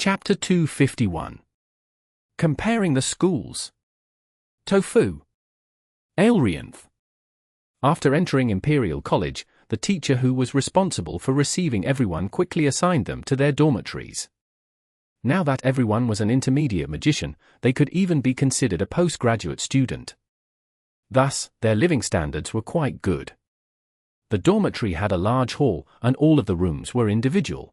Chapter 251. Comparing the Schools. Tofu. Aelrianth. After entering Imperial College, the teacher who was responsible for receiving everyone quickly assigned them to their dormitories. Now that everyone was an intermediate magician, they could even be considered a postgraduate student. Thus, their living standards were quite good. The dormitory had a large hall, and all of the rooms were individual.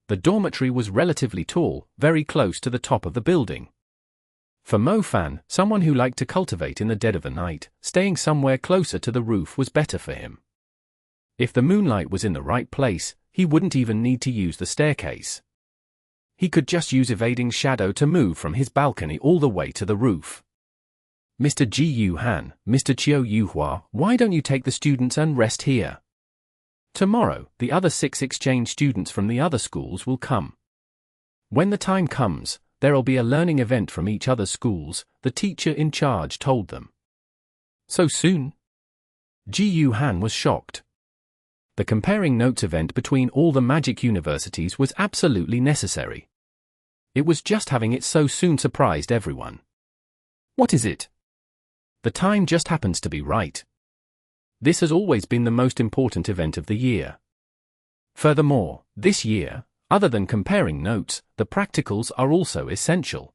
The dormitory was relatively tall, very close to the top of the building. For Mo Fan, someone who liked to cultivate in the dead of the night, staying somewhere closer to the roof was better for him. If the moonlight was in the right place, he wouldn't even need to use the staircase. He could just use evading shadow to move from his balcony all the way to the roof. Mr. Ji Yu Han, Mr. Chiu Yu Hua, why don't you take the students and rest here? Tomorrow, the other 6 exchange students from the other schools will come. When the time comes, there'll be a learning event from each other's schools, the teacher in charge told them. So soon? Ji Yu Han was shocked. The comparing notes event between all the magic universities was absolutely necessary. It was just having it so soon surprised everyone. What is it? The time just happens to be right. This has always been the most important event of the year. Furthermore, this year, other than comparing notes, the practicals are also essential.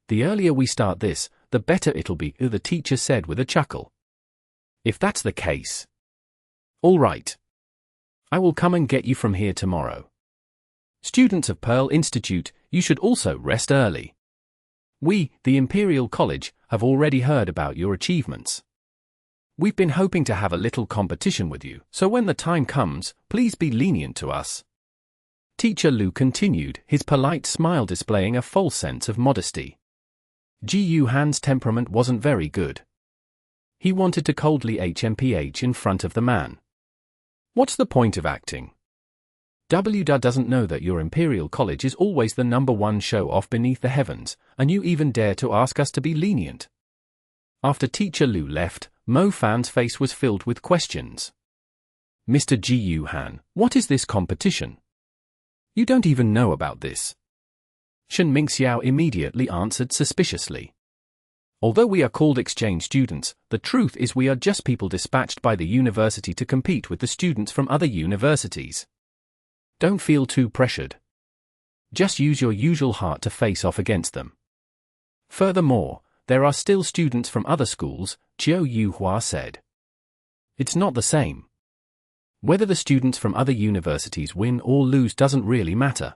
The earlier we start this, the better it'll be, the teacher said with a chuckle. If that's the case. All right. I will come and get you from here tomorrow. Students of Pearl Institute, you should also rest early. We, the Imperial College, have already heard about your achievements. We've been hoping to have a little competition with you, so when the time comes, please be lenient to us. Teacher Lu continued, his polite smile displaying a false sense of modesty. Ji Yu Han's temperament wasn't very good. He wanted to coldly HMPH in front of the man. What's the point of acting? WDA doesn't know that your Imperial College is always the #1 show-off beneath the heavens, and you even dare to ask us to be lenient. After Teacher Lu left, Mo Fan's face was filled with questions. Mr. Ji Yu Han, what is this competition? You don't even know about this. Shen Mingxiao immediately answered suspiciously. Although we are called exchange students, the truth is we are just people dispatched by the university to compete with the students from other universities. Don't feel too pressured. Just use your usual heart to face off against them. Furthermore, there are still students from other schools, Chiu Yu Hua said. It's not the same. Whether the students from other universities win or lose doesn't really matter.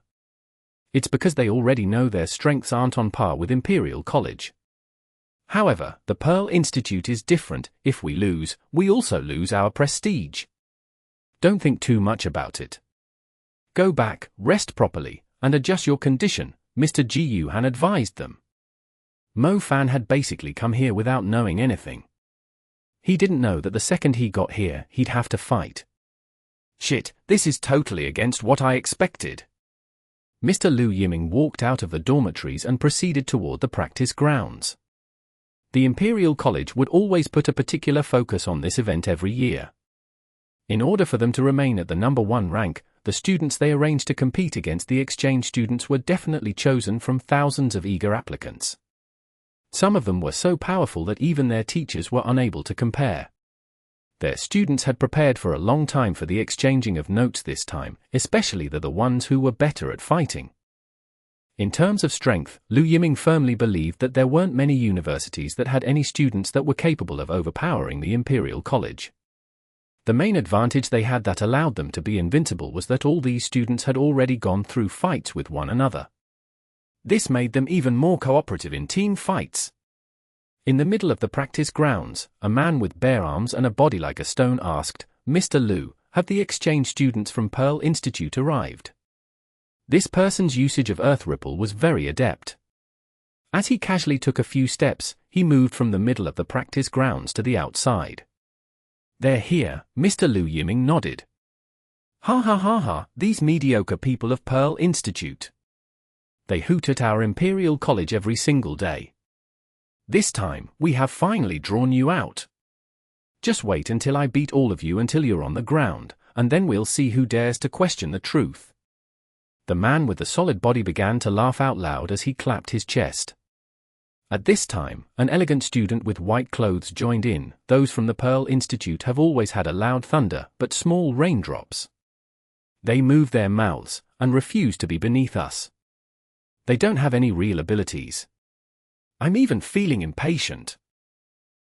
It's because they already know their strengths aren't on par with Imperial College. However, the Pearl Institute is different. If we lose, we also lose our prestige. Don't think too much about it. Go back, rest properly, and adjust your condition, Mr. Ji Yu Han advised them. Mo Fan had basically come here without knowing anything. He didn't know that the second he got here, he'd have to fight. Shit, this is totally against what I expected. Mr. Lu Yiming walked out of the dormitories and proceeded toward the practice grounds. The Imperial College would always put a particular focus on this event every year. In order for them to remain at the #1 rank, the students they arranged to compete against the exchange students were definitely chosen from thousands of eager applicants. Some of them were so powerful that even their teachers were unable to compare. Their students had prepared for a long time for the exchanging of notes this time, especially the ones who were better at fighting. In terms of strength, Lu Yiming firmly believed that there weren't many universities that had any students that were capable of overpowering the Imperial College. The main advantage they had that allowed them to be invincible was that all these students had already gone through fights with one another. This made them even more cooperative in team fights. In the middle of the practice grounds, a man with bare arms and a body like a stone asked, Mr. Lu, have the exchange students from Pearl Institute arrived? This person's usage of Earth Ripple was very adept. As he casually took a few steps, he moved from the middle of the practice grounds to the outside. They're here, Mr. Lu Yiming nodded. Ha ha ha ha, these mediocre people of Pearl Institute. They hoot at our Imperial College every single day. This time, we have finally drawn you out. Just wait until I beat all of you until you're on the ground, and then we'll see who dares to question the truth. The man with the solid body began to laugh out loud as he clapped his chest. At this time, an elegant student with white clothes joined in. Those from the Pearl Institute have always had a loud thunder, but small raindrops. They move their mouths, and refuse to be beneath us. They don't have any real abilities. I'm even feeling impatient.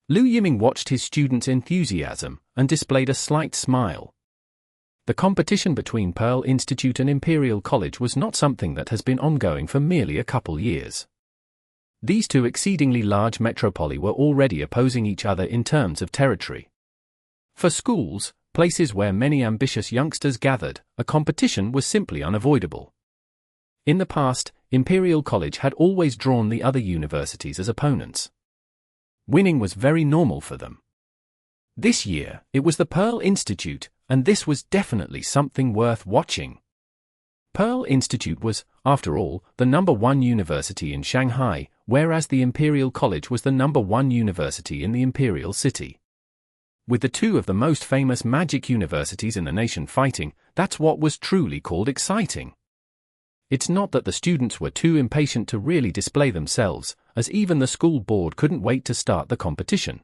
Lu Yiming watched his students' enthusiasm, and displayed a slight smile. The competition between Pearl Institute and Imperial College was not something that has been ongoing for merely a couple years. These two exceedingly large metropoli were already opposing each other in terms of territory. For schools, places where many ambitious youngsters gathered, a competition was simply unavoidable. In the past, Imperial College had always drawn the other universities as opponents. Winning was very normal for them. This year, it was the Pearl Institute, and this was definitely something worth watching. Pearl Institute was, after all, the #1 university in Shanghai, whereas the Imperial College was the #1 university in the Imperial City. With the two of the most famous magic universities in the nation fighting, that's what was truly called exciting. It's not that the students were too impatient to really display themselves, as even the school board couldn't wait to start the competition.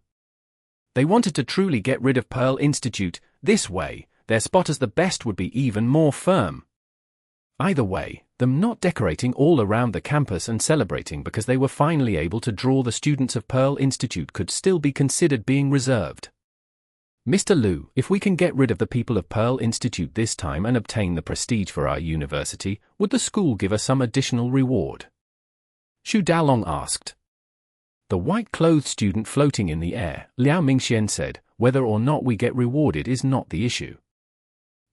They wanted to truly get rid of Pearl Institute. This way, their spot as the best would be even more firm. Either way, them not decorating all around the campus and celebrating because they were finally able to draw the students of Pearl Institute could still be considered being reserved. Mr. Lu, if we can get rid of the people of Pearl Institute this time and obtain the prestige for our university, would the school give us some additional reward? Xu Daolong asked. The white-clothed student floating in the air, Liao Mingxian said, whether or not we get rewarded is not the issue.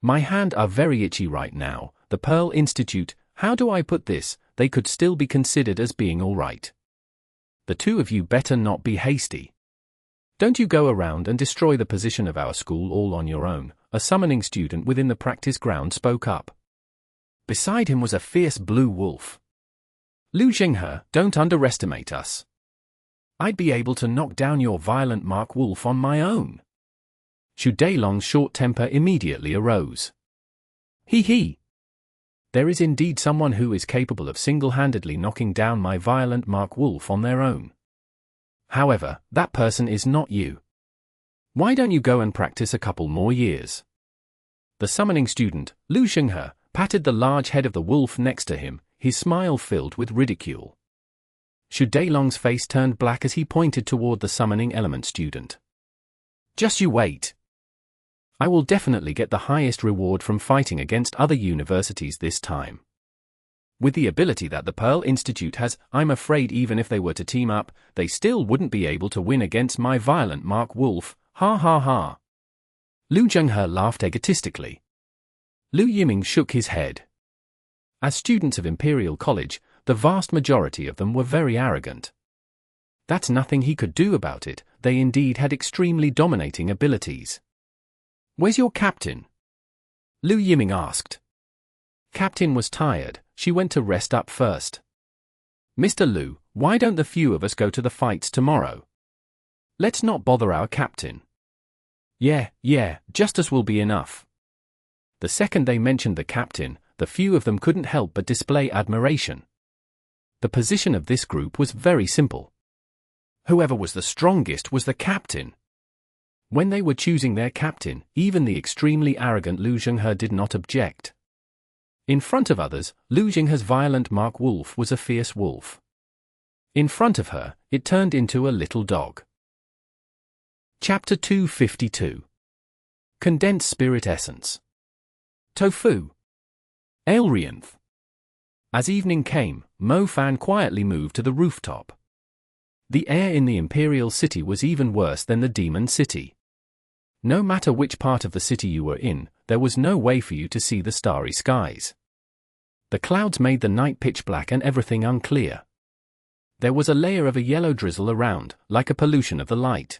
My hands are very itchy right now. The Pearl Institute, how do I put this, they could still be considered as being alright. The two of you better not be hasty. Don't you go around and destroy the position of our school all on your own, a summoning student within the practice ground spoke up. Beside him was a fierce blue wolf. Lu Jinghe, don't underestimate us. I'd be able to knock down your violent Mark Wolf on my own. Xu Daolong's short temper immediately arose. He. There is indeed someone who is capable of single-handedly knocking down my violent Mark Wolf on their own. However, that person is not you. Why don't you go and practice a couple more years? The summoning student, Lu Jinghe, patted the large head of the wolf next to him, his smile filled with ridicule. Xu Daolong's face turned black as he pointed toward the summoning element student. Just you wait. I will definitely get the highest reward from fighting against other universities this time. With the ability that the Pearl Institute has, I'm afraid even if they were to team up, they still wouldn't be able to win against my violent Mark Wolf, ha ha ha. Lu Jinghe laughed egotistically. Lu Yiming shook his head. As students of Imperial College, the vast majority of them were very arrogant. That's nothing he could do about it, they indeed had extremely dominating abilities. Where's your captain? Lu Yiming asked. Captain was tired, she went to rest up first. Mr. Lu, why don't the few of us go to the fights tomorrow? Let's not bother our captain. Yeah, justice will be enough. The second they mentioned the captain, the few of them couldn't help but display admiration. The position of this group was very simple. Whoever was the strongest was the captain. When they were choosing their captain, even the extremely arrogant Lu Jinghe did not object. In front of others, Lu Jinghe's violent Mark Wolf was a fierce wolf. In front of her, it turned into a little dog. Chapter 252. Condensed Spirit Essence. Tofu. Aelrianth. As evening came, Mo Fan quietly moved to the rooftop. The air in the Imperial City was even worse than the Demon City. No matter which part of the city you were in, there was no way for you to see the starry skies. The clouds made the night pitch black and everything unclear. There was a layer of a yellow drizzle around, like a pollution of the light.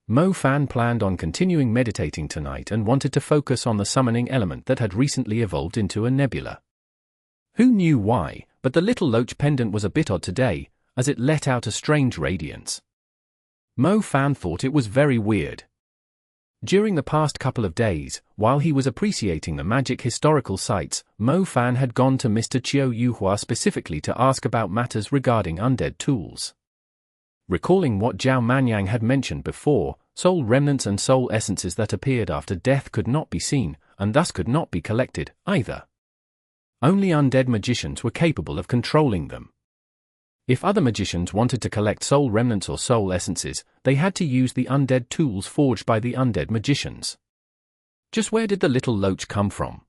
Mo Fan planned on continuing meditating tonight and wanted to focus on the summoning element that had recently evolved into a nebula. Who knew why, but the little loach pendant was a bit odd today, as it let out a strange radiance. Mo Fan thought it was very weird. During the past couple of days, while he was appreciating the magic historical sites, Mo Fan had gone to Mr. Chiu Yuhua specifically to ask about matters regarding undead tools. Recalling what Zhao Manyang had mentioned before, soul remnants and soul essences that appeared after death could not be seen, and thus could not be collected, either. Only undead magicians were capable of controlling them. If other magicians wanted to collect soul remnants or soul essences, they had to use the undead tools forged by the undead magicians. Just where did the little loach come from?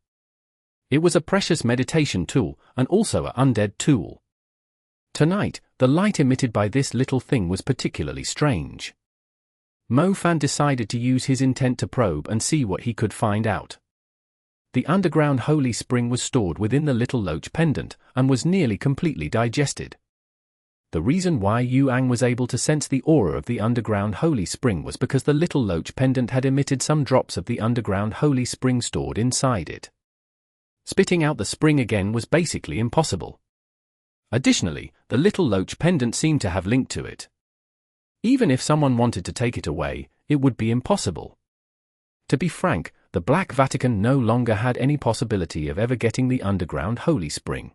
It was a precious meditation tool, and also an undead tool. Tonight, the light emitted by this little thing was particularly strange. Mo Fan decided to use his intent to probe and see what he could find out. The underground holy spring was stored within the little loach pendant, and was nearly completely digested. The reason why Yuang was able to sense the aura of the underground holy spring was because the little loach pendant had emitted some drops of the underground holy spring stored inside it. Spitting out the spring again was basically impossible. Additionally, the little loach pendant seemed to have linked to it. Even if someone wanted to take it away, it would be impossible. To be frank, the Black Vatican no longer had any possibility of ever getting the underground holy spring.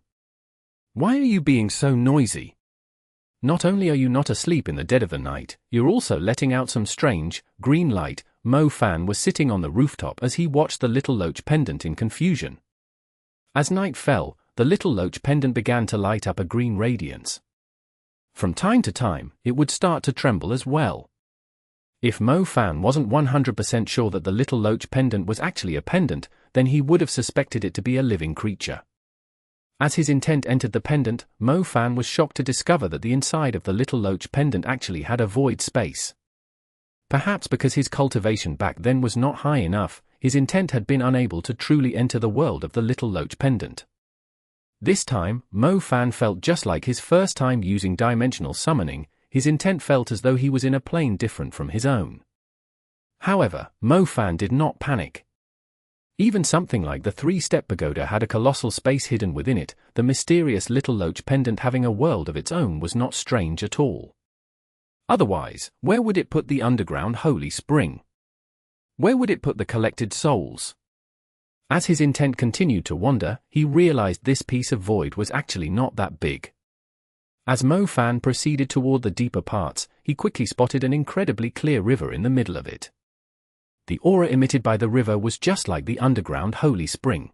Why are you being so noisy? Not only are you not asleep in the dead of the night, you're also letting out some strange, green light. Mo Fan was sitting on the rooftop as he watched the little loach pendant in confusion. As night fell, the little loach pendant began to light up a green radiance. From time to time, it would start to tremble as well. If Mo Fan wasn't 100% sure that the little loach pendant was actually a pendant, then he would have suspected it to be a living creature. As his intent entered the pendant, Mo Fan was shocked to discover that the inside of the little loach pendant actually had a void space. Perhaps because his cultivation back then was not high enough, his intent had been unable to truly enter the world of the little loach pendant. This time, Mo Fan felt just like his first time using dimensional summoning. His intent felt as though he was in a plane different from his own. However, Mo Fan did not panic. Even something like the three-step pagoda had a colossal space hidden within it. The mysterious little loach pendant having a world of its own was not strange at all. Otherwise, where would it put the underground holy spring? Where would it put the collected souls? As his intent continued to wander, he realized this piece of void was actually not that big. As Mo Fan proceeded toward the deeper parts, he quickly spotted an incredibly clear river in the middle of it. The aura emitted by the river was just like the underground holy spring.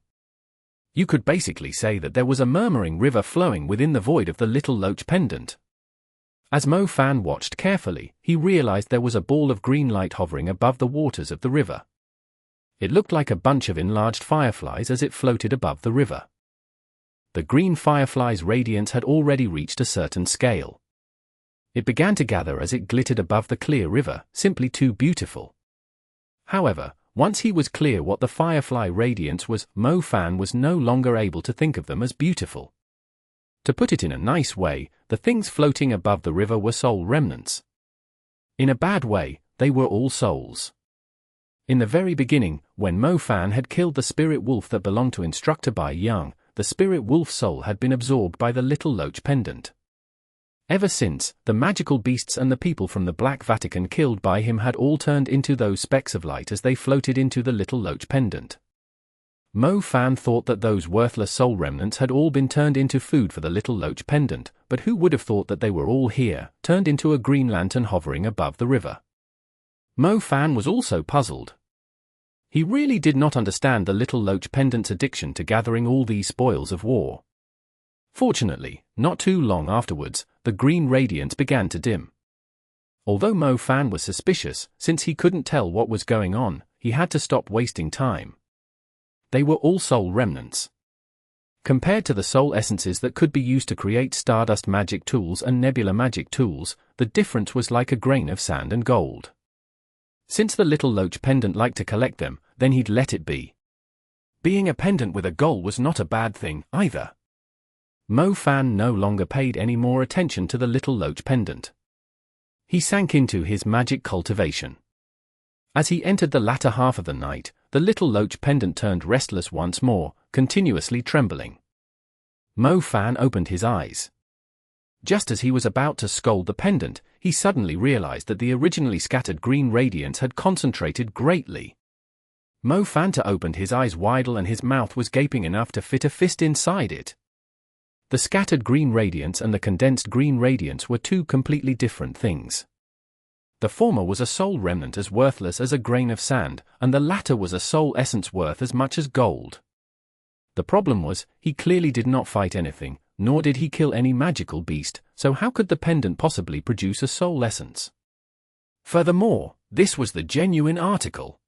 You could basically say that there was a murmuring river flowing within the void of the little loach pendant. As Mo Fan watched carefully, he realized there was a ball of green light hovering above the waters of the river. It looked like a bunch of enlarged fireflies as it floated above the river. The green firefly's radiance had already reached a certain scale. It began to gather as it glittered above the clear river, simply too beautiful. However, once he was clear what the firefly radiance was, Mo Fan was no longer able to think of them as beautiful. To put it in a nice way, the things floating above the river were soul remnants. In a bad way, they were all souls. In the very beginning, when Mo Fan had killed the spirit wolf that belonged to Instructor Bai Yang, the spirit wolf soul had been absorbed by the little loach pendant. Ever since, the magical beasts and the people from the Black Vatican killed by him had all turned into those specks of light as they floated into the little loach pendant. Mo Fan thought that those worthless soul remnants had all been turned into food for the little loach pendant, but who would have thought that they were all here, turned into a green lantern hovering above the river? Mo Fan was also puzzled. He really did not understand the little loach pendant's addiction to gathering all these spoils of war. Fortunately, not too long afterwards, the green radiance began to dim. Although Mo Fan was suspicious, since he couldn't tell what was going on, he had to stop wasting time. They were all soul remnants. Compared to the soul essences that could be used to create stardust magic tools and nebula magic tools, the difference was like a grain of sand and gold. Since the little loach pendant liked to collect them, then he'd let it be. Being a pendant with a goal was not a bad thing, either. Mo Fan no longer paid any more attention to the little loach pendant. He sank into his magic cultivation. As he entered the latter half of the night, the little loach pendant turned restless once more, continuously trembling. Mo Fan opened his eyes. Just as he was about to scold the pendant, he suddenly realized that the originally scattered green radiance had concentrated greatly. Mo Fanta opened his eyes wide and his mouth was gaping enough to fit a fist inside it. The scattered green radiance and the condensed green radiance were two completely different things. The former was a soul remnant as worthless as a grain of sand, and the latter was a soul essence worth as much as gold. The problem was, he clearly did not fight anything, nor did he kill any magical beast, so how could the pendant possibly produce a soul essence? Furthermore, this was the genuine article.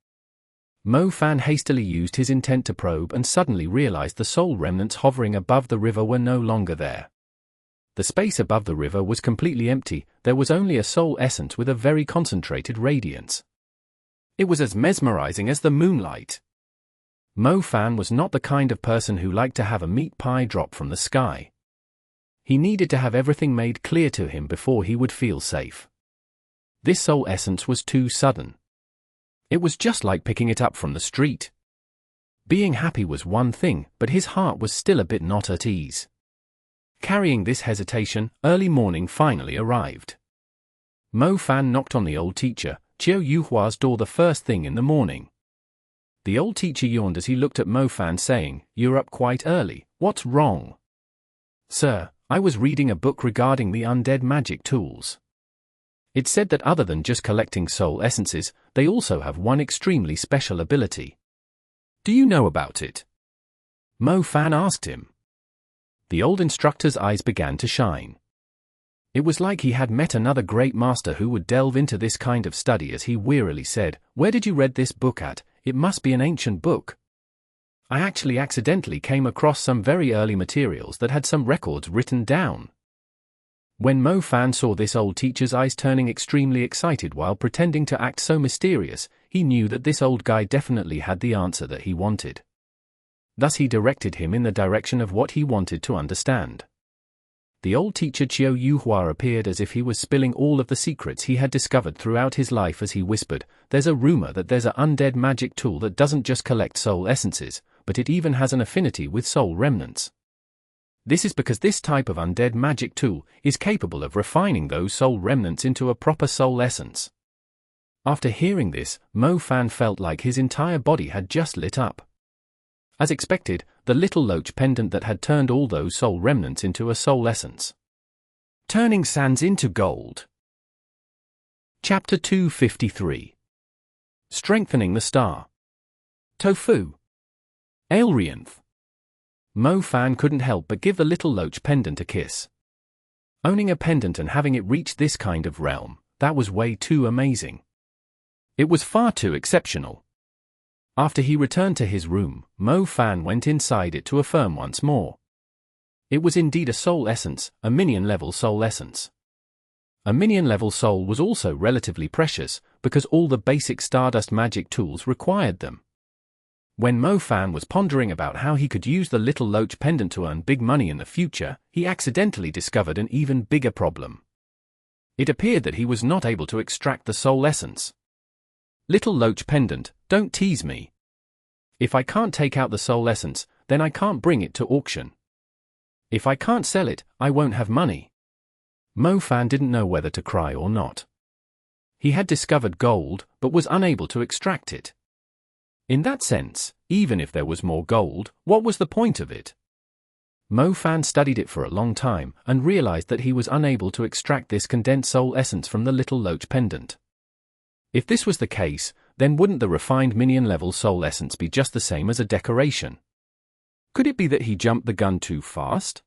Mo Fan hastily used his intent to probe and suddenly realized the soul remnants hovering above the river were no longer there. The space above the river was completely empty, there was only a soul essence with a very concentrated radiance. It was as mesmerizing as the moonlight. Mo Fan was not the kind of person who liked to have a meat pie drop from the sky. He needed to have everything made clear to him before he would feel safe. This soul essence was too sudden. It was just like picking it up from the street. Being happy was one thing, but his heart was still a bit not at ease. Carrying this hesitation, early morning finally arrived. Mo Fan knocked on the old teacher, Chiao Yuhua's door the first thing in the morning. The old teacher yawned as he looked at Mo Fan saying, "You're up quite early, what's wrong?" "Sir, I was reading a book regarding the undead magic tools. It said that other than just collecting soul essences, they also have one extremely special ability. Do you know about it?" Mo Fan asked him. The old instructor's eyes began to shine. It was like he had met another great master who would delve into this kind of study as he wearily said, "Where did you read this book at? It must be an ancient book. I actually accidentally came across some very early materials that had some records written down." When Mo Fan saw this old teacher's eyes turning extremely excited while pretending to act so mysterious, he knew that this old guy definitely had the answer that he wanted. Thus he directed him in the direction of what he wanted to understand. The old teacher Chiao Yuhua appeared as if he was spilling all of the secrets he had discovered throughout his life as he whispered, "There's a rumor that there's an undead magic tool that doesn't just collect soul essences, but it even has an affinity with soul remnants. This is because this type of undead magic tool is capable of refining those soul remnants into a proper soul essence." After hearing this, Mo Fan felt like his entire body had just lit up. As expected, the little loach pendant that had turned all those soul remnants into a soul essence. Turning sands into gold. Chapter 253. Strengthening the Star. Tofu. Aelrianth. Mo Fan couldn't help but give the little loach pendant a kiss. Owning a pendant and having it reach this kind of realm, that was way too amazing. It was far too exceptional. After he returned to his room, Mo Fan went inside it to affirm once more. It was indeed a soul essence, a minion-level soul essence. A minion-level soul was also relatively precious, because all the basic Stardust magic tools required them. When Mo Fan was pondering about how he could use the little loach pendant to earn big money in the future, he accidentally discovered an even bigger problem. It appeared that he was not able to extract the soul essence. "Little loach pendant, don't tease me. If I can't take out the soul essence, then I can't bring it to auction. If I can't sell it, I won't have money." Mo Fan didn't know whether to cry or not. He had discovered gold, but was unable to extract it. In that sense, even if there was more gold, what was the point of it? Mo Fan studied it for a long time, and realized that he was unable to extract this condensed soul essence from the little loach pendant. If this was the case, then wouldn't the refined minion-level soul essence be just the same as a decoration? Could it be that he jumped the gun too fast?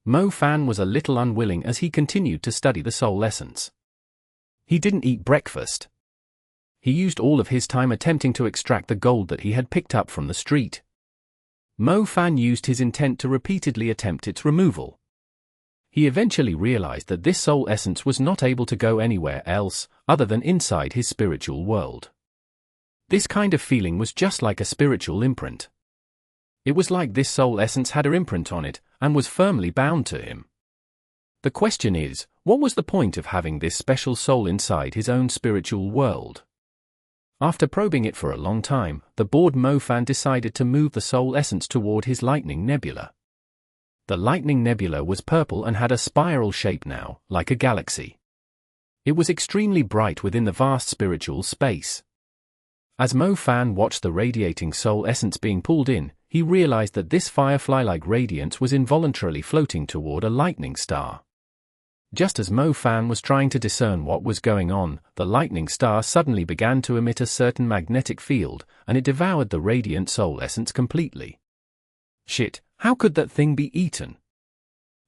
Mo Fan was a little unwilling as he continued to study the soul essence. He didn't eat breakfast. He used all of his time attempting to extract the gold that he had picked up from the street. Mo Fan used his intent to repeatedly attempt its removal. He eventually realized that this soul essence was not able to go anywhere else, other than inside his spiritual world. This kind of feeling was just like a spiritual imprint. It was like this soul essence had an imprint on it, and was firmly bound to him. The question is, what was the point of having this special soul inside his own spiritual world? After probing it for a long time, the bored Mo Fan decided to move the soul essence toward his lightning nebula. The lightning nebula was purple and had a spiral shape now, like a galaxy. It was extremely bright within the vast spiritual space. As Mo Fan watched the radiating soul essence being pulled in, he realized that this firefly-like radiance was involuntarily floating toward a lightning star. Just as Mo Fan was trying to discern what was going on, the lightning star suddenly began to emit a certain magnetic field, and it devoured the radiant soul essence completely. Shit, how could that thing be eaten?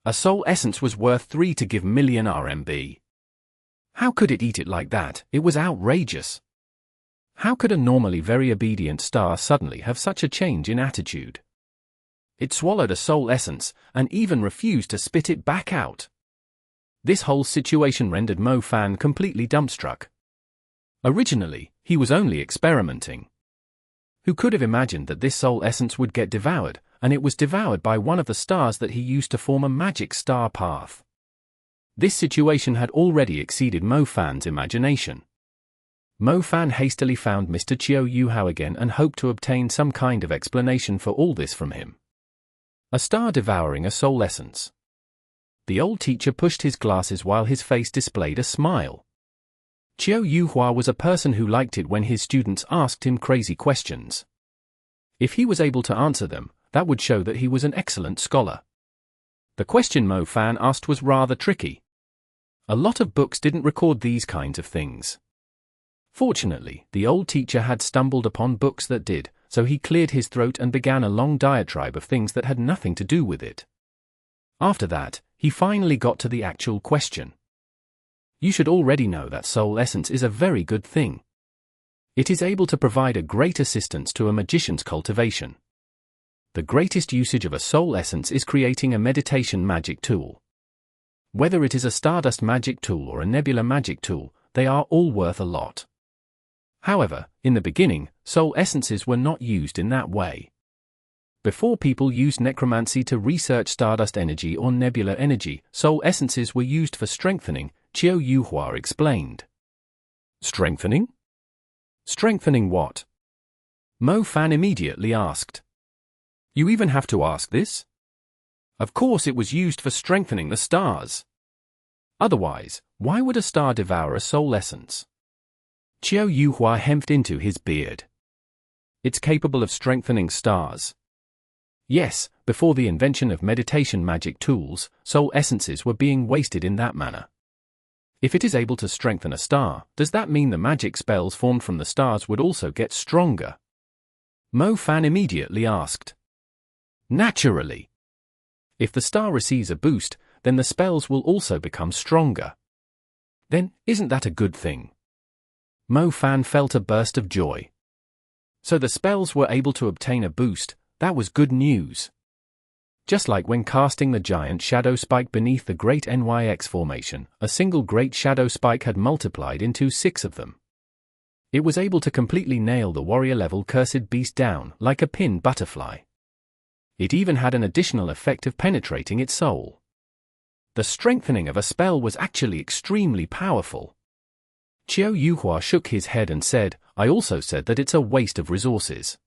A soul essence was worth 3 to give million RMB. How could it eat it like that? It was outrageous. How could a normally very obedient star suddenly have such a change in attitude? It swallowed a soul essence, and even refused to spit it back out. This whole situation rendered Mo Fan completely dumbstruck. Originally, he was only experimenting. Who could have imagined that this soul essence would get devoured, and it was devoured by one of the stars that he used to form a magic star path? This situation had already exceeded Mo Fan's imagination. Mo Fan hastily found Mr. Chiao Yuhao again and hoped to obtain some kind of explanation for all this from him. A star devouring a soul essence. The old teacher pushed his glasses while his face displayed a smile. Chiao Yuhua was a person who liked it when his students asked him crazy questions. If he was able to answer them, that would show that he was an excellent scholar. The question Mo Fan asked was rather tricky. A lot of books didn't record these kinds of things. Fortunately, the old teacher had stumbled upon books that did, so he cleared his throat and began a long diatribe of things that had nothing to do with it. After that, he finally got to the actual question. You should already know that soul essence is a very good thing. It is able to provide a great assistance to a magician's cultivation. The greatest usage of a soul essence is creating a meditation magic tool. Whether it is a stardust magic tool or a nebula magic tool, they are all worth a lot. However, in the beginning, soul essences were not used in that way. Before people used necromancy to research stardust energy or nebula energy, soul essences were used for strengthening, Chiao Yuhua explained. Strengthening? Strengthening what? Mo Fan immediately asked. You even have to ask this? Of course it was used for strengthening the stars. Otherwise, why would a star devour a soul essence? Chiao Yuhua hemmed into his beard. It's capable of strengthening stars. Yes, before the invention of meditation magic tools, soul essences were being wasted in that manner. If it is able to strengthen a star, does that mean the magic spells formed from the stars would also get stronger? Mo Fan immediately asked. Naturally. If the star receives a boost, then the spells will also become stronger. Then, isn't that a good thing? Mo Fan felt a burst of joy. So the spells were able to obtain a boost. That was good news. Just like when casting the giant shadow spike beneath the great NYX formation, a single great shadow spike had multiplied into 6 of them. It was able to completely nail the warrior-level cursed beast down like a pinned butterfly. It even had an additional effect of penetrating its soul. The strengthening of a spell was actually extremely powerful. Chiao Yuhua shook his head and said, I also said that it's a waste of resources.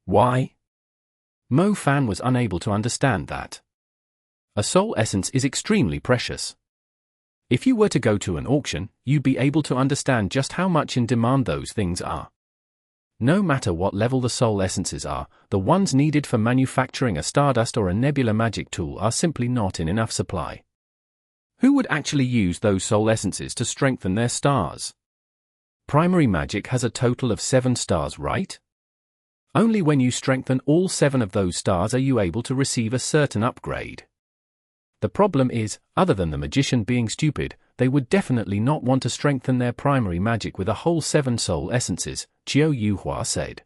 Why? Mo Fan was unable to understand that. A soul essence is extremely precious. If you were to go to an auction, you'd be able to understand just how much in demand those things are. No matter what level the soul essences are, the ones needed for manufacturing a stardust or a nebula magic tool are simply not in enough supply. Who would actually use those soul essences to strengthen their stars? Primary magic has a total of 7 stars, right? Only when you strengthen all 7 of those stars are you able to receive a certain upgrade. The problem is, other than the magician being stupid, they would definitely not want to strengthen their primary magic with a whole 7 soul essences, Chiao Yuhua said.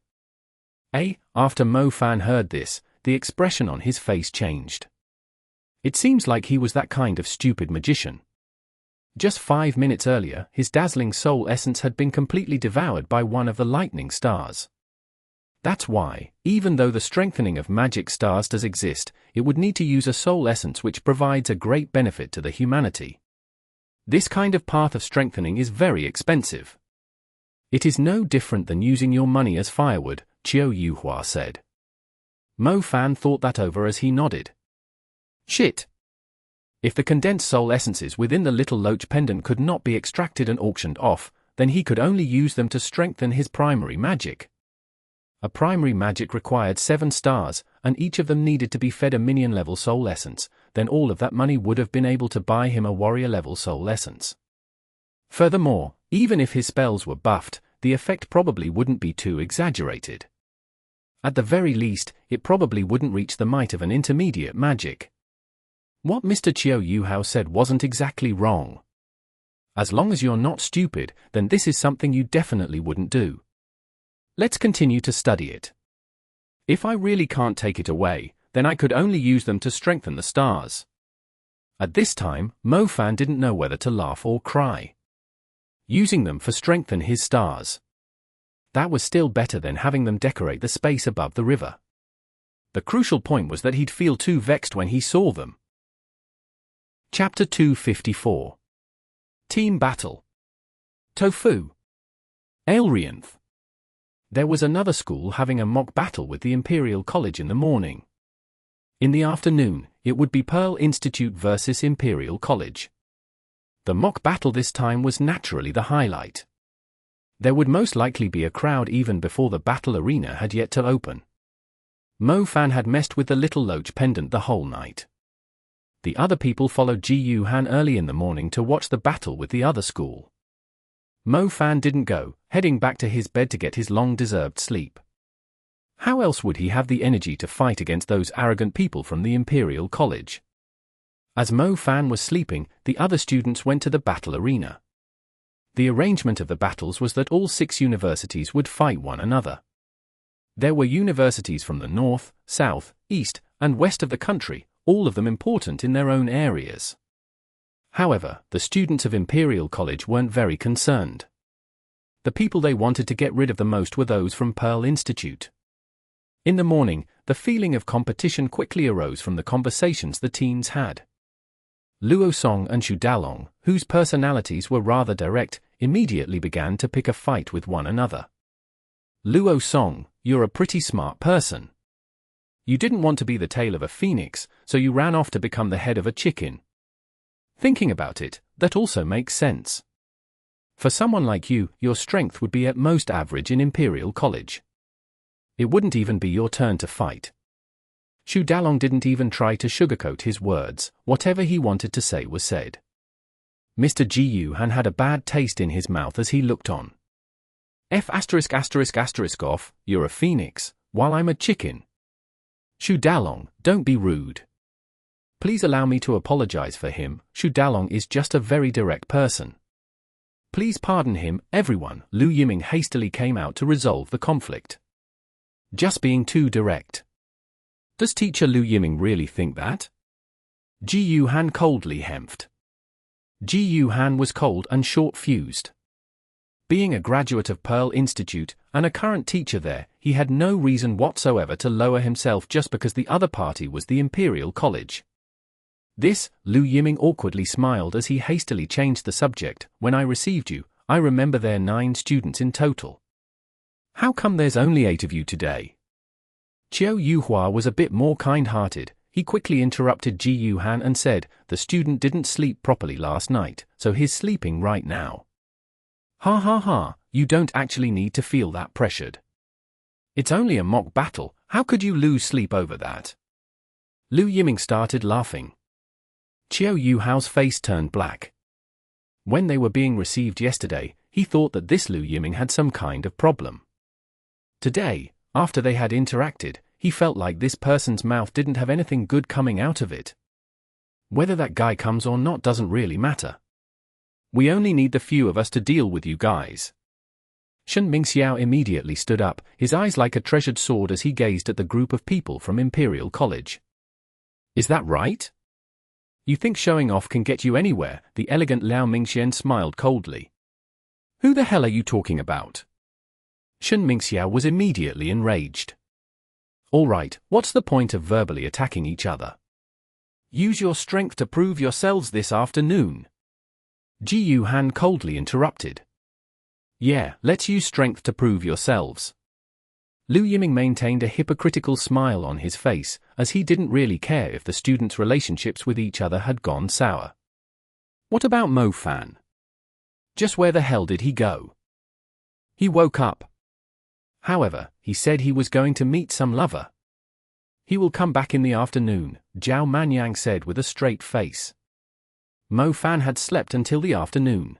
After Mo Fan heard this, the expression on his face changed. It seems like he was that kind of stupid magician. Just 5 minutes earlier, his dazzling soul essence had been completely devoured by one of the lightning stars. That's why, even though the strengthening of magic stars does exist, it would need to use a soul essence which provides a great benefit to the humanity. This kind of path of strengthening is very expensive. It is no different than using your money as firewood, Chiao Yuhua said. Mo Fan thought that over as he nodded. Shit. If the condensed soul essences within the little loach pendant could not be extracted and auctioned off, then he could only use them to strengthen his primary magic. A primary magic required 7 stars, and each of them needed to be fed a minion-level soul essence, then all of that money would have been able to buy him a warrior-level soul essence. Furthermore, even if his spells were buffed, the effect probably wouldn't be too exaggerated. At the very least, it probably wouldn't reach the might of an intermediate magic. What Mr. Qiu Yuhao said wasn't exactly wrong. As long as you're not stupid, then this is something you definitely wouldn't do. Let's continue to study it. If I really can't take it away, then I could only use them to strengthen the stars. At this time, Mo Fan didn't know whether to laugh or cry. Using them for strengthen his stars. That was still better than having them decorate the space above the river. The crucial point was that he'd feel too vexed when he saw them. Chapter 254. Team Battle. Tofu. Aelrianth. There was another school having a mock battle with the Imperial College in the morning. In the afternoon, it would be Pearl Institute versus Imperial College. The mock battle this time was naturally the highlight. There would most likely be a crowd even before the battle arena had yet to open. Mo Fan had messed with the little loach pendant the whole night. The other people followed Ji Yu Han early in the morning to watch the battle with the other school. Mo Fan didn't go, heading back to his bed to get his long-deserved sleep. How else would he have the energy to fight against those arrogant people from the Imperial College? As Mo Fan was sleeping, the other students went to the battle arena. The arrangement of the battles was that all 6 universities would fight one another. There were universities from the north, south, east, and west of the country, all of them important in their own areas. However, the students of Imperial College weren't very concerned. The people they wanted to get rid of the most were those from Pearl Institute. In the morning, the feeling of competition quickly arose from the conversations the teens had. Luo Song and Xu Dalong, whose personalities were rather direct, immediately began to pick a fight with one another. Luo Song, you're a pretty smart person. You didn't want to be the tail of a phoenix, so you ran off to become the head of a chicken. Thinking about it, that also makes sense. For someone like you, your strength would be at most average in Imperial College. It wouldn't even be your turn to fight. Xu Dalong didn't even try to sugarcoat his words, whatever he wanted to say was said. Mr. Ji Yu Han had a bad taste in his mouth as he looked on. Off, you're a phoenix, while I'm a chicken. Xu Dalong, don't be rude. Please allow me to apologize for him. Xu Dalong is just a very direct person. Please pardon him, everyone. Lu Yiming hastily came out to resolve the conflict. Just being too direct. Does teacher Lu Yiming really think that? Ji Yu Han coldly hemphed. Ji Yu Han was cold and short-fused. Being a graduate of Pearl Institute, and a current teacher there, he had no reason whatsoever to lower himself just because the other party was the Imperial College. This, Lu Yiming awkwardly smiled as he hastily changed the subject. When I received you, I remember there 9 students in total. How come there's only 8 of you today? Qiu Yuhua was a bit more kind-hearted. He quickly interrupted Ji Yu Han and said, the student didn't sleep properly last night, so he's sleeping right now. Ha ha ha, you don't actually need to feel that pressured. It's only a mock battle, how could you lose sleep over that? Lu Yiming started laughing. Qiu Yuhao's face turned black. When they were being received yesterday, he thought that this Lu Yiming had some kind of problem. Today, after they had interacted, he felt like this person's mouth didn't have anything good coming out of it. Whether that guy comes or not doesn't really matter. We only need the few of us to deal with you guys. Shen Mingxiao immediately stood up, his eyes like a treasured sword as he gazed at the group of people from Imperial College. Is that right? You think showing off can get you anywhere? The elegant Liao Mingxian smiled coldly. Who the hell are you talking about? Shen Mingxiao was immediately enraged. All right, what's the point of verbally attacking each other? Use your strength to prove yourselves this afternoon. Ji Yu Han coldly interrupted. Yeah, let's use strength to prove yourselves. Lu Yiming maintained a hypocritical smile on his face, as he didn't really care if the students' relationships with each other had gone sour. What about Mo Fan? Just where the hell did he go? He woke up. However, he said he was going to meet some lover. He will come back in the afternoon, Zhao Manyang said with a straight face. Mo Fan had slept until the afternoon.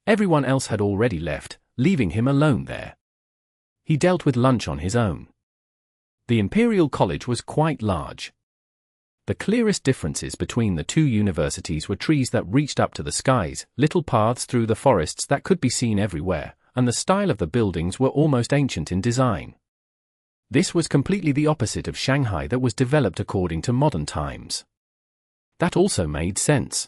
Everyone else had already left, leaving him alone there. He dealt with lunch on his own. The Imperial College was quite large. The clearest differences between the two universities were trees that reached up to the skies, little paths through the forests that could be seen everywhere, and the style of the buildings were almost ancient in design. This was completely the opposite of Shanghai that was developed according to modern times. That also made sense.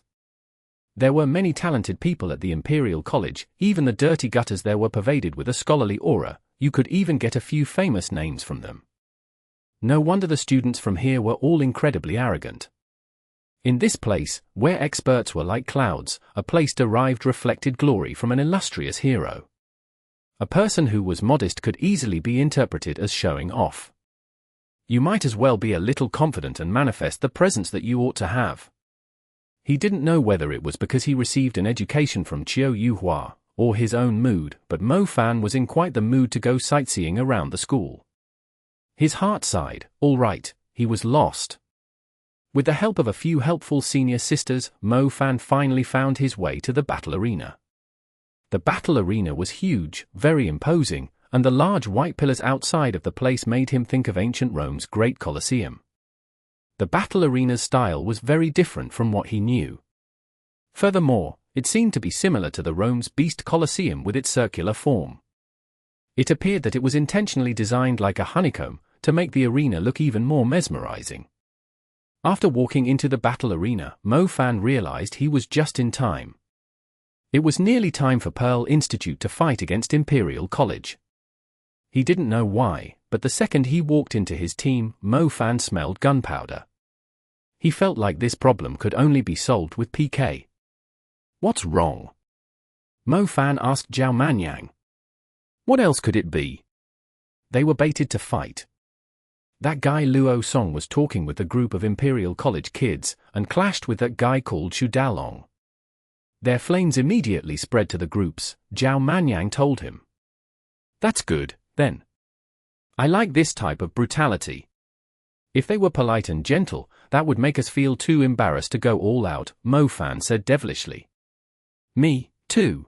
There were many talented people at the Imperial College, even the dirty gutters there were pervaded with a scholarly aura, you could even get a few famous names from them. No wonder the students from here were all incredibly arrogant. In this place, where experts were like clouds, a place derived reflected glory from an illustrious hero. A person who was modest could easily be interpreted as showing off. You might as well be a little confident and manifest the presence that you ought to have. He didn't know whether it was because he received an education from Chiu Yuhua, or his own mood, but Mo Fan was in quite the mood to go sightseeing around the school. His heart sighed, all right, he was lost. With the help of a few helpful senior sisters, Mo Fan finally found his way to the battle arena. The battle arena was huge, very imposing, and the large white pillars outside of the place made him think of ancient Rome's Great Colosseum. The battle arena's style was very different from what he knew. Furthermore, it seemed to be similar to the Rome's Beast Colosseum with its circular form. It appeared that it was intentionally designed like a honeycomb, to make the arena look even more mesmerizing. After walking into the battle arena, Mo Fan realized he was just in time. It was nearly time for Pearl Institute to fight against Imperial College. He didn't know why, but the second he walked into his team, Mo Fan smelled gunpowder. He felt like this problem could only be solved with PK. What's wrong? Mo Fan asked Zhao Manyang. What else could it be? They were baited to fight. That guy Luo Song was talking with the group of Imperial College kids, and clashed with that guy called Xu Dalong. Their flames immediately spread to the groups, Zhao Manyang told him. That's good, then. I like this type of brutality. If they were polite and gentle, that would make us feel too embarrassed to go all out, Mo Fan said devilishly. Me, too.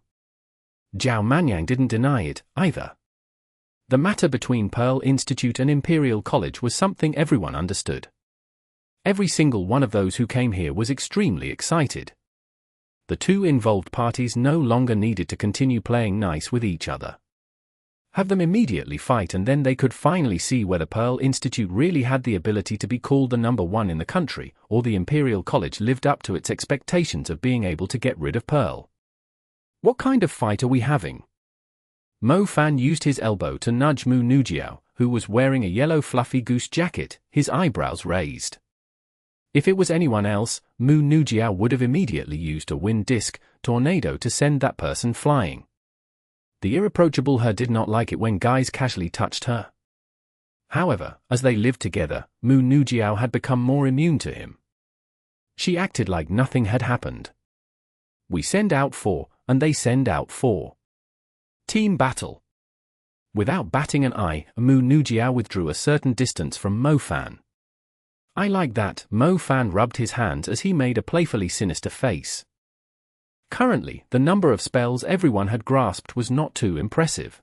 Zhao Manyang didn't deny it, either. The matter between Pearl Institute and Imperial College was something everyone understood. Every single one of those who came here was extremely excited. The two involved parties no longer needed to continue playing nice with each other. Have them immediately fight, and then they could finally see whether Pearl Institute really had the ability to be called the number one in the country, or the Imperial College lived up to its expectations of being able to get rid of Pearl. What kind of fight are we having? Mo Fan used his elbow to nudge Mu Nujiao, who was wearing a yellow fluffy goose jacket, his eyebrows raised. If it was anyone else, Mu Nujiao would have immediately used a wind disk tornado to send that person flying. The irreproachable her did not like it when guys casually touched her. However, as they lived together, Mu Nujiao had become more immune to him. She acted like nothing had happened. We send out 4, and they send out 4. Team battle. Without batting an eye, Mu Nujiao withdrew a certain distance from Mo Fan. I like that, Mo Fan rubbed his hands as he made a playfully sinister face. Currently, the number of spells everyone had grasped was not too impressive.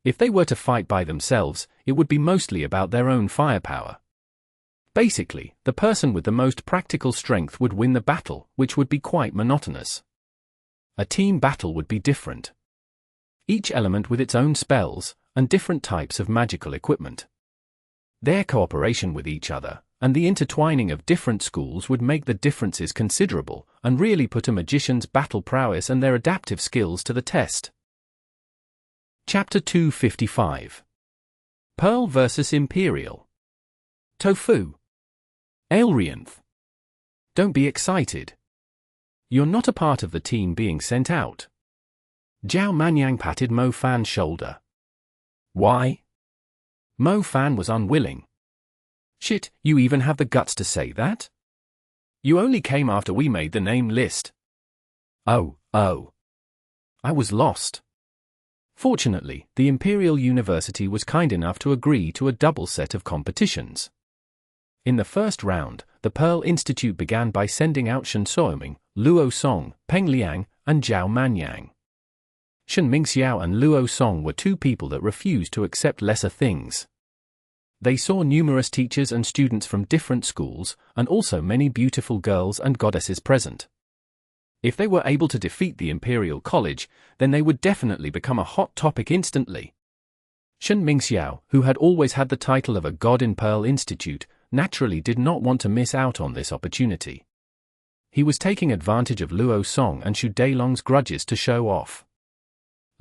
If they were to fight by themselves, it would be mostly about their own firepower. Basically, the person with the most practical strength would win the battle, which would be quite monotonous. A team battle would be different. Each element with its own spells, and different types of magical equipment. Their cooperation with each other, and the intertwining of different schools would make the differences considerable, and really put a magician's battle prowess and their adaptive skills to the test. Chapter 255. Pearl vs. Imperial. Tofu. Aelrianth. Don't be excited. You're not a part of the team being sent out. Zhao Manyang patted Mo Fan's shoulder. Why? Mo Fan was unwilling. Shit, you even have the guts to say that? You only came after we made the name list. Oh. I was lost. Fortunately, the Imperial University was kind enough to agree to a double set of competitions. In the first round, the Pearl Institute began by sending out Shen Xiaoming, Luo Song, Peng Liang, and Zhao Manyang. Shen Mingxiao and Luo Song were two people that refused to accept lesser things. They saw numerous teachers and students from different schools, and also many beautiful girls and goddesses present. If they were able to defeat the Imperial College, then they would definitely become a hot topic instantly. Shen Mingxiao, who had always had the title of a god in Pearl Institute, naturally did not want to miss out on this opportunity. He was taking advantage of Luo Song and Xu Dalong's grudges to show off.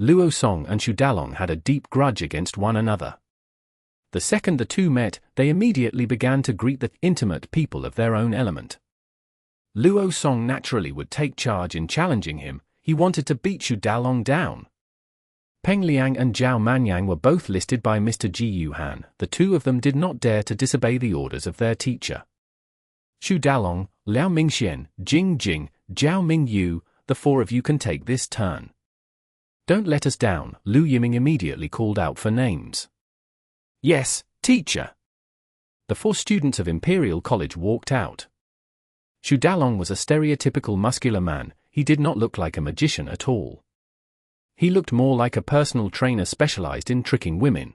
Luo Song and Xu Dalong had a deep grudge against one another. The second the two met, they immediately began to greet the intimate people of their own element. Luo Song naturally would take charge in challenging him. He wanted to beat Xu Dalong down. Peng Liang and Zhao Manyang were both listed by Mr. Ji Yuhan. The two of them did not dare to disobey the orders of their teacher. Xu Dalong, Liao Mingxian, Jing Jing, Zhao Mingyu, the four of you can take this turn. Don't let us down, Lu Yiming immediately called out for names. Yes, teacher. The four students of Imperial College walked out. Xu Dalong was a stereotypical muscular man. He did not look like a magician at all. He looked more like a personal trainer specialized in tricking women.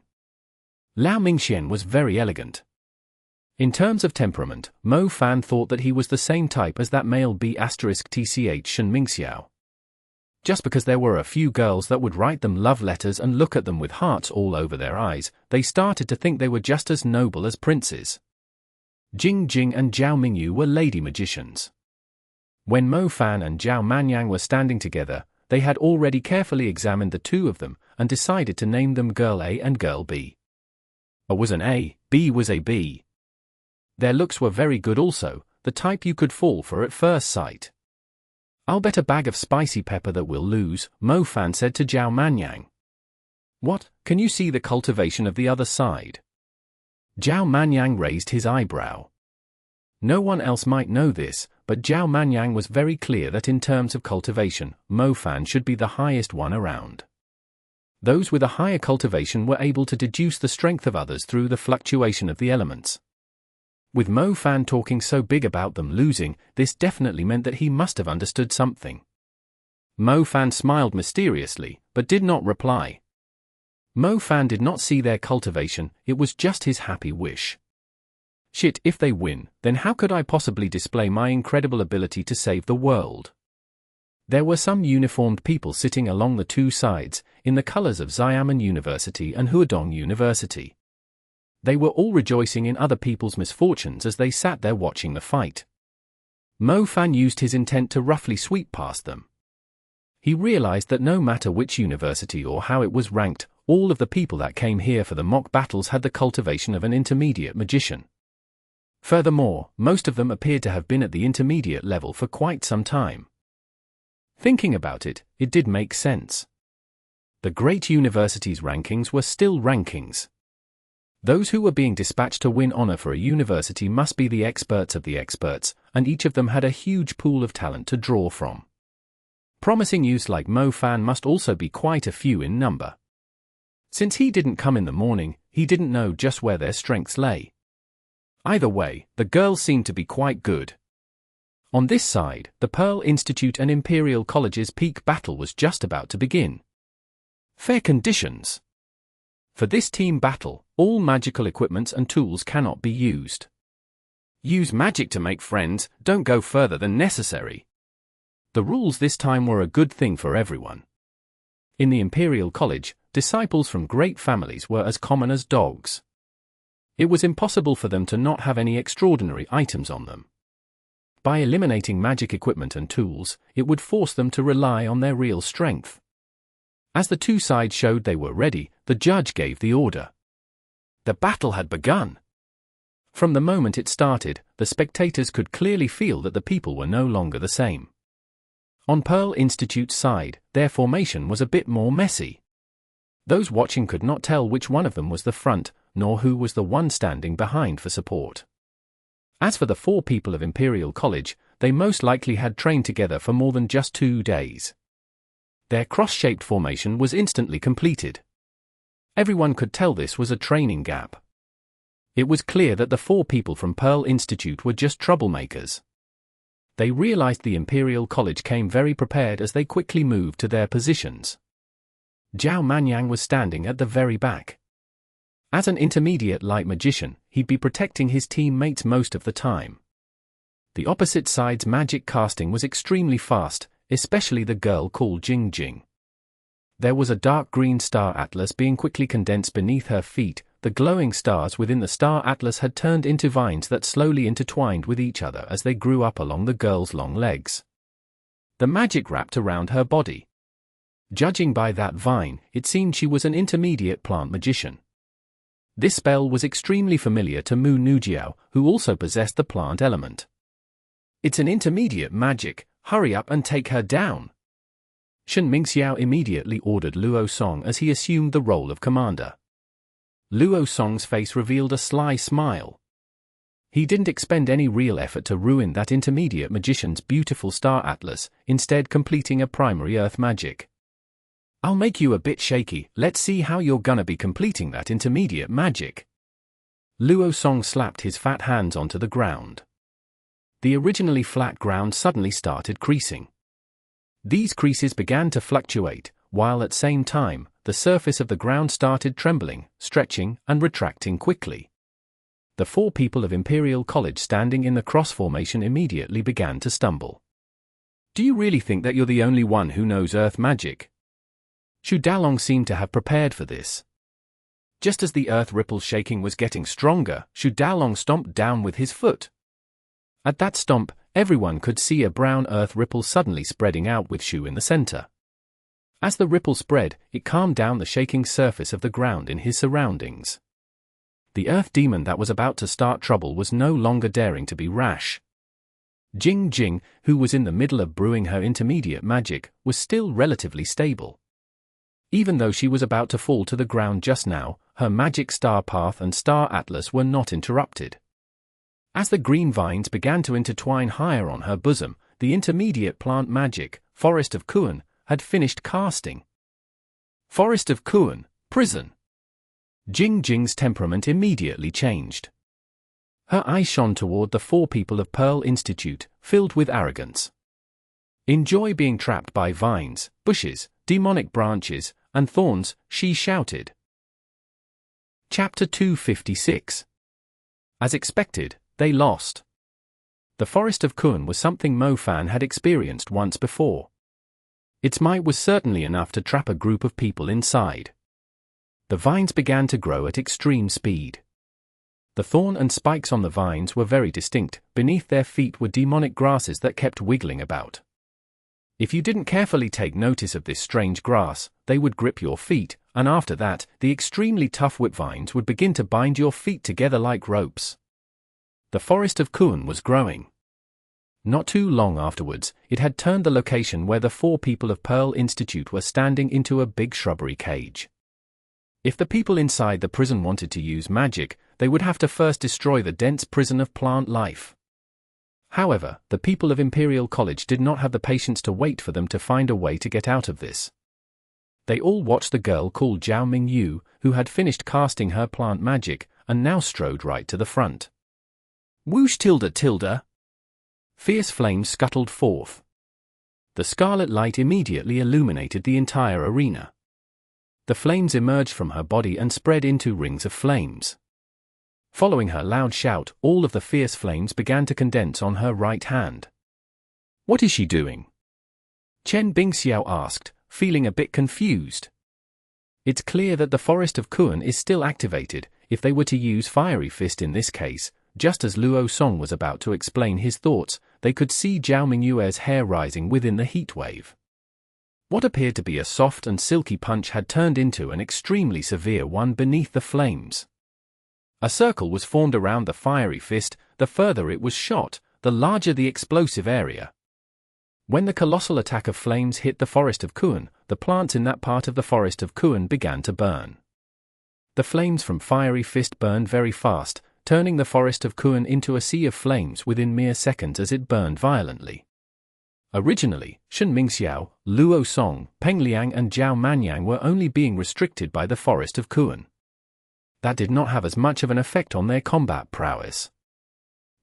Liao Mingxian was very elegant. In terms of temperament, Mo Fan thought that he was the same type as that male B*TCH Shen Mingxiao. Just because there were a few girls that would write them love letters and look at them with hearts all over their eyes, they started to think they were just as noble as princes. Jing Jing and Zhao Mingyu were lady magicians. When Mo Fan and Zhao Manyang were standing together, they had already carefully examined the two of them and decided to name them Girl A and Girl B. A was an A, B was a B. Their looks were very good also, the type you could fall for at first sight. I'll bet a bag of spicy pepper that we'll lose, Mo Fan said to Zhao Manyang. What, can you see the cultivation of the other side? Zhao Manyang raised his eyebrow. No one else might know this, but Zhao Manyang was very clear that in terms of cultivation, Mo Fan should be the highest one around. Those with a higher cultivation were able to deduce the strength of others through the fluctuation of the elements. With Mo Fan talking so big about them losing, this definitely meant that he must have understood something. Mo Fan smiled mysteriously, but did not reply. Mo Fan did not see their cultivation, it was just his happy wish. Shit, if they win, then how could I possibly display my incredible ability to save the world? There were some uniformed people sitting along the two sides, in the colors of Xiamen University and Huadong University. They were all rejoicing in other people's misfortunes as they sat there watching the fight. Mo Fan used his intent to roughly sweep past them. He realized that no matter which university or how it was ranked, all of the people that came here for the mock battles had the cultivation of an intermediate magician. Furthermore, most of them appeared to have been at the intermediate level for quite some time. Thinking about it, it did make sense. The great universities' rankings were still rankings. Those who were being dispatched to win honor for a university must be the experts of the experts, and each of them had a huge pool of talent to draw from. Promising youths like Mo Fan must also be quite a few in number. Since he didn't come in the morning, he didn't know just where their strengths lay. Either way, the girls seemed to be quite good. On this side, the Pearl Institute and Imperial College's peak battle was just about to begin. Fair conditions. For this team battle, all magical equipments and tools cannot be used. Use magic to make friends, don't go further than necessary. The rules this time were a good thing for everyone. In the Imperial College, disciples from great families were as common as dogs. It was impossible for them to not have any extraordinary items on them. By eliminating magic equipment and tools, it would force them to rely on their real strength. As the two sides showed they were ready, the judge gave the order. The battle had begun. From the moment it started, the spectators could clearly feel that the people were no longer the same. On Pearl Institute's side, their formation was a bit more messy. Those watching could not tell which one of them was the front, nor who was the one standing behind for support. As for the 4 people of Imperial College, they most likely had trained together for more than just 2 days. Their cross-shaped formation was instantly completed. Everyone could tell this was a training gap. It was clear that the 4 people from Pearl Institute were just troublemakers. They realized the Imperial College came very prepared as they quickly moved to their positions. Zhao Manyang was standing at the very back. As an intermediate light magician, he'd be protecting his teammates most of the time. The opposite side's magic casting was extremely fast, especially the girl called Jing. There was a dark green star atlas being quickly condensed beneath her feet. The glowing stars within the star atlas had turned into vines that slowly intertwined with each other as they grew up along the girl's long legs. The magic wrapped around her body. Judging by that vine, it seemed she was an intermediate plant magician. This spell was extremely familiar to Mu Nujiao, who also possessed the plant element. It's an intermediate magic, hurry up and take her down. Shen Mingxiao immediately ordered Luo Song as he assumed the role of commander. Luo Song's face revealed a sly smile. He didn't expend any real effort to ruin that intermediate magician's beautiful star atlas, instead completing a primary earth magic. I'll make you a bit shaky, let's see how you're gonna be completing that intermediate magic. Luo Song slapped his fat hands onto the ground. The originally flat ground suddenly started creasing. These creases began to fluctuate, while at the same time, the surface of the ground started trembling, stretching, and retracting quickly. The 4 people of Imperial College standing in the cross formation immediately began to stumble. Do you really think that you're the only one who knows earth magic? Xu Dalong seemed to have prepared for this. Just as the earth ripple shaking was getting stronger, Xu Dalong stomped down with his foot. At that stomp, everyone could see a brown earth ripple suddenly spreading out with Xu in the center. As the ripple spread, it calmed down the shaking surface of the ground in his surroundings. The earth demon that was about to start trouble was no longer daring to be rash. Jing, who was in the middle of brewing her intermediate magic, was still relatively stable. Even though she was about to fall to the ground just now, her magic star path and star atlas were not interrupted. As the green vines began to intertwine higher on her bosom, the intermediate plant magic, Forest of Kuan, had finished casting. Forest of Kuan, prison. Jing's temperament immediately changed. Her eyes shone toward the 4 people of Pearl Institute, filled with arrogance. Enjoy being trapped by vines, bushes, demonic branches, and thorns, she shouted. Chapter 256. As expected, they lost. The Forest of Kuan was something Mo Fan had experienced once before. Its might was certainly enough to trap a group of people inside. The vines began to grow at extreme speed. The thorn and spikes on the vines were very distinct. Beneath their feet were demonic grasses that kept wiggling about. If you didn't carefully take notice of this strange grass, they would grip your feet, and after that, the extremely tough whipvines would begin to bind your feet together like ropes. The Forest of Kuan was growing. Not too long afterwards, it had turned the location where the 4 people of Pearl Institute were standing into a big shrubbery cage. If the people inside the prison wanted to use magic, they would have to first destroy the dense prison of plant life. However, the people of Imperial College did not have the patience to wait for them to find a way to get out of this. They all watched the girl called Zhao Mingyu, who had finished casting her plant magic, and now strode right to the front. Whoosh tilde. Fierce flames scuttled forth. The scarlet light immediately illuminated the entire arena. The flames emerged from her body and spread into rings of flames. Following her loud shout, all of the fierce flames began to condense on her right hand. What is she doing? Chen Bingxiao asked, feeling a bit confused. It's clear that the Forest of Kuan is still activated. If they were to use Fiery Fist in this case, just as Luo Song was about to explain his thoughts, they could see Zhao Mingyue's hair rising within the heat wave. What appeared to be a soft and silky punch had turned into an extremely severe one beneath the flames. A circle was formed around the fiery fist. The further it was shot, the larger the explosive area. When the colossal attack of flames hit the Forest of Kuan, the plants in that part of the Forest of Kuan began to burn. The flames from Fiery Fist burned very fast, turning the forest of Kuan into a sea of flames within mere seconds as it burned violently. Originally, Shen Mingxiao, Luo Song, Peng Liang and Zhao Manyang were only being restricted by the forest of Kuan. That did not have as much of an effect on their combat prowess.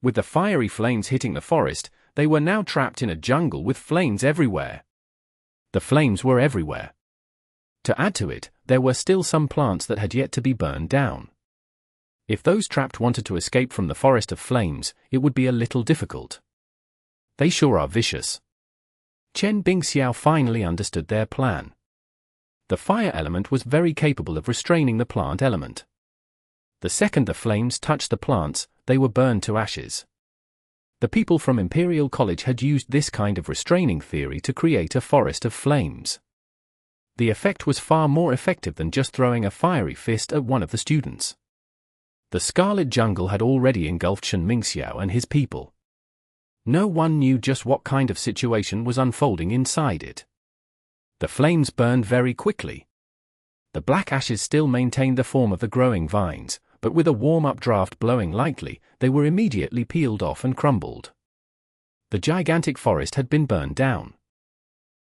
With the fiery flames hitting the forest, they were now trapped in a jungle with flames everywhere. The flames were everywhere. To add to it, there were still some plants that had yet to be burned down. If those trapped wanted to escape from the forest of flames, it would be a little difficult. They sure are vicious. Chen Bingxiao finally understood their plan. The fire element was very capable of restraining the plant element. The second the flames touched the plants, they were burned to ashes. The people from Imperial College had used this kind of restraining theory to create a forest of flames. The effect was far more effective than just throwing a fiery fist at one of the students. The Scarlet Jungle had already engulfed Shen Mingxiao and his people. No one knew just what kind of situation was unfolding inside it. The flames burned very quickly. The black ashes still maintained the form of the growing vines, but with a warm-up draft blowing lightly, they were immediately peeled off and crumbled. The gigantic forest had been burned down.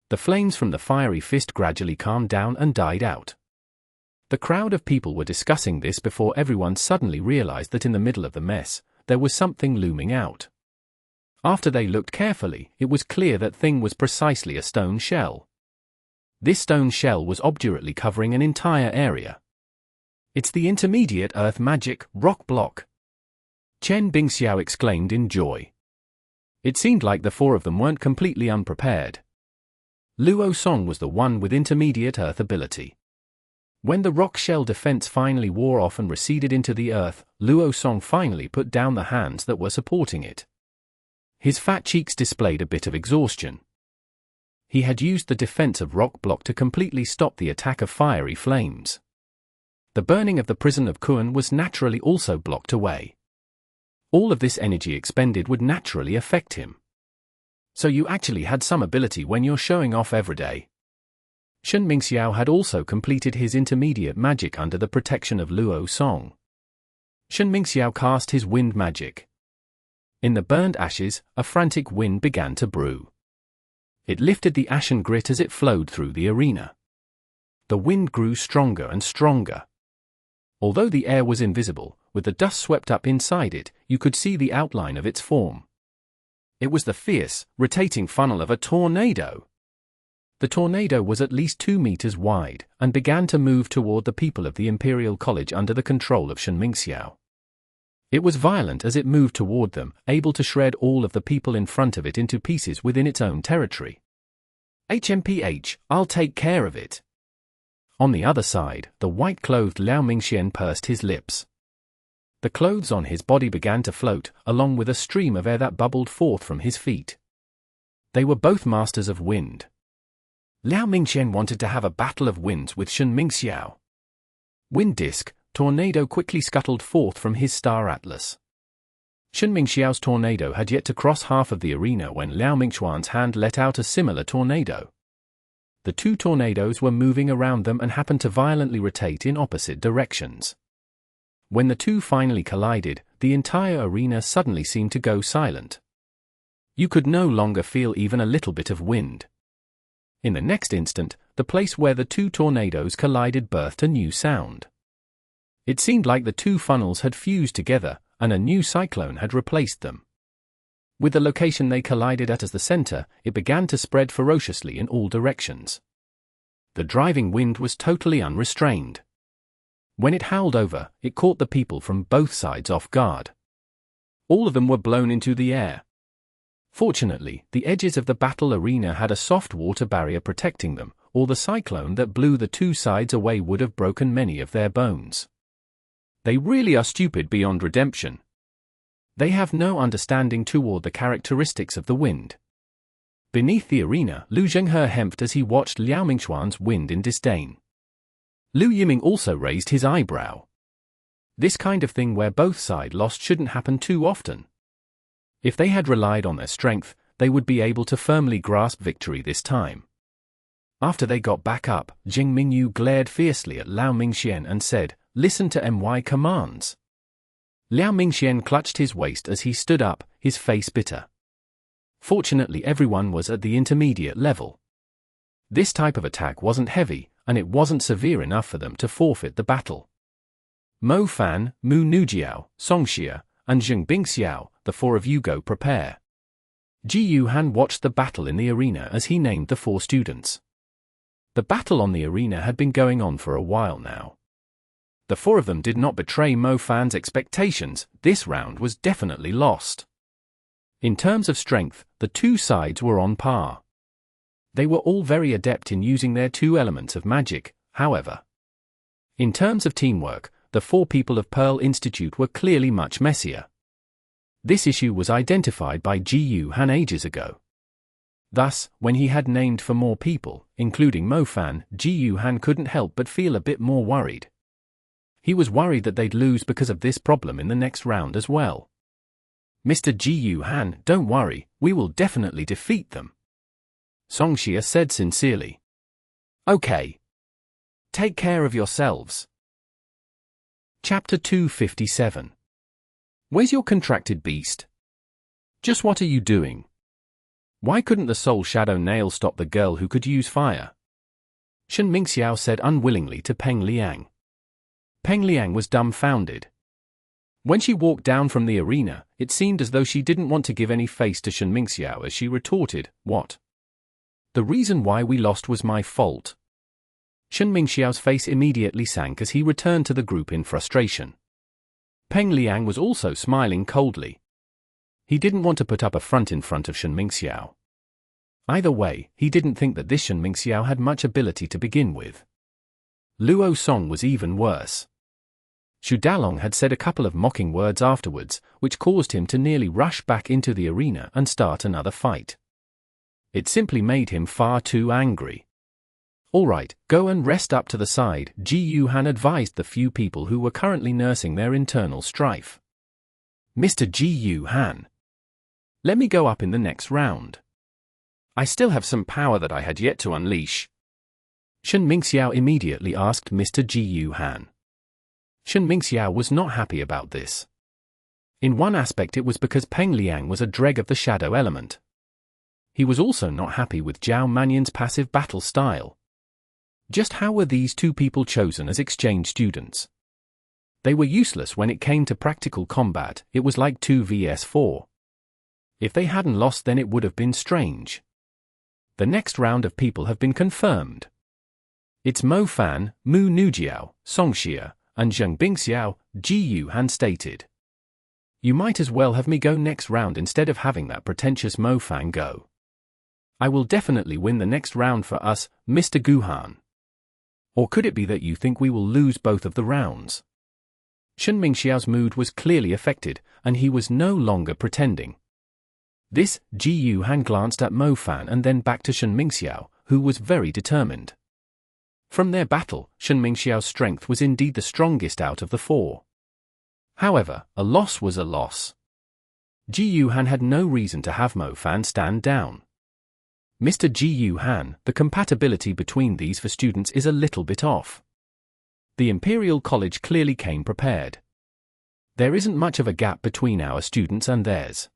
The flames from the fiery fist gradually calmed down and died out. The crowd of people were discussing this before everyone suddenly realized that in the middle of the mess, there was something looming out. After they looked carefully, it was clear that thing was precisely a stone shell. This stone shell was obdurately covering an entire area. It's the intermediate earth magic rock block. Chen Bingxiao exclaimed in joy. It seemed like the four of them weren't completely unprepared. Luo Song was the one with intermediate earth ability. When the rock shell defense finally wore off and receded into the earth, Luo Song finally put down the hands that were supporting it. His fat cheeks displayed a bit of exhaustion. He had used the defense of rock block to completely stop the attack of fiery flames. The burning of the prison of Kuan was naturally also blocked away. All of this energy expended would naturally affect him. So you actually had some ability when you're showing off every day. Shen Mingxiao had also completed his intermediate magic under the protection of Luo Song. Shen Mingxiao cast his wind magic. In the burned ashes, a frantic wind began to brew. It lifted the ashen grit as it flowed through the arena. The wind grew stronger and stronger. Although the air was invisible, with the dust swept up inside it, you could see the outline of its form. It was the fierce, rotating funnel of a tornado. The tornado was at least 2 meters wide, and began to move toward the people of the Imperial College under the control of Shen Mingxiao. It was violent as it moved toward them, able to shred all of the people in front of it into pieces within its own territory. HMPH, I'll take care of it. On the other side, the white-clothed Liao Mingxian pursed his lips. The clothes on his body began to float, along with a stream of air that bubbled forth from his feet. They were both masters of wind. Liao Mingxian wanted to have a battle of winds with Shen Mingxiao. Wind Disk, tornado quickly scuttled forth from his star atlas. Shen Mingxiao's tornado had yet to cross half of the arena when Liao Mingxuan's hand let out a similar tornado. The two tornadoes were moving around them and happened to violently rotate in opposite directions. When the two finally collided, the entire arena suddenly seemed to go silent. You could no longer feel even a little bit of wind. In the next instant, the place where the two tornadoes collided birthed a new sound. It seemed like the two funnels had fused together, and a new cyclone had replaced them. With the location they collided at as the center, it began to spread ferociously in all directions. The driving wind was totally unrestrained. When it howled over, it caught the people from both sides off guard. All of them were blown into the air. Fortunately, the edges of the battle arena had a soft water barrier protecting them, or the cyclone that blew the two sides away would have broken many of their bones. They really are stupid beyond redemption. They have no understanding toward the characteristics of the wind. Beneath the arena, Lu Zhenghe hemped as he watched Liao Mingxuan's wind in disdain. Lu Yiming also raised his eyebrow. This kind of thing where both sides lost shouldn't happen too often. If they had relied on their strength, they would be able to firmly grasp victory this time. After they got back up, Jing Mingyu glared fiercely at Liao Mingxian and said, listen to my commands. Liao Mingxian clutched his waist as he stood up, his face bitter. Fortunately, everyone was at the intermediate level. This type of attack wasn't heavy, and it wasn't severe enough for them to forfeit the battle. Mo Fan, Mu Nujiao, Songxia, and Zheng Bingxiao, the four of you go prepare. Ji Yuhan watched the battle in the arena as he named the four students. The battle on the arena had been going on for a while now. The four of them did not betray Mo Fan's expectations. This round was definitely lost. In terms of strength, the two sides were on par. They were all very adept in using their two elements of magic, however. In terms of teamwork, the four people of Pearl Institute were clearly much messier. This issue was identified by Ji Yuhan ages ago. Thus, when he had named for more people, including Mo Fan, Ji Yuhan couldn't help but feel a bit more worried. He was worried that they'd lose because of this problem in the next round as well. Mr. Ji Yuhan, don't worry, we will definitely defeat them. Songxia said sincerely. Okay. Take care of yourselves. Chapter 257. Where's your contracted beast? Just what are you doing? Why couldn't the soul shadow nail stop the girl who could use fire? Shen Mingxiao said unwillingly to Peng Liang. Peng Liang was dumbfounded. When she walked down from the arena, it seemed as though she didn't want to give any face to Shen Mingxiao as she retorted, "What? The reason why we lost was my fault." Shen Mingxiao's face immediately sank as he returned to the group in frustration. Peng Liang was also smiling coldly. He didn't want to put up a front in front of Shen Mingxiao. Either way, he didn't think that this Shen Mingxiao had much ability to begin with. Luo Song was even worse. Xu Dalong had said a couple of mocking words afterwards, which caused him to nearly rush back into the arena and start another fight. It simply made him far too angry. "All right, go and rest up to the side," Ji Yuhan advised the few people who were currently nursing their internal strife. "Mr. Ji Yuhan, let me go up in the next round. I still have some power that I had yet to unleash." Shen Mingxiao immediately asked Mr. Ji Yuhan. Shen Mingxiao was not happy about this. In one aspect it was because Peng Liang was a dreg of the shadow element. He was also not happy with Zhao Manyan's passive battle style. Just how were these two people chosen as exchange students? They were useless when it came to practical combat. It was like 2 vs 4. If they hadn't lost, then it would have been strange. The next round of people have been confirmed. It's Mo Fan, Mu Nujiao, Songxia, and Zheng Bingxiao, Ji Yuhan stated. "You might as well have me go next round instead of having that pretentious Mo Fan go. I will definitely win the next round for us, Mr. Guhan. Or could it be that you think we will lose both of the rounds?" Shen Mingxiao's mood was clearly affected, and he was no longer pretending. This, Ji Yuhan glanced at Mo Fan and then back to Shen Mingxiao, who was very determined. From their battle, Shen Mingxiao's strength was indeed the strongest out of the four. However, a loss was a loss. Ji Yuhan had no reason to have Mo Fan stand down. "Mr. Ji Yuhan, the compatibility between these four students is a little bit off. The Imperial College clearly came prepared. There isn't much of a gap between our students and theirs.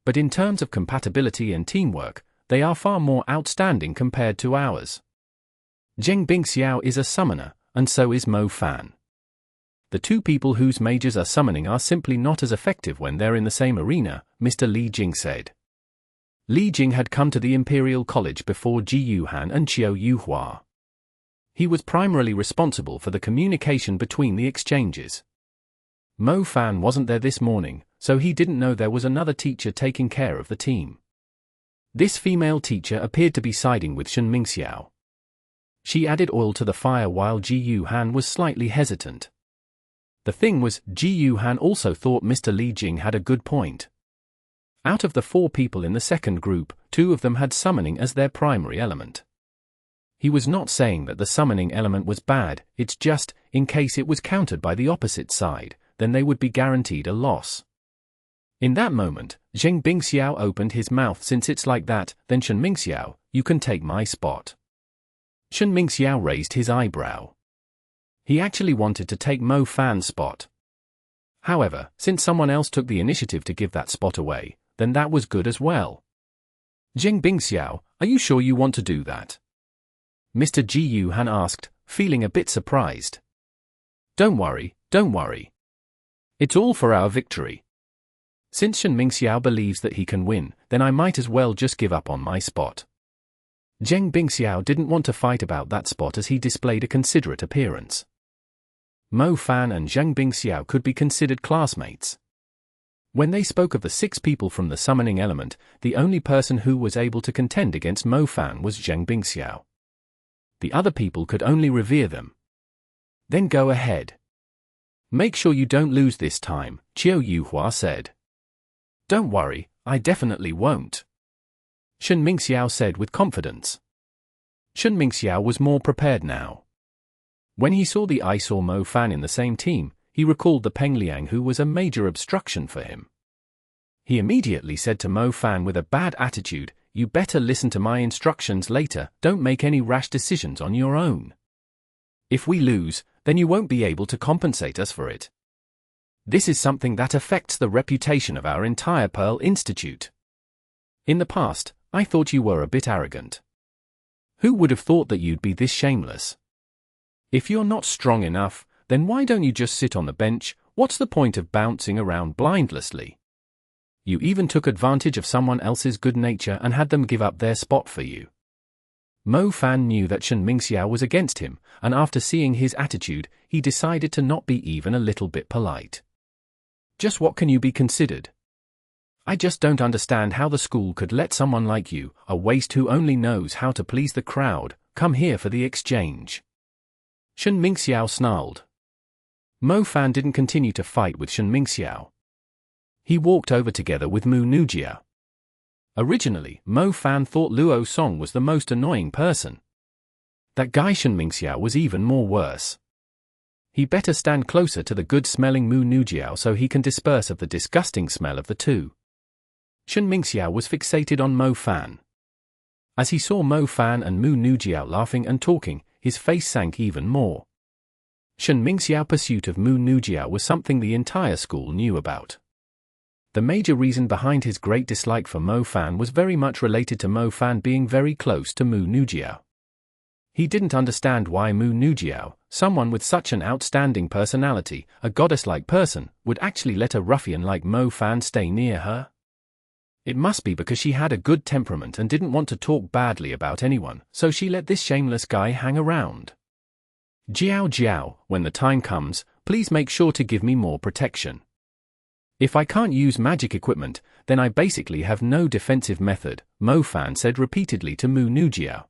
But in terms of compatibility and teamwork, they are far more outstanding compared to ours. Zheng Bingxiao is a summoner, and so is Mo Fan. The two people whose mages are summoning are simply not as effective when they're in the same arena," Mr. Li Jing said. Li Jing had come to the Imperial College before Ji Yuhan and Qiu Yuhua. He was primarily responsible for the communication between the exchanges. Mo Fan wasn't there this morning, so he didn't know there was another teacher taking care of the team. This female teacher appeared to be siding with Shen Mingxiao. She added oil to the fire while Ji Yuhan was slightly hesitant. The thing was, Ji Yuhan also thought Mr. Li Jing had a good point. Out of the four people in the second group, two of them had summoning as their primary element. He was not saying that the summoning element was bad, it's just, in case it was countered by the opposite side, then they would be guaranteed a loss. In that moment, Zheng Bingxiao opened his mouth. "Since it's like that, then Shen Mingxiao, you can take my spot." Shen Mingxiao raised his eyebrow. He actually wanted to take Mo Fan's spot. However, since someone else took the initiative to give that spot away, then that was good as well. Zheng Bingxiao, are you sure you want to do that? Mr. Ji Yuhan asked, feeling a bit surprised. Don't worry. It's all for our victory. Since Shen Mingxiao believes that he can win, then I might as well just give up on my spot. Zheng Bingxiao didn't want to fight about that spot as he displayed a considerate appearance. Mo Fan and Zheng Bingxiao could be considered classmates. When they spoke of the 6 people from the summoning element, the only person who was able to contend against Mo Fan was Zheng Bingxiao. The other people could only revere them. Then go ahead. Make sure you don't lose this time, Qiu Yuhua said. Don't worry, I definitely won't. Shen Mingxiao said with confidence. Shen Mingxiao was more prepared now. When he saw the Ice or Mo Fan in the same team, he recalled the Peng Liang who was a major obstruction for him. He immediately said to Mo Fan with a bad attitude, "You better listen to my instructions later, don't make any rash decisions on your own. If we lose, then you won't be able to compensate us for it. This is something that affects the reputation of our entire Pearl Institute. In the past, I thought you were a bit arrogant. Who would have thought that you'd be this shameless? If you're not strong enough, then why don't you just sit on the bench? What's the point of bouncing around blindlessly? You even took advantage of someone else's good nature and had them give up their spot for you." Mo Fan knew that Shen Mingxiao was against him, and after seeing his attitude, he decided to not be even a little bit polite. "Just what can you be considered? I just don't understand how the school could let someone like you, a waste who only knows how to please the crowd, come here for the exchange." Shen Mingxiao snarled. Mo Fan didn't continue to fight with Shen Mingxiao. He walked over together with Mu Nujiao. Originally, Mo Fan thought Luo Song was the most annoying person. That guy Shen Mingxiao was even more worse. He better stand closer to the good-smelling Mu Nujiao so he can disperse of the disgusting smell of the two. Shen Mingxiao was fixated on Mo Fan. As he saw Mo Fan and Mu Nujiao laughing and talking, his face sank even more. Shen Mingxiao's pursuit of Mu Nujiao was something the entire school knew about. The major reason behind his great dislike for Mo Fan was very much related to Mo Fan being very close to Mu Nujiao. He didn't understand why Mu Nujiao, someone with such an outstanding personality, a goddess-like person, would actually let a ruffian like Mo Fan stay near her. It must be because she had a good temperament and didn't want to talk badly about anyone, so she let this shameless guy hang around. "Jiao Jiao, when the time comes, please make sure to give me more protection. If I can't use magic equipment, then I basically have no defensive method," Mo Fan said repeatedly to Mu Nujiao.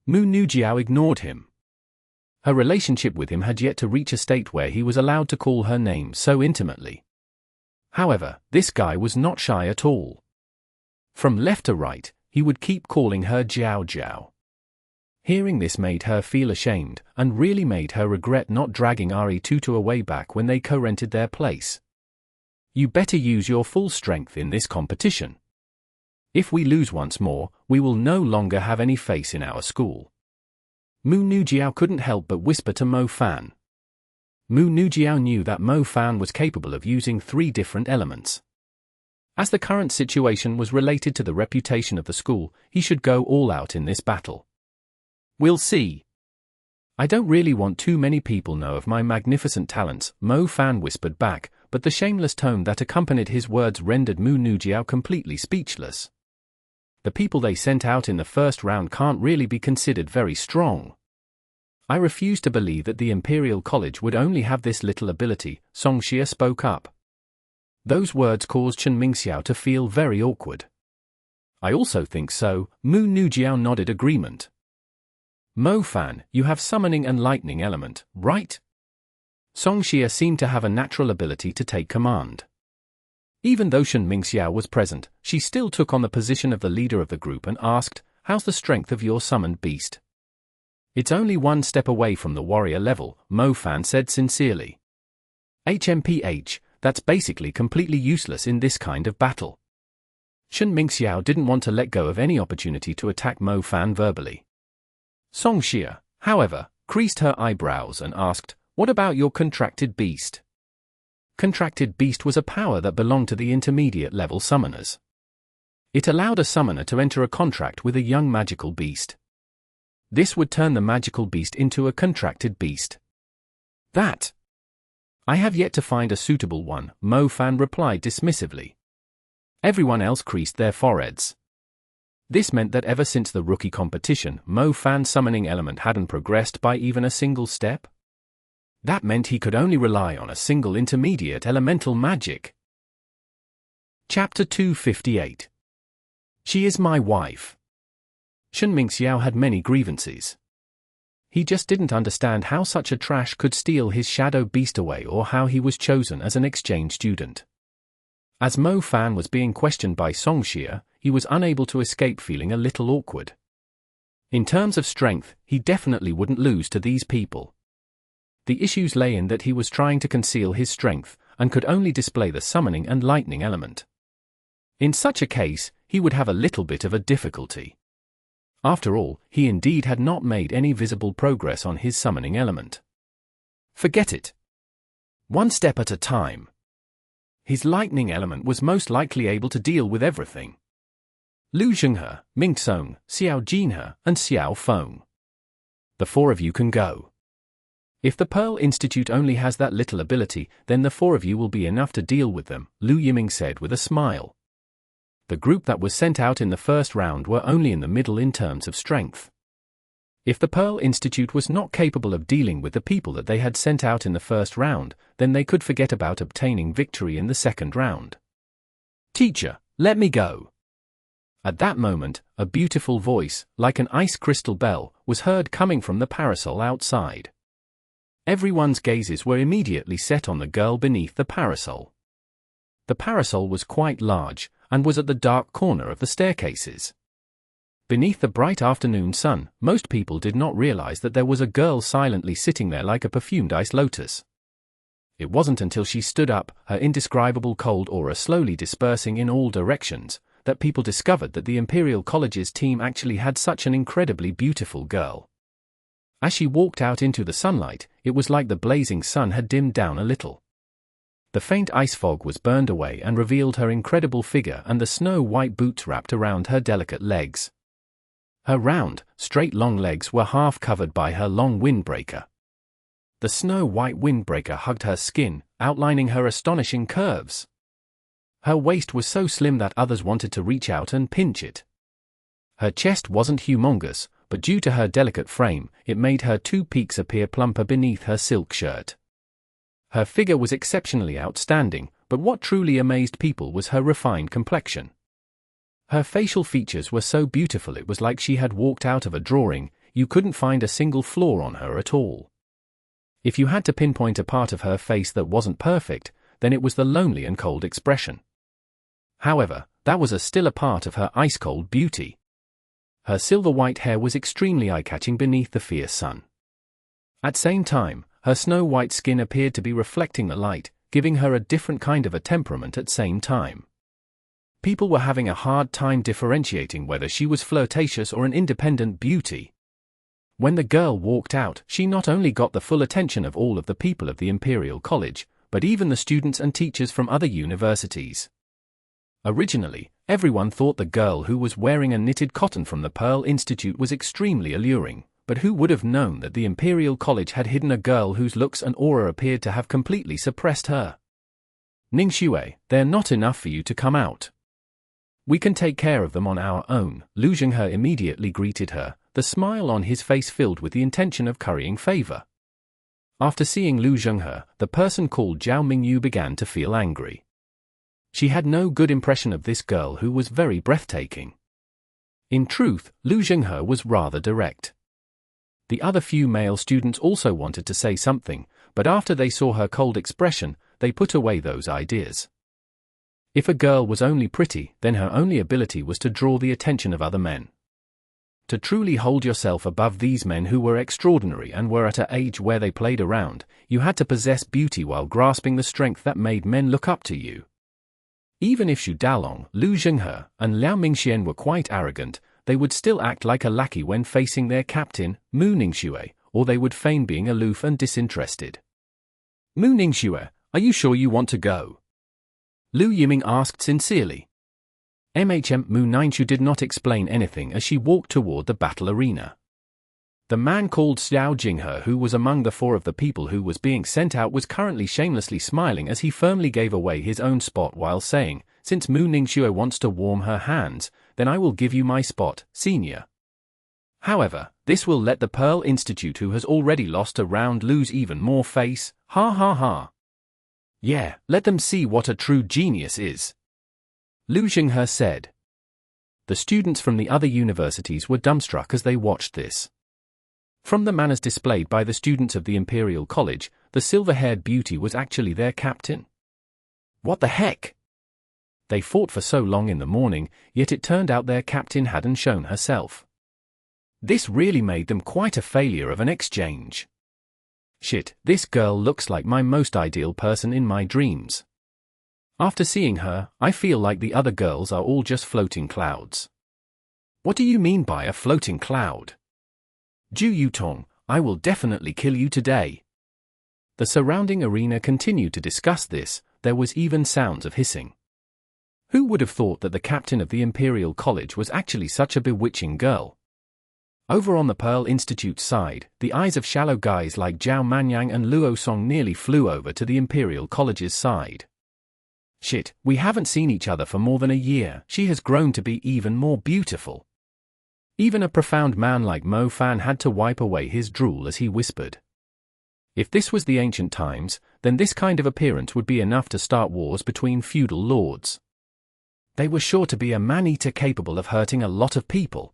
Mu Nujiao ignored him. Her relationship with him had yet to reach a state where he was allowed to call her name so intimately. However, this guy was not shy at all. From left to right, he would keep calling her Jiao Jiao. Hearing this made her feel ashamed, and really made her regret not dragging Ari Tutu away back when they co-rented their place. "You better use your full strength in this competition. If we lose once more, we will no longer have any face in our school." Mu Nujiao couldn't help but whisper to Mo Fan. Mu Nujiao knew that Mo Fan was capable of using 3 different elements. As the current situation was related to the reputation of the school, he should go all out in this battle. "We'll see. I don't really want too many people know of my magnificent talents," Mo Fan whispered back, but the shameless tone that accompanied his words rendered Mu Nujiao completely speechless. The people they sent out in the first round can't really be considered very strong. "I refuse to believe that the Imperial College would only have this little ability," Song Xia spoke up. Those words caused Shen Mingxiao to feel very awkward. "I also think so," Mu Nujiao nodded agreement. "Mo Fan, you have summoning and lightning element, right?" Song Xia seemed to have a natural ability to take command. Even though Shen Mingxiao was present, she still took on the position of the leader of the group and asked, "How's the strength of your summoned beast?" "It's only 1 step away from the warrior level," Mo Fan said sincerely. "HMPH, that's basically completely useless in this kind of battle." Shen Mingxiao didn't want to let go of any opportunity to attack Mo Fan verbally. Song Xia, however, creased her eyebrows and asked, "What about your contracted beast?" Contracted beast was a power that belonged to the intermediate level summoners. It allowed a summoner to enter a contract with a young magical beast. This would turn the magical beast into a contracted beast. That. I have yet to find a suitable one, Mo Fan replied dismissively. Everyone else creased their foreheads. This meant that ever since the rookie competition, Mo Fan's summoning element hadn't progressed by even a single step. That meant he could only rely on a single intermediate elemental magic. Chapter 258. She is my wife. Shen Mingxiao had many grievances. He just didn't understand how such a trash could steal his shadow beast away or how he was chosen as an exchange student. As Mo Fan was being questioned by Songxia, he was unable to escape feeling a little awkward. In terms of strength, he definitely wouldn't lose to these people. The issues lay in that he was trying to conceal his strength, and could only display the summoning and lightning element. In such a case, he would have a little bit of a difficulty. After all, he indeed had not made any visible progress on his summoning element. Forget it. One step at a time. His lightning element was most likely able to deal with everything. Lu Zhenghe, Ming Song, Xiao Jinhe, and Xiao Feng. The four of you can go. If the Pearl Institute only has that little ability, then the four of you will be enough to deal with them, Lu Yiming said with a smile. The group that was sent out in the first round were only in the middle in terms of strength. If the Pearl Institute was not capable of dealing with the people that they had sent out in the first round, then they could forget about obtaining victory in the second round. Teacher, let me go. At that moment, a beautiful voice, like an ice crystal bell, was heard coming from the parasol outside. Everyone's gazes were immediately set on the girl beneath the parasol. The parasol was quite large, and was at the dark corner of the staircases. Beneath the bright afternoon sun, most people did not realize that there was a girl silently sitting there like a perfumed ice lotus. It wasn't until she stood up, her indescribable cold aura slowly dispersing in all directions, that people discovered that the Imperial College's team actually had such an incredibly beautiful girl. As she walked out into the sunlight, it was like the blazing sun had dimmed down a little. The faint ice fog was burned away and revealed her incredible figure and the snow-white boots wrapped around her delicate legs. Her round, straight long legs were half covered by her long windbreaker. The snow-white windbreaker hugged her skin, outlining her astonishing curves. Her waist was so slim that others wanted to reach out and pinch it. Her chest wasn't humongous, but due to her delicate frame, it made her two peaks appear plumper beneath her silk shirt. Her figure was exceptionally outstanding, but what truly amazed people was her refined complexion. Her facial features were so beautiful it was like she had walked out of a drawing. You couldn't find a single flaw on her at all. If you had to pinpoint a part of her face that wasn't perfect, then it was the lonely and cold expression. However, that was still a part of her ice-cold beauty. Her silver-white hair was extremely eye-catching beneath the fierce sun. At the same time, her snow-white skin appeared to be reflecting the light, giving her a different kind of a temperament at the same time. People were having a hard time differentiating whether she was flirtatious or an independent beauty. When the girl walked out, she not only got the full attention of all of the people of the Imperial College, but even the students and teachers from other universities. Originally, everyone thought the girl who was wearing a knitted cotton from the Pearl Institute was extremely alluring. But who would have known that the Imperial College had hidden a girl whose looks and aura appeared to have completely suppressed her? Ningxue, they're not enough for you to come out. We can take care of them on our own, Lu Zhenghe immediately greeted her, the smile on his face filled with the intention of currying favor. After seeing Lu Zhenghe, the person called Zhao Mingyu began to feel angry. She had no good impression of this girl who was very breathtaking. In truth, Lu Zhenghe was rather direct. The other few male students also wanted to say something, but after they saw her cold expression, they put away those ideas. If a girl was only pretty, then her only ability was to draw the attention of other men. To truly hold yourself above these men who were extraordinary and were at an age where they played around, you had to possess beauty while grasping the strength that made men look up to you. Even if Xu Dalong, Lu Zhenghe, and Liao Mingxian were quite arrogant, they would still act like a lackey when facing their captain, Mu Ningxue, or they would feign being aloof and disinterested. Mu Ningxue, are you sure you want to go? Lu Yiming asked sincerely. Mu Ningxue did not explain anything as she walked toward the battle arena. The man called Xiao Jinghe, who was among the 4 of the people who was being sent out, was currently shamelessly smiling as he firmly gave away his own spot while saying, "Since Mu Ningxue wants to warm her hands, then I will give you my spot, senior." However, this will let the Pearl Institute, who has already lost a round, lose even more face. Ha ha ha. Yeah, let them see what a true genius is. Lu Jinghe said. The students from the other universities were dumbstruck as they watched this. From the manners displayed by the students of the Imperial College, the silver-haired beauty was actually their captain. What the heck? They fought for so long in the morning, yet it turned out their captain hadn't shown herself. This really made them quite a failure of an exchange. Shit, this girl looks like my most ideal person in my dreams. After seeing her, I feel like the other girls are all just floating clouds. What do you mean by a floating cloud? Ju Yutong, I will definitely kill you today. The surrounding arena continued to discuss this. There was even sounds of hissing. Who would have thought that the captain of the Imperial College was actually such a bewitching girl? Over on the Pearl Institute side, the eyes of shallow guys like Zhao Manyang and Luo Song nearly flew over to the Imperial College's side. Shit, we haven't seen each other for more than a year. She has grown to be even more beautiful. Even a profound man like Mo Fan had to wipe away his drool as he whispered. If this was the ancient times, then this kind of appearance would be enough to start wars between feudal lords. They were sure to be a man-eater capable of hurting a lot of people.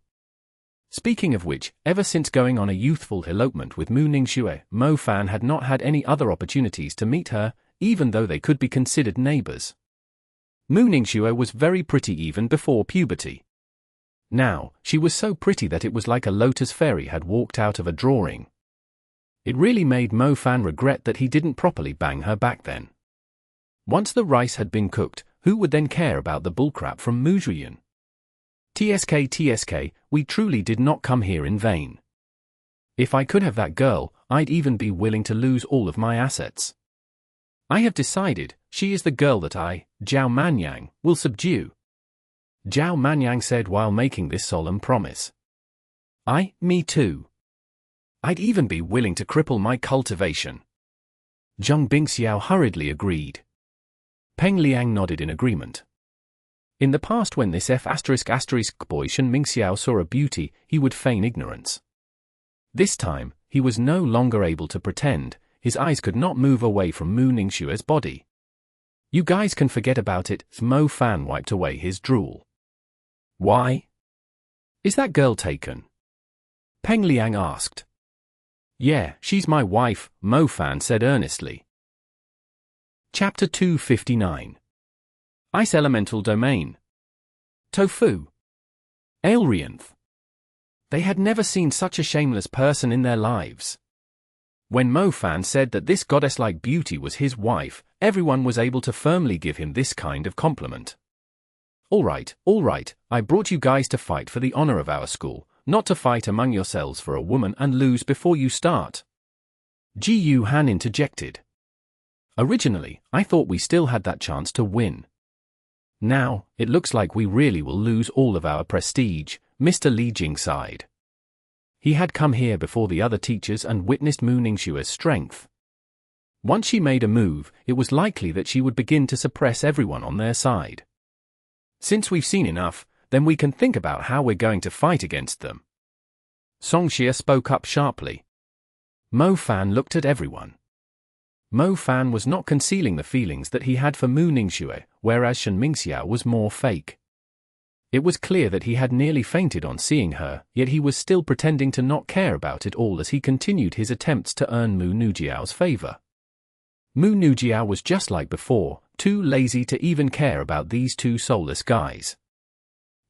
Speaking of which, ever since going on a youthful elopement with Mu Ningxue, Mo Fan had not had any other opportunities to meet her, even though they could be considered neighbors. Mu Ningxue was very pretty even before puberty. Now, she was so pretty that it was like a lotus fairy had walked out of a drawing. It really made Mo Fan regret that he didn't properly bang her back then. Once the rice had been cooked, who would then care about the bullcrap from Mu Zhuyan? TSK, we truly did not come here in vain. If I could have that girl, I'd even be willing to lose all of my assets. I have decided, she is the girl that I, Zhao Manyang, will subdue. Zhao Manyang said while making this solemn promise. Me too. I'd even be willing to cripple my cultivation. Zheng Bingxiao hurriedly agreed. Peng Liang nodded in agreement. In the past, when this boy Shen Mingxiao saw a beauty, he would feign ignorance. This time, he was no longer able to pretend. His eyes could not move away from Mu Ningxue's body. You guys can forget about it. Mo Fan wiped away his drool. Why? Is that girl taken? Peng Liang asked. Yeah, she's my wife, Mo Fan said earnestly. Chapter 259. Ice Elemental Domain. Tofu. Aelrianth. They had never seen such a shameless person in their lives. When Mo Fan said that this goddess-like beauty was his wife, everyone was able to firmly give him this kind of compliment. All right, I brought you guys to fight for the honor of our school, not to fight among yourselves for a woman and lose before you start. Ji Yu Han interjected. Originally, I thought we still had that chance to win. Now, it looks like we really will lose all of our prestige, Mr. Li Jing sighed. He had come here before the other teachers and witnessed Mu Ningxue's strength. Once she made a move, it was likely that she would begin to suppress everyone on their side. Since we've seen enough, then we can think about how we're going to fight against them. Song Xie spoke up sharply. Mo Fan looked at everyone. Mo Fan was not concealing the feelings that he had for Mu Ningxue, whereas Shen Mingxiao was more fake. It was clear that he had nearly fainted on seeing her, yet he was still pretending to not care about it all as he continued his attempts to earn Mu Ningxiao's favor. Mu Ningxiao was just like before, too lazy to even care about these two soulless guys.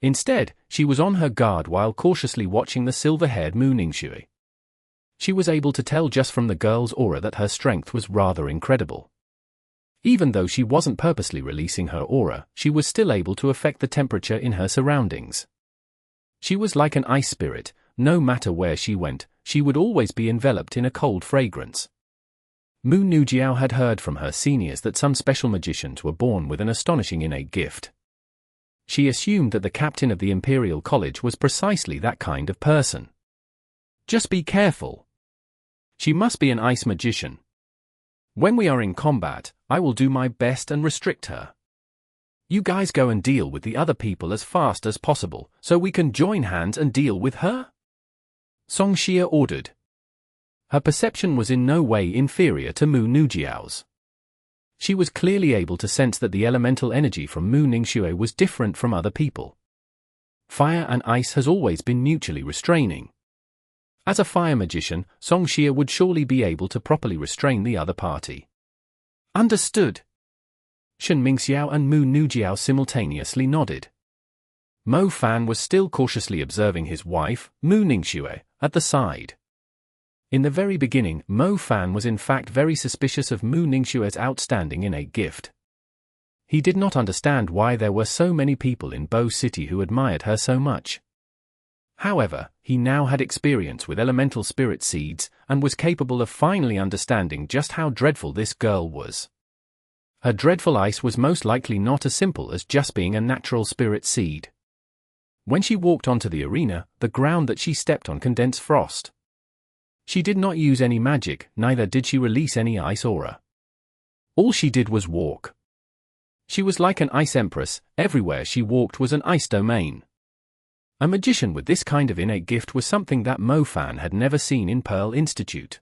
Instead, she was on her guard while cautiously watching the silver-haired Mu Ningxue. She was able to tell just from the girl's aura that her strength was rather incredible. Even though she wasn't purposely releasing her aura, she was still able to affect the temperature in her surroundings. She was like an ice spirit. No matter where she went, she would always be enveloped in a cold fragrance. Mu Nujiao had heard from her seniors that some special magicians were born with an astonishing innate gift. She assumed that the captain of the Imperial College was precisely that kind of person. Just be careful. She must be an ice magician. When we are in combat, I will do my best and restrict her. You guys go and deal with the other people as fast as possible, so we can join hands and deal with her? Song Xie ordered. Her perception was in no way inferior to Mu Nujiao's. She was clearly able to sense that the elemental energy from Mu Ningxue was different from other people. Fire and ice has always been mutually restraining. As a fire magician, Song Xie would surely be able to properly restrain the other party. Understood. Shen Mingxiao and Mu Nujiao simultaneously nodded. Mo Fan was still cautiously observing his wife, Mu Ningxue, at the side. In the very beginning, Mo Fan was in fact very suspicious of Mu Ningxue's outstanding innate gift. He did not understand why there were so many people in Bo City who admired her so much. However, he now had experience with elemental spirit seeds, and was capable of finally understanding just how dreadful this girl was. Her dreadful ice was most likely not as simple as just being a natural spirit seed. When she walked onto the arena, the ground that she stepped on condensed frost. She did not use any magic, neither did she release any ice aura. All she did was walk. She was like an ice empress, everywhere she walked was an ice domain. A magician with this kind of innate gift was something that Mo Fan had never seen in Pearl Institute.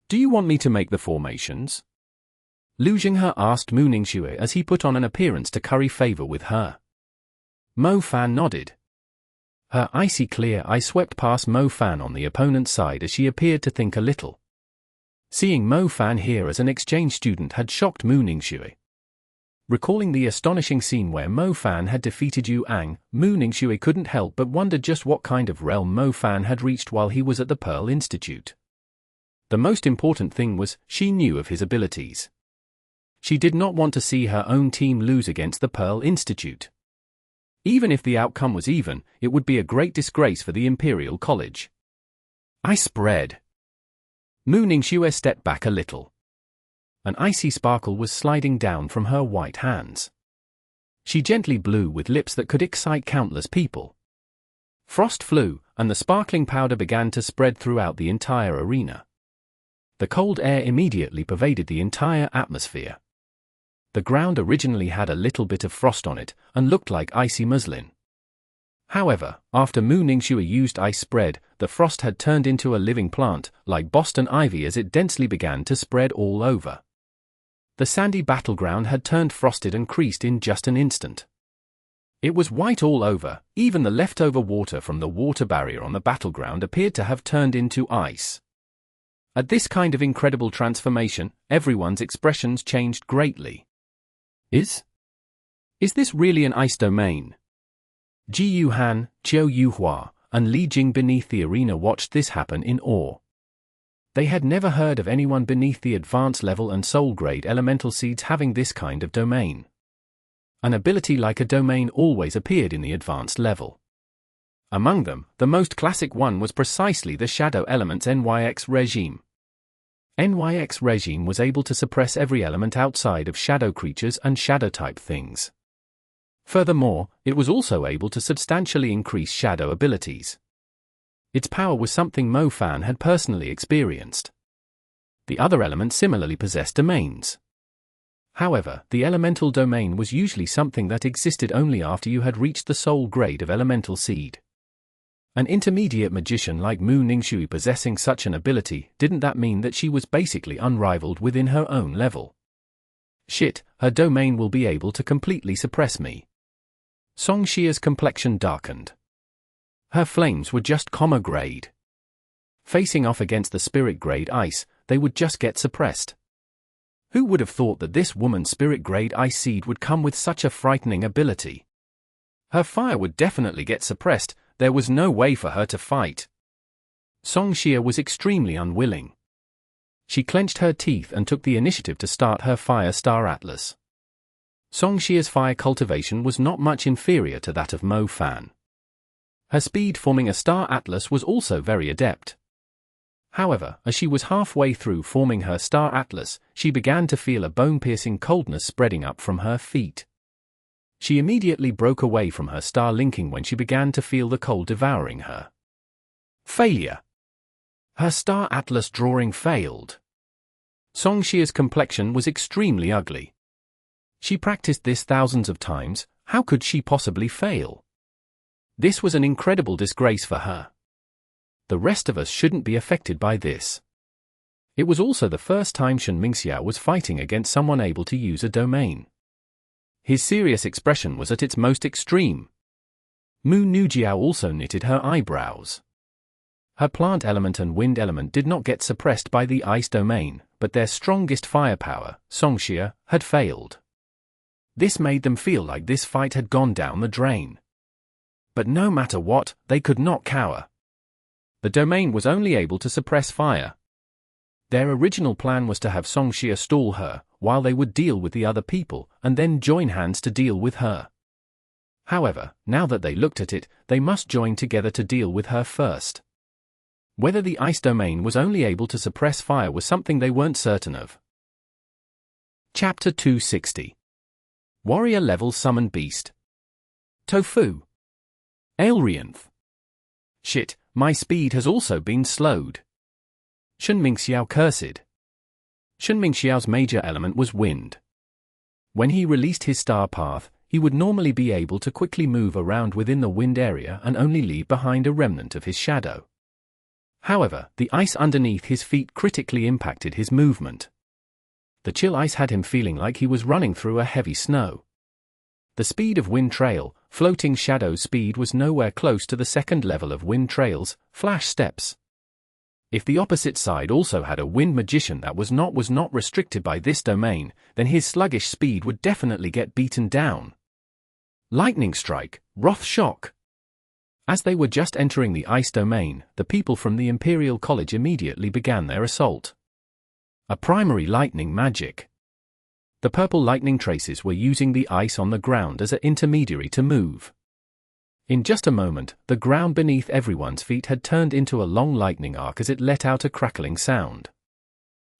Do you want me to make the formations? Lu Jinghe asked Mu Ningxue as he put on an appearance to curry favor with her. Mo Fan nodded. Her icy clear eye swept past Mo Fan on the opponent's side as she appeared to think a little. Seeing Mo Fan here as an exchange student had shocked Mu Ningxue. Recalling the astonishing scene where Mo Fan had defeated Yu Ang, Mu Ningxue couldn't help but wonder just what kind of realm Mo Fan had reached while he was at the Pearl Institute. The most important thing was, she knew of his abilities. She did not want to see her own team lose against the Pearl Institute. Even if the outcome was even, it would be a great disgrace for the Imperial College. I spread. Mu Ningxue stepped back a little. An icy sparkle was sliding down from her white hands. She gently blew with lips that could excite countless people. Frost flew, and the sparkling powder began to spread throughout the entire arena. The cold air immediately pervaded the entire atmosphere. The ground originally had a little bit of frost on it, and looked like icy muslin. However, after Mu Ningxue used ice spread, the frost had turned into a living plant, like Boston ivy, as it densely began to spread all over. The sandy battleground had turned frosted and creased in just an instant. It was white all over, even the leftover water from the water barrier on the battleground appeared to have turned into ice. At this kind of incredible transformation, everyone's expressions changed greatly. Is this really an ice domain? Ji Yuhan, Qiu Yuhua, and Li Jing beneath the arena watched this happen in awe. They had never heard of anyone beneath the advanced level and soul grade elemental seeds having this kind of domain. An ability like a domain always appeared in the advanced level. Among them, the most classic one was precisely the Shadow Element's NYX regime. NYX regime was able to suppress every element outside of shadow creatures and shadow-type things. Furthermore, it was also able to substantially increase shadow abilities. Its power was something Mo Fan had personally experienced. The other elements similarly possessed domains. However, the elemental domain was usually something that existed only after you had reached the soul grade of elemental seed. An intermediate magician like Mu Ningxue possessing such an ability, didn't that mean that she was basically unrivaled within her own level? Shit, her domain will be able to completely suppress me. Song Xie's complexion darkened. Her flames were just comma grade. Facing off against the spirit grade ice, they would just get suppressed. Who would have thought that this woman's spirit grade ice seed would come with such a frightening ability? Her fire would definitely get suppressed. There was no way for her to fight. Song Xie was extremely unwilling. She clenched her teeth and took the initiative to start her Fire Star Atlas. Song Xie's fire cultivation was not much inferior to that of Mo Fan. Her speed forming a Star Atlas was also very adept. However, as she was halfway through forming her star atlas, she began to feel a bone-piercing coldness spreading up from her feet. She immediately broke away from her star linking when she began to feel the cold devouring her. Failure. Her star atlas drawing failed. Songxia's complexion was extremely ugly. She practiced this thousands of times. How could she possibly fail? This was an incredible disgrace for her. The rest of us shouldn't be affected by this. It was also the first time Shen Mingxiao was fighting against someone able to use a domain. His serious expression was at its most extreme. Mu Nujiao also knitted her eyebrows. Her plant element and wind element did not get suppressed by the ice domain, but their strongest firepower, Songxia, had failed. This made them feel like this fight had gone down the drain. But no matter what, they could not cower. The domain was only able to suppress fire. Their original plan was to have Songxia stall her, while they would deal with the other people, and then join hands to deal with her. However, now that they looked at it, they must join together to deal with her first. Whether the ice domain was only able to suppress fire was something they weren't certain of. Chapter 260. Warrior Level Summon Beast. Tofu. Aelrianth. Shit, my speed has also been slowed. Shen Mingxiao cursed. Shen Mingxiao's major element was wind. When he released his star path, he would normally be able to quickly move around within the wind area and only leave behind a remnant of his shadow. However, the ice underneath his feet critically impacted his movement. The chill ice had him feeling like he was running through a heavy snow. The speed of Wind Trail, floating shadow speed, was nowhere close to the second level of Wind Trail's flash steps. If the opposite side also had a wind magician that was not restricted by this domain, then his sluggish speed would definitely get beaten down. Lightning Strike, Wrath Shock. As they were just entering the ice domain, the people from the Imperial College immediately began their assault. A primary lightning magic. The purple lightning traces were using the ice on the ground as an intermediary to move. In just a moment, the ground beneath everyone's feet had turned into a long lightning arc as it let out a crackling sound.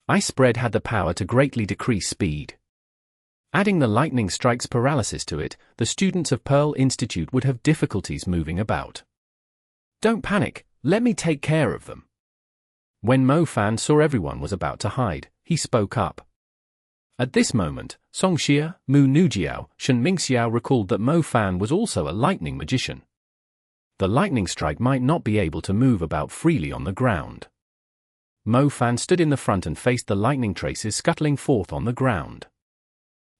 Ice spread had the power to greatly decrease speed. Adding the lightning strike's paralysis to it, the students of Pearl Institute would have difficulties moving about. Don't panic, let me take care of them. When Mo Fan saw everyone was about to hide, he spoke up. At this moment, Songxia, Mu Nujiao, Shen Mingxiao recalled that Mo Fan was also a lightning magician. The lightning strike might not be able to move about freely on the ground. Mo Fan stood in the front and faced the lightning traces scuttling forth on the ground.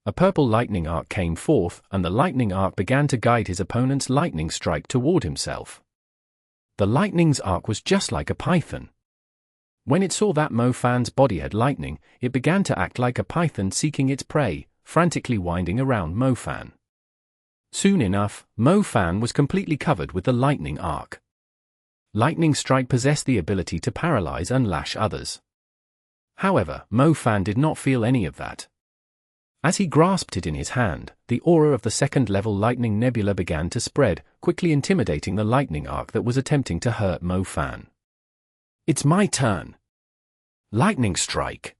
A purple lightning arc came forth, and the lightning arc began to guide his opponent's lightning strike toward himself. The lightning's arc was just like a python. When it saw that Mo Fan's body had lightning, it began to act like a python seeking its prey, frantically winding around Mo Fan. Soon enough, Mo Fan was completely covered with the lightning arc. Lightning strike possessed the ability to paralyze and lash others. However, Mo Fan did not feel any of that. As he grasped it in his hand, the aura of the second-level lightning nebula began to spread, quickly intimidating the lightning arc that was attempting to hurt Mo Fan. It's my turn. Lightning strike.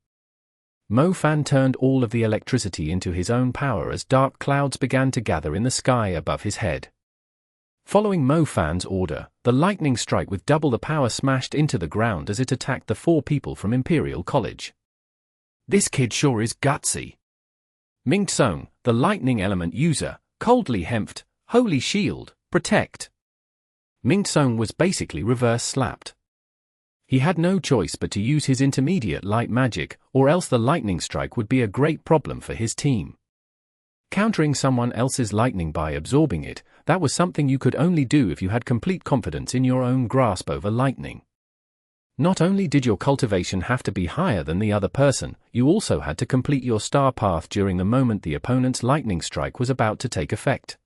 Mo Fan turned all of the electricity into his own power as dark clouds began to gather in the sky above his head. Following Mo Fan's order, the lightning strike with double the power smashed into the ground as it attacked the 4 people from Imperial College. This kid sure is gutsy. Ningxue, the lightning element user, coldly hemphed, Holy Shield, protect. Ningxue was basically reverse slapped. He had no choice but to use his intermediate light magic, or else the lightning strike would be a great problem for his team. Countering someone else's lightning by absorbing it, that was something you could only do if you had complete confidence in your own grasp over lightning. Not only did your cultivation have to be higher than the other person, you also had to complete your star path during the moment the opponent's lightning strike was about to take effect.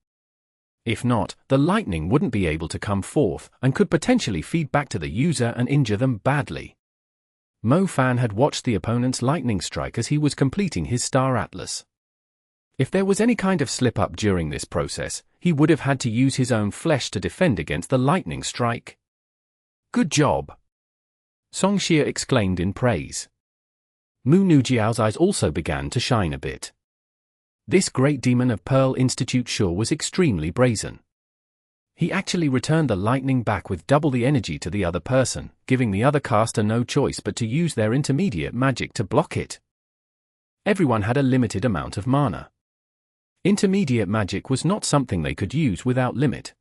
If not, the lightning wouldn't be able to come forth, and could potentially feed back to the user and injure them badly. Mo Fan had watched the opponent's lightning strike as he was completing his star atlas. If there was any kind of slip-up during this process, he would have had to use his own flesh to defend against the lightning strike. Good job. Song Xia exclaimed in praise. Mu Nujiao's eyes also began to shine a bit. This great demon of Pearl Institute sure was extremely brazen. He actually returned the lightning back with double the energy to the other person, giving the other caster no choice but to use their intermediate magic to block it. Everyone had a limited amount of mana. Intermediate magic was not something they could use without limit.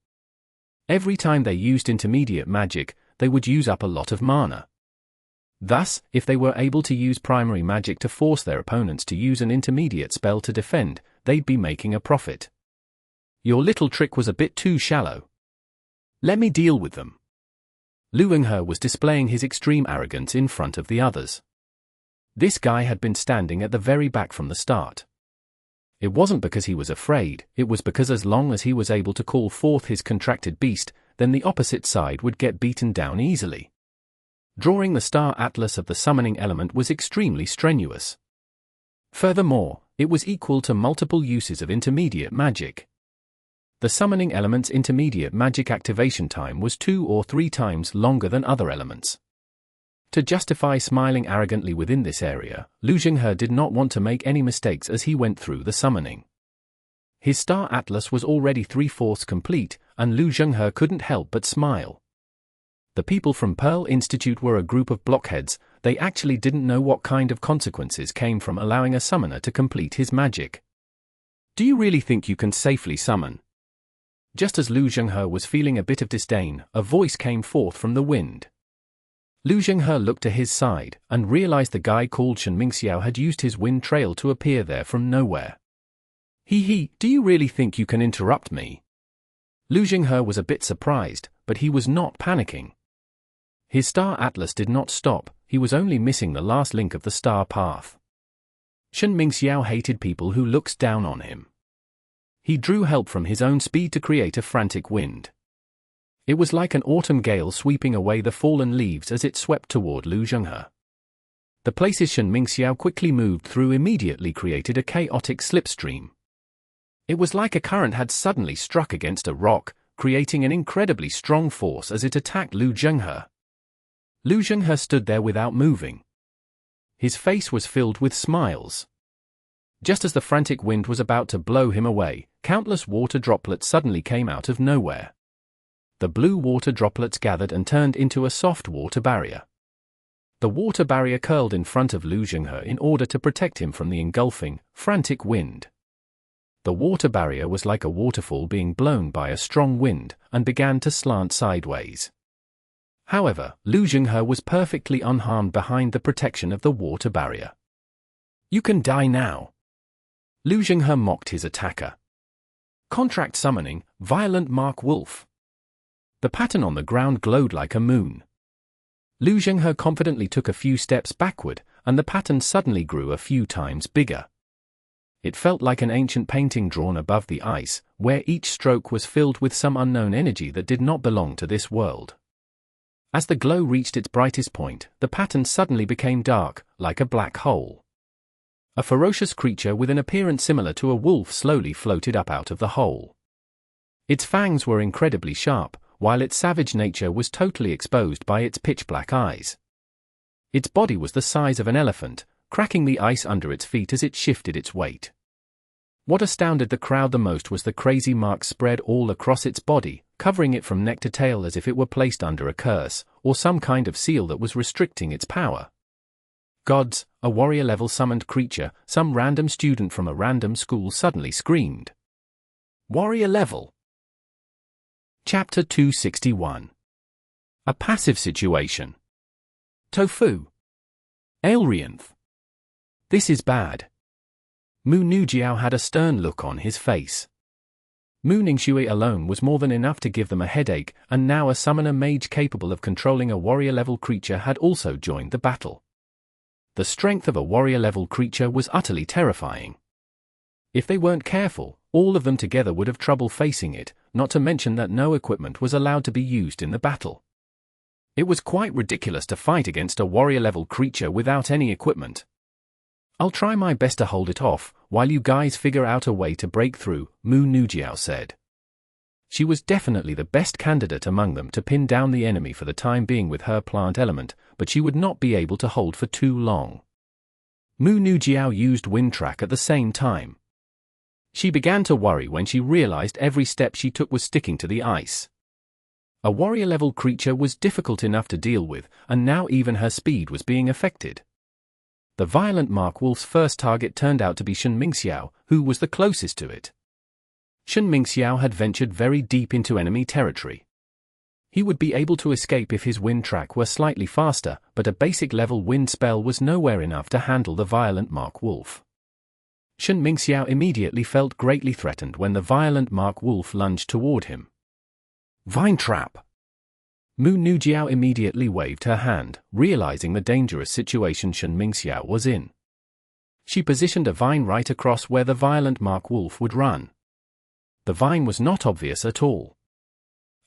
Every time they used intermediate magic, they would use up a lot of mana. Thus, if they were able to use primary magic to force their opponents to use an intermediate spell to defend, they'd be making a profit. Your little trick was a bit too shallow. Let me deal with them. Lu Yinghe was displaying his extreme arrogance in front of the others. This guy had been standing at the very back from the start. It wasn't because he was afraid, it was because as long as he was able to call forth his contracted beast, then the opposite side would get beaten down easily. Drawing the star atlas of the summoning element was extremely strenuous. Furthermore, it was equal to multiple uses of intermediate magic. The summoning element's intermediate magic activation time was 2 or 3 times longer than other elements. To justify smiling arrogantly within this area, Lu Yinghe did not want to make any mistakes as he went through the summoning. His star atlas was already 3/4 complete, and Lu Yinghe couldn't help but smile. The people from Pearl Institute were a group of blockheads. They actually didn't know what kind of consequences came from allowing a summoner to complete his magic. Do you really think you can safely summon? Just as Lu Yinghe was feeling a bit of disdain, a voice came forth from the wind. Lu Yinghe looked to his side, and realized the guy called Shen Mingxiao had used his wind trail to appear there from nowhere. He, do you really think you can interrupt me? Lu Yinghe was a bit surprised, but he was not panicking. His star atlas did not stop, he was only missing the last link of the star path. Shen Mingxiao hated people who looked down on him. He drew help from his own speed to create a frantic wind. It was like an autumn gale sweeping away the fallen leaves as it swept toward Lu Yinghe. The places Shen Mingxiao quickly moved through immediately created a chaotic slipstream. It was like a current had suddenly struck against a rock, creating an incredibly strong force as it attacked Lu Yinghe. Lu Yinghe stood there without moving. His face was filled with smiles. Just as the frantic wind was about to blow him away, countless water droplets suddenly came out of nowhere. The blue water droplets gathered and turned into a soft water barrier. The water barrier curled in front of Lu Yinghe in order to protect him from the engulfing, frantic wind. The water barrier was like a waterfall being blown by a strong wind, and began to slant sideways. However, Lu Yinghe was perfectly unharmed behind the protection of the water barrier. You can die now. Lu Yinghe mocked his attacker. Contract summoning, Violent Mark Wolf. The pattern on the ground glowed like a moon. Lu Yinghe confidently took a few steps backward, and the pattern suddenly grew a few times bigger. It felt like an ancient painting drawn above the ice, where each stroke was filled with some unknown energy that did not belong to this world. As the glow reached its brightest point, the pattern suddenly became dark, like a black hole. A ferocious creature with an appearance similar to a wolf slowly floated up out of the hole. Its fangs were incredibly sharp, while its savage nature was totally exposed by its pitch-black eyes. Its body was the size of an elephant, cracking the ice under its feet as it shifted its weight. What astounded the crowd the most was the crazy marks spread all across its body, covering it from neck to tail as if it were placed under a curse, or some kind of seal that was restricting its power. Gods, a warrior-level summoned creature, some random student from a random school suddenly screamed. Warrior level. Chapter 261. A passive situation. Tofu. Aelrianth. This is bad. Mu Nujiao had a stern look on his face. Mu Ningxue alone was more than enough to give them a headache, and now a summoner mage capable of controlling a warrior-level creature had also joined the battle. The strength of a warrior-level creature was utterly terrifying. If they weren't careful, all of them together would have trouble facing it, not to mention that no equipment was allowed to be used in the battle. It was quite ridiculous to fight against a warrior-level creature without any equipment. I'll try my best to hold it off, while you guys figure out a way to break through, Mu Nujiao said. She was definitely the best candidate among them to pin down the enemy for the time being with her plant element, but she would not be able to hold for too long. Mu Nujiao used Wind Track at the same time. She began to worry when she realized every step she took was sticking to the ice. A warrior-level creature was difficult enough to deal with, and now even her speed was being affected. The violent Mark Wolf's first target turned out to be Shen Mingxiao, who was the closest to it. Shen Mingxiao had ventured very deep into enemy territory. He would be able to escape if his wind track were slightly faster, but a basic-level wind spell was nowhere enough to handle the violent Mark Wolf. Shen Mingxiao immediately felt greatly threatened when the violent Mark Wolf lunged toward him. Vine Trap! Mu Nujiao immediately waved her hand, realizing the dangerous situation Shen Mingxiao was in. She positioned a vine right across where the violent Mark Wolf would run. The vine was not obvious at all.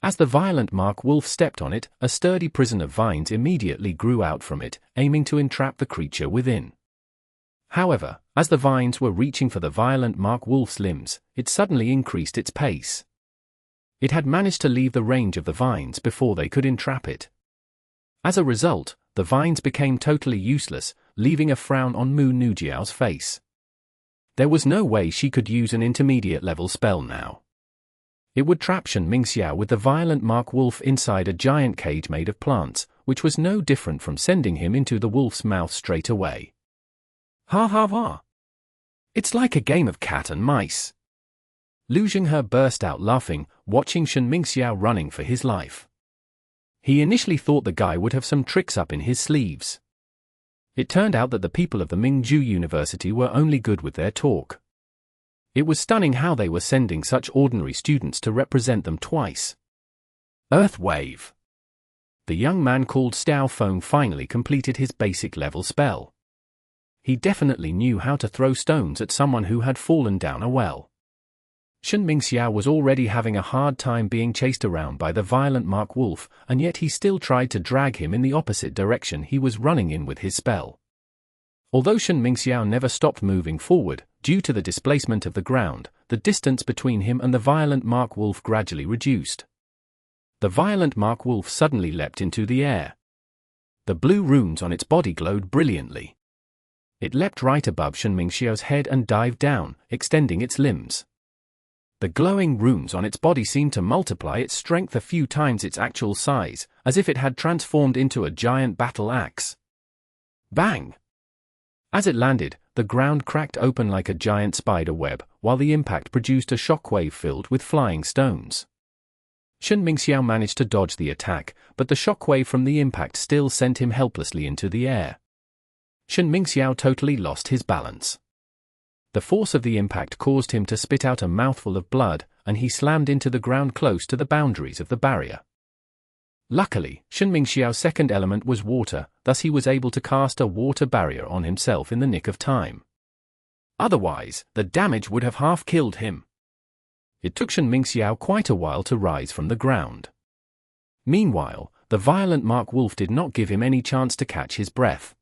As the violent Mark Wolf stepped on it, a sturdy prison of vines immediately grew out from it, aiming to entrap the creature within. However, as the vines were reaching for the violent Mark Wolf's limbs, it suddenly increased its pace. It had managed to leave the range of the vines before they could entrap it. As a result, the vines became totally useless, leaving a frown on Mu Nujiao's face. There was no way she could use an intermediate-level spell now. It would trap Shen Mingxiao with the violent Mark Wolf inside a giant cage made of plants, which was no different from sending him into the wolf's mouth straight away. Ha ha ha! It's like a game of cat and mice. Lu Zhenghe burst out laughing, watching Shen Mingxiao running for his life. He initially thought the guy would have some tricks up in his sleeves. It turned out that the people of the Ningxue University were only good with their talk. It was stunning how they were sending such ordinary students to represent them twice. Earth Wave! The young man called Xiao Feng finally completed his basic level spell. He definitely knew how to throw stones at someone who had fallen down a well. Shen Mingxiao was already having a hard time being chased around by the violent Mark Wolf, and yet he still tried to drag him in the opposite direction he was running in with his spell. Although Shen Mingxiao never stopped moving forward, due to the displacement of the ground, the distance between him and the violent Mark Wolf gradually reduced. The violent Mark Wolf suddenly leapt into the air. The blue runes on its body glowed brilliantly. It leapt right above Shen Mingxiao's head and dived down, extending its limbs. The glowing runes on its body seemed to multiply its strength a few times its actual size, as if it had transformed into a giant battle axe. Bang! As it landed, the ground cracked open like a giant spider web, while the impact produced a shockwave filled with flying stones. Shen Mingxiao managed to dodge the attack, but the shockwave from the impact still sent him helplessly into the air. Shen Mingxiao totally lost his balance. The force of the impact caused him to spit out a mouthful of blood, and he slammed into the ground close to the boundaries of the barrier. Luckily, Shen Mingxiao's second element was water, thus he was able to cast a water barrier on himself in the nick of time. Otherwise, the damage would have half killed him. It took Shen Mingxiao quite a while to rise from the ground. Meanwhile, the violent Mark Wolf did not give him any chance to catch his breath.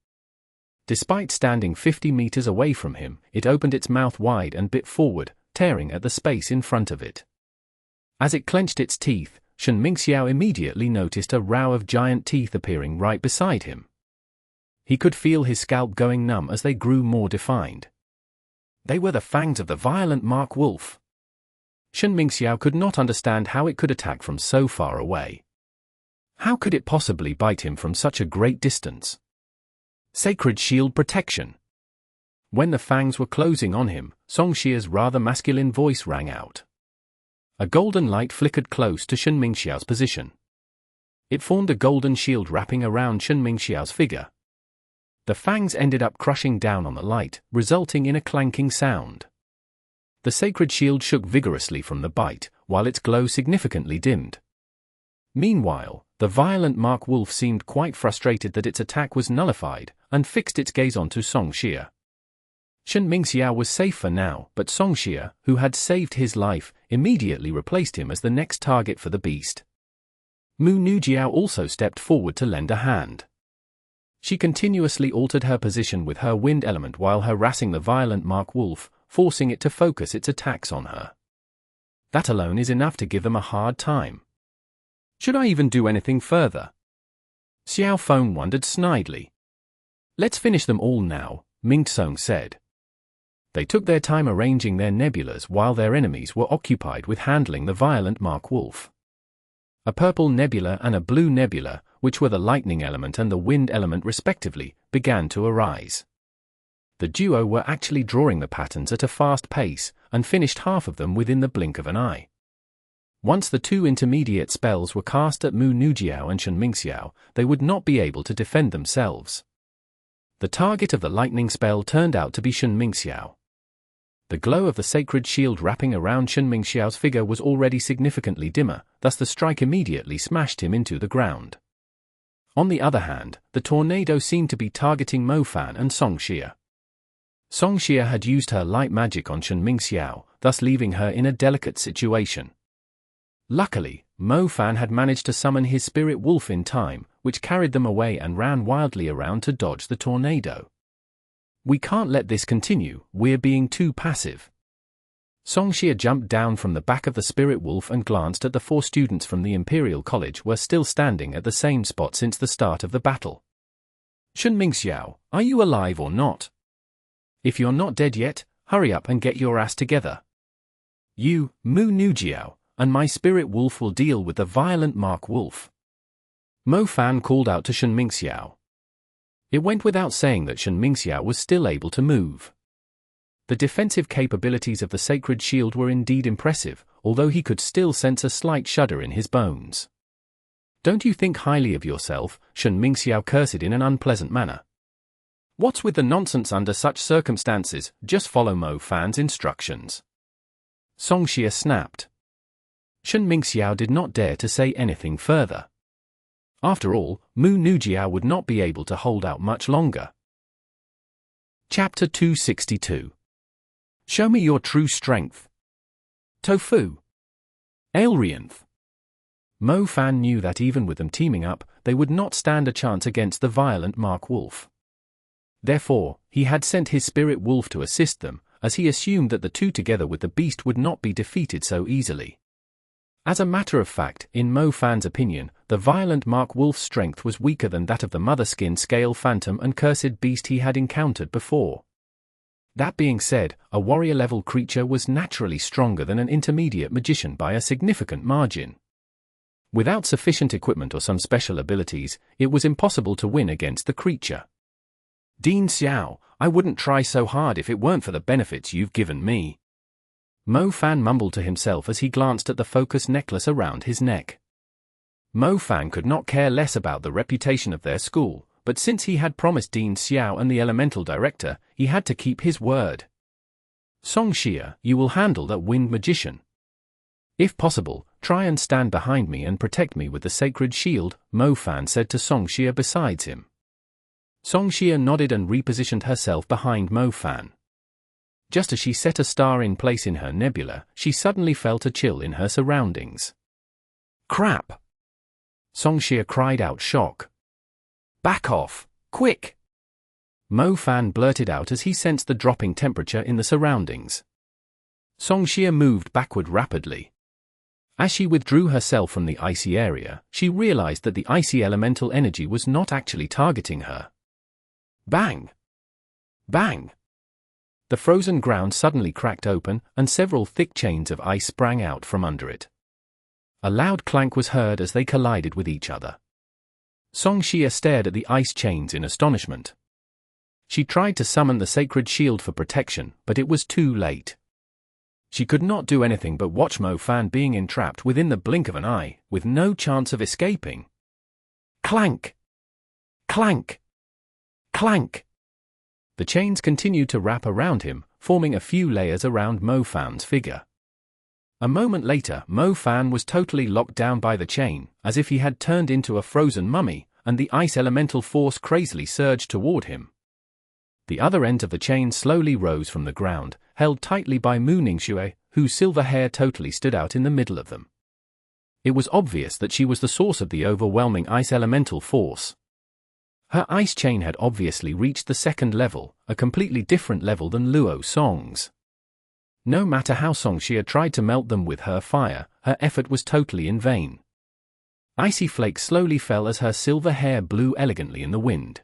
Despite standing 50 meters away from him, it opened its mouth wide and bit forward, tearing at the space in front of it. As it clenched its teeth, Shen Mingxiao immediately noticed a row of giant teeth appearing right beside him. He could feel his scalp going numb as they grew more defined. They were the fangs of the violent Mark Wolf. Shen Mingxiao could not understand how it could attack from so far away. How could it possibly bite him from such a great distance? Sacred Shield Protection. When the fangs were closing on him, Song Xia's rather masculine voice rang out. A golden light flickered close to Shen Mingxiao's position. It formed a golden shield wrapping around Shen Mingxiao's figure. The fangs ended up crushing down on the light, resulting in a clanking sound. The sacred shield shook vigorously from the bite, while its glow significantly dimmed. Meanwhile, the violent Mark Wolf seemed quite frustrated that its attack was nullified, and fixed its gaze onto Song Xia. Shen Mingxiao was safe for now, but Song Xia, who had saved his life, immediately replaced him as the next target for the beast. Mu Nujiao also stepped forward to lend a hand. She continuously altered her position with her wind element while harassing the violent Mark Wolf, forcing it to focus its attacks on her. That alone is enough to give them a hard time. Should I even do anything further? Xiao Feng wondered snidely. Let's finish them all now, Ningxue said. They took their time arranging their nebulas while their enemies were occupied with handling the violent Mark Wolf. A purple nebula and a blue nebula, which were the lightning element and the wind element respectively, began to arise. The duo were actually drawing the patterns at a fast pace, and finished half of them within the blink of an eye. Once the two intermediate spells were cast at Mu Nujiao and Shen Mingxiao, they would not be able to defend themselves. The target of the lightning spell turned out to be Shen Mingxiao. The glow of the sacred shield wrapping around Shen Mingxiao's figure was already significantly dimmer, thus the strike immediately smashed him into the ground. On the other hand, the tornado seemed to be targeting Mo Fan and Song Xia. Song Xia had used her light magic on Shen Mingxiao, thus leaving her in a delicate situation. Luckily, Mo Fan had managed to summon his spirit wolf in time, which carried them away and ran wildly around to dodge the tornado. We can't let this continue, we're being too passive. Song Xia jumped down from the back of the spirit wolf and glanced at the 4 students from the Imperial College were still standing at the same spot since the start of the battle. Shen Mingxiao, are you alive or not? If you're not dead yet, hurry up and get your ass together. You, Mu Nujiao, and my spirit wolf will deal with the violent Mark Wolf. Mo Fan called out to Shen Mingxiao. It went without saying that Shen Mingxiao was still able to move. The defensive capabilities of the sacred shield were indeed impressive, although he could still sense a slight shudder in his bones. Don't you think highly of yourself, Shen Mingxiao cursed in an unpleasant manner. What's with the nonsense under such circumstances? Just follow Mo Fan's instructions. Song Xia snapped. Shen Mingxiao did not dare to say anything further. After all, Mu Nujiao would not be able to hold out much longer. Chapter 262. Show me your true strength. Tofu. Aelrianth. Mo Fan knew that even with them teaming up, they would not stand a chance against the violent Mark Wolf. Therefore, he had sent his spirit wolf to assist them, as he assumed that the two together with the beast would not be defeated so easily. As a matter of fact, in Mo Fan's opinion, the violent Mark Wolf's strength was weaker than that of the Motherskin Scale Phantom and Cursed Beast he had encountered before. That being said, a warrior-level creature was naturally stronger than an intermediate magician by a significant margin. Without sufficient equipment or some special abilities, it was impossible to win against the creature. Dean Xiao, I wouldn't try so hard if it weren't for the benefits you've given me. Mo Fan mumbled to himself as he glanced at the focus necklace around his neck. Mo Fan could not care less about the reputation of their school, but since he had promised Dean Xiao and the elemental director, he had to keep his word. Song Xia, you will handle that wind magician. If possible, try and stand behind me and protect me with the sacred shield, Mo Fan said to Song Xia besides him. Song Xia nodded and repositioned herself behind Mo Fan. Just as she set a star in place in her nebula, she suddenly felt a chill in her surroundings. Crap! Song Xia cried out shock. Back off, quick! Mo Fan blurted out as he sensed the dropping temperature in the surroundings. Song Xia moved backward rapidly. As she withdrew herself from the icy area, she realized that the icy elemental energy was not actually targeting her. Bang! Bang! The frozen ground suddenly cracked open, and several thick chains of ice sprang out from under it. A loud clank was heard as they collided with each other. Song Xia stared at the ice chains in astonishment. She tried to summon the sacred shield for protection, but it was too late. She could not do anything but watch Mo Fan being entrapped within the blink of an eye, with no chance of escaping. Clank! Clank! Clank! The chains continued to wrap around him, forming a few layers around Mo Fan's figure. A moment later, Mo Fan was totally locked down by the chain, as if he had turned into a frozen mummy, and the ice elemental force crazily surged toward him. The other end of the chain slowly rose from the ground, held tightly by Mu Ningxue, whose silver hair totally stood out in the middle of them. It was obvious that she was the source of the overwhelming ice elemental force. Her ice chain had obviously reached the second level, a completely different level than Luo Song's. No matter how Ningxue tried to melt them with her fire, her effort was totally in vain. Icy flakes slowly fell as her silver hair blew elegantly in the wind.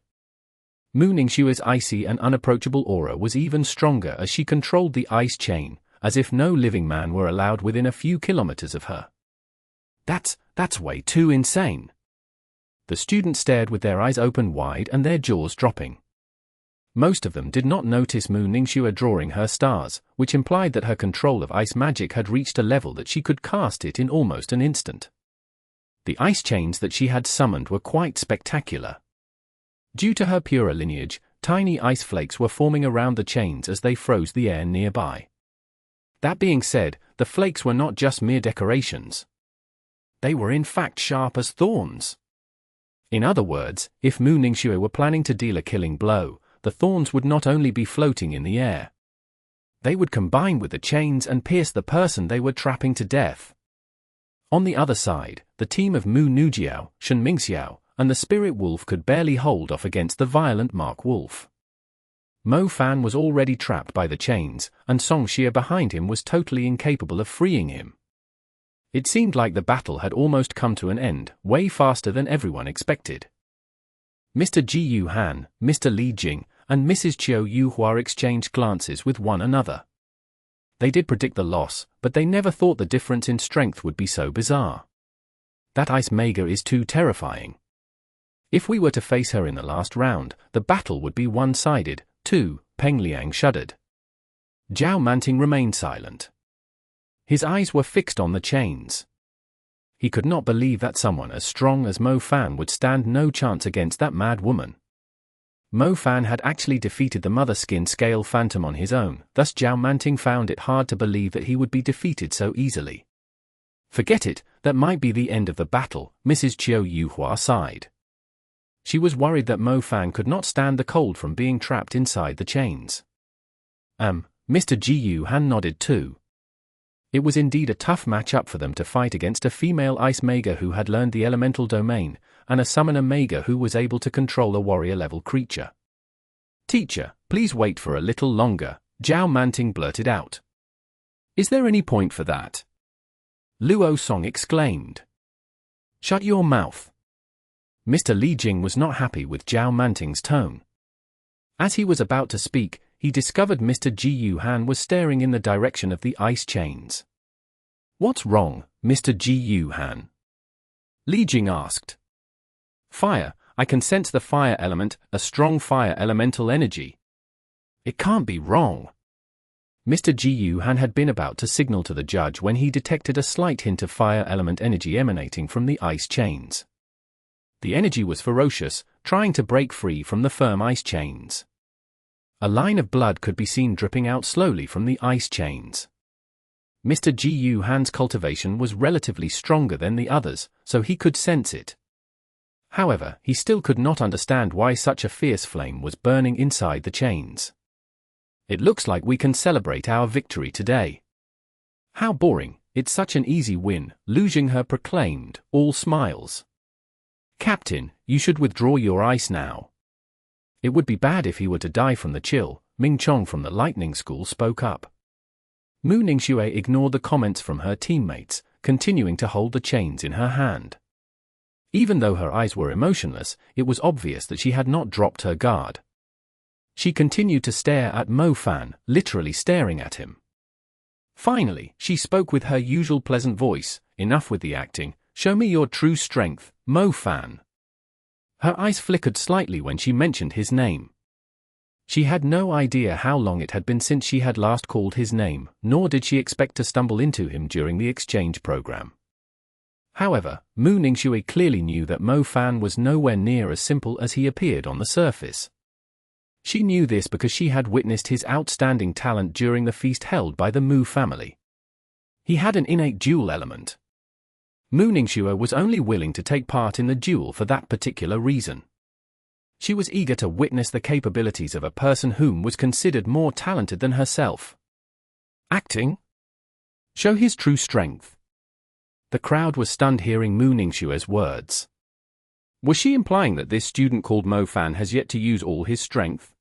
Ningxue's icy and unapproachable aura was even stronger as she controlled the ice chain, as if no living man were allowed within a few kilometers of her. That's way too insane. The students stared with their eyes open wide and their jaws dropping. Most of them did not notice Ningxue drawing her stars, which implied that her control of ice magic had reached a level that she could cast it in almost an instant. The ice chains that she had summoned were quite spectacular. Due to her purer lineage, tiny ice flakes were forming around the chains as they froze the air nearby. That being said, the flakes were not just mere decorations. They were in fact sharp as thorns. In other words, if Ningxue were planning to deal a killing blow, the thorns would not only be floating in the air. They would combine with the chains and pierce the person they were trapping to death. On the other side, the team of Mu Nujiao, Shen Mingxiao, and the Spirit Wolf could barely hold off against the violent Mark Wolf. Mo Fan was already trapped by the chains, and Ningxue behind him was totally incapable of freeing him. It seemed like the battle had almost come to an end, way faster than everyone expected. Mr. Ji Yu Han, Mr. Li Jing, and Mrs. Qiu Yuhua exchanged glances with one another. They did predict the loss, but they never thought the difference in strength would be so bizarre. That ice mage is too terrifying. If we were to face her in the last round, the battle would be one-sided, too. Peng Liang shuddered. Zhao Manting remained silent. His eyes were fixed on the chains. He could not believe that someone as strong as Mo Fan would stand no chance against that mad woman. Mo Fan had actually defeated the Mother Skin Scale Phantom on his own, thus Zhao Manting found it hard to believe that he would be defeated so easily. Forget it, that might be the end of the battle, Mrs. Qiu Yuhua sighed. She was worried that Mo Fan could not stand the cold from being trapped inside the chains. Mr. Ji Yu Han nodded too. It was indeed a tough match-up for them to fight against a female ice mage who had learned the elemental domain, and a summoner mage who was able to control a warrior-level creature. "Teacher, please wait for a little longer," Zhao Manting blurted out. "Is there any point for that?" Luo Song exclaimed. "Shut your mouth." Mr. Li Jing was not happy with Zhao Manting's tone. As he was about to speak, he discovered Mr. Ji Yu Han was staring in the direction of the ice chains. "What's wrong, Mr. Ji Yu Han?" Li Jing asked. "Fire, I can sense the fire element, a strong fire elemental energy." "It can't be wrong." Mr. Ji Yu Han had been about to signal to the judge when he detected a slight hint of fire element energy emanating from the ice chains. The energy was ferocious, trying to break free from the firm ice chains. A line of blood could be seen dripping out slowly from the ice chains. Mr. Ji Yu Han's cultivation was relatively stronger than the others, so he could sense it. However, he still could not understand why such a fierce flame was burning inside the chains. "It looks like we can celebrate our victory today." "How boring, it's such an easy win," Lu Jinghe proclaimed, all smiles. "Captain, you should withdraw your ice now." "It would be bad if he were to die from the chill," Ming Chong from the Lightning School spoke up. Mu Ningxue ignored the comments from her teammates, continuing to hold the chains in her hand. Even though her eyes were emotionless, it was obvious that she had not dropped her guard. She continued to stare at Mo Fan, literally staring at him. Finally, she spoke with her usual pleasant voice. "Enough with the acting, show me your true strength, Mo Fan." Her eyes flickered slightly when she mentioned his name. She had no idea how long it had been since she had last called his name, nor did she expect to stumble into him during the exchange program. However, Mu Ningxue clearly knew that Mo Fan was nowhere near as simple as he appeared on the surface. She knew this because she had witnessed his outstanding talent during the feast held by the Mu family. He had an innate duel element. Mu Ningxue was only willing to take part in the duel for that particular reason. She was eager to witness the capabilities of a person whom was considered more talented than herself. Acting? Show his true strength. The crowd was stunned hearing Mu Ningxue's words. Was she implying that this student called Mo Fan has yet to use all his strength?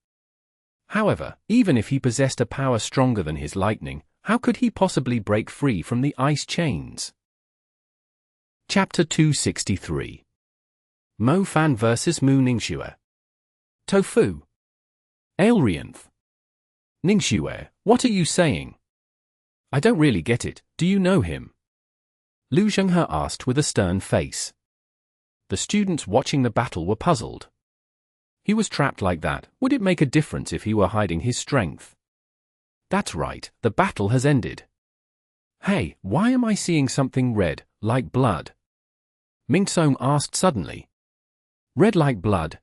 However, even if he possessed a power stronger than his lightning, How could he possibly break free from the ice chains? Chapter 263. Mo Fan vs. Ningxue. Tofu. Aelrianth. Ningxue, what are you saying? I don't really get it, do you know him? Lu Zhenghe asked with a stern face. The students watching the battle were puzzled. He was trapped like that, would it make a difference if he were hiding his strength? That's right, the battle has ended. Hey, why am I seeing something red, like blood? Mingxue asked suddenly. Red like blood?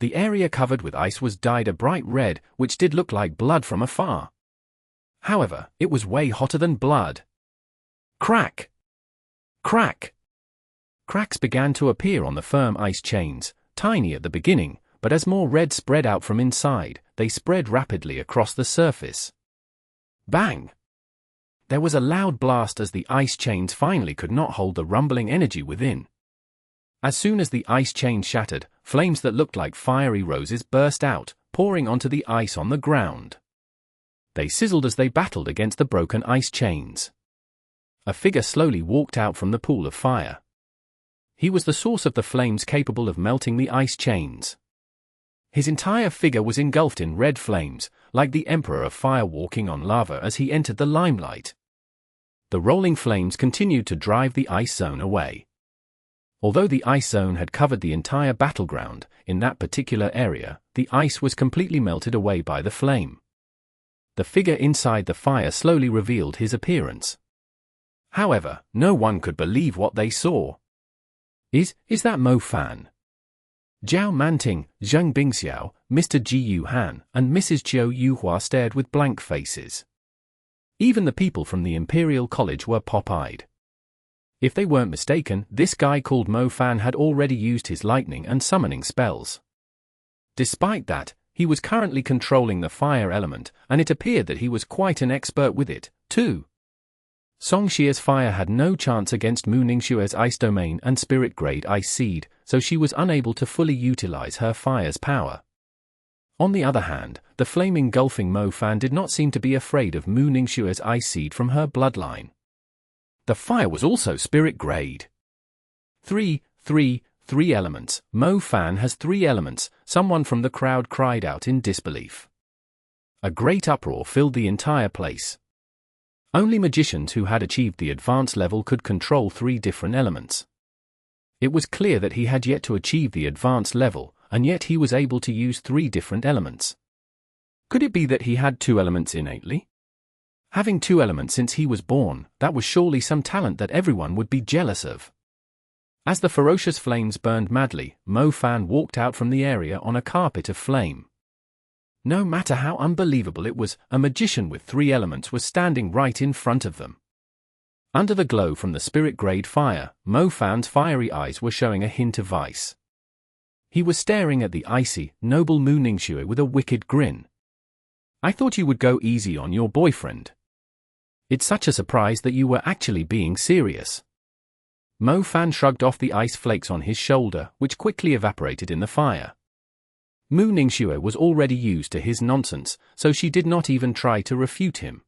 The area covered with ice was dyed a bright red, which did look like blood from afar. However, it was way hotter than blood. Crack! Crack! Cracks began to appear on the firm ice chains, tiny at the beginning, but as more red spread out from inside, they spread rapidly across the surface. Bang! There was a loud blast as the ice chains finally could not hold the rumbling energy within. As soon as the ice chain shattered, flames that looked like fiery roses burst out, pouring onto the ice on the ground. They sizzled as they battled against the broken ice chains. A figure slowly walked out from the pool of fire. He was the source of the flames capable of melting the ice chains. His entire figure was engulfed in red flames, like the Emperor of Fire walking on lava as he entered the limelight. The rolling flames continued to drive the ice zone away. Although the ice zone had covered the entire battleground, in that particular area, the ice was completely melted away by the flame. The figure inside the fire slowly revealed his appearance. However, no one could believe what they saw. Is that Mo Fan? Zhao Manting, Zheng Bingxiao, Mr. Ji Yuhan, and Mrs. Chiu Yuhua stared with blank faces. Even the people from the Imperial College were pop-eyed. If they weren't mistaken, this guy called Mo Fan had already used his lightning and summoning spells. Despite that, he was currently controlling the fire element, and it appeared that he was quite an expert with it, too. Songxia's fire had no chance against Mu Ningxue's ice domain and spirit-grade ice seed, so she was unable to fully utilize her fire's power. On the other hand, the flame-engulfing Mo Fan did not seem to be afraid of Mu Ningxue's ice seed from her bloodline. The fire was also spirit-grade. Three elements. Mo Fan has 3 elements, someone from the crowd cried out in disbelief. A great uproar filled the entire place. Only magicians who had achieved the advanced level could control 3 different elements. It was clear that he had yet to achieve the advanced level, and yet he was able to use 3 different elements. Could it be that he had 2 elements innately? Having 2 elements since he was born, that was surely some talent that everyone would be jealous of. As the ferocious flames burned madly, Mo Fan walked out from the area on a carpet of flame. No matter how unbelievable it was, a magician with 3 elements was standing right in front of them. Under the glow from the spirit-grade fire, Mo Fan's fiery eyes were showing a hint of ice. He was staring at the icy, noble Mu Ningxue with a wicked grin. I thought you would go easy on your boyfriend. It's such a surprise that you were actually being serious. Mo Fan shrugged off the ice flakes on his shoulder, which quickly evaporated in the fire. Mu Ningxue was already used to his nonsense, so she did not even try to refute him.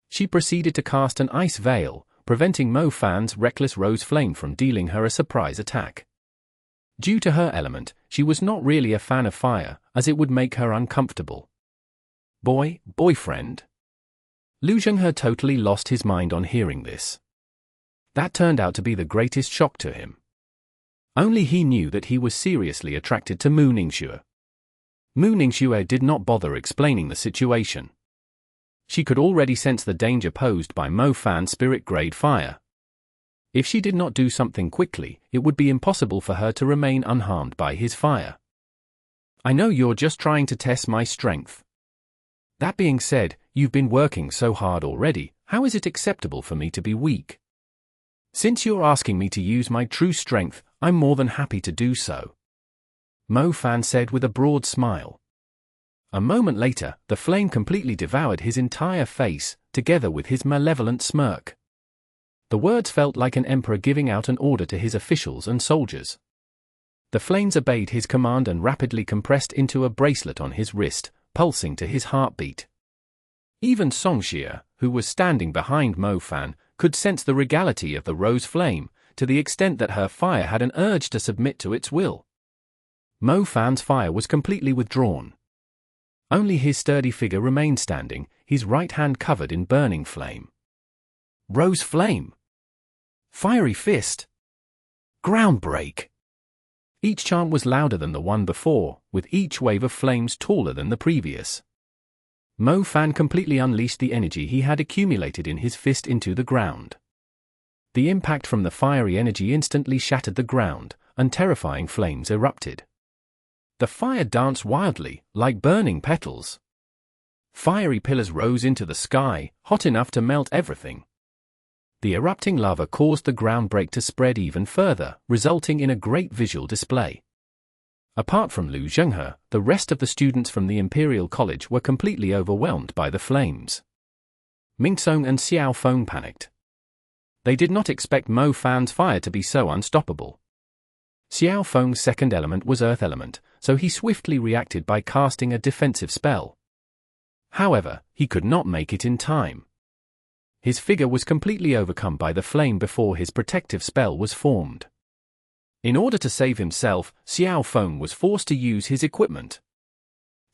She proceeded to cast an ice veil, preventing Mo Fan's reckless rose flame from dealing her a surprise attack. Due to her element, she was not really a fan of fire, as it would make her uncomfortable. Boyfriend? Lu Zhenghe totally lost his mind on hearing this. That turned out to be the greatest shock to him. Only he knew that he was seriously attracted to Mu Ningxue. Mu Ningxue did not bother explaining the situation. She could already sense the danger posed by Mo Fan's spirit-grade fire. If she did not do something quickly, it would be impossible for her to remain unharmed by his fire. I know you're just trying to test my strength. That being said, you've been working so hard already, how is it acceptable for me to be weak? Since you're asking me to use my true strength, I'm more than happy to do so. Mo Fan said with a broad smile. A moment later, the flame completely devoured his entire face, together with his malevolent smirk. The words felt like an emperor giving out an order to his officials and soldiers. The flames obeyed his command and rapidly compressed into a bracelet on his wrist, pulsing to his heartbeat. Even Songxia, who was standing behind Mo Fan, could sense the regality of the rose flame, to the extent that her fire had an urge to submit to its will. Mo Fan's fire was completely withdrawn. Only his sturdy figure remained standing, his right hand covered in burning flame. Rose flame! Fiery fist! Ground break! Each chant was louder than the one before, with each wave of flames taller than the previous. Mo Fan completely unleashed the energy he had accumulated in his fist into the ground. The impact from the fiery energy instantly shattered the ground, and terrifying flames erupted. The fire danced wildly, like burning petals. Fiery pillars rose into the sky, hot enough to melt everything. The erupting lava caused the ground break to spread even further, resulting in a great visual display. Apart from Lu Zhenghe, the rest of the students from the Imperial College were completely overwhelmed by the flames. Ningxue and Xiao Feng panicked. They did not expect Mo Fan's fire to be so unstoppable. Xiao Feng's second element was Earth element, so he swiftly reacted by casting a defensive spell. However, he could not make it in time. His figure was completely overcome by the flame before his protective spell was formed. In order to save himself, Xiao Feng was forced to use his equipment.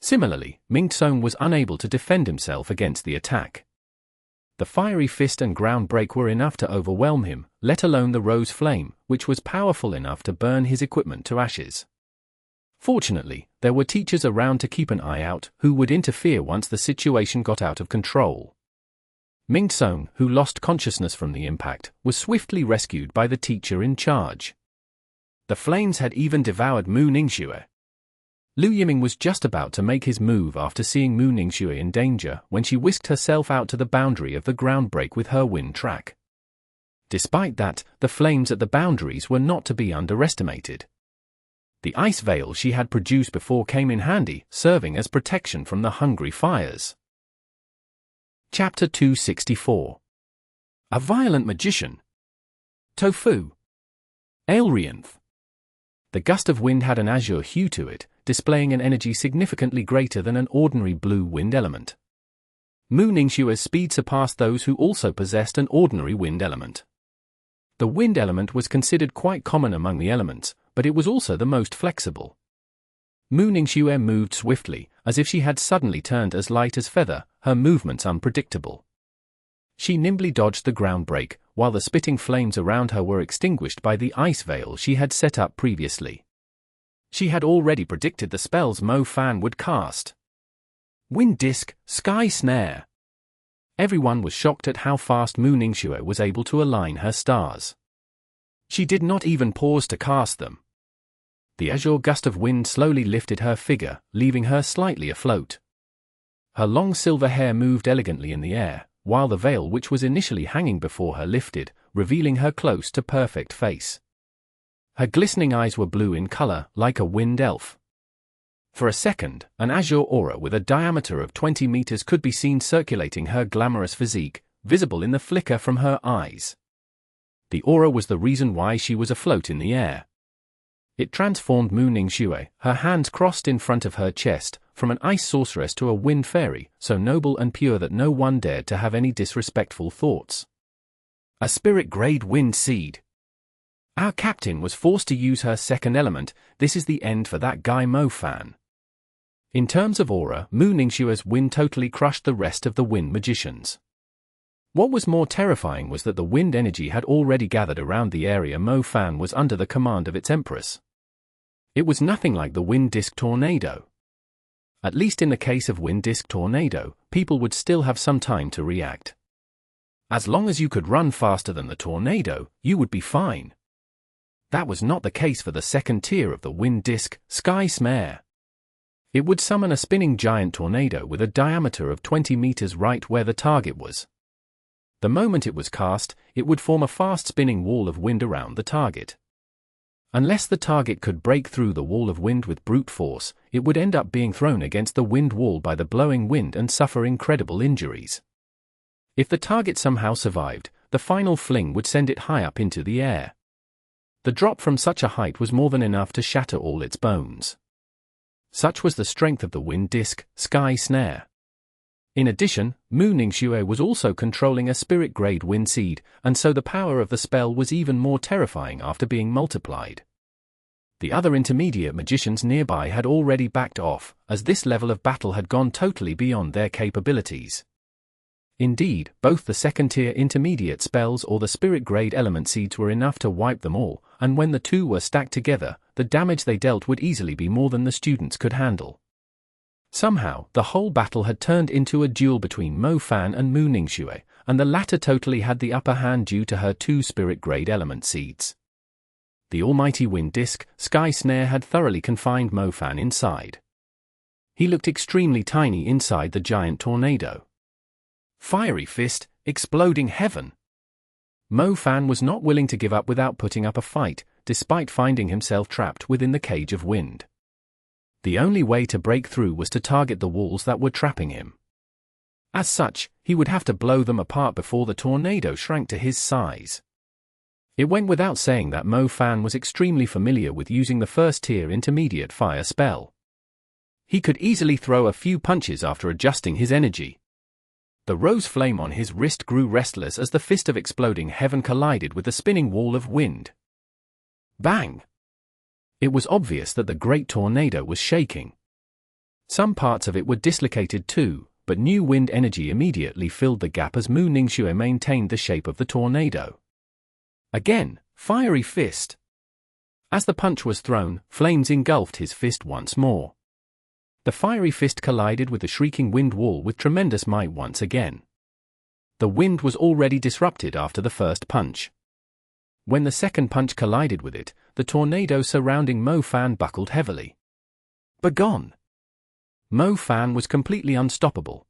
Similarly, Ningxue was unable to defend himself against the attack. The fiery fist and ground break were enough to overwhelm him, let alone the rose flame, which was powerful enough to burn his equipment to ashes. Fortunately, there were teachers around to keep an eye out, who would interfere once the situation got out of control. Ningxue, who lost consciousness from the impact, was swiftly rescued by the teacher in charge. The flames had even devoured Mu Ningxue. Lu Yiming was just about to make his move after seeing Mu Ningxue in danger when she whisked herself out to the boundary of the ground break with her wind track. Despite that, the flames at the boundaries were not to be underestimated. The ice veil she had produced before came in handy, serving as protection from the hungry fires. Chapter 264. A Violent Magician. Tofu. Aelrianth. The gust of wind had an azure hue to it, displaying an energy significantly greater than an ordinary blue wind element. Mu Ningxue's speed surpassed those who also possessed an ordinary wind element. The wind element was considered quite common among the elements, but it was also the most flexible. Mu Ningxue moved swiftly, as if she had suddenly turned as light as feather, her movements unpredictable. She nimbly dodged the ground break, while the spitting flames around her were extinguished by the ice veil she had set up previously. She had already predicted the spells Mo Fan would cast. Wind Disc, Sky Snare. Everyone was shocked at how fast Mu Ningxue was able to align her stars. She did not even pause to cast them. The azure gust of wind slowly lifted her figure, leaving her slightly afloat. Her long silver hair moved elegantly in the air, while the veil which was initially hanging before her lifted, revealing her close to perfect face. Her glistening eyes were blue in color, like a wind elf. For a second, an azure aura with a diameter of 20 meters could be seen circulating her glamorous physique, visible in the flicker from her eyes. The aura was the reason why she was afloat in the air. It transformed Mu Ningxue, her hands crossed in front of her chest, from an ice sorceress to a wind fairy, so noble and pure that no one dared to have any disrespectful thoughts. A spirit-grade wind seed. Our captain was forced to use her second element. This is the end for that guy Mo Fan. In terms of aura, Mu Ningxue's wind totally crushed the rest of the wind magicians. What was more terrifying was that the wind energy had already gathered around the area Mo Fan was under the command of its empress. It was nothing like the wind disc tornado. At least in the case of wind disc tornado, people would still have some time to react. As long as you could run faster than the tornado, you would be fine. That was not the case for the second tier of the wind disc, Sky Snare. It would summon a spinning giant tornado with a diameter of 20 meters right where the target was. The moment it was cast, it would form a fast spinning wall of wind around the target. Unless the target could break through the wall of wind with brute force, it would end up being thrown against the wind wall by the blowing wind and suffer incredible injuries. If the target somehow survived, the final fling would send it high up into the air. The drop from such a height was more than enough to shatter all its bones. Such was the strength of the wind disc, Sky Snare. In addition, Ningxue was also controlling a spirit-grade wind seed, and so the power of the spell was even more terrifying after being multiplied. The other intermediate magicians nearby had already backed off, as this level of battle had gone totally beyond their capabilities. Indeed, both the second-tier intermediate spells or the spirit-grade element seeds were enough to wipe them all, and when the two were stacked together, the damage they dealt would easily be more than the students could handle. Somehow, the whole battle had turned into a duel between Mo Fan and Ningxue, and the latter totally had the upper hand due to her two spirit-grade element seeds. The almighty wind disk, Sky Snare, had thoroughly confined Mo Fan inside. He looked extremely tiny inside the giant tornado. Fiery Fist, Exploding Heaven. Mo Fan was not willing to give up without putting up a fight, despite finding himself trapped within the cage of wind. The only way to break through was to target the walls that were trapping him. As such, he would have to blow them apart before the tornado shrank to his size. It went without saying that Mo Fan was extremely familiar with using the first-tier intermediate fire spell. He could easily throw a few punches after adjusting his energy. The rose flame on his wrist grew restless as the fist of Exploding Heaven collided with the spinning wall of wind. Bang! It was obvious that the great tornado was shaking. Some parts of it were dislocated too, but new wind energy immediately filled the gap as Ningxue maintained the shape of the tornado. Again, Fiery Fist. As the punch was thrown, flames engulfed his fist once more. The Fiery Fist collided with the shrieking wind wall with tremendous might once again. The wind was already disrupted after the first punch. When the second punch collided with it, the tornado surrounding Mo Fan buckled heavily. Begone! Mo Fan was completely unstoppable.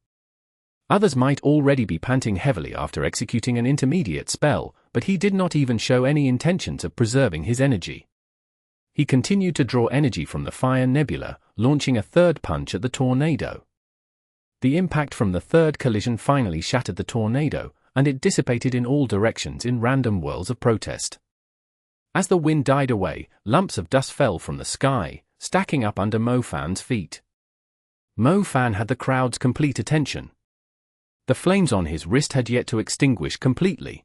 Others might already be panting heavily after executing an intermediate spell, but he did not even show any intentions of preserving his energy. He continued to draw energy from the fire nebula, launching a third punch at the tornado. The impact from the third collision finally shattered the tornado, and it dissipated in all directions in random whirls of protest. As the wind died away, lumps of dust fell from the sky, stacking up under Mo Fan's feet. Mo Fan had the crowd's complete attention. The flames on his wrist had yet to extinguish completely.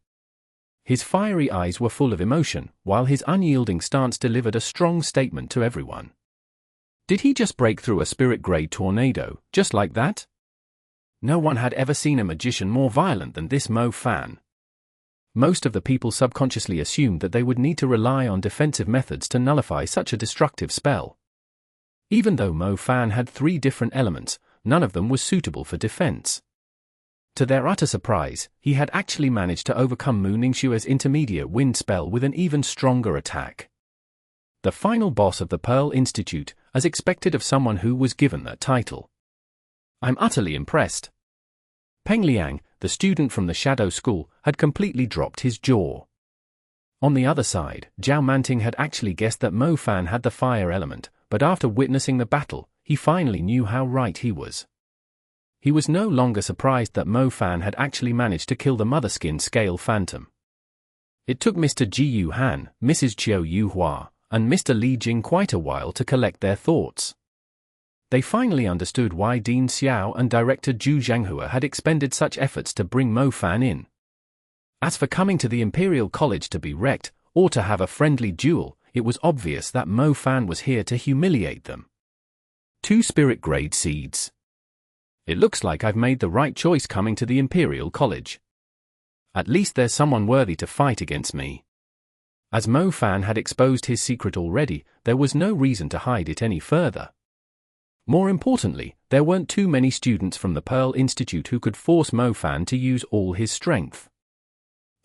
His fiery eyes were full of emotion, while his unyielding stance delivered a strong statement to everyone. Did he just break through a spirit-grade tornado, just like that? No one had ever seen a magician more violent than this Mo Fan. Most of the people subconsciously assumed that they would need to rely on defensive methods to nullify such a destructive spell. Even though Mo Fan had 3 different elements, none of them was suitable for defense. To their utter surprise, he had actually managed to overcome Ningxue's intermediate wind spell with an even stronger attack. The final boss of the Pearl Institute, as expected of someone who was given that title. I'm utterly impressed. Peng Liang, the student from the Shadow School, had completely dropped his jaw. On the other side, Zhao Manting had actually guessed that Mo Fan had the fire element, but after witnessing the battle, he finally knew how right he was. He was no longer surprised that Mo Fan had actually managed to kill the Motherskin Scale Phantom. It took Mr. Ji Yu Han, Mrs. Chiu Yu Hua, and Mr. Li Jing quite a while to collect their thoughts. They finally understood why Dean Xiao and director Zhu Zhanghua had expended such efforts to bring Mo Fan in. As for coming to the Imperial College to be wrecked, or to have a friendly duel, it was obvious that Mo Fan was here to humiliate them. 2 spirit-grade seeds. It looks like I've made the right choice coming to the Imperial College. At least there's someone worthy to fight against me. As Mo Fan had exposed his secret already, there was no reason to hide it any further. More importantly, there weren't too many students from the Pearl Institute who could force Mo Fan to use all his strength.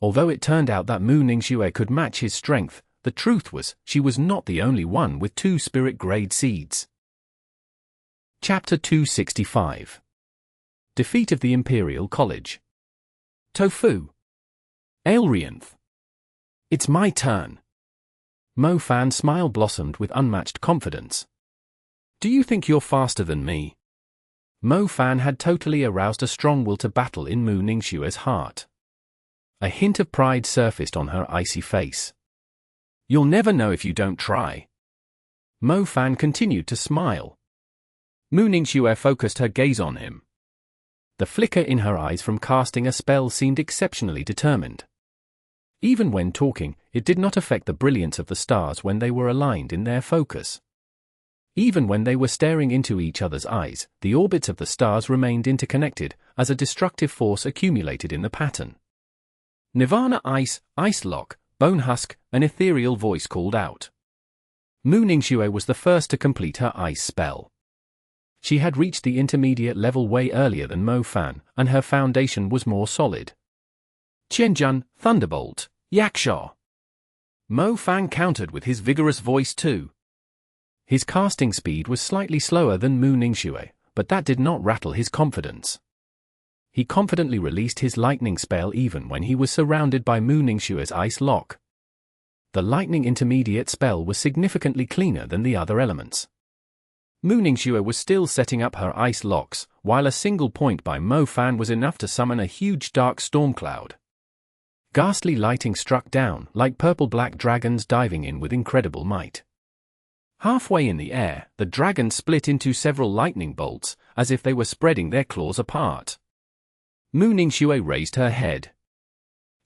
Although it turned out that Ningxue could match his strength, the truth was, she was not the only one with 2 spirit-grade seeds. Chapter 265. Defeat of the Imperial College. Tofu. Aelrianth. It's my turn. Mo Fan's smile blossomed with unmatched confidence. Do you think you're faster than me? Mo Fan had totally aroused a strong will to battle in Ningxue's heart. A hint of pride surfaced on her icy face. You'll never know if you don't try. Mo Fan continued to smile. Ningxue focused her gaze on him. The flicker in her eyes from casting a spell seemed exceptionally determined. Even when talking, it did not affect the brilliance of the stars when they were aligned in their focus. Even when they were staring into each other's eyes, the orbits of the stars remained interconnected, as a destructive force accumulated in the pattern. Nirvana Ice, Ice Lock, Bone Husk, an ethereal voice called out. Ningxue was the first to complete her ice spell. She had reached the intermediate level way earlier than Mo Fan, and her foundation was more solid. Qianjun, Thunderbolt, Yakshaw. Mo Fan countered with his vigorous voice too. His casting speed was slightly slower than Mu Ningxue, but that did not rattle his confidence. He confidently released his lightning spell even when he was surrounded by Mu Ningxue's ice lock. The lightning intermediate spell was significantly cleaner than the other elements. Mu Ningxue was still setting up her ice locks, while a single point by Mo Fan was enough to summon a huge dark storm cloud. Ghastly lighting struck down, like purple-black dragons diving in with incredible might. Halfway in the air, the dragons split into several lightning bolts, as if they were spreading their claws apart. Mu Ningxue raised her head.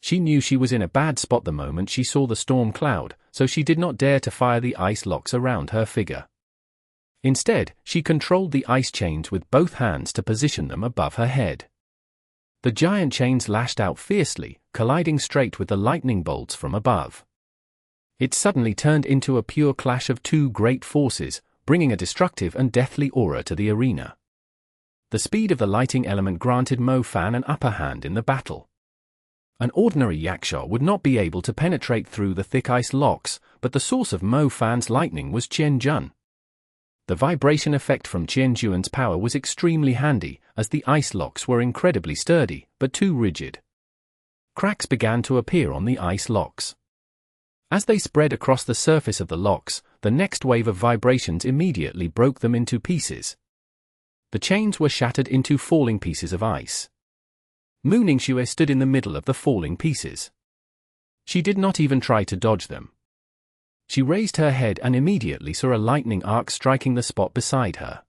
She knew she was in a bad spot the moment she saw the storm cloud, so she did not dare to fire the ice locks around her figure. Instead, she controlled the ice chains with both hands to position them above her head. The giant chains lashed out fiercely, colliding straight with the lightning bolts from above. It suddenly turned into a pure clash of two great forces, bringing a destructive and deathly aura to the arena. The speed of the lighting element granted Mo Fan an upper hand in the battle. An ordinary Yakshaw would not be able to penetrate through the thick ice locks, but the source of Mo Fan's lightning was Qianjun. The vibration effect from Qianjun's power was extremely handy, as the ice locks were incredibly sturdy, but too rigid. Cracks began to appear on the ice locks. As they spread across the surface of the locks, the next wave of vibrations immediately broke them into pieces. The chains were shattered into falling pieces of ice. Mu Ningxue stood in the middle of the falling pieces. She did not even try to dodge them. She raised her head and immediately saw a lightning arc striking the spot beside her.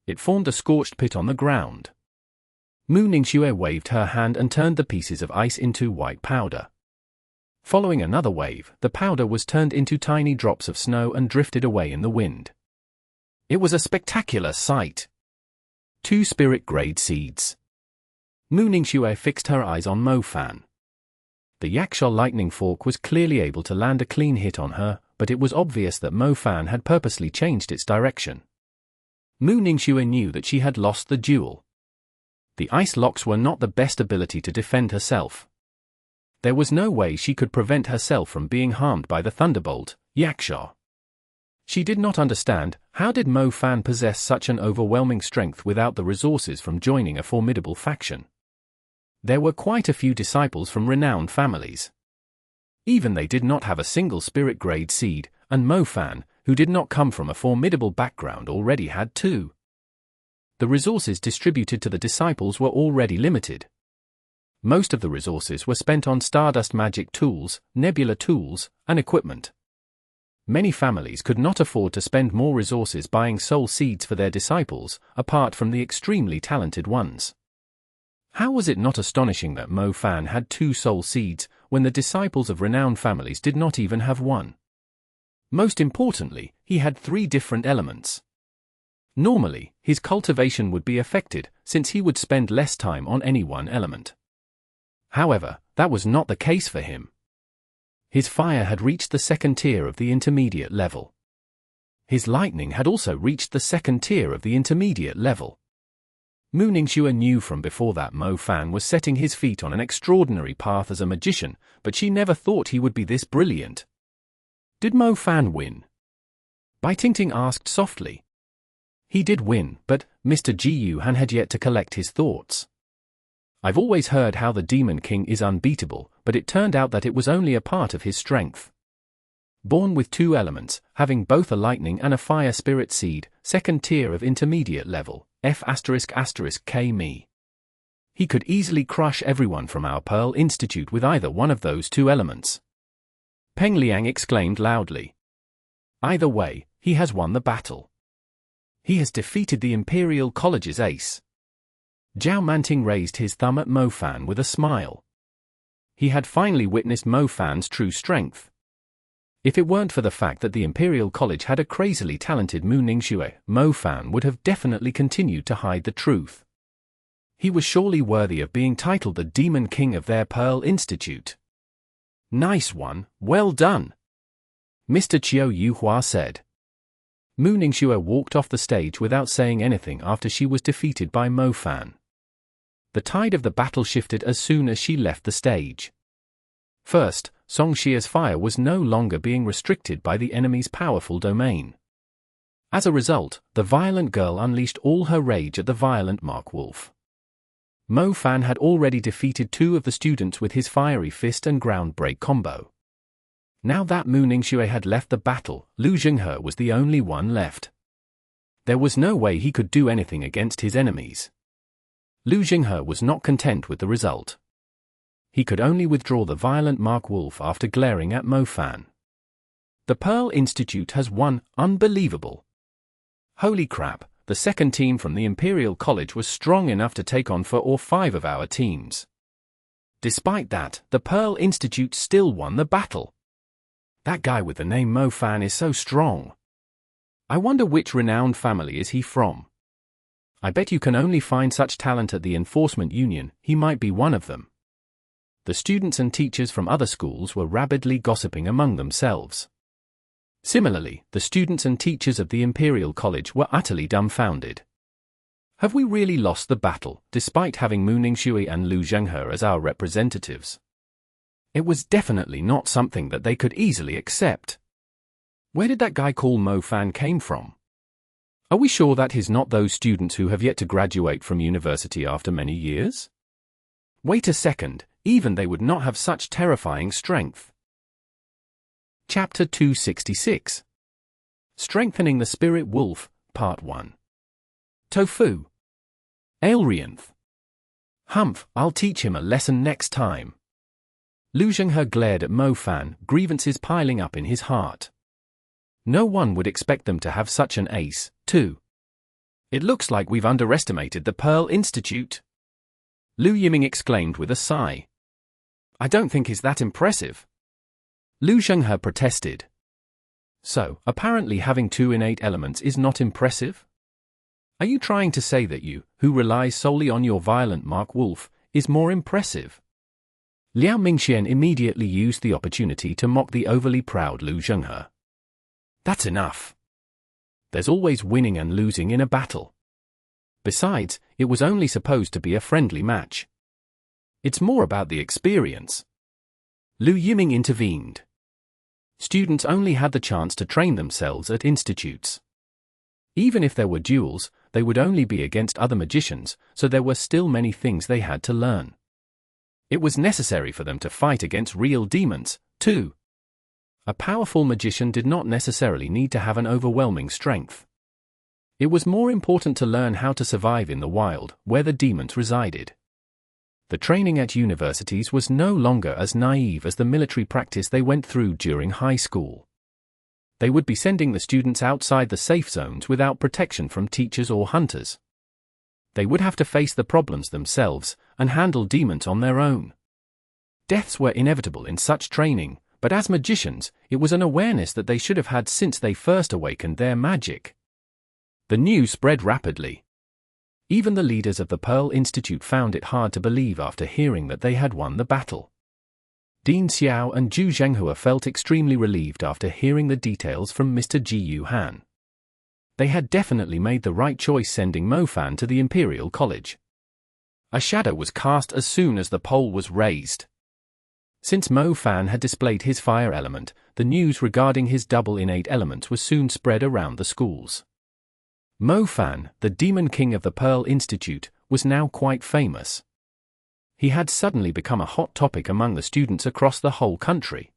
It formed a scorched pit on the ground. Mu Ningxue waved her hand and turned the pieces of ice into white powder. Following another wave, the powder was turned into tiny drops of snow and drifted away in the wind. It was a spectacular sight. 2 spirit-grade seeds. Mu Ningxue fixed her eyes on Mo Fan. The Yakshaw lightning fork was clearly able to land a clean hit on her, but it was obvious that Mo Fan had purposely changed its direction. Mu Ningxue knew that she had lost the duel. The ice locks were not the best ability to defend herself. There was no way she could prevent herself from being harmed by the thunderbolt, Yakshaw. She did not understand, how did Mo Fan possess such an overwhelming strength without the resources from joining a formidable faction? There were quite a few disciples from renowned families. Even they did not have a single spirit-grade seed, and Mo Fan, who did not come from a formidable background, already had 2. The resources distributed to the disciples were already limited. Most of the resources were spent on Stardust magic tools, nebula tools, and equipment. Many families could not afford to spend more resources buying soul seeds for their disciples, apart from the extremely talented ones. How was it not astonishing that Mo Fan had 2 soul seeds, when the disciples of renowned families did not even have 1? Most importantly, he had 3 different elements. Normally, his cultivation would be affected, since he would spend less time on any one element. However, that was not the case for him. His fire had reached the 2nd tier of the intermediate level. His lightning had also reached the 2nd tier of the intermediate level. Mu Ningxue knew from before that Mo Fan was setting his feet on an extraordinary path as a magician, but she never thought he would be this brilliant. Did Mo Fan win? Bai Tingting asked softly. He did win, but Mr. Ji Yuhan had yet to collect his thoughts. I've always heard how the Demon King is unbeatable, but it turned out that it was only a part of his strength. Born with 2 elements, having both a lightning and a fire spirit seed, 2nd tier of intermediate level, F***K me. He could easily crush everyone from our Pearl Institute with either one of those 2 elements. Peng Liang exclaimed loudly. Either way, he has won the battle. He has defeated the Imperial College's ace. Zhao Manting raised his thumb at Mo Fan with a smile. He had finally witnessed Mo Fan's true strength. If it weren't for the fact that the Imperial College had a crazily talented Ningxue, Mo Fan would have definitely continued to hide the truth. He was surely worthy of being titled the Demon King of their Pearl Institute. Nice one, well done, Mr. Qiu Yuhua said. Ningxue walked off the stage without saying anything after she was defeated by Mo Fan. The tide of the battle shifted as soon as she left the stage. First, Song Xia's fire was no longer being restricted by the enemy's powerful domain. As a result, the violent girl unleashed all her rage at the violent Mark Wolf. Mo Fan had already defeated 2 of the students with his fiery fist and ground break combo. Now that Ningxue had left the battle, Lu Zhenghe was the only one left. There was no way he could do anything against his enemies. Lu Zhenghe was not content with the result. He could only withdraw the violent Mark Wolf after glaring at Mo Fan. The Pearl Institute has won, unbelievable. Holy crap, the second team from the Imperial College was strong enough to take on 4 or 5 of our teams. Despite that, the Pearl Institute still won the battle. That guy with the name Mo Fan is so strong. I wonder which renowned family is he from? I bet you can only find such talent at the Enforcement Union, he might be one of them. The students and teachers from other schools were rabidly gossiping among themselves. Similarly, the students and teachers of the Imperial College were utterly dumbfounded. Have we really lost the battle, despite having Ningxue and Lu Zhenghe as our representatives? It was definitely not something that they could easily accept. Where did that guy called Mo Fan came from? Are we sure that he's not those students who have yet to graduate from university after many years? Wait a second, even they would not have such terrifying strength. Chapter 266. Strengthening the Spirit Wolf, Part 1. Tofu. Aelrianth. Humph, I'll teach him a lesson next time. Lu Zhenghe glared at Mo Fan, grievances piling up in his heart. No one would expect them to have such an ace, too. It looks like we've underestimated the Pearl Institute. Lu Yiming exclaimed with a sigh. I don't think he's that impressive. Lu Zhenghe protested. So, apparently having 2 innate elements is not impressive? Are you trying to say that you, who relies solely on your violent Mark Wolf, is more impressive? Liao Mingxian immediately used the opportunity to mock the overly proud Lu Zhenghe. That's enough. There's always winning and losing in a battle. Besides, it was only supposed to be a friendly match. It's more about the experience. Lu Yiming intervened. Students only had the chance to train themselves at institutes. Even if there were duels, they would only be against other magicians, so there were still many things they had to learn. It was necessary for them to fight against real demons, too. A powerful magician did not necessarily need to have an overwhelming strength. It was more important to learn how to survive in the wild, where the demons resided. The training at universities was no longer as naive as the military practice they went through during high school. They would be sending the students outside the safe zones without protection from teachers or hunters. They would have to face the problems themselves and handle demons on their own. Deaths were inevitable in such training, but as magicians, it was an awareness that they should have had since they first awakened their magic. The news spread rapidly. Even the leaders of the Pearl Institute found it hard to believe after hearing that they had won the battle. Dean Xiao and Zhu Zhenghua felt extremely relieved after hearing the details from Mr. Ji Yuhan. They had definitely made the right choice sending Mo Fan to the Imperial College. A shadow was cast as soon as the poll was raised. Since Mo Fan had displayed his fire element, the news regarding his double innate elements was soon spread around the schools. Mo Fan, the Demon King of the Pearl Institute, was now quite famous. He had suddenly become a hot topic among the students across the whole country.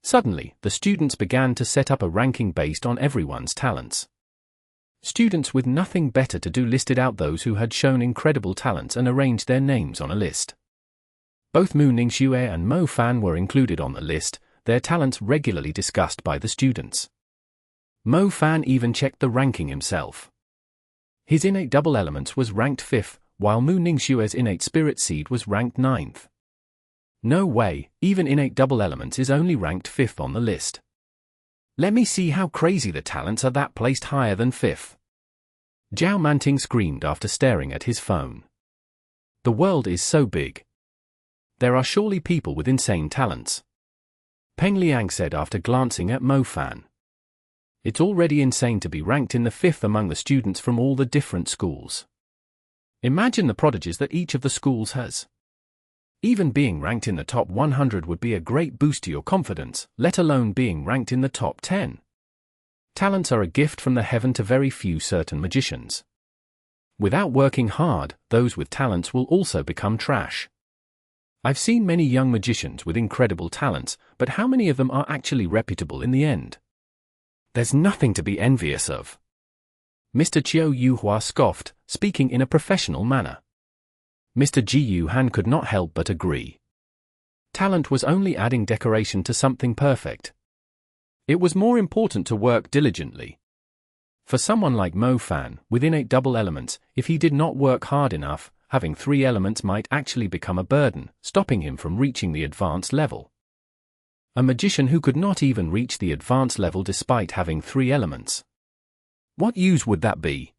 Suddenly, the students began to set up a ranking based on everyone's talents. Students with nothing better to do listed out those who had shown incredible talents and arranged their names on a list. Both Ningxue and Mo Fan were included on the list, their talents regularly discussed by the students. Mo Fan even checked the ranking himself. His innate double elements was ranked 5th, while Ningxue's innate spirit seed was ranked 9th. No way, even innate double elements is only ranked 5th on the list. Let me see how crazy the talents are that placed higher than 5th. Zhao Manting screamed after staring at his phone. The world is so big. There are surely people with insane talents. Peng Liang said after glancing at Mo Fan. It's already insane to be ranked in the 5th among the students from all the different schools. Imagine the prodigies that each of the schools has. Even being ranked in the top 100 would be a great boost to your confidence, let alone being ranked in the top 10. Talents are a gift from the heaven to very few certain magicians. Without working hard, those with talents will also become trash. I've seen many young magicians with incredible talents, but how many of them are actually reputable in the end? There's nothing to be envious of. Mr. Qiu Yuhua scoffed, speaking in a professional manner. Mr. Ji Yuhan could not help but agree. Talent was only adding decoration to something perfect. It was more important to work diligently. For someone like Mo Fan, with innate double elements, if he did not work hard enough, having 3 elements might actually become a burden, stopping him from reaching the advanced level. A magician who could not even reach the advanced level despite having 3 elements. What use would that be?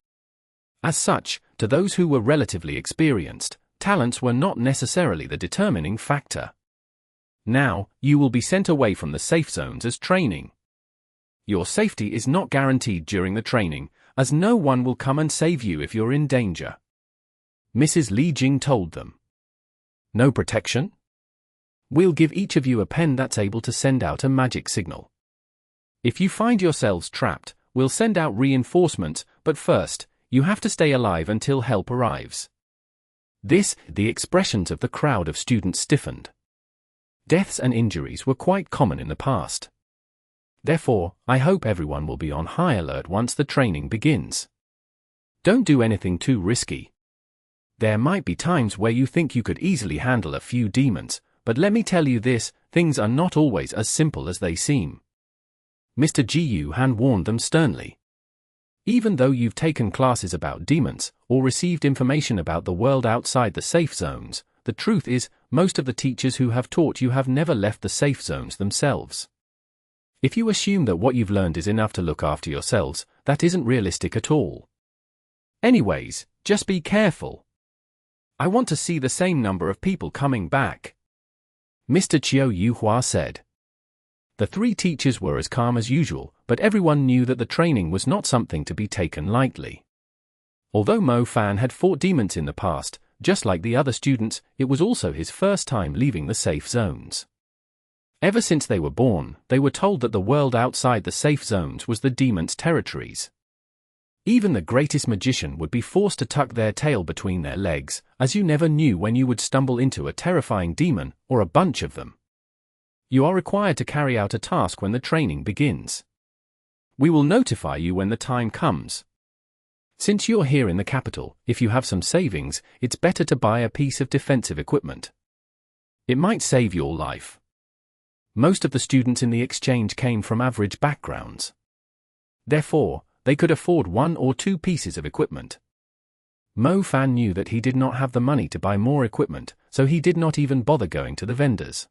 As such, to those who were relatively experienced, talents were not necessarily the determining factor. Now, you will be sent away from the safe zones as training. Your safety is not guaranteed during the training, as no one will come and save you if you're in danger. Mrs. Li Jing told them. No protection? We'll give each of you a pen that's able to send out a magic signal. If you find yourselves trapped, we'll send out reinforcements, but first, you have to stay alive until help arrives. The expressions of the crowd of students stiffened. Deaths and injuries were quite common in the past. Therefore, I hope everyone will be on high alert once the training begins. Don't do anything too risky. There might be times where you think you could easily handle a few demons, but let me tell you this, things are not always as simple as they seem. Mr. Ji Yuhan warned them sternly. Even though you've taken classes about demons, or received information about the world outside the safe zones, the truth is, most of the teachers who have taught you have never left the safe zones themselves. If you assume that what you've learned is enough to look after yourselves, that isn't realistic at all. Anyways, just be careful. I want to see the same number of people coming back. Mr. Qiu Yuhua said. The 3 teachers were as calm as usual, but everyone knew that the training was not something to be taken lightly. Although Mo Fan had fought demons in the past, just like the other students, it was also his first time leaving the safe zones. Ever since they were born, they were told that the world outside the safe zones was the demons' territories. Even the greatest magician would be forced to tuck their tail between their legs, as you never knew when you would stumble into a terrifying demon, or a bunch of them. You are required to carry out a task when the training begins. We will notify you when the time comes. Since you're here in the capital, if you have some savings, it's better to buy a piece of defensive equipment. It might save your life. Most of the students in the exchange came from average backgrounds. Therefore, they could afford 1 or 2 pieces of equipment. Mo Fan knew that he did not have the money to buy more equipment, so he did not even bother going to the vendors.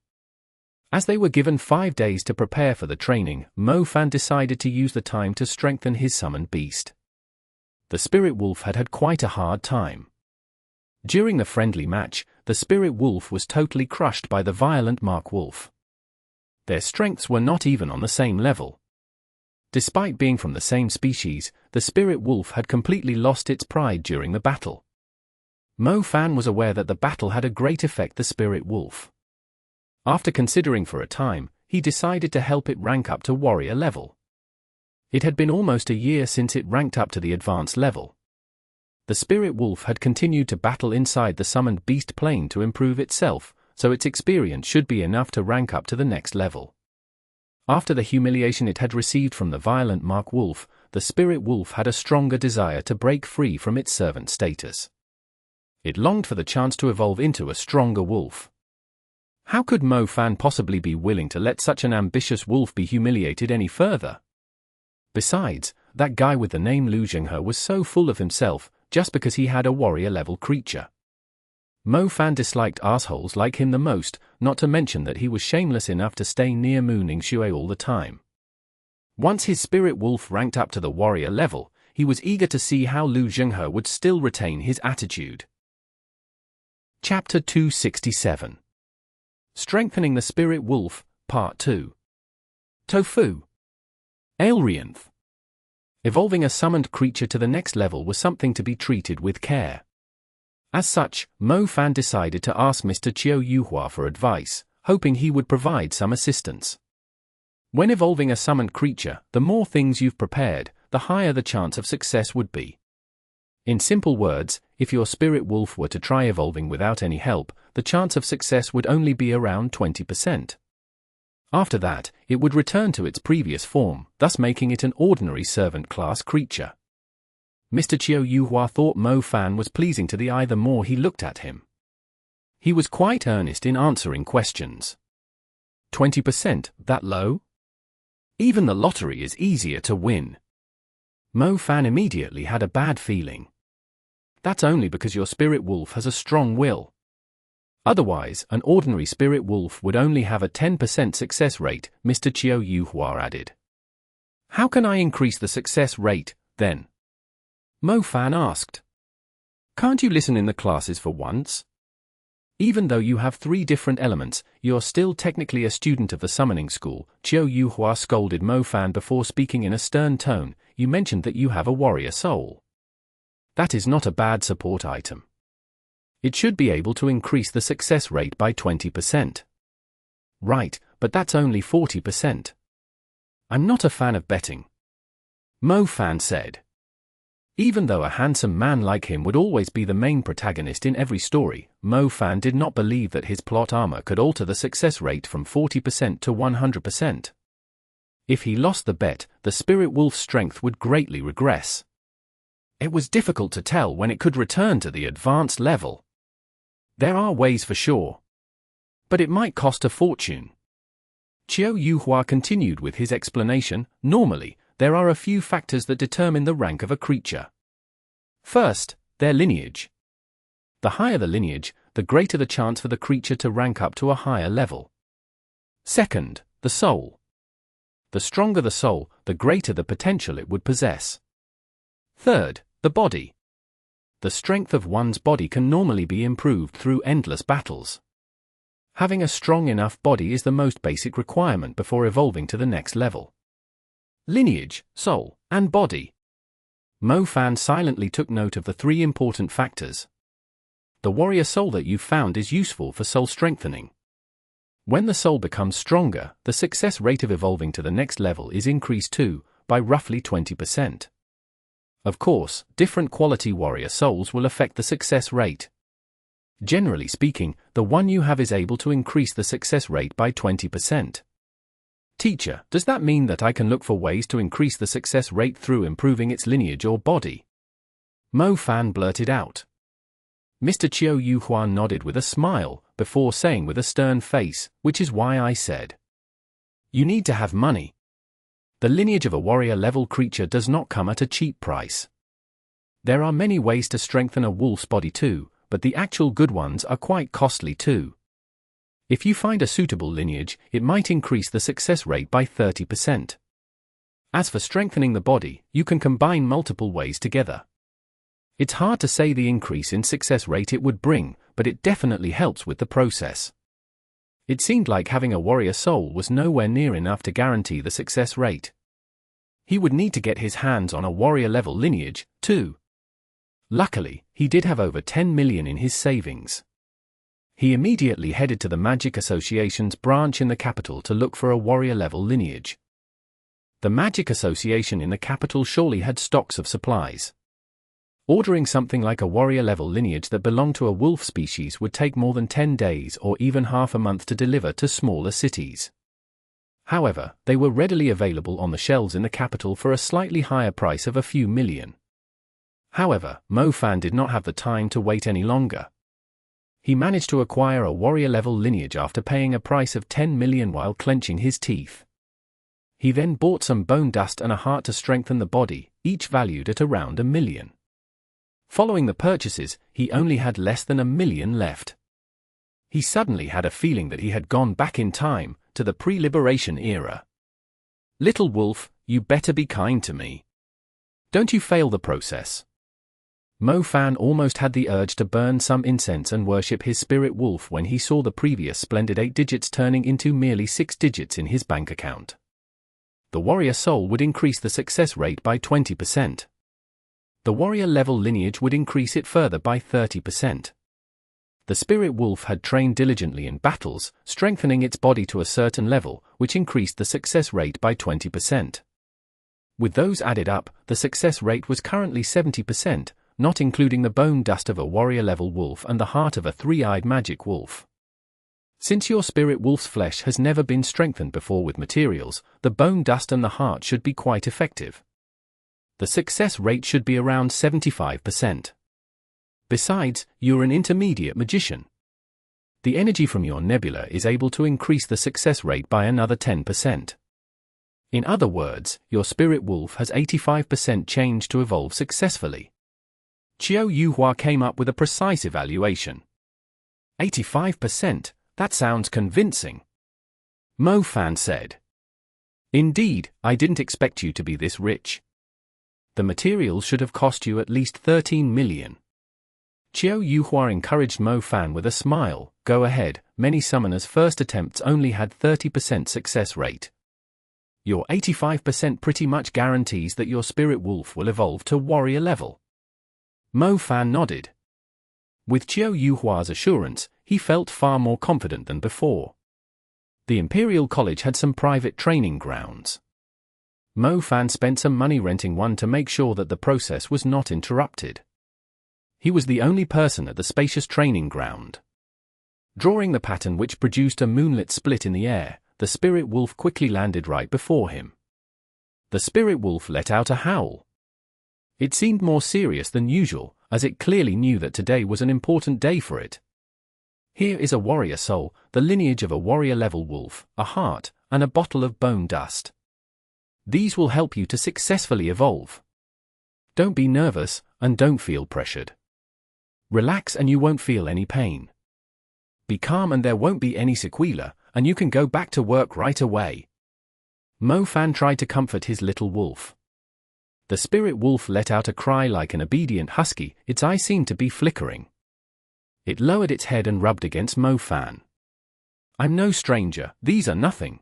As they were given 5 days to prepare for the training, Mo Fan decided to use the time to strengthen his summoned beast. The Spirit Wolf had had quite a hard time. During the friendly match, the Spirit Wolf was totally crushed by the violent Mark Wolf. Their strengths were not even on the same level. Despite being from the same species, the Spirit Wolf had completely lost its pride during the battle. Mo Fan was aware that the battle had a great effect the Spirit Wolf. After considering for a time, he decided to help it rank up to warrior level. It had been almost a year since it ranked up to the advanced level. The Spirit Wolf had continued to battle inside the summoned beast plane to improve itself, so its experience should be enough to rank up to the next level. After the humiliation it had received from the violent Mark Wolf, the Spirit Wolf had a stronger desire to break free from its servant status. It longed for the chance to evolve into a stronger wolf. How could Mo Fan possibly be willing to let such an ambitious wolf be humiliated any further? Besides, that guy with the name Lu Zhenghe was so full of himself, just because he had a warrior-level creature. Mo Fan disliked assholes like him the most, not to mention that he was shameless enough to stay near Ningxue all the time. Once his spirit wolf ranked up to the warrior level, he was eager to see how Lu Zhenghe would still retain his attitude. Chapter 267. Strengthening the Spirit Wolf, Part 2. Tofu. Aelrianth. Evolving a summoned creature to the next level was something to be treated with care. As such, Mo Fan decided to ask Mr. Qiu Yuhua for advice, hoping he would provide some assistance. When evolving a summoned creature, the more things you've prepared, the higher the chance of success would be. In simple words, if your spirit wolf were to try evolving without any help, the chance of success would only be around 20%. After that, it would return to its previous form, thus making it an ordinary servant class creature. Mr. Qiu Yuhua thought Mo Fan was pleasing to the eye the more he looked at him. He was quite earnest in answering questions. 20%, that low? Even the lottery is easier to win. Mo Fan immediately had a bad feeling. That's only because your spirit wolf has a strong will. Otherwise, an ordinary spirit wolf would only have a 10% success rate, Mr. Qiu Yuhua added. How can I increase the success rate, then? Mo Fan asked. Can't you listen in the classes for once? Even though you have 3 different elements, you're still technically a student of the summoning school, Qiu Yuhua scolded Mo Fan before speaking in a stern tone. You mentioned that you have a warrior soul. That is not a bad support item. It should be able to increase the success rate by 20%. Right, but that's only 40%. I'm not a fan of betting. Mo Fan said. Even though a handsome man like him would always be the main protagonist in every story, Mo Fan did not believe that his plot armor could alter the success rate from 40% to 100%. If he lost the bet, the spirit wolf's strength would greatly regress. It was difficult to tell when it could return to the advanced level. There are ways for sure. But it might cost a fortune. Qiu Yuhua continued with his explanation. Normally, there are a few factors that determine the rank of a creature. First, their lineage. The higher the lineage, the greater the chance for the creature to rank up to a higher level. Second, the soul. The stronger the soul, the greater the potential it would possess. Third, the body. The strength of one's body can normally be improved through endless battles. Having a strong enough body is the most basic requirement before evolving to the next level. Lineage, soul, and body. Mo Fan silently took note of the 3 important factors. The warrior soul that you've found is useful for soul strengthening. When the soul becomes stronger, the success rate of evolving to the next level is increased too, by roughly 20%. Of course, different quality warrior souls will affect the success rate. Generally speaking, the one you have is able to increase the success rate by 20%. Teacher, does that mean that I can look for ways to increase the success rate through improving its lineage or body? Mo Fan blurted out. Mr. Qiu Yuhua nodded with a smile, before saying with a stern face, which is why I said. You need to have money. The lineage of a warrior-level creature does not come at a cheap price. There are many ways to strengthen a wolf's body too, but the actual good ones are quite costly too. If you find a suitable lineage, it might increase the success rate by 30%. As for strengthening the body, you can combine multiple ways together. It's hard to say the increase in success rate it would bring, but it definitely helps with the process. It seemed like having a warrior soul was nowhere near enough to guarantee the success rate. He would need to get his hands on a warrior-level lineage, too. Luckily, he did have over 10 million in his savings. He immediately headed to the Magic Association's branch in the capital to look for a warrior-level lineage. The Magic Association in the capital surely had stocks of supplies. Ordering something like a warrior-level lineage that belonged to a wolf species would take more than 10 days or even half a month to deliver to smaller cities. However, they were readily available on the shelves in the capital for a slightly higher price of a few million. However, Mo Fan did not have the time to wait any longer. He managed to acquire a warrior-level lineage after paying a price of 10 million while clenching his teeth. He then bought some bone dust and a heart to strengthen the body, each valued at around 1 million. Following the purchases, he only had less than 1 million left. He suddenly had a feeling that he had gone back in time, to the pre-liberation era. Little wolf, you better be kind to me. Don't you fail the process. Mo Fan almost had the urge to burn some incense and worship his spirit wolf when he saw the previous splendid 8 digits turning into merely 6 digits in his bank account. The warrior soul would increase the success rate by 20%. The warrior level lineage would increase it further by 30%. The spirit wolf had trained diligently in battles, strengthening its body to a certain level, which increased the success rate by 20%. With those added up, the success rate was currently 70%, not including the bone dust of a warrior-level wolf and the heart of a 3-eyed magic wolf. Since your spirit wolf's flesh has never been strengthened before with materials, the bone dust and the heart should be quite effective. The success rate should be around 75%. Besides, you're an intermediate magician. The energy from your nebula is able to increase the success rate by another 10%. In other words, your spirit wolf has 85% change to evolve successfully. Qiu Yuhua came up with a precise evaluation. 85%, that sounds convincing. Mo Fan said. Indeed, I didn't expect you to be this rich. The materials should have cost you at least 13 million. Qiu Yuhua encouraged Mo Fan with a smile. Go ahead, many summoners' first attempts only had 30% success rate. Your 85% pretty much guarantees that your spirit wolf will evolve to warrior level. Mo Fan nodded. With Qiu Yuhua's assurance, he felt far more confident than before. The Imperial College had some private training grounds. Mo Fan spent some money renting one to make sure that the process was not interrupted. He was the only person at the spacious training ground. Drawing the pattern which produced a moonlit split in the air, the spirit wolf quickly landed right before him. The spirit wolf let out a howl. It seemed more serious than usual, as it clearly knew that today was an important day for it. Here is a warrior soul, the lineage of a warrior-level wolf, a heart, and a bottle of bone dust. These will help you to successfully evolve. Don't be nervous, and don't feel pressured. Relax and you won't feel any pain. Be calm and there won't be any sequela, and you can go back to work right away. Mo Fan tried to comfort his little wolf. The spirit wolf let out a cry like an obedient husky, its eye seemed to be flickering. It lowered its head and rubbed against Mo Fan. I'm no stranger, these are nothing.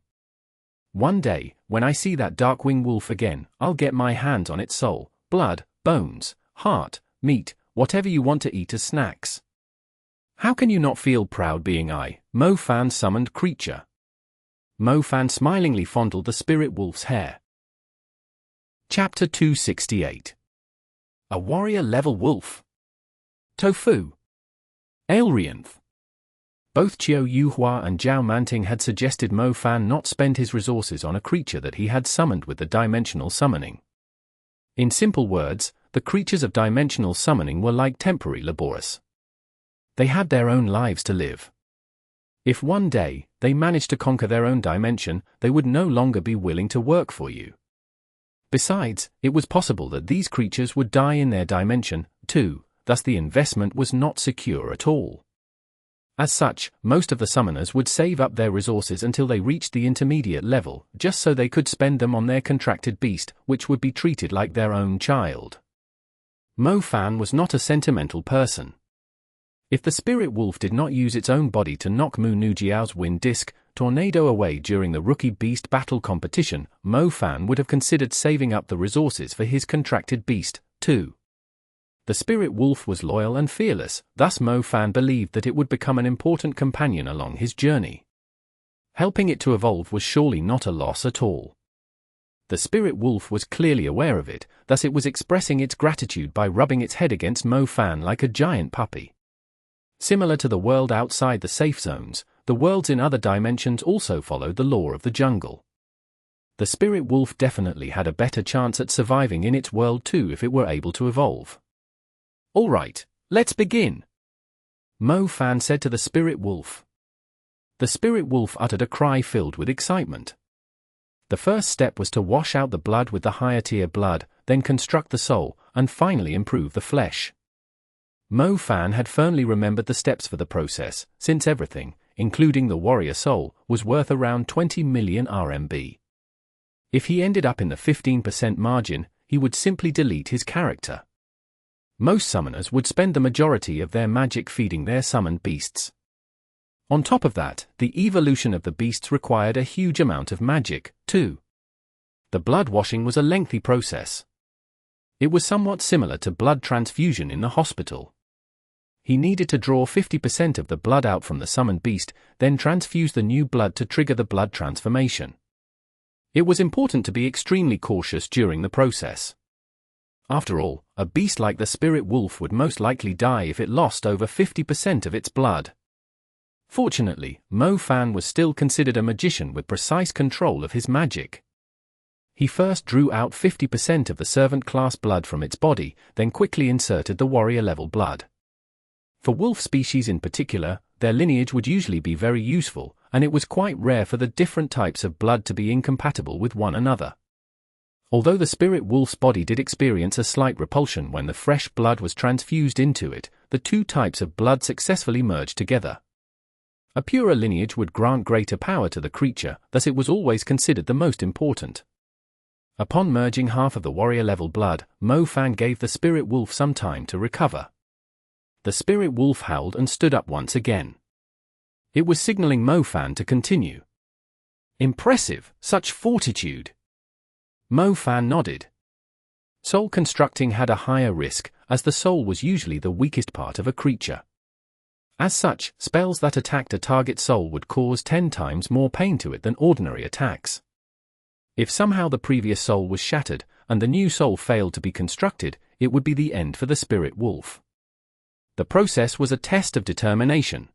One day, when I see that Darkwing wolf again, I'll get my hands on its soul, blood, bones, heart, meat, whatever you want to eat as snacks. How can you not feel proud being Mo Fan summoned creature? Mo Fan smilingly fondled the spirit wolf's hair. Chapter 268. A warrior-level wolf. Tofu. Aelrianth. Both Qiu Yuhua and Zhao Manting had suggested Mo Fan not spend his resources on a creature that he had summoned with the dimensional summoning. In simple words, the creatures of dimensional summoning were like temporary laborers. They had their own lives to live. If one day they managed to conquer their own dimension, they would no longer be willing to work for you. Besides, it was possible that these creatures would die in their dimension, too, thus the investment was not secure at all. As such, most of the summoners would save up their resources until they reached the intermediate level, just so they could spend them on their contracted beast, which would be treated like their own child. Mo Fan was not a sentimental person. If the spirit wolf did not use its own body to knock Mu Nujiao's wind disc tornado away during the rookie beast battle competition, Mo Fan would have considered saving up the resources for his contracted beast, too. The spirit wolf was loyal and fearless, thus Mo Fan believed that it would become an important companion along his journey. Helping it to evolve was surely not a loss at all. The spirit wolf was clearly aware of it, thus it was expressing its gratitude by rubbing its head against Mo Fan like a giant puppy. Similar to the world outside the safe zones, the worlds in other dimensions also followed the law of the jungle. The spirit wolf definitely had a better chance at surviving in its world too if it were able to evolve. All right, let's begin, Mo Fan said to the spirit wolf. The spirit wolf uttered a cry filled with excitement. The first step was to wash out the blood with the higher tier blood, then construct the soul, and finally improve the flesh. Mo Fan had firmly remembered the steps for the process, since everything, including the warrior soul, was worth around 20 million RMB. If he ended up in the 15% margin, he would simply delete his character. Most summoners would spend the majority of their magic feeding their summoned beasts. On top of that, the evolution of the beasts required a huge amount of magic, too. The blood washing was a lengthy process. It was somewhat similar to blood transfusion in the hospital. He needed to draw 50% of the blood out from the summoned beast, then transfuse the new blood to trigger the blood transformation. It was important to be extremely cautious during the process. After all, a beast like the spirit wolf would most likely die if it lost over 50% of its blood. Fortunately, Mo Fan was still considered a magician with precise control of his magic. He first drew out 50% of the servant class blood from its body, then quickly inserted the warrior level blood. For wolf species in particular, their lineage would usually be very useful, and it was quite rare for the different types of blood to be incompatible with one another. Although the spirit wolf's body did experience a slight repulsion when the fresh blood was transfused into it, the two types of blood successfully merged together. A purer lineage would grant greater power to the creature, thus it was always considered the most important. Upon merging half of the warrior-level blood, Mo Fan gave the spirit wolf some time to recover. The spirit wolf howled and stood up once again. It was signaling Mo Fan to continue. Impressive, such fortitude. Mo Fan nodded. Soul constructing had a higher risk, as the soul was usually the weakest part of a creature. As such, spells that attacked a target soul would cause 10 times more pain to it than ordinary attacks. If somehow the previous soul was shattered, and the new soul failed to be constructed, it would be the end for the spirit wolf. The process was a test of determination.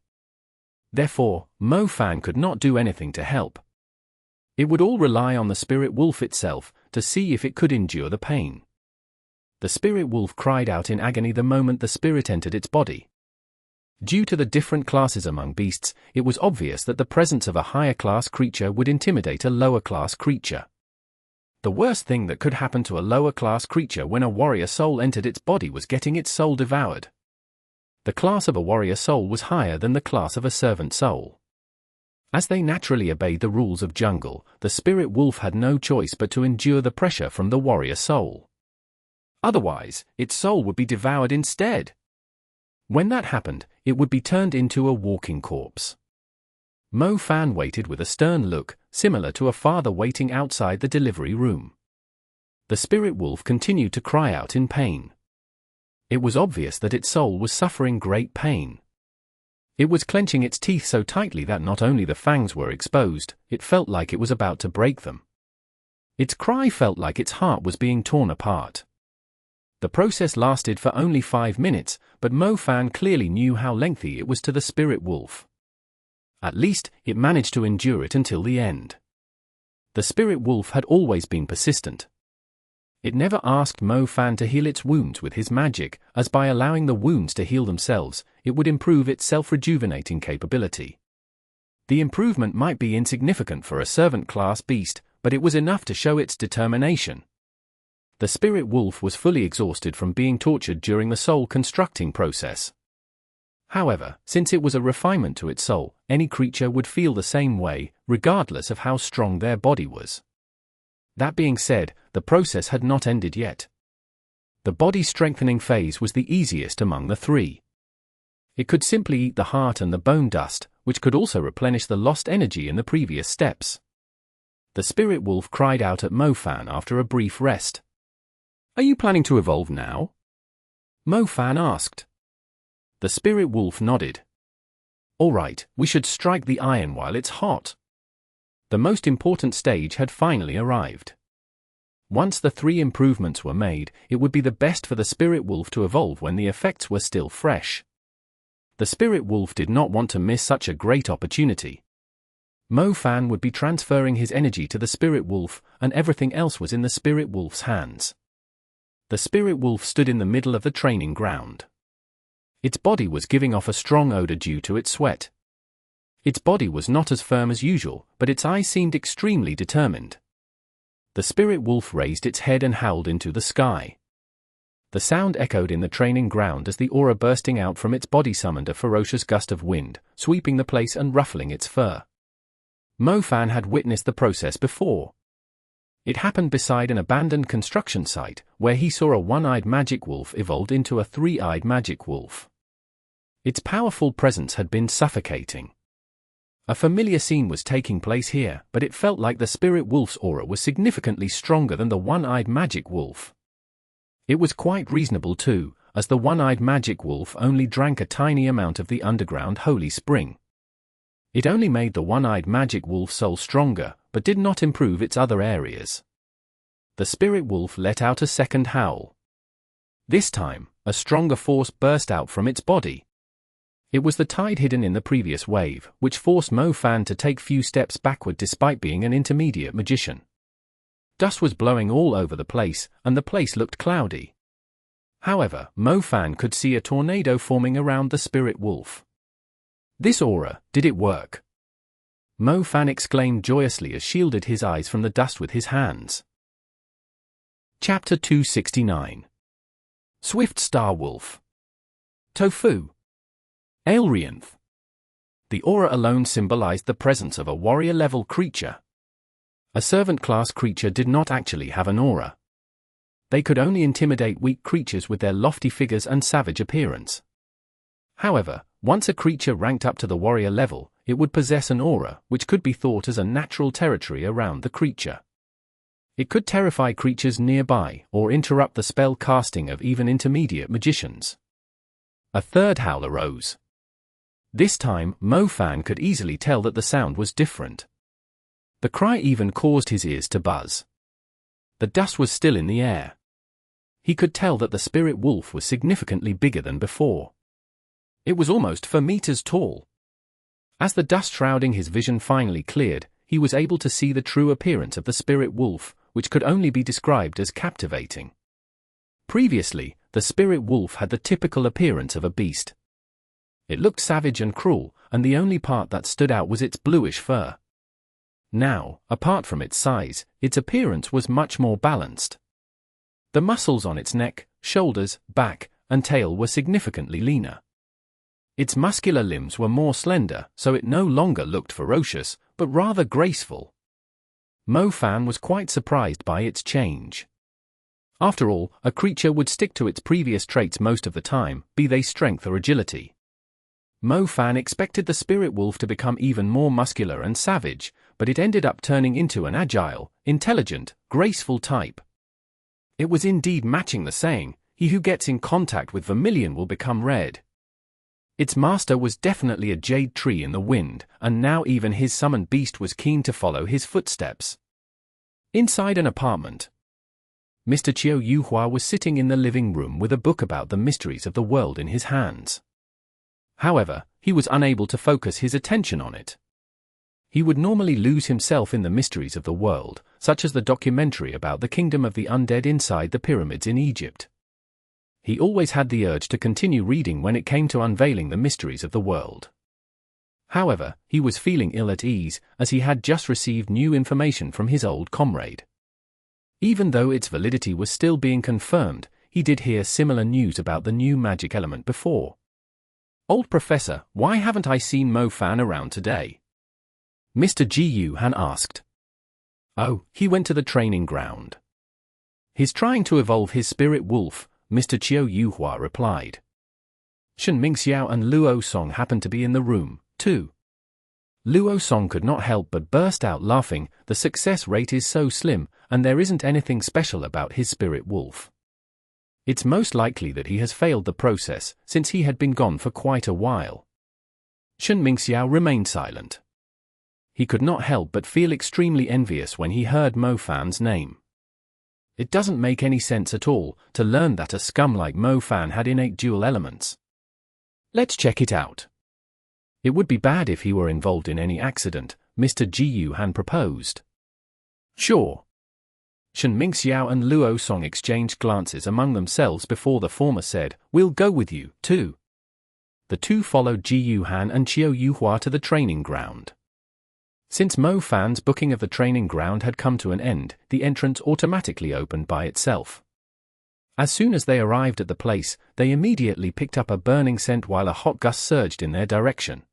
Therefore, Mo Fan could not do anything to help. It would all rely on the spirit wolf itself, to see if it could endure the pain. The spirit wolf cried out in agony the moment the spirit entered its body. Due to the different classes among beasts, it was obvious that the presence of a higher class creature would intimidate a lower class creature. The worst thing that could happen to a lower class creature when a warrior soul entered its body was getting its soul devoured. The class of a warrior soul was higher than the class of a servant soul. As they naturally obeyed the rules of jungle, the spirit wolf had no choice but to endure the pressure from the warrior soul. Otherwise, its soul would be devoured instead. When that happened, it would be turned into a walking corpse. Mo Fan waited with a stern look, similar to a father waiting outside the delivery room. The spirit wolf continued to cry out in pain. It was obvious that its soul was suffering great pain. It was clenching its teeth so tightly that not only the fangs were exposed, it felt like it was about to break them. Its cry felt like its heart was being torn apart. The process lasted for only 5 minutes, but Mo Fan clearly knew how lengthy it was to the spirit wolf. At least, it managed to endure it until the end. The spirit wolf had always been persistent. It never asked Mo Fan to heal its wounds with his magic, as by allowing the wounds to heal themselves, it would improve its self-rejuvenating capability. The improvement might be insignificant for a servant-class beast, but it was enough to show its determination. The spirit wolf was fully exhausted from being tortured during the soul-constructing process. However, since it was a refinement to its soul, any creature would feel the same way, regardless of how strong their body was. That being said, the process had not ended yet. The body-strengthening phase was the easiest among the three. It could simply eat the heart and the bone dust, which could also replenish the lost energy in the previous steps. The spirit wolf cried out at Mo Fan after a brief rest. "Are you planning to evolve now?" Mo Fan asked. The spirit wolf nodded. "All right, we should strike the iron while it's hot." The most important stage had finally arrived. Once the 3 improvements were made, it would be the best for the spirit wolf to evolve when the effects were still fresh. The spirit wolf did not want to miss such a great opportunity. Mo Fan would be transferring his energy to the spirit wolf, and everything else was in the spirit wolf's hands. The spirit wolf stood in the middle of the training ground. Its body was giving off a strong odor due to its sweat. Its body was not as firm as usual, but its eyes seemed extremely determined. The spirit wolf raised its head and howled into the sky. The sound echoed in the training ground as the aura bursting out from its body summoned a ferocious gust of wind, sweeping the place and ruffling its fur. Mo Fan had witnessed the process before. It happened beside an abandoned construction site, where he saw a one-eyed magic wolf evolved into a three-eyed magic wolf. Its powerful presence had been suffocating. A familiar scene was taking place here, but it felt like the spirit wolf's aura was significantly stronger than the one-eyed magic wolf. It was quite reasonable too, as the one-eyed magic wolf only drank a tiny amount of the underground holy spring. It only made the one-eyed magic wolf's soul stronger, but did not improve its other areas. The spirit wolf let out a second howl. This time, a stronger force burst out from its body. It was the tide hidden in the previous wave, which forced Mo Fan to take few steps backward despite being an intermediate magician. Dust was blowing all over the place, and the place looked cloudy. However, Mo Fan could see a tornado forming around the spirit wolf. This aura, did it work? Mo Fan exclaimed joyously as shielded his eyes from the dust with his hands. Chapter 269. Swift Star Wolf. Tofu. Aelrianth. The aura alone symbolized the presence of a warrior-level creature. A servant-class creature did not actually have an aura. They could only intimidate weak creatures with their lofty figures and savage appearance. However, once a creature ranked up to the warrior level, it would possess an aura, which could be thought as a natural territory around the creature. It could terrify creatures nearby, or interrupt the spell casting of even intermediate magicians. A third howl arose. This time, Mo Fan could easily tell that the sound was different. The cry even caused his ears to buzz. The dust was still in the air. He could tell that the spirit wolf was significantly bigger than before. It was almost 4 meters tall. As the dust shrouding his vision finally cleared, he was able to see the true appearance of the spirit wolf, which could only be described as captivating. Previously, the spirit wolf had the typical appearance of a beast. It looked savage and cruel, and the only part that stood out was its bluish fur. Now, apart from its size, its appearance was much more balanced. The muscles on its neck, shoulders, back, and tail were significantly leaner. Its muscular limbs were more slender, so it no longer looked ferocious, but rather graceful. Mo Fan was quite surprised by its change. After all, a creature would stick to its previous traits most of the time, be they strength or agility. Mo Fan expected the spirit wolf to become even more muscular and savage, but it ended up turning into an agile, intelligent, graceful type. It was indeed matching the saying, "He who gets in contact with vermilion will become red." Its master was definitely a jade tree in the wind, and now even his summoned beast was keen to follow his footsteps. Inside an apartment, Mr. Qiu Yuhua was sitting in the living room with a book about the mysteries of the world in his hands. However, he was unable to focus his attention on it. He would normally lose himself in the mysteries of the world, such as the documentary about the kingdom of the undead inside the pyramids in Egypt. He always had the urge to continue reading when it came to unveiling the mysteries of the world. However, he was feeling ill at ease, as he had just received new information from his old comrade. Even though its validity was still being confirmed, he did hear similar news about the new magic element before. "Old Professor, why haven't I seen Mo Fan around today?" Mr. Ji Yuhan asked. "Oh, he went to the training ground. He's trying to evolve his spirit wolf," Mr. Qiu Yuhua replied. Shen Mingxiao and Luo Song happened to be in the room, too. Luo Song could not help but burst out laughing. The success rate is so slim, and there isn't anything special about his spirit wolf. It's most likely that he has failed the process, since he had been gone for quite a while. Shen Mingxiao remained silent. He could not help but feel extremely envious when he heard Mo Fan's name. It doesn't make any sense at all to learn that a scum like Mo Fan had innate dual elements. Let's check it out. It would be bad if he were involved in any accident, Mr. Ji Yuhan proposed. Sure. Shen Mingxiao and Luo Song exchanged glances among themselves before the former said, "We'll go with you, too." The two followed Ji Yuhan and Qiu Yuhua to the training ground. Since Mo Fan's booking of the training ground had come to an end, the entrance automatically opened by itself. As soon as they arrived at the place, they immediately picked up a burning scent while a hot gust surged in their direction.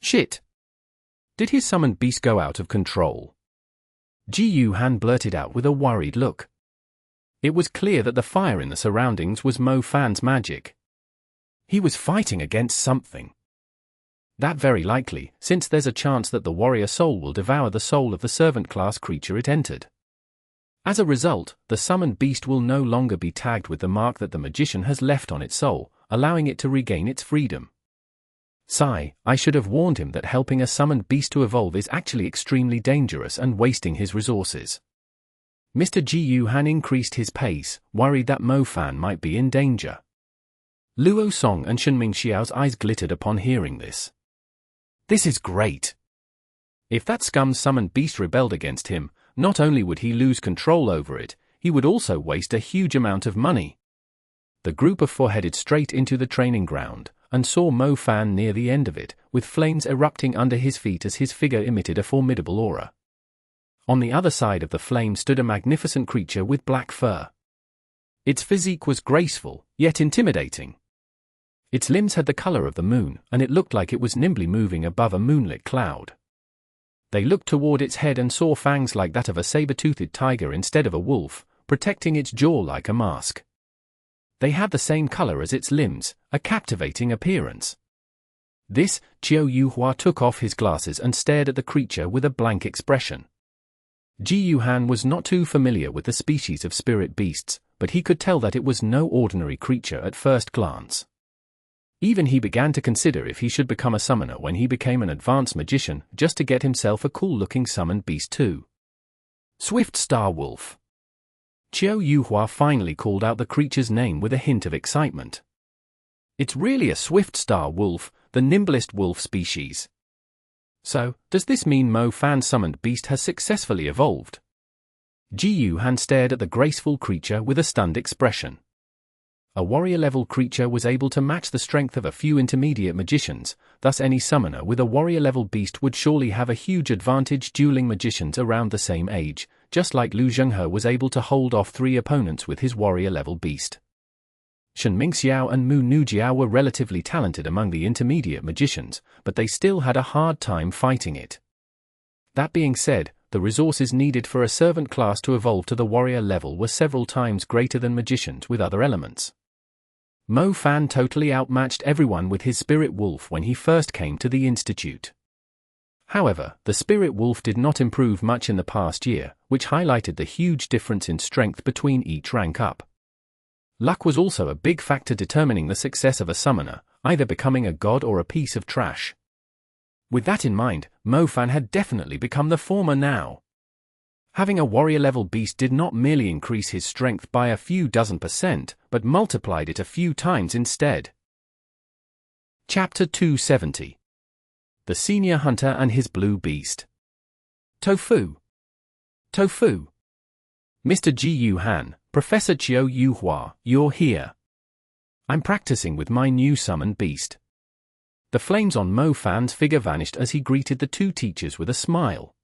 Shit! Did his summoned beast go out of control? Ji Yuhan blurted out with a worried look. It was clear that the fire in the surroundings was Mo Fan's magic. He was fighting against something. That very likely, since there's a chance that the warrior soul will devour the soul of the servant class creature it entered. As a result, the summoned beast will no longer be tagged with the mark that the magician has left on its soul, allowing it to regain its freedom. Sigh, I should have warned him that helping a summoned beast to evolve is actually extremely dangerous and wasting his resources. Mr. Ji Yuhan increased his pace, worried that Mo Fan might be in danger. Luo Song and Shenming Xiao's eyes glittered upon hearing this. This is great. If that scum's summoned beast rebelled against him, not only would he lose control over it, he would also waste a huge amount of money. The group of four headed straight into the training ground, and saw Mo Fan near the end of it, with flames erupting under his feet as his figure emitted a formidable aura. On the other side of the flame stood a magnificent creature with black fur. Its physique was graceful, yet intimidating. Its limbs had the color of the moon, and it looked like it was nimbly moving above a moonlit cloud. They looked toward its head and saw fangs like that of a saber-toothed tiger instead of a wolf, protecting its jaw like a mask. They had the same color as its limbs, a captivating appearance. This, Qiu Yuhua took off his glasses and stared at the creature with a blank expression. Ji Yuhan was not too familiar with the species of spirit beasts, but he could tell that it was no ordinary creature at first glance. Even he began to consider if he should become a summoner when he became an advanced magician, just to get himself a cool-looking summoned beast too. Swift Star Wolf. Qiu Yuhua finally called out the creature's name with a hint of excitement. It's really a Swift Star Wolf, the nimblest wolf species. So, does this mean Mo Fan's summoned beast has successfully evolved? Ji Yuhan stared at the graceful creature with a stunned expression. A warrior-level creature was able to match the strength of a few intermediate magicians, thus any summoner with a warrior-level beast would surely have a huge advantage dueling magicians around the same age, just like Lu Zhenghe was able to hold off 3 opponents with his warrior-level beast. Shen Mingxiao and Mu Nujiao were relatively talented among the intermediate magicians, but they still had a hard time fighting it. That being said, the resources needed for a servant class to evolve to the warrior level were several times greater than magicians with other elements. Mo Fan totally outmatched everyone with his spirit wolf when he first came to the institute. However, the spirit wolf did not improve much in the past year, which highlighted the huge difference in strength between each rank up. Luck was also a big factor determining the success of a summoner, either becoming a god or a piece of trash. With that in mind, Mo Fan had definitely become the former now. Having a warrior-level beast did not merely increase his strength by a few dozen %, but multiplied it a few times instead. Chapter 270. The Senior Hunter and His Blue Beast. Tofu. Tofu. Mr. Ji Yuhan, Professor Qiu Yuhua, you're here. I'm practicing with my new summoned beast. The flames on Mo Fan's figure vanished as he greeted the two teachers with a smile.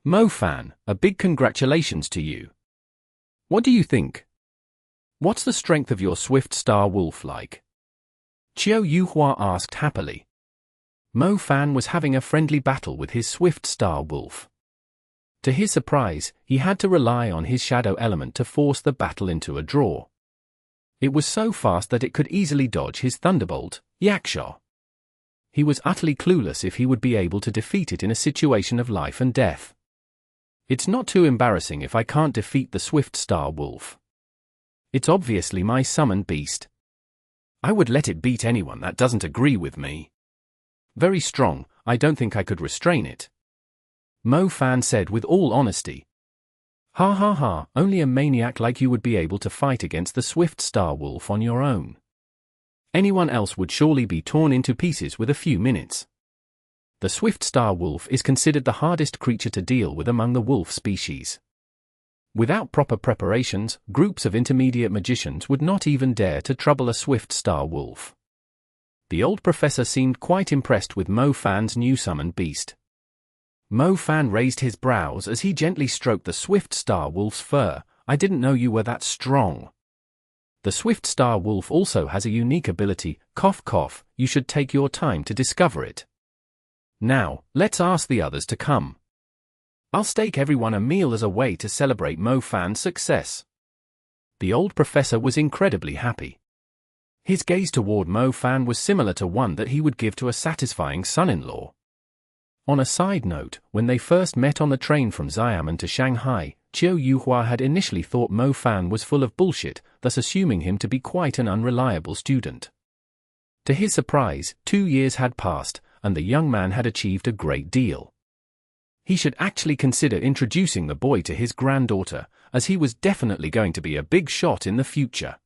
Mo Fan, a big congratulations to you. What do you think? What's the strength of your Swift Star Wolf like? Qiu Yuhua asked happily. Mo Fan was having a friendly battle with his Swift Star Wolf. To his surprise, he had to rely on his shadow element to force the battle into a draw. It was so fast that it could easily dodge his thunderbolt, Yaksha. He was utterly clueless if he would be able to defeat it in a situation of life and death. It's not too embarrassing if I can't defeat the Swift Star Wolf. It's obviously my summoned beast. I would let it beat anyone that doesn't agree with me. Very strong, I don't think I could restrain it. Mo Fan said with all honesty. Ha ha ha, only a maniac like you would be able to fight against the Swift Star Wolf on your own. Anyone else would surely be torn into pieces with a few minutes. The Swift Star Wolf is considered the hardest creature to deal with among the wolf species. Without proper preparations, groups of intermediate magicians would not even dare to trouble a Swift Star Wolf. The old professor seemed quite impressed with Mo Fan's new summoned beast. Mo Fan raised his brows as he gently stroked the Swift Star Wolf's fur. I didn't know you were that strong. The Swift Star Wolf also has a unique ability, cough cough, you should take your time to discover it. Now, let's ask the others to come. I'll stake everyone a meal as a way to celebrate Mo Fan's success. The old professor was incredibly happy. His gaze toward Mo Fan was similar to one that he would give to a satisfying son-in-law. On a side note, when they first met on the train from Xiamen to Shanghai, Qiu Yuhua had initially thought Mo Fan was full of bullshit, thus assuming him to be quite an unreliable student. To his surprise, 2 years had passed, and the young man had achieved a great deal. He should actually consider introducing the boy to his granddaughter, as he was definitely going to be a big shot in the future.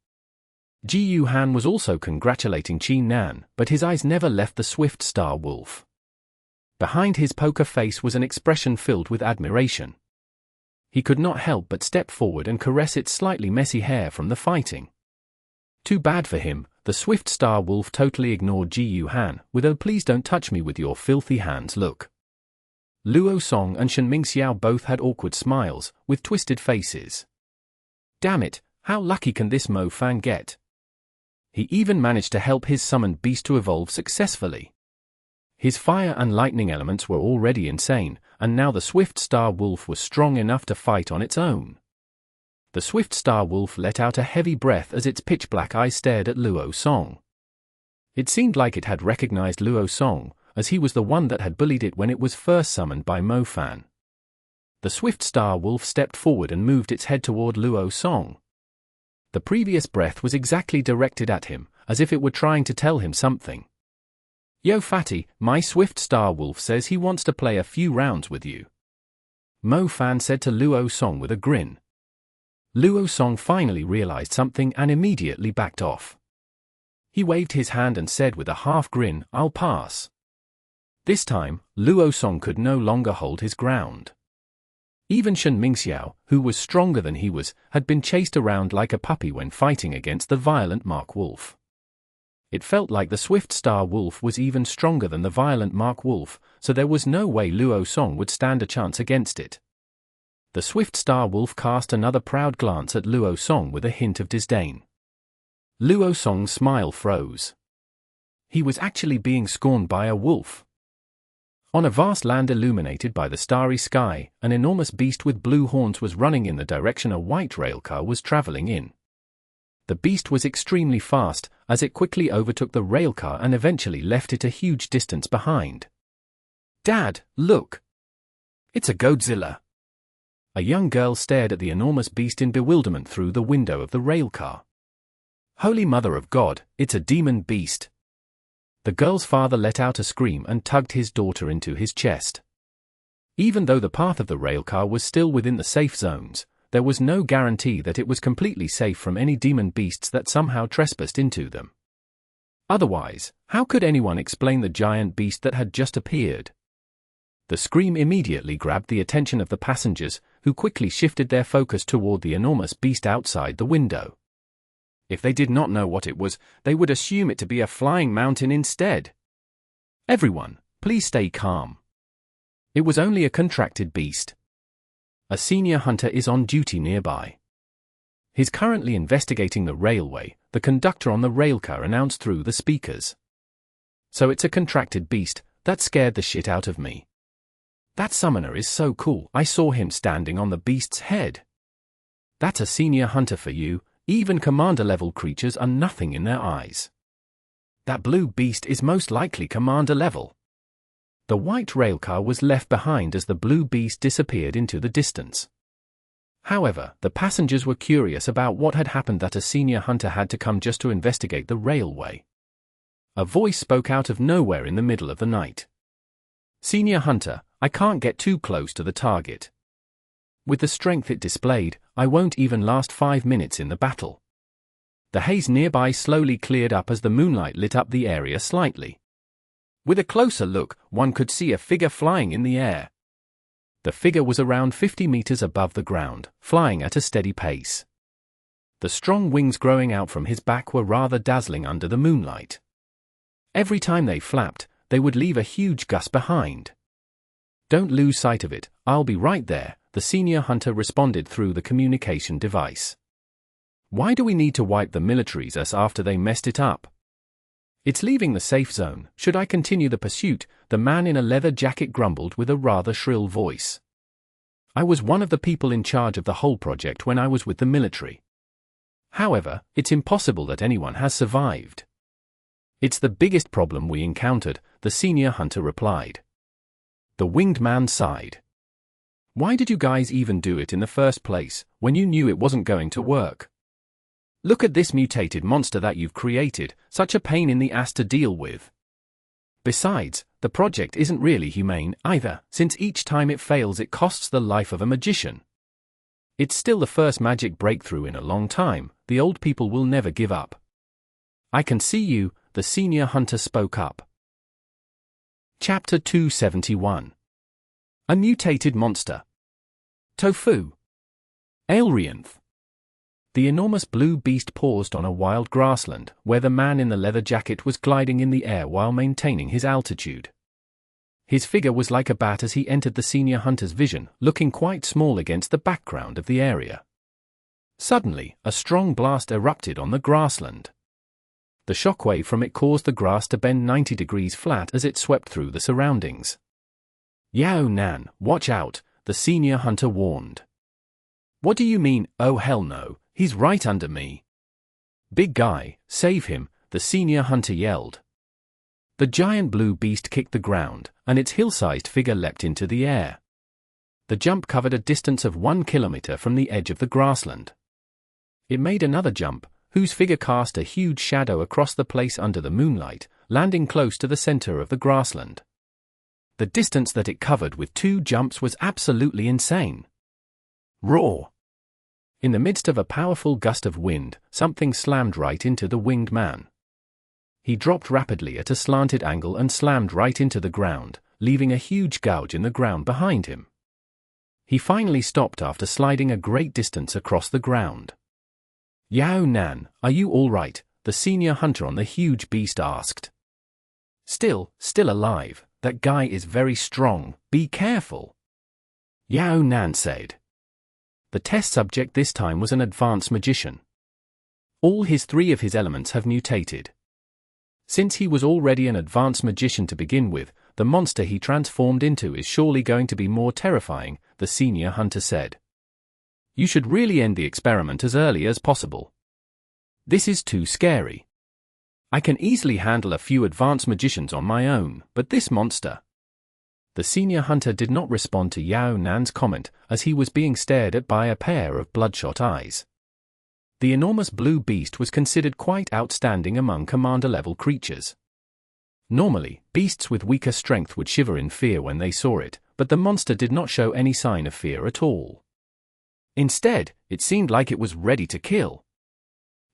Ji Yuhan was also congratulating Qi Nan, but his eyes never left the Swift Star Wolf. Behind his poker face was an expression filled with admiration. He could not help but step forward and caress its slightly messy hair from the fighting. Too bad for him, the Swift Star Wolf totally ignored Ji Yuhan with a "please don't touch me with your filthy hands" look. Luo Song and Shen Mingxiao both had awkward smiles, with twisted faces. Damn it, how lucky can this Mo Fan get? He even managed to help his summoned beast to evolve successfully. His fire and lightning elements were already insane, and now the Swift Star Wolf was strong enough to fight on its own. The Swift Star Wolf let out a heavy breath as its pitch-black eyes stared at Luo Song. It seemed like it had recognized Luo Song, as he was the one that had bullied it when it was first summoned by Mo Fan. The Swift Star Wolf stepped forward and moved its head toward Luo Song. The previous breath was exactly directed at him, as if it were trying to tell him something. "Yo fatty, my Swift Star Wolf says he wants to play a few rounds with you," Mo Fan said to Luo Song with a grin. Luo Song finally realized something and immediately backed off. He waved his hand and said with a half grin, "I'll pass." This time, Luo Song could no longer hold his ground. Even Shen Mingxiao, who was stronger than he was, had been chased around like a puppy when fighting against the violent Mark Wolf. It felt like the Swift Star Wolf was even stronger than the violent Mark Wolf, so there was no way Luo Song would stand a chance against it. The Swift Star Wolf cast another proud glance at Luo Song with a hint of disdain. Luo Song's smile froze. He was actually being scorned by a wolf. On a vast land illuminated by the starry sky, an enormous beast with blue horns was running in the direction a white railcar was traveling in. The beast was extremely fast, as it quickly overtook the railcar and eventually left it a huge distance behind. "Dad, look! It's a Godzilla!" A young girl stared at the enormous beast in bewilderment through the window of the railcar. "Holy Mother of God, it's a demon beast!" The girl's father let out a scream and tugged his daughter into his chest. Even though the path of the railcar was still within the safe zones, there was no guarantee that it was completely safe from any demon beasts that somehow trespassed into them. Otherwise, how could anyone explain the giant beast that had just appeared? The scream immediately grabbed the attention of the passengers, who quickly shifted their focus toward the enormous beast outside the window. If they did not know what it was, they would assume it to be a flying mountain instead. "Everyone, please stay calm. It was only a contracted beast. A senior hunter is on duty nearby. He's currently investigating the railway," the conductor on the railcar announced through the speakers. "So it's a contracted beast, that scared the shit out of me. That summoner is so cool, I saw him standing on the beast's head. That's a senior hunter for you. Even commander-level creatures are nothing in their eyes. That blue beast is most likely commander level." The white railcar was left behind as the blue beast disappeared into the distance. However, the passengers were curious about what had happened that a senior hunter had to come just to investigate the railway. A voice spoke out of nowhere in the middle of the night. "Senior hunter, I can't get too close to the target. With the strength it displayed, I won't even last 5 minutes in the battle." The haze nearby slowly cleared up as the moonlight lit up the area slightly. With a closer look, one could see a figure flying in the air. The figure was around 50 meters above the ground, flying at a steady pace. The strong wings growing out from his back were rather dazzling under the moonlight. Every time they flapped, they would leave a huge gust behind. "Don't lose sight of it, I'll be right there," the senior hunter responded through the communication device. Why do we need to wipe the militaries us after they messed it up? It's leaving the safe zone. Should I continue the pursuit? The man in a leather jacket grumbled with a rather shrill voice. I was one of the people in charge of the whole project when I was with the military. However, it's impossible that anyone has survived. It's the biggest problem we encountered, the senior hunter replied. The winged man sighed. Why did you guys even do it in the first place, when you knew it wasn't going to work? Look at this mutated monster that you've created, such a pain in the ass to deal with. Besides, the project isn't really humane either, since each time it fails it costs the life of a magician. It's still the first magic breakthrough in a long time, the old people will never give up. I can see you, the senior hunter spoke up. Chapter 271. A mutated monster. Tofu. Aelrianth. The enormous blue beast paused on a wild grassland, where the man in the leather jacket was gliding in the air while maintaining his altitude. His figure was like a bat as he entered the senior hunter's vision, looking quite small against the background of the area. Suddenly, a strong blast erupted on the grassland. The shockwave from it caused the grass to bend 90 degrees flat as it swept through the surroundings. Yao Nan, watch out, the senior hunter warned. What do you mean? Oh hell no, he's right under me. Big guy, save him, the senior hunter yelled. The giant blue beast kicked the ground, and its hill-sized figure leapt into the air. The jump covered a distance of 1 kilometer from the edge of the grassland. It made another jump, whose figure cast a huge shadow across the place under the moonlight, landing close to the center of the grassland. The distance that it covered with 2 jumps was absolutely insane. Roar! In the midst of a powerful gust of wind, something slammed right into the winged man. He dropped rapidly at a slanted angle and slammed right into the ground, leaving a huge gouge in the ground behind him. He finally stopped after sliding a great distance across the ground. Yao Nan, are you all right? The senior hunter on the huge beast asked. Still alive, that guy is very strong, be careful. Yao Nan said. The test subject this time was an advanced magician. All 3 of his elements have mutated. Since he was already an advanced magician to begin with, the monster he transformed into is surely going to be more terrifying, the senior hunter said. You should really end the experiment as early as possible. This is too scary. I can easily handle a few advanced magicians on my own, but this monster... The senior hunter did not respond to Yao Nan's comment, as he was being stared at by a pair of bloodshot eyes. The enormous blue beast was considered quite outstanding among commander-level creatures. Normally, beasts with weaker strength would shiver in fear when they saw it, but the monster did not show any sign of fear at all. Instead, it seemed like it was ready to kill.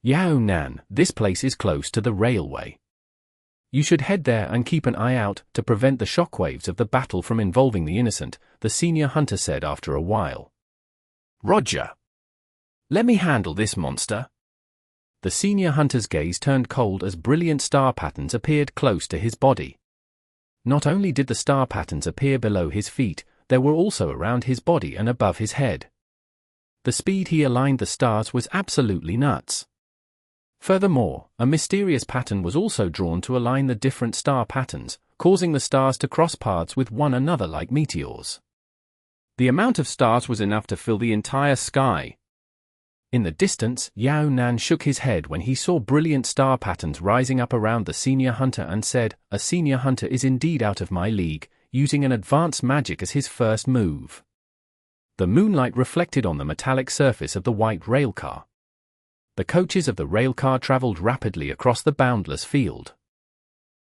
Yao Nan, this place is close to the railway. You should head there and keep an eye out to prevent the shockwaves of the battle from involving the innocent, the senior hunter said after a while. Roger. Let me handle this monster. The senior hunter's gaze turned cold as brilliant star patterns appeared close to his body. Not only did the star patterns appear below his feet, there were also around his body and above his head. The speed he aligned the stars was absolutely nuts. Furthermore, a mysterious pattern was also drawn to align the different star patterns, causing the stars to cross paths with one another like meteors. The amount of stars was enough to fill the entire sky. In the distance, Yao Nan shook his head when he saw brilliant star patterns rising up around the senior hunter and said, "A senior hunter is indeed out of my league, using an advanced magic as his first move." The moonlight reflected on the metallic surface of the white railcar. The coaches of the railcar traveled rapidly across the boundless field.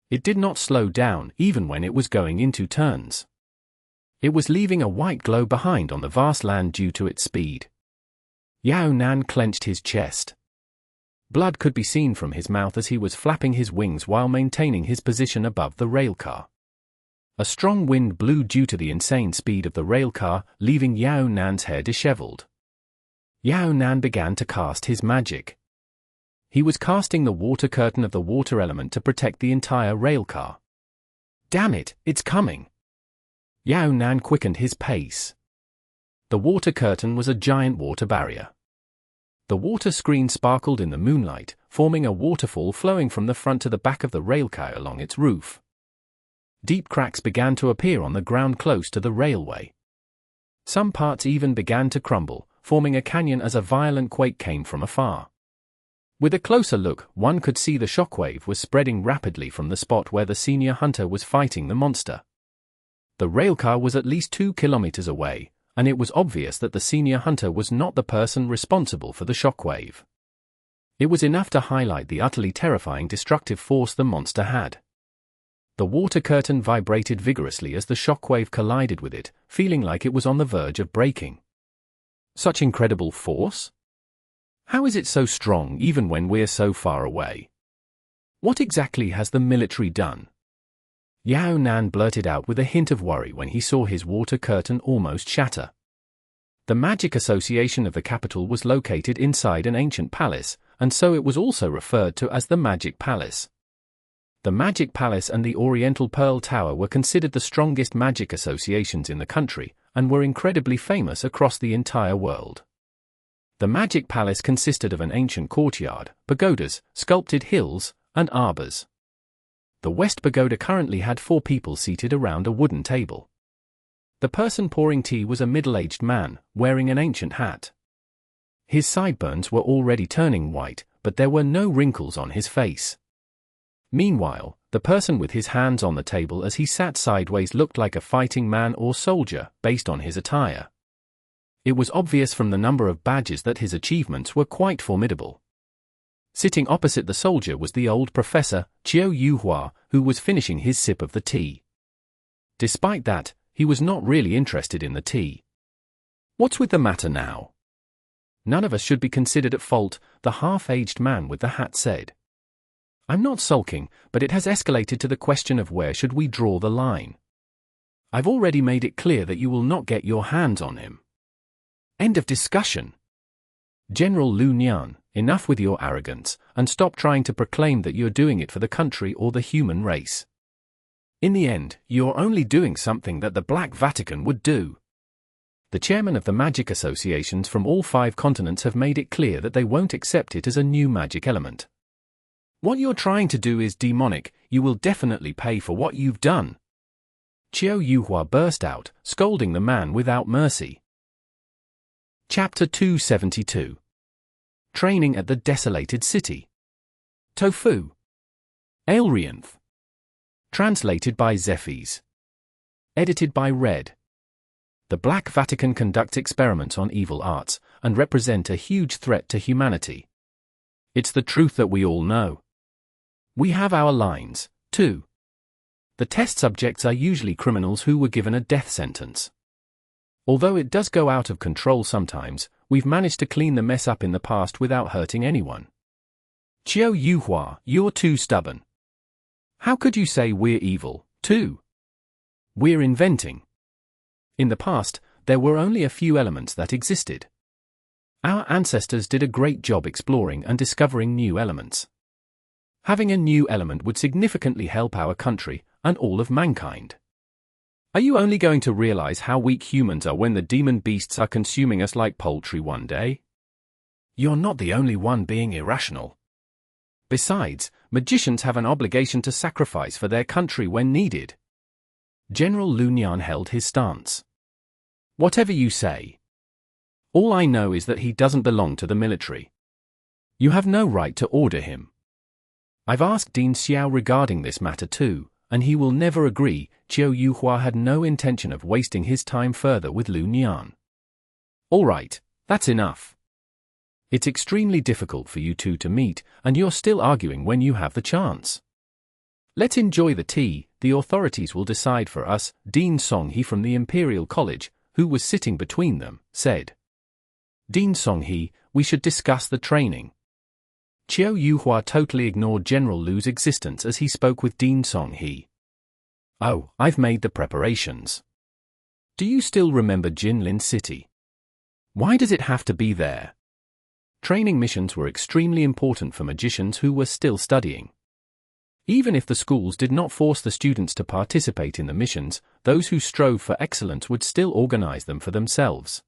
It did not slow down even when it was going into turns. It was leaving a white glow behind on the vast land due to its speed. Yao Nan clenched his chest. Blood could be seen from his mouth as he was flapping his wings while maintaining his position above the railcar. A strong wind blew due to the insane speed of the railcar, leaving Yao Nan's hair disheveled. Yao Nan began to cast his magic. He was casting the water curtain of the water element to protect the entire railcar. Damn it, it's coming! Yao Nan quickened his pace. The water curtain was a giant water barrier. The water screen sparkled in the moonlight, forming a waterfall flowing from the front to the back of the railcar along its roof. Deep cracks began to appear on the ground close to the railway. Some parts even began to crumble, forming a canyon as a violent quake came from afar. With a closer look, one could see the shockwave was spreading rapidly from the spot where the senior hunter was fighting the monster. The railcar was at least 2 kilometers away, and it was obvious that the senior hunter was not the person responsible for the shockwave. It was enough to highlight the utterly terrifying destructive force the monster had. The water curtain vibrated vigorously as the shockwave collided with it, feeling like it was on the verge of breaking. Such incredible force? How is it so strong even when we're so far away? What exactly has the military done? Yao Nan blurted out with a hint of worry when he saw his water curtain almost shatter. The Magic Association of the capital was located inside an ancient palace, and so it was also referred to as the Magic Palace. The Magic Palace and the Oriental Pearl Tower were considered the strongest magic associations in the country, and were incredibly famous across the entire world. The Magic Palace consisted of an ancient courtyard, pagodas, sculpted hills, and arbors. The West Pagoda currently had 4 people seated around a wooden table. The person pouring tea was a middle-aged man, wearing an ancient hat. His sideburns were already turning white, but there were no wrinkles on his face. Meanwhile, the person with his hands on the table as he sat sideways looked like a fighting man or soldier, based on his attire. It was obvious from the number of badges that his achievements were quite formidable. Sitting opposite the soldier was the old professor, Qiu Yuhua, who was finishing his sip of the tea. Despite that, he was not really interested in the tea. What's with the matter now? None of us should be considered at fault, the half-aged man with the hat said. I'm not sulking, but it has escalated to the question of where should we draw the line. I've already made it clear that you will not get your hands on him. End of discussion. General Lu Nian, enough with your arrogance, and stop trying to proclaim that you're doing it for the country or the human race. In the end, you're only doing something that the Black Vatican would do. The chairman of the magic associations from all 5 continents have made it clear that they won't accept it as a new magic element. What you're trying to do is demonic, you will definitely pay for what you've done. Qiu Yuhua burst out, scolding the man without mercy. Chapter 272. Training at the Desolated City. Tofu. Aelrianth. Translated by Zephes. Edited by Red. The Black Vatican conduct experiments on evil arts, and represent a huge threat to humanity. It's the truth that we all know. We have our lines, too. The test subjects are usually criminals who were given a death sentence. Although it does go out of control sometimes, we've managed to clean the mess up in the past without hurting anyone. Qiu Yuhua, you're too stubborn. How could you say we're evil, too? We're inventing. In the past, there were only a few elements that existed. Our ancestors did a great job exploring and discovering new elements. Having a new element would significantly help our country, and all of mankind. Are you only going to realize how weak humans are when the demon beasts are consuming us like poultry one day? You're not the only one being irrational. Besides, magicians have an obligation to sacrifice for their country when needed. General Lu Nian held his stance. Whatever you say. All I know is that he doesn't belong to the military. You have no right to order him. I've asked Dean Xiao regarding this matter too, and he will never agree. Qiu Yuhua had no intention of wasting his time further with Lu Nian. All right, that's enough. It's extremely difficult for you two to meet, and you're still arguing when you have the chance. Let's enjoy the tea, the authorities will decide for us, Dean Songhe from the Imperial College, who was sitting between them, said. Dean Songhe, we should discuss the training. Qiu Yuhua totally ignored General Lu's existence as he spoke with Dean Songhe. Oh, I've made the preparations. Do you still remember Jinlin City? Why does it have to be there? Training missions were extremely important for magicians who were still studying. Even if the schools did not force the students to participate in the missions, those who strove for excellence would still organize them for themselves.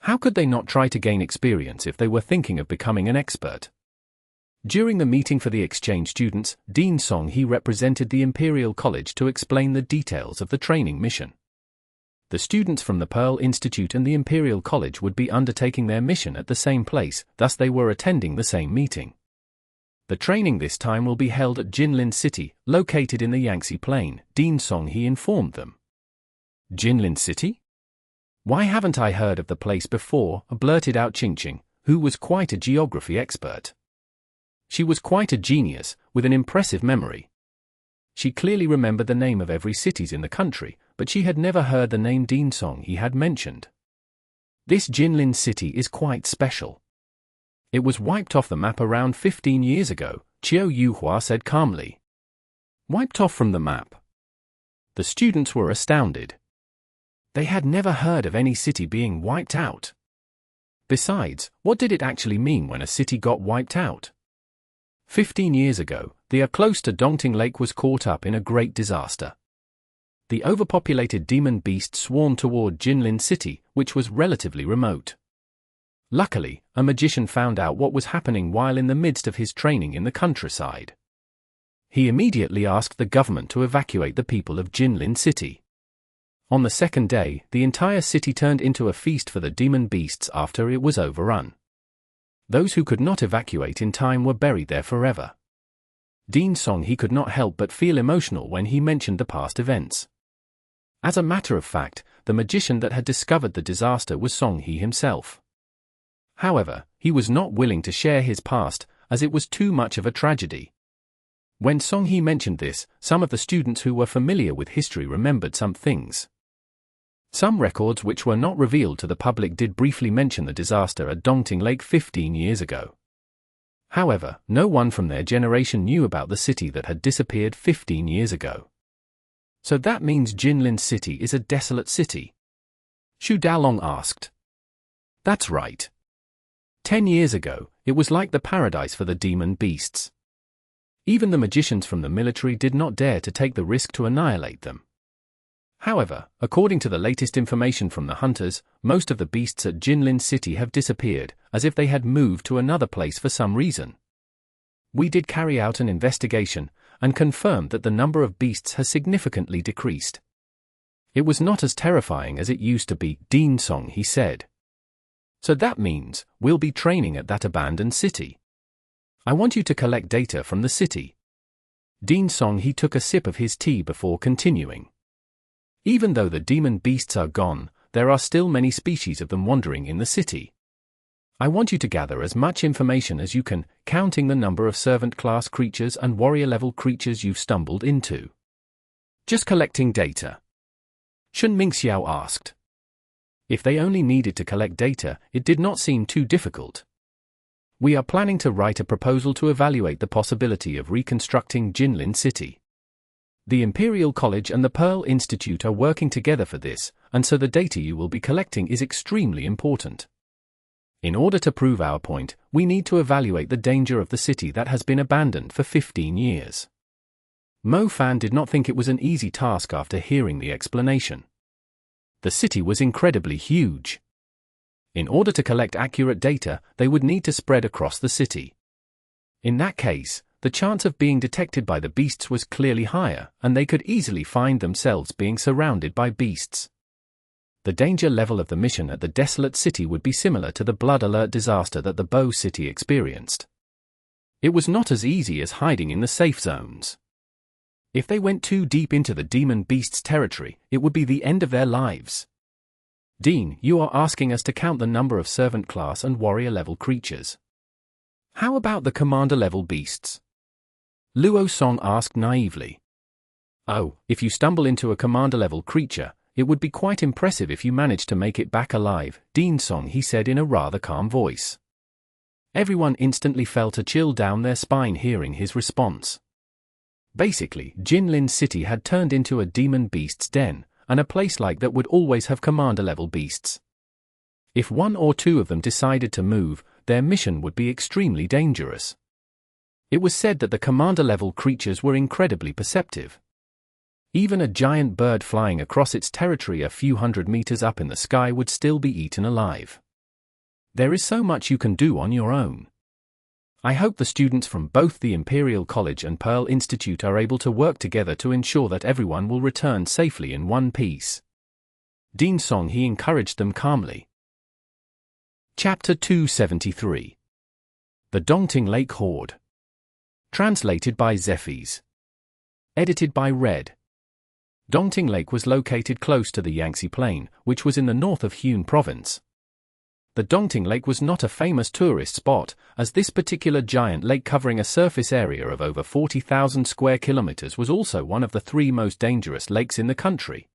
How could they not try to gain experience if they were thinking of becoming an expert? During the meeting for the exchange students, Dean Song-hee represented the Imperial College to explain the details of the training mission. The students from the Pearl Institute and the Imperial College would be undertaking their mission at the same place, thus they were attending the same meeting. The training this time will be held at Jinlin City, located in the Yangtze Plain, Dean Song-hee informed them. Jinlin City? Why haven't I heard of the place before? Blurted out Qingqing, who was quite a geography expert. She was quite a genius, with an impressive memory. She clearly remembered the name of every cities in the country, but she had never heard the name Dean Song-hee had mentioned. This Jinlin City is quite special. It was wiped off the map around 15 years ago, Qiu Yuhua said calmly. Wiped off from the map? The students were astounded. They had never heard of any city being wiped out. Besides, what did it actually mean when a city got wiped out? 15 years ago, the close to Dongting Lake was caught up in a great disaster. The overpopulated demon beast swarmed toward Jinlin City, which was relatively remote. Luckily, a magician found out what was happening while in the midst of his training in the countryside. He immediately asked the government to evacuate the people of Jinlin City. On the second day, the entire city turned into a feast for the demon beasts after it was overrun. Those who could not evacuate in time were buried there forever. Dean Song-hee could not help but feel emotional when he mentioned the past events. As a matter of fact, the magician that had discovered the disaster was Song-hee himself. However, he was not willing to share his past, as it was too much of a tragedy. When Song-hee mentioned this, some of the students who were familiar with history remembered some things. Some records which were not revealed to the public did briefly mention the disaster at Dongting Lake 15 years ago. However, no one from their generation knew about the city that had disappeared 15 years ago. So that means Jinlin City is a desolate city? Xu Dalong asked. That's right. 10 years ago, it was like the paradise for the demon beasts. Even the magicians from the military did not dare to take the risk to annihilate them. However, according to the latest information from the hunters, most of the beasts at Jinlin City have disappeared, as if they had moved to another place for some reason. We did carry out an investigation, and confirmed that the number of beasts has significantly decreased. It was not as terrifying as it used to be, Dean Song-hee said. So that means, we'll be training at that abandoned city. I want you to collect data from the city. Dean Song-hee took a sip of his tea before continuing. Even though the demon beasts are gone, there are still many species of them wandering in the city. I want you to gather as much information as you can, counting the number of servant-class creatures and warrior-level creatures you've stumbled into. Just collecting data? Shun Mingxiao asked. If they only needed to collect data, it did not seem too difficult. We are planning to write a proposal to evaluate the possibility of reconstructing Jinlin City. The Imperial College and the Pearl Institute are working together for this, and so the data you will be collecting is extremely important. In order to prove our point, we need to evaluate the danger of the city that has been abandoned for 15 years. Mo Fan did not think it was an easy task after hearing the explanation. The city was incredibly huge. In order to collect accurate data, they would need to spread across the city. In that case, the chance of being detected by the beasts was clearly higher, and they could easily find themselves being surrounded by beasts. The danger level of the mission at the Desolate City would be similar to the Blood Alert disaster that the Bow City experienced. It was not as easy as hiding in the safe zones. If they went too deep into the demon beasts' territory, it would be the end of their lives. Dean, you are asking us to count the number of servant class and warrior level creatures. How about the commander level beasts? Luo Song asked naively. Oh, if you stumble into a commander level creature, it would be quite impressive if you managed to make it back alive, Dean Song-hee said in a rather calm voice. Everyone instantly felt a chill down their spine hearing his response. Basically, Jinlin City had turned into a demon beast's den, and a place like that would always have commander-level beasts. If one or two of them decided to move, their mission would be extremely dangerous. It was said that the commander-level creatures were incredibly perceptive. Even a giant bird flying across its territory a few hundred meters up in the sky would still be eaten alive. There is so much you can do on your own. I hope the students from both the Imperial College and Pearl Institute are able to work together to ensure that everyone will return safely in one piece. Dean Song he encouraged them calmly. Chapter 273. The Dongting Lake Horde. Translated by Zephes. Edited by Red. Dongting Lake was located close to the Yangtze Plain, which was in the north of Hune Province. The Dongting Lake was not a famous tourist spot, as this particular giant lake covering a surface area of over 40,000 square kilometers was also one of the 3 most dangerous lakes in the country.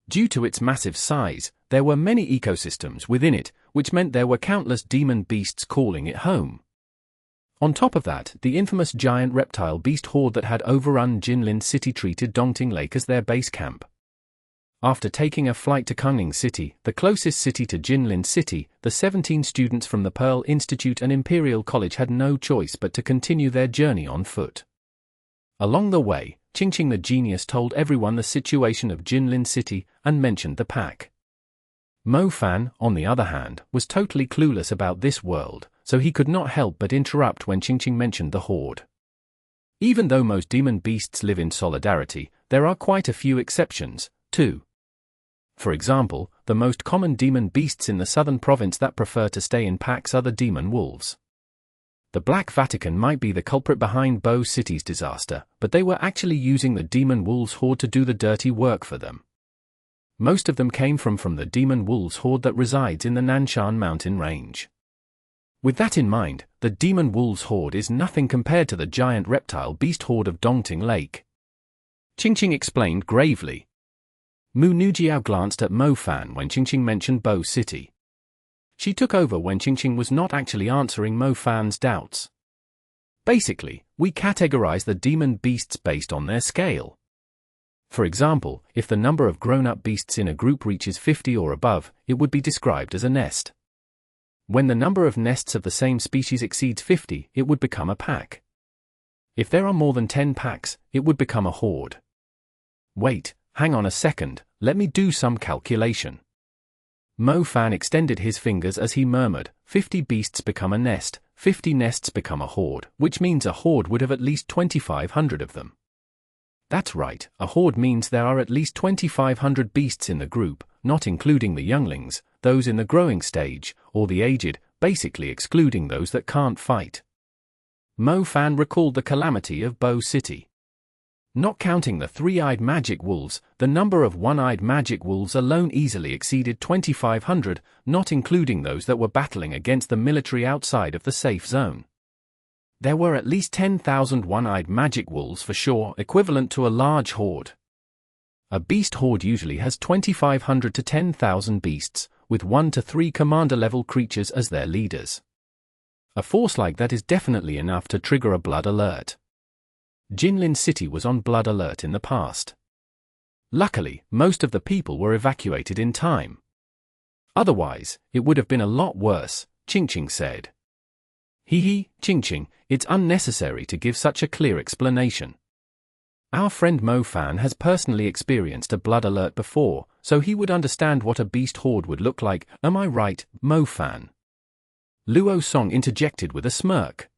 Due to its massive size, there were many ecosystems within it, which meant there were countless demon beasts calling it home. On top of that, the infamous giant reptile beast horde that had overrun Jinlin City treated Dongting Lake as their base camp. After taking a flight to Kunming City, the closest city to Jinlin City, the 17 students from the Pearl Institute and Imperial College had no choice but to continue their journey on foot. Along the way, Qingqing the genius told everyone the situation of Jinlin City and mentioned the pack. Mo Fan, on the other hand, was totally clueless about this world, so he could not help but interrupt when Qingqing mentioned the Horde. Even though most demon beasts live in solidarity, there are quite a few exceptions, too. For example, the most common demon beasts in the southern province that prefer to stay in packs are the demon wolves. The Black Vatican might be the culprit behind Bo City's disaster, but they were actually using the demon wolves horde to do the dirty work for them. Most of them came from the demon wolves horde that resides in the Nanshan mountain range. With that in mind, the demon wolves horde is nothing compared to the giant reptile beast horde of Dongting Lake. Qingqing explained gravely. Mu Nujiao glanced at Mo Fan when Qingqing mentioned Bo City. She took over when Qingqing was not actually answering Mo Fan's doubts. Basically, we categorize the demon beasts based on their scale. For example, if the number of grown-up beasts in a group reaches 50 or above, it would be described as a nest. When the number of nests of the same species exceeds 50, it would become a pack. If there are more than 10 packs, it would become a horde. Wait, hang on a second, let me do some calculation. Mo Fan extended his fingers as he murmured, 50 beasts become a nest, 50 nests become a horde, which means a horde would have at least 2,500 of them. That's right, a horde means there are at least 2,500 beasts in the group, not including the younglings, those in the growing stage, or the aged, basically excluding those that can't fight. Mo Fan recalled the calamity of Bo City. Not counting the 3-eyed magic wolves, the number of 1-eyed magic wolves alone easily exceeded 2,500, not including those that were battling against the military outside of the safe zone. There were at least 10,000 1-eyed magic wolves for sure, equivalent to a large horde. A beast horde usually has 2,500 to 10,000 beasts, with 1 to 3 commander-level creatures as their leaders. A force like that is definitely enough to trigger a blood alert. Jinlin City was on blood alert in the past. Luckily, most of the people were evacuated in time. Otherwise, it would have been a lot worse, Qingqing said. Qingqing, it's unnecessary to give such a clear explanation. Our friend Mo Fan has personally experienced a blood alert before, so he would understand what a beast horde would look like, am I right, Mo Fan? Luo Song interjected with a smirk.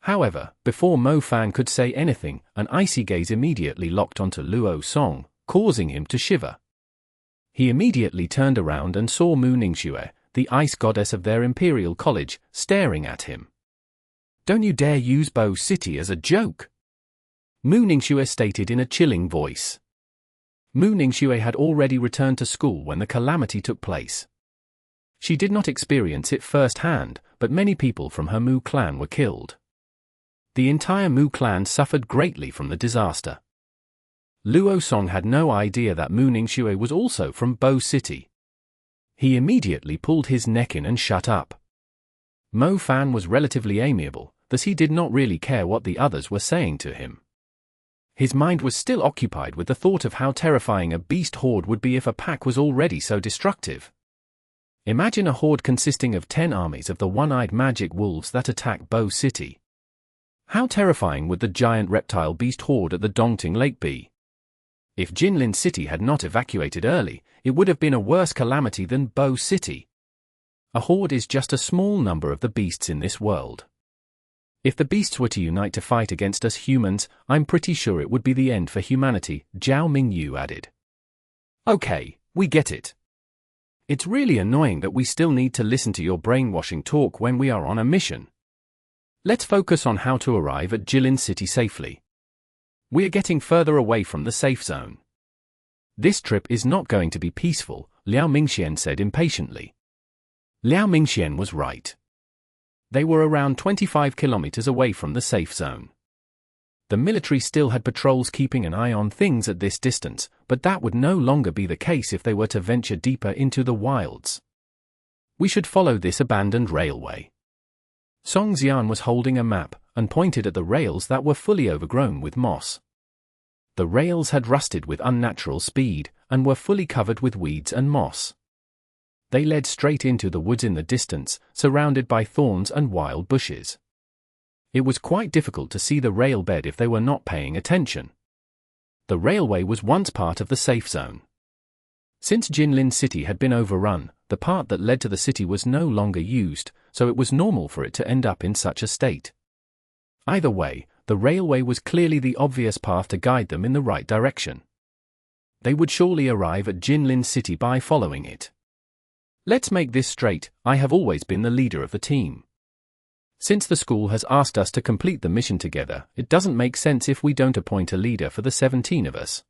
However, before Mo Fan could say anything, an icy gaze immediately locked onto Luo Song, causing him to shiver. He immediately turned around and saw Mu Ningxue, the ice goddess of their Imperial College, staring at him. Don't you dare use Bo City as a joke! Mu Ningxue stated in a chilling voice. Mu Ningxue had already returned to school when the calamity took place. She did not experience it firsthand, but many people from her Mu clan were killed. The entire Mu clan suffered greatly from the disaster. Luo Song had no idea that Mu Ningxue was also from Bo City. He immediately pulled his neck in and shut up. Mo Fan was relatively amiable, thus he did not really care what the others were saying to him. His mind was still occupied with the thought of how terrifying a beast horde would be if a pack was already so destructive. Imagine a horde consisting of 10 armies of the one-eyed magic wolves that attack Bo City. How terrifying would the giant reptile beast horde at the Dongting Lake be? If Jinlin City had not evacuated early, it would have been a worse calamity than Bo City. A horde is just a small number of the beasts in this world. If the beasts were to unite to fight against us humans, I'm pretty sure it would be the end for humanity, Zhao Mingyu added. Okay, we get it. It's really annoying that we still need to listen to your brainwashing talk when we are on a mission. Let's focus on how to arrive at Jilin City safely. We are getting further away from the safe zone. This trip is not going to be peaceful, Liao Mingxian said impatiently. Liao Mingxian was right. They were around 25 kilometers away from the safe zone. The military still had patrols keeping an eye on things at this distance, but that would no longer be the case if they were to venture deeper into the wilds. We should follow this abandoned railway. Song Xian was holding a map and pointed at the rails that were fully overgrown with moss. The rails had rusted with unnatural speed and were fully covered with weeds and moss. They led straight into the woods in the distance, surrounded by thorns and wild bushes. It was quite difficult to see the rail bed if they were not paying attention. The railway was once part of the safe zone. Since Jinlin City had been overrun, the part that led to the city was no longer used, so it was normal for it to end up in such a state. Either way, the railway was clearly the obvious path to guide them in the right direction. They would surely arrive at Jinlin City by following it. Let's make this straight, I have always been the leader of the team. Since the school has asked us to complete the mission together, it doesn't make sense if we don't appoint a leader for the 17 of us.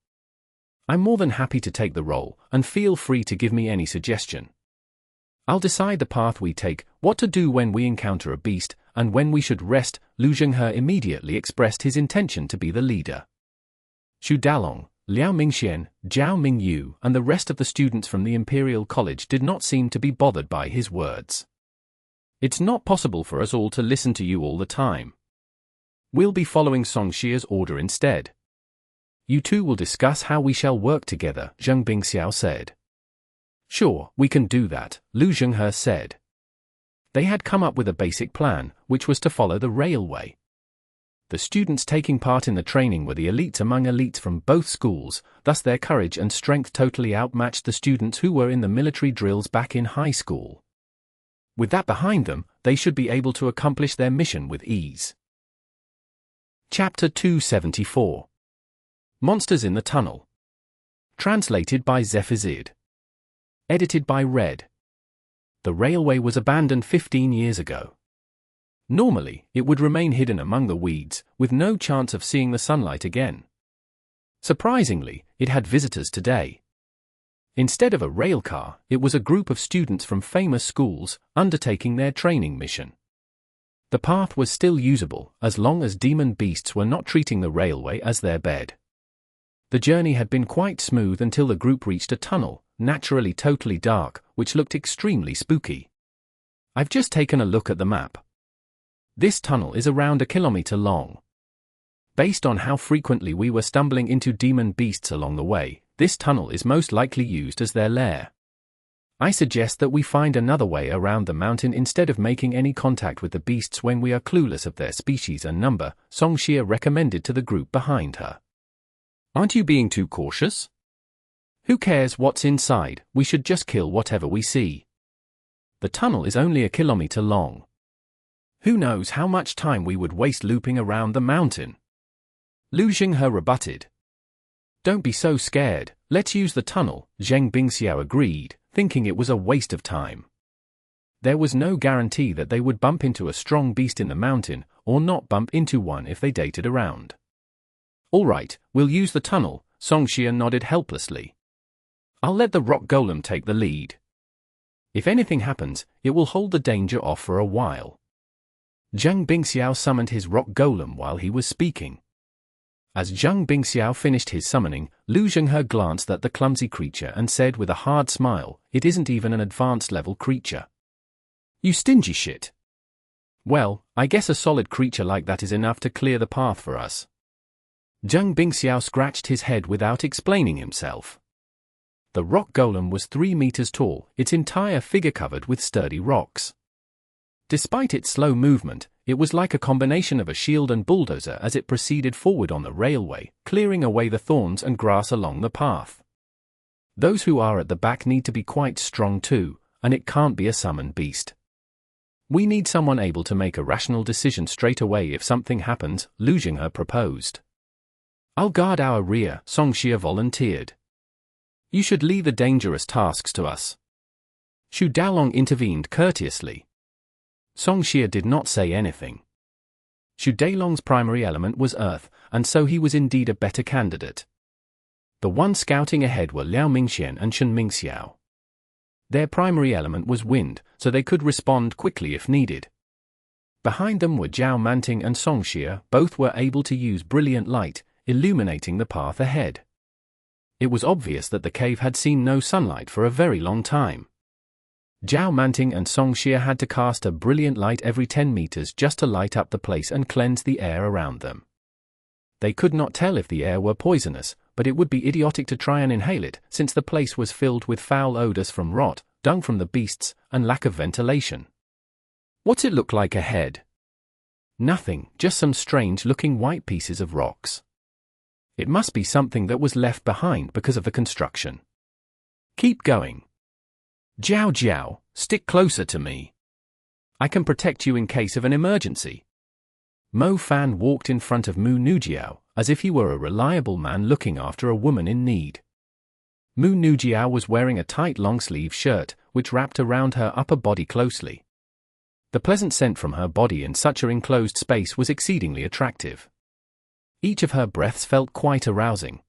I'm more than happy to take the role, and feel free to give me any suggestion. I'll decide the path we take, what to do when we encounter a beast, and when we should rest. Lu Zhenghe immediately expressed his intention to be the leader. Xu Dalong, Liao Mingxian, Zhao Mingyu, and the rest of the students from the Imperial College did not seem to be bothered by his words. It's not possible for us all to listen to you all the time. We'll be following Song Xia's order instead. You two will discuss how we shall work together, Zheng Bingxiao said. Sure, we can do that, Lu Zhenghe said. They had come up with a basic plan, which was to follow the railway. The students taking part in the training were the elites among elites from both schools, thus their courage and strength totally outmatched the students who were in the military drills back in high school. With that behind them, they should be able to accomplish their mission with ease. Chapter 274. Monsters in the Tunnel. Translated by Zephizid. Edited by Red. The railway was abandoned 15 years ago. Normally, it would remain hidden among the weeds, with no chance of seeing the sunlight again. Surprisingly, it had visitors today. Instead of a railcar, it was a group of students from famous schools, undertaking their training mission. The path was still usable, as long as demon beasts were not treating the railway as their bed. The journey had been quite smooth until the group reached a tunnel, naturally totally dark, which looked extremely spooky. I've just taken a look at the map. This tunnel is around 1 kilometer long. Based on how frequently we were stumbling into demon beasts along the way, this tunnel is most likely used as their lair. I suggest that we find another way around the mountain instead of making any contact with the beasts when we are clueless of their species and number, Song Xia recommended to the group behind her. Aren't you being too cautious? Who cares what's inside, we should just kill whatever we see. The tunnel is only 1 kilometer long. Who knows how much time we would waste looping around the mountain? Lu Zhenghe rebutted. Don't be so scared, let's use the tunnel, Zheng Bingxiao agreed, thinking it was a waste of time. There was no guarantee that they would bump into a strong beast in the mountain, or not bump into one if they dated around. All right, we'll use the tunnel, Song Xia nodded helplessly. I'll let the rock golem take the lead. If anything happens, it will hold the danger off for a while. Zheng Bingxiao summoned his rock golem while he was speaking. As Zheng Bingxiao finished his summoning, Lu Zhenghe glanced at the clumsy creature and said with a hard smile, "It isn't even an advanced level creature." You stingy shit. Well, I guess a solid creature like that is enough to clear the path for us. Zheng Bingxiao scratched his head without explaining himself. The rock golem was 3 meters tall, its entire figure covered with sturdy rocks. Despite its slow movement, it was like a combination of a shield and bulldozer as it proceeded forward on the railway, clearing away the thorns and grass along the path. Those who are at the back need to be quite strong too, and it can't be a summoned beast. We need someone able to make a rational decision straight away if something happens, Lu Jinghe proposed. I'll guard our rear, Song Xie volunteered. You should leave the dangerous tasks to us. Xu Daolong intervened courteously. Song Xie did not say anything. Xu Daolong's primary element was earth, and so he was indeed a better candidate. The ones scouting ahead were Liao Mingxian and Shen Mingxiao. Their primary element was wind, so they could respond quickly if needed. Behind them were Zhao Manting and Song Xie, both were able to use brilliant light, illuminating the path ahead. It was obvious that the cave had seen no sunlight for a very long time. Zhao Manting and Song Xie had to cast a brilliant light every 10 meters just to light up the place and cleanse the air around them. They could not tell if the air were poisonous, but it would be idiotic to try and inhale it, since the place was filled with foul odors from rot, dung from the beasts, and lack of ventilation. What's it look like ahead? Nothing, just some strange-looking white pieces of rocks. It must be something that was left behind because of the construction. Keep going. Jiao Jiao, stick closer to me. I can protect you in case of an emergency. Mo Fan walked in front of Mu Nujiao, as if he were a reliable man looking after a woman in need. Mu Nujiao was wearing a tight long-sleeve shirt, which wrapped around her upper body closely. The pleasant scent from her body in such an enclosed space was exceedingly attractive. Each of her breaths felt quite arousing.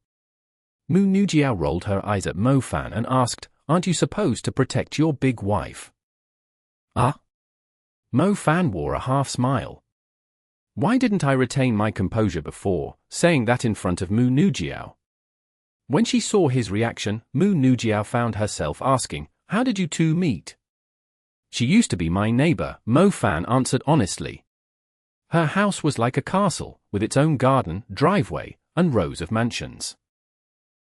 Mu Nujiao rolled her eyes at Mo Fan and asked, "Aren't you supposed to protect your big wife?" Ah? Mo Fan wore a half-smile. Why didn't I retain my composure before, saying that in front of Mu Nujiao? When she saw his reaction, Mu Nujiao found herself asking, "How did you two meet?" "She used to be my neighbor," Mo Fan answered honestly. Her house was like a castle, with its own garden, driveway, and rows of mansions.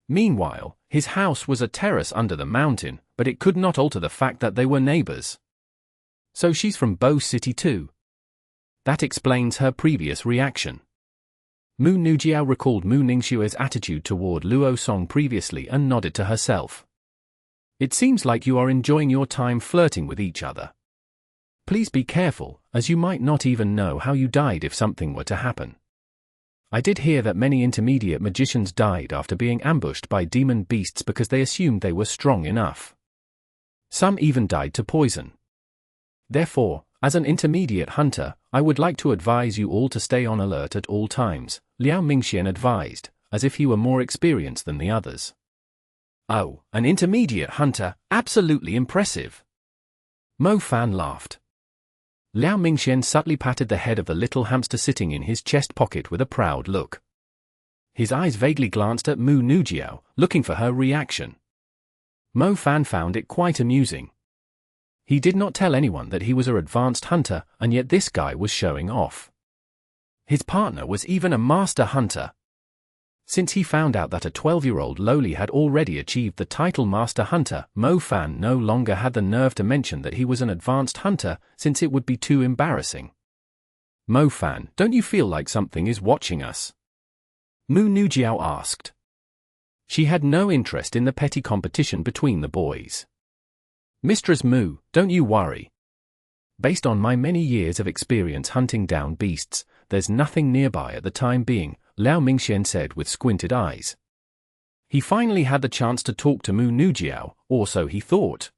Meanwhile, his house was a terrace under the mountain, but it could not alter the fact that they were neighbors. So she's from Bo City too. That explains her previous reaction. Mu Nujiao recalled Mu Ningxue's attitude toward Luo Song previously and nodded to herself. It seems like you are enjoying your time flirting with each other. Please be careful, as you might not even know how you died if something were to happen. I did hear that many intermediate magicians died after being ambushed by demon beasts because they assumed they were strong enough. Some even died to poison. Therefore, as an intermediate hunter, I would like to advise you all to stay on alert at all times, Liao Mingxian advised, as if he were more experienced than the others. Oh, an intermediate hunter, absolutely impressive. Mo Fan laughed. Liao Mingxian subtly patted the head of the little hamster sitting in his chest pocket with a proud look. His eyes vaguely glanced at Mu Nujiao, looking for her reaction. Mo Fan found it quite amusing. He did not tell anyone that he was an advanced hunter, and yet this guy was showing off. His partner was even a master hunter. Since he found out that a 12-year-old lowly had already achieved the title Master Hunter, Mo Fan no longer had the nerve to mention that he was an advanced hunter, since it would be too embarrassing. Mo Fan, don't you feel like something is watching us? Mu Nujiao asked. She had no interest in the petty competition between the boys. Mistress Mu, don't you worry. Based on my many years of experience hunting down beasts, there's nothing nearby at the time being, Liao Mingxian said with squinted eyes. He finally had the chance to talk to Mu Nujiao, or so he thought.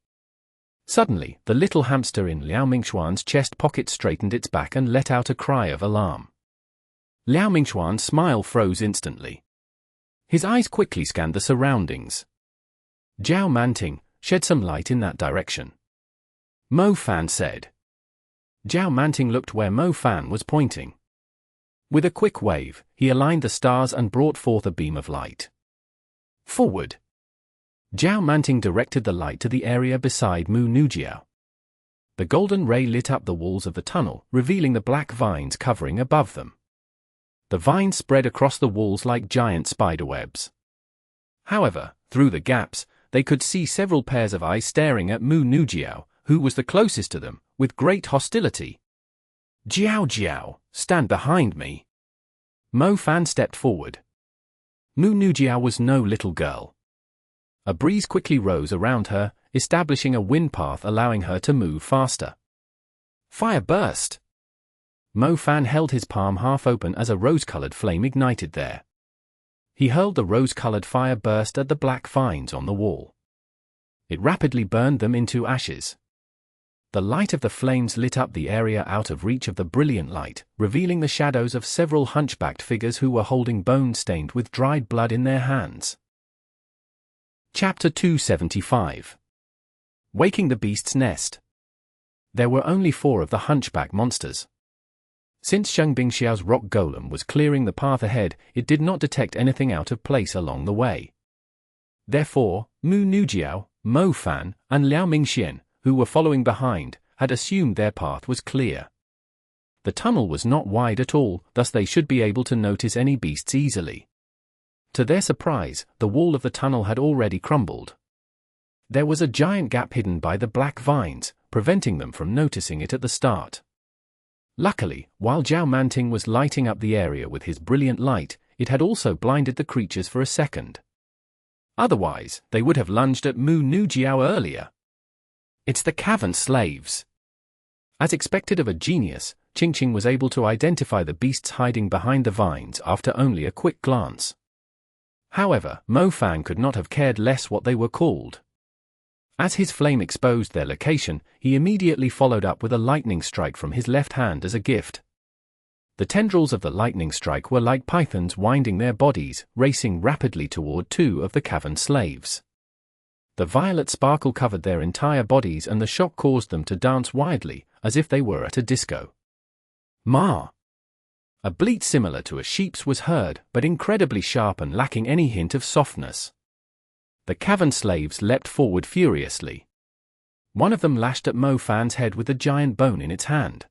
Suddenly, the little hamster in Liao Mingxuan's chest pocket straightened its back and let out a cry of alarm. Liao Mingxuan's smile froze instantly. His eyes quickly scanned the surroundings. Zhao Manting, shed some light in that direction. Mo Fan said. Zhao Manting looked where Mo Fan was pointing. With a quick wave, he aligned the stars and brought forth a beam of light. Forward! Zhao Manting directed the light to the area beside Mu Nujiao. The golden ray lit up the walls of the tunnel, revealing the black vines covering above them. The vines spread across the walls like giant spiderwebs. However, through the gaps, they could see several pairs of eyes staring at Mu Nujiao, who was the closest to them, with great hostility. Jiao Jiao, stand behind me. Mo Fan stepped forward. Mu Nujiao was no little girl. A breeze quickly rose around her, establishing a wind path allowing her to move faster. Fire burst! Mo Fan held his palm half open as a rose-colored flame ignited there. He hurled the rose-colored fire burst at the black vines on the wall. It rapidly burned them into ashes. The light of the flames lit up the area out of reach of the brilliant light, revealing the shadows of several hunchbacked figures who were holding bones stained with dried blood in their hands. Chapter 275. Waking the Beast's Nest. There were only 4 of the hunchback monsters. Since Zheng Bingxiao's rock golem was clearing the path ahead, it did not detect anything out of place along the way. Therefore, Mu Nujiao, Mo Fan, and Liao Mingxian, who were following behind, had assumed their path was clear. The tunnel was not wide at all, thus they should be able to notice any beasts easily. To their surprise, the wall of the tunnel had already crumbled. There was a giant gap hidden by the black vines, preventing them from noticing it at the start. Luckily, while Zhao Manting was lighting up the area with his brilliant light, it had also blinded the creatures for a second. Otherwise, they would have lunged at Mu Nujiao earlier. It's the Cavern slaves. As expected of a genius, Qingqing was able to identify the beasts hiding behind the vines after only a quick glance. However, Mo Fan could not have cared less what they were called. As his flame exposed their location, he immediately followed up with a lightning strike from his left hand as a gift. The tendrils of the lightning strike were like pythons winding their bodies, racing rapidly toward 2 of the Cavern slaves. The violet sparkle covered their entire bodies and the shock caused them to dance wildly, as if they were at a disco. Ma! A bleat similar to a sheep's was heard, but incredibly sharp and lacking any hint of softness. The Cavern slaves leapt forward furiously. One of them lashed at Mo Fan's head with a giant bone in its hand.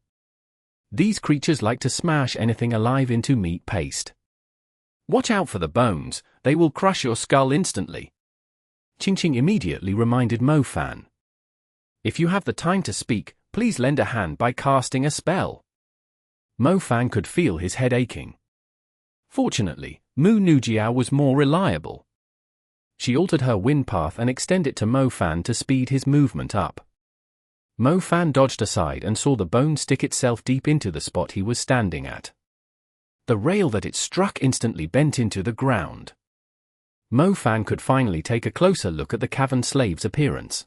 These creatures like to smash anything alive into meat paste. Watch out for the bones, they will crush your skull instantly. Qingqing immediately reminded Mo Fan. If you have the time to speak, please lend a hand by casting a spell. Mo Fan could feel his head aching. Fortunately, Mu Nujiao was more reliable. She altered her wind path and extended it to Mo Fan to speed his movement up. Mo Fan dodged aside and saw the bone stick itself deep into the spot he was standing at. The rail that it struck instantly bent into the ground. Mo Fan could finally take a closer look at the Cavern slave's appearance.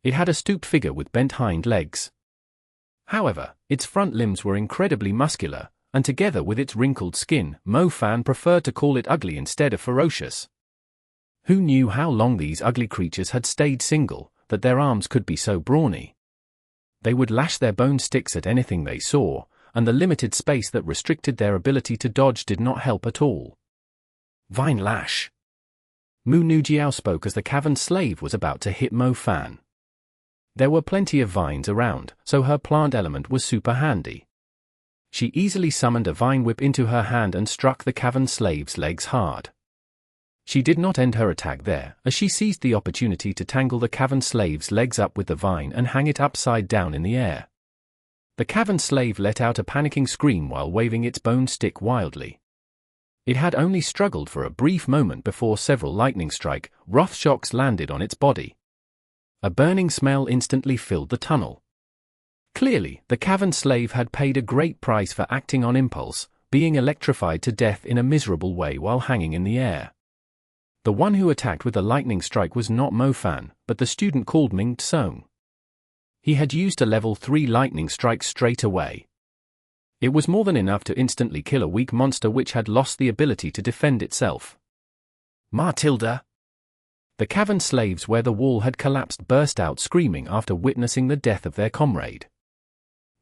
It had a stooped figure with bent hind legs. However, its front limbs were incredibly muscular, and together with its wrinkled skin, Mo Fan preferred to call it ugly instead of ferocious. Who knew how long these ugly creatures had stayed single, that their arms could be so brawny? They would lash their bone sticks at anything they saw, and the limited space that restricted their ability to dodge did not help at all. Vine lash! Mu Nujiao spoke as the Cavern slave was about to hit Mo Fan. There were plenty of vines around, so her plant element was super handy. She easily summoned a vine whip into her hand and struck the Cavern slave's legs hard. She did not end her attack there, as she seized the opportunity to tangle the Cavern slave's legs up with the vine and hang it upside down in the air. The Cavern slave let out a panicking scream while waving its bone stick wildly. It had only struggled for a brief moment before several lightning strike, wrath shocks landed on its body. A burning smell instantly filled the tunnel. Clearly, the Cavern slave had paid a great price for acting on impulse, being electrified to death in a miserable way while hanging in the air. The one who attacked with the lightning strike was not Mo Fan, but the student called Ming Tsong. He had used a level 3 lightning strike straight away. It was more than enough to instantly kill a weak monster which had lost the ability to defend itself. Matilda! The Cavern slaves where the wall had collapsed burst out screaming after witnessing the death of their comrade.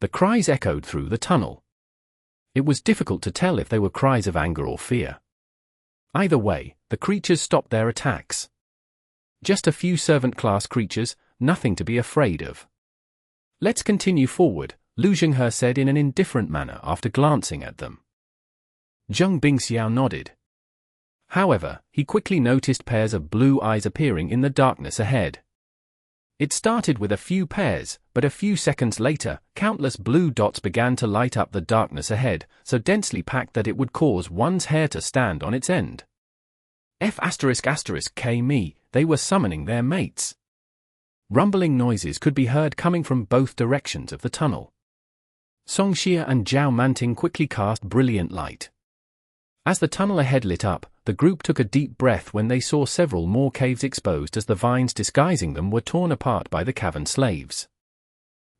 The cries echoed through the tunnel. It was difficult to tell if they were cries of anger or fear. Either way, the creatures stopped their attacks. Just a few servant-class creatures, nothing to be afraid of. Let's continue forward, Lu Zhenghe said in an indifferent manner after glancing at them. Zheng Bingxiao nodded. However, he quickly noticed pairs of blue eyes appearing in the darkness ahead. It started with a few pairs, but a few seconds later, countless blue dots began to light up the darkness ahead, so densely packed that it would cause one's hair to stand on its end. F***K me, they were summoning their mates. Rumbling noises could be heard coming from both directions of the tunnel. Songxia and Zhao Manting quickly cast brilliant light. As the tunnel ahead lit up, the group took a deep breath when they saw several more caves exposed as the vines disguising them were torn apart by the cavern slaves.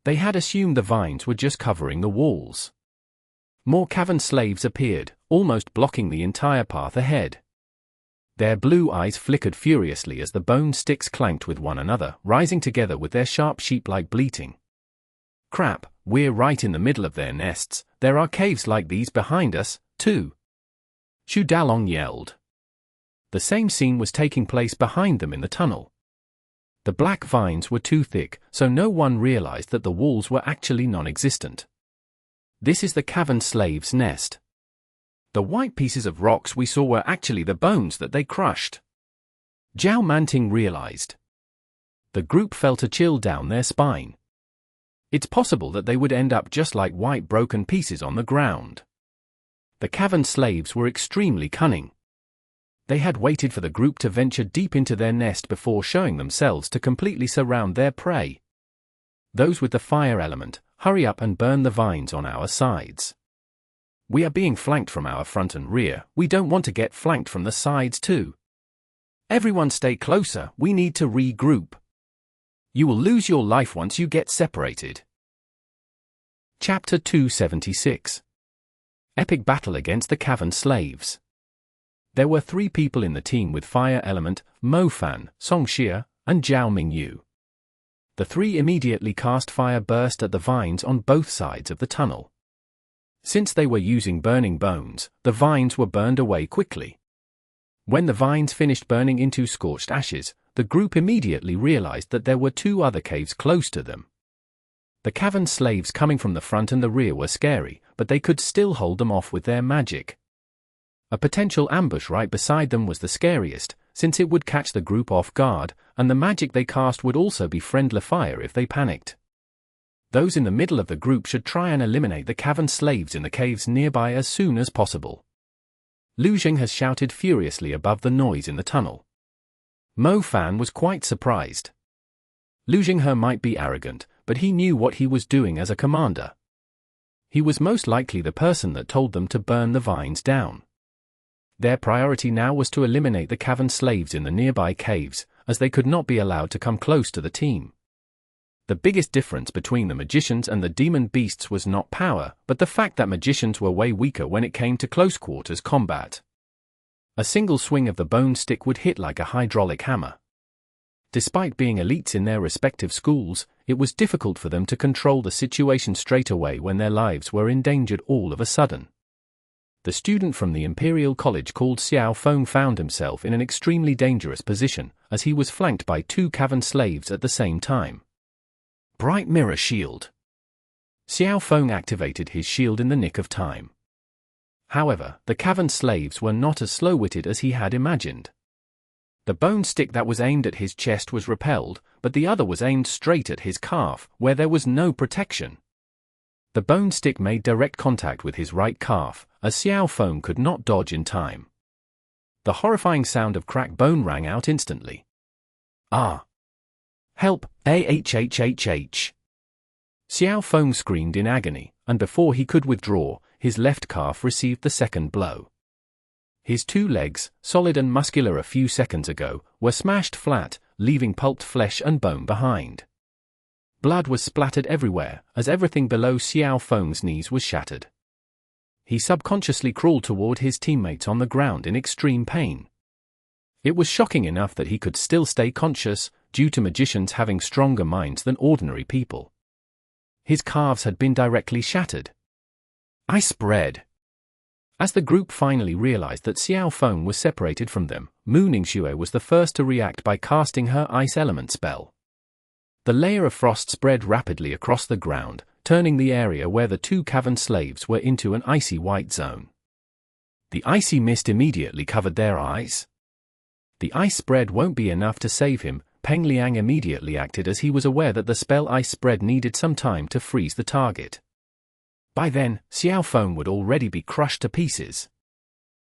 They had assumed the vines were just covering the walls. More cavern slaves appeared, almost blocking the entire path ahead. Their blue eyes flickered furiously as the bone sticks clanked with one another, rising together with their sharp sheep-like bleating. Crap, we're right in the middle of their nests. There are caves like these behind us, too. Xu Dalong yelled. The same scene was taking place behind them in the tunnel. The black vines were too thick, so no one realized that the walls were actually non-existent. This is the cavern slave's nest. The white pieces of rocks we saw were actually the bones that they crushed. Zhao Manting realized. The group felt a chill down their spine. It's possible that they would end up just like white broken pieces on the ground. The cavern slaves were extremely cunning. They had waited for the group to venture deep into their nest before showing themselves to completely surround their prey. Those with the fire element, hurry up and burn the vines on our sides. We are being flanked from our front and rear, we don't want to get flanked from the sides too. Everyone stay closer, we need to regroup. You will lose your life once you get separated. Chapter 276. Epic Battle Against the Cavern Slaves. There were 3 people in the team with fire element, Mo Fan, Songxia, and Zhao Mingyu. The 3 immediately cast fire burst at the vines on both sides of the tunnel. Since they were using burning bones, the vines were burned away quickly. When the vines finished burning into scorched ashes, the group immediately realized that there were 2 other caves close to them. The cavern slaves coming from the front and the rear were scary, but they could still hold them off with their magic. A potential ambush right beside them was the scariest, since it would catch the group off guard, and the magic they cast would also be friendly fire if they panicked. Those in the middle of the group should try and eliminate the cavern slaves in the caves nearby as soon as possible. Lu Jing has shouted furiously above the noise in the tunnel. Mo Fan was quite surprised. Lu Jing might be arrogant, but he knew what he was doing as a commander. He was most likely the person that told them to burn the vines down. Their priority now was to eliminate the cavern slaves in the nearby caves, as they could not be allowed to come close to the team. The biggest difference between the magicians and the demon beasts was not power, but the fact that magicians were way weaker when it came to close quarters combat. A single swing of the bone stick would hit like a hydraulic hammer. Despite being elites in their respective schools, it was difficult for them to control the situation straight away when their lives were endangered all of a sudden. The student from the Imperial College called Xiao Feng found himself in an extremely dangerous position, as he was flanked by 2 cavern slaves at the same time. Bright Mirror Shield. Xiao Feng activated his shield in the nick of time. However, the cavern slaves were not as slow-witted as he had imagined. The bone stick that was aimed at his chest was repelled, but the other was aimed straight at his calf, where there was no protection. The bone stick made direct contact with his right calf, as Xiao Feng could not dodge in time. The horrifying sound of cracked bone rang out instantly. Ah! Help, ahhhh! Xiao Feng screamed in agony, and before he could withdraw, his left calf received the second blow. His 2 legs, solid and muscular a few seconds ago, were smashed flat, leaving pulped flesh and bone behind. Blood was splattered everywhere, as everything below Xiao Feng's knees was shattered. He subconsciously crawled toward his teammates on the ground in extreme pain. It was shocking enough that he could still stay conscious, due to magicians having stronger minds than ordinary people. His calves had been directly shattered. I spread. As the group finally realized that Xiao Feng was separated from them, Ningxue was the first to react by casting her ice element spell. The layer of frost spread rapidly across the ground, turning the area where the 2 cavern slaves were into an icy white zone. The icy mist immediately covered their eyes. The ice spread won't be enough to save him. Peng Liang immediately acted as he was aware that the spell ice spread needed some time to freeze the target. By then, Xiao Feng would already be crushed to pieces.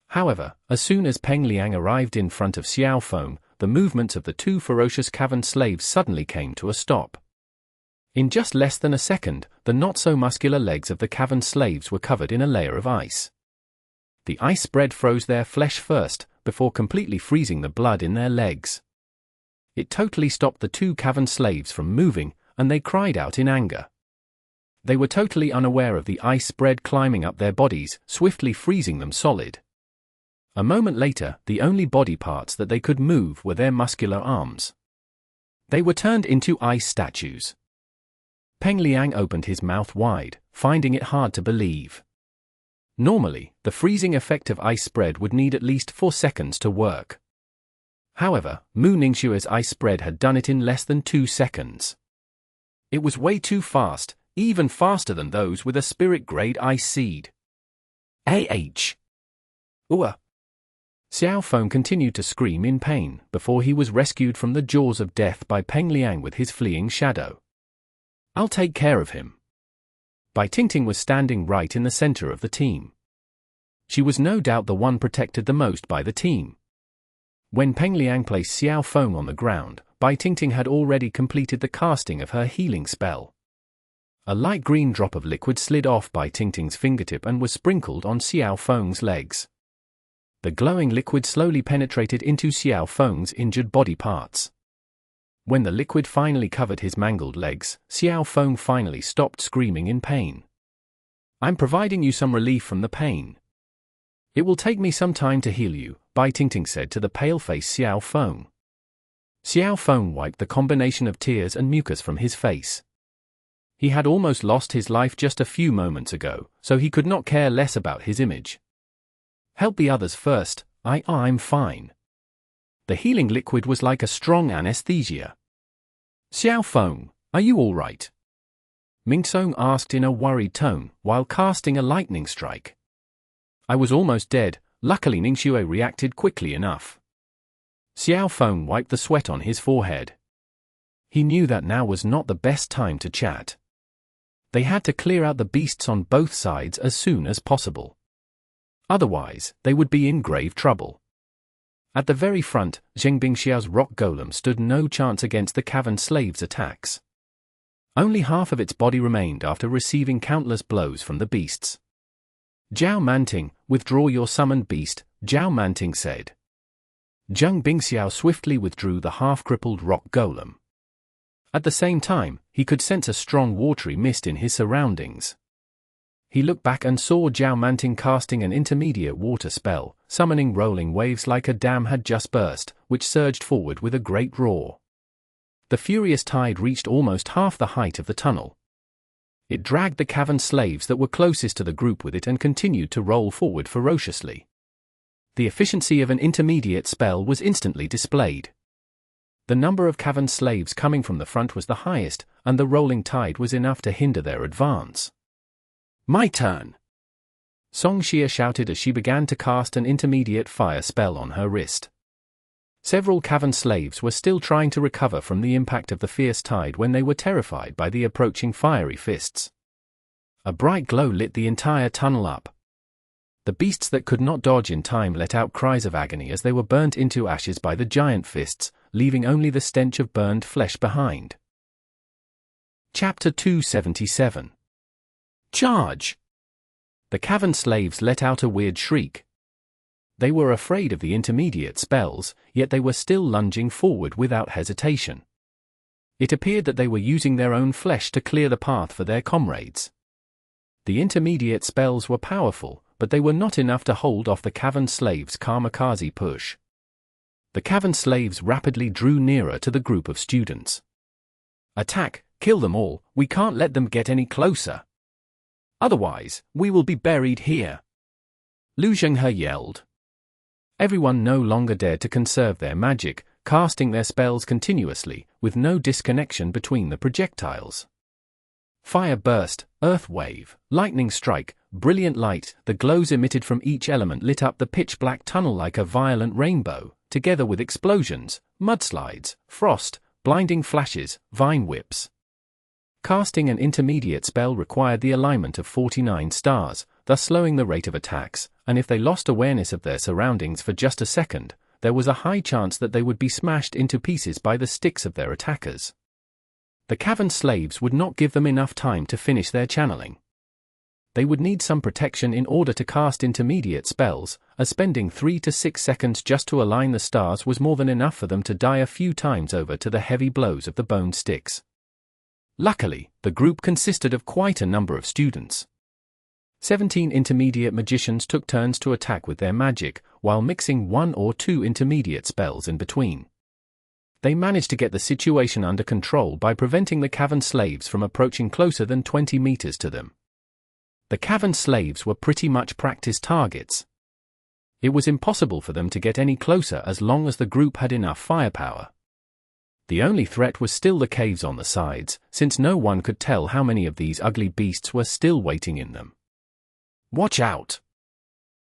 However, as soon as Peng Liang arrived in front of Xiao Feng, the movements of the two ferocious Cavern slaves suddenly came to a stop. In just less than a second, the not-so-muscular legs of the Cavern slaves were covered in a layer of ice. The ice spread froze their flesh first, before completely freezing the blood in their legs. It totally stopped the two Cavern slaves from moving, and they cried out in anger. They were totally unaware of the ice spread climbing up their bodies, swiftly freezing them solid. A moment later, the only body parts that they could move were their muscular arms. They were turned into ice statues. Peng Liang opened his mouth wide, finding it hard to believe. Normally, the freezing effect of ice spread would need at least 4 seconds to work. However, Mu Ningxue's ice spread had done it in less than 2 seconds. It was way too fast, even faster than those with a spirit-grade ice seed. Ua! Xiao Feng continued to scream in pain before he was rescued from the jaws of death by Peng Liang with his fleeing shadow. I'll take care of him. Bai Tingting was standing right in the center of the team. She was no doubt the one protected the most by the team. When Peng Liang placed Xiao Feng on the ground, Bai Tingting had already completed the casting of her healing spell. A light green drop of liquid slid off Bai Tingting's fingertip and was sprinkled on Xiao Feng's legs. The glowing liquid slowly penetrated into Xiao Feng's injured body parts. When the liquid finally covered his mangled legs, Xiao Feng finally stopped screaming in pain. I'm providing you some relief from the pain. It will take me some time to heal you, Bai Tingting said to the pale-faced Xiao Feng. Xiao Feng wiped the combination of tears and mucus from his face. He had almost lost his life just a few moments ago, so he could not care less about his image. Help the others first, I'm fine. The healing liquid was like a strong anesthesia. Xiao Feng, are you all right? Mingsong asked in a worried tone, while casting a lightning strike. I was almost dead, luckily Ningxue reacted quickly enough. Xiao Feng wiped the sweat on his forehead. He knew that now was not the best time to chat. They had to clear out the beasts on both sides as soon as possible. Otherwise, they would be in grave trouble. At the very front, Zheng Bingxiao's rock golem stood no chance against the Cavern slaves' attacks. Only half of its body remained after receiving countless blows from the beasts. Zhao Manting, withdraw your summoned beast, Zhao Manting said. Zheng Bingxiao swiftly withdrew the half-crippled rock golem. At the same time, he could sense a strong watery mist in his surroundings. He looked back and saw Zhao Manting casting an intermediate water spell, summoning rolling waves like a dam had just burst, which surged forward with a great roar. The furious tide reached almost half the height of the tunnel. It dragged the Cavern slaves that were closest to the group with it and continued to roll forward ferociously. The efficiency of an intermediate spell was instantly displayed. The number of Cavern slaves coming from the front was the highest, and the rolling tide was enough to hinder their advance. My turn! Song Xia shouted as she began to cast an intermediate fire spell on her wrist. Several Cavern slaves were still trying to recover from the impact of the fierce tide when they were terrified by the approaching fiery fists. A bright glow lit the entire tunnel up. The beasts that could not dodge in time let out cries of agony as they were burnt into ashes by the giant fists, leaving only the stench of burned flesh behind. Chapter 277. Charge! The Cavern slaves let out a weird shriek. They were afraid of the intermediate spells, yet they were still lunging forward without hesitation. It appeared that they were using their own flesh to clear the path for their comrades. The intermediate spells were powerful, but they were not enough to hold off the Cavern slaves' kamikaze push. The Cavern slaves rapidly drew nearer to the group of students. Attack! Kill them all, we can't let them get any closer. Otherwise, we will be buried here. Lu Zhenghe yelled. Everyone no longer dared to conserve their magic, casting their spells continuously, with no disconnection between the projectiles. Fire burst, earth wave, lightning strike, brilliant light, the glows emitted from each element lit up the pitch-black tunnel like a violent rainbow, together with explosions, mudslides, frost, blinding flashes, vine whips. Casting an intermediate spell required the alignment of 49 stars, thus slowing the rate of attacks, and if they lost awareness of their surroundings for just a second, there was a high chance that they would be smashed into pieces by the sticks of their attackers. The Cavern slaves would not give them enough time to finish their channeling. They would need some protection in order to cast intermediate spells, as spending 3 to 6 seconds just to align the stars was more than enough for them to die a few times over to the heavy blows of the bone sticks. Luckily, the group consisted of quite a number of students. 17 intermediate magicians took turns to attack with their magic, while mixing 1 or 2 intermediate spells in between. They managed to get the situation under control by preventing the Cavern slaves from approaching closer than 20 meters to them. The Cavern slaves were pretty much practice targets. It was impossible for them to get any closer as long as the group had enough firepower. The only threat was still the caves on the sides, since no one could tell how many of these ugly beasts were still waiting in them. "Watch out!"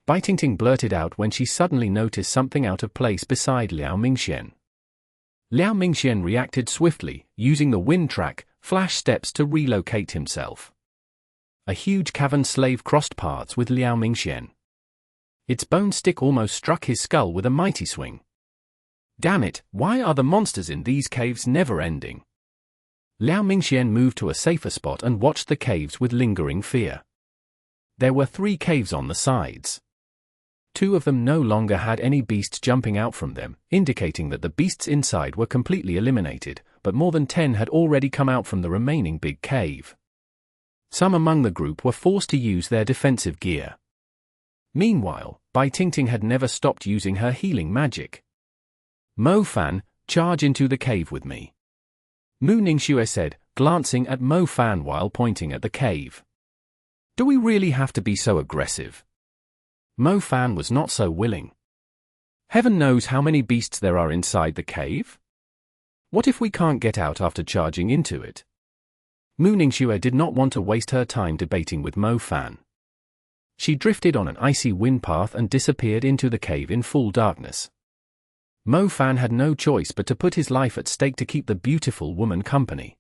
Dongting blurted out when she suddenly noticed something out of place beside Liao Mingxian. Liao Mingxian reacted swiftly, using the wind track, flash steps to relocate himself. A huge Cavern slave crossed paths with Liao Mingxian. Its bone stick almost struck his skull with a mighty swing. Damn it, why are the monsters in these caves never ending? Liao Mingxian moved to a safer spot and watched the caves with lingering fear. There were 3 caves on the sides. 2 of them no longer had any beasts jumping out from them, indicating that the beasts inside were completely eliminated, but more than 10 had already come out from the remaining big cave. Some among the group were forced to use their defensive gear. Meanwhile, Dongting had never stopped using her healing magic. "Mo Fan, charge into the cave with me," Ningxue said, glancing at Mo Fan while pointing at the cave. "Do we really have to be so aggressive?" Mo Fan was not so willing. Heaven knows how many beasts there are inside the cave. What if we can't get out after charging into it? Ningxue did not want to waste her time debating with Mo Fan. She drifted on an icy wind path and disappeared into the cave in full darkness. Mo Fan had no choice but to put his life at stake to keep the beautiful woman company.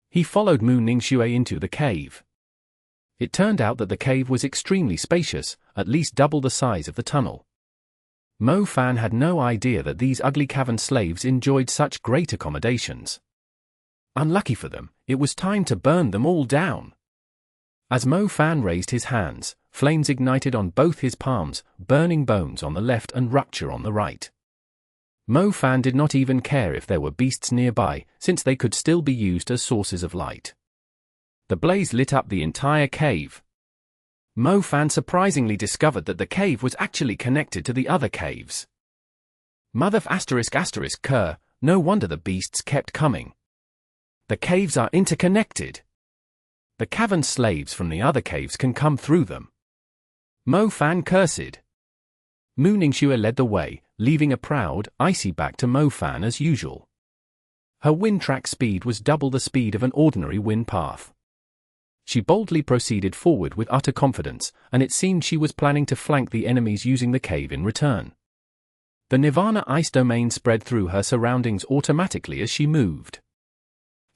He followed Ningxue into the cave. It turned out that the cave was extremely spacious, at least double the size of the tunnel. Mo Fan had no idea that these ugly Cavern slaves enjoyed such great accommodations. Unlucky for them, it was time to burn them all down. As Mo Fan raised his hands, flames ignited on both his palms, burning bones on the left and rupture on the right. Mo Fan did not even care if there were beasts nearby, since they could still be used as sources of light. The blaze lit up the entire cave. Mo Fan surprisingly discovered that the cave was actually connected to the other caves. Mother ****, no wonder the beasts kept coming. The caves are interconnected. The Cavern slaves from the other caves can come through them. Mo Fan cursed. Ningxue led the way, leaving a proud, icy back to Mo Fan as usual. Her wind track speed was double the speed of an ordinary wind path. She boldly proceeded forward with utter confidence, and it seemed she was planning to flank the enemies using the cave in return. The Nirvana ice domain spread through her surroundings automatically as she moved.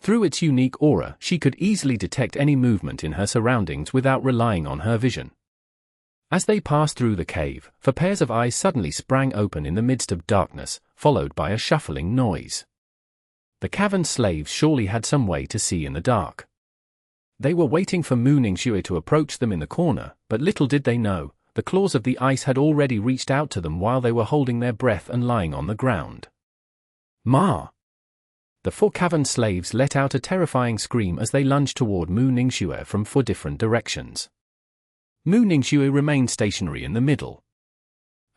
Through its unique aura, she could easily detect any movement in her surroundings without relying on her vision. As they passed through the cave, 4 pairs of eyes suddenly sprang open in the midst of darkness, followed by a shuffling noise. The Cavern slaves surely had some way to see in the dark. They were waiting for Ningxue to approach them in the corner, but little did they know, the claws of the ice had already reached out to them while they were holding their breath and lying on the ground. "Ma!" The 4 Cavern slaves let out a terrifying scream as they lunged toward Ningxue from 4 different directions. Ningxue remained stationary in the middle.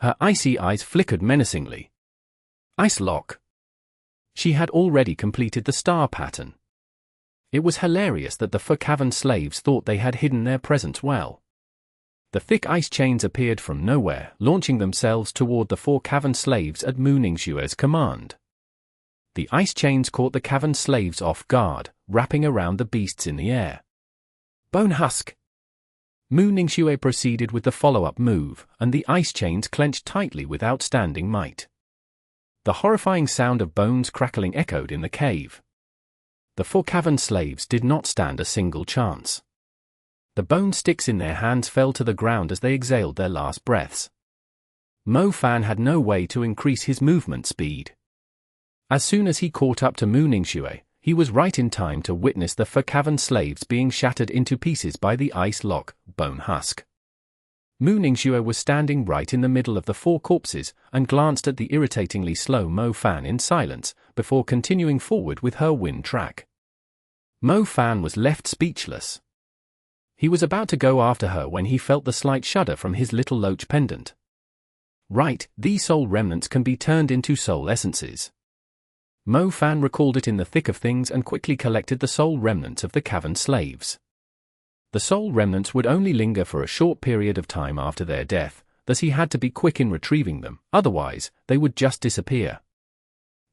Her icy eyes flickered menacingly. Ice lock. She had already completed the star pattern. It was hilarious that the 4 Cavern slaves thought they had hidden their presence well. The thick ice chains appeared from nowhere, launching themselves toward the 4 Cavern slaves at Ningxue's command. The ice chains caught the Cavern slaves off guard, wrapping around the beasts in the air. Bone husk! Ningxue proceeded with the follow-up move, and the ice chains clenched tightly with outstanding might. The horrifying sound of bones crackling echoed in the cave. The 4 Cavern slaves did not stand a single chance. The bone sticks in their hands fell to the ground as they exhaled their last breaths. Mo Fan had no way to increase his movement speed. As soon as he caught up to Ningxue, he was right in time to witness the Cavern slaves being shattered into pieces by the ice lock, Bone Husk. Ningxue was standing right in the middle of the four corpses and glanced at the irritatingly slow Mo Fan in silence before continuing forward with her wind track. Mo Fan was left speechless. He was about to go after her when he felt the slight shudder from his little loach pendant. Right, these soul remnants can be turned into soul essences. Mo Fan recalled it in the thick of things and quickly collected the soul remnants of the Cavern slaves. The soul remnants would only linger for a short period of time after their death, thus he had to be quick in retrieving them, otherwise, they would just disappear.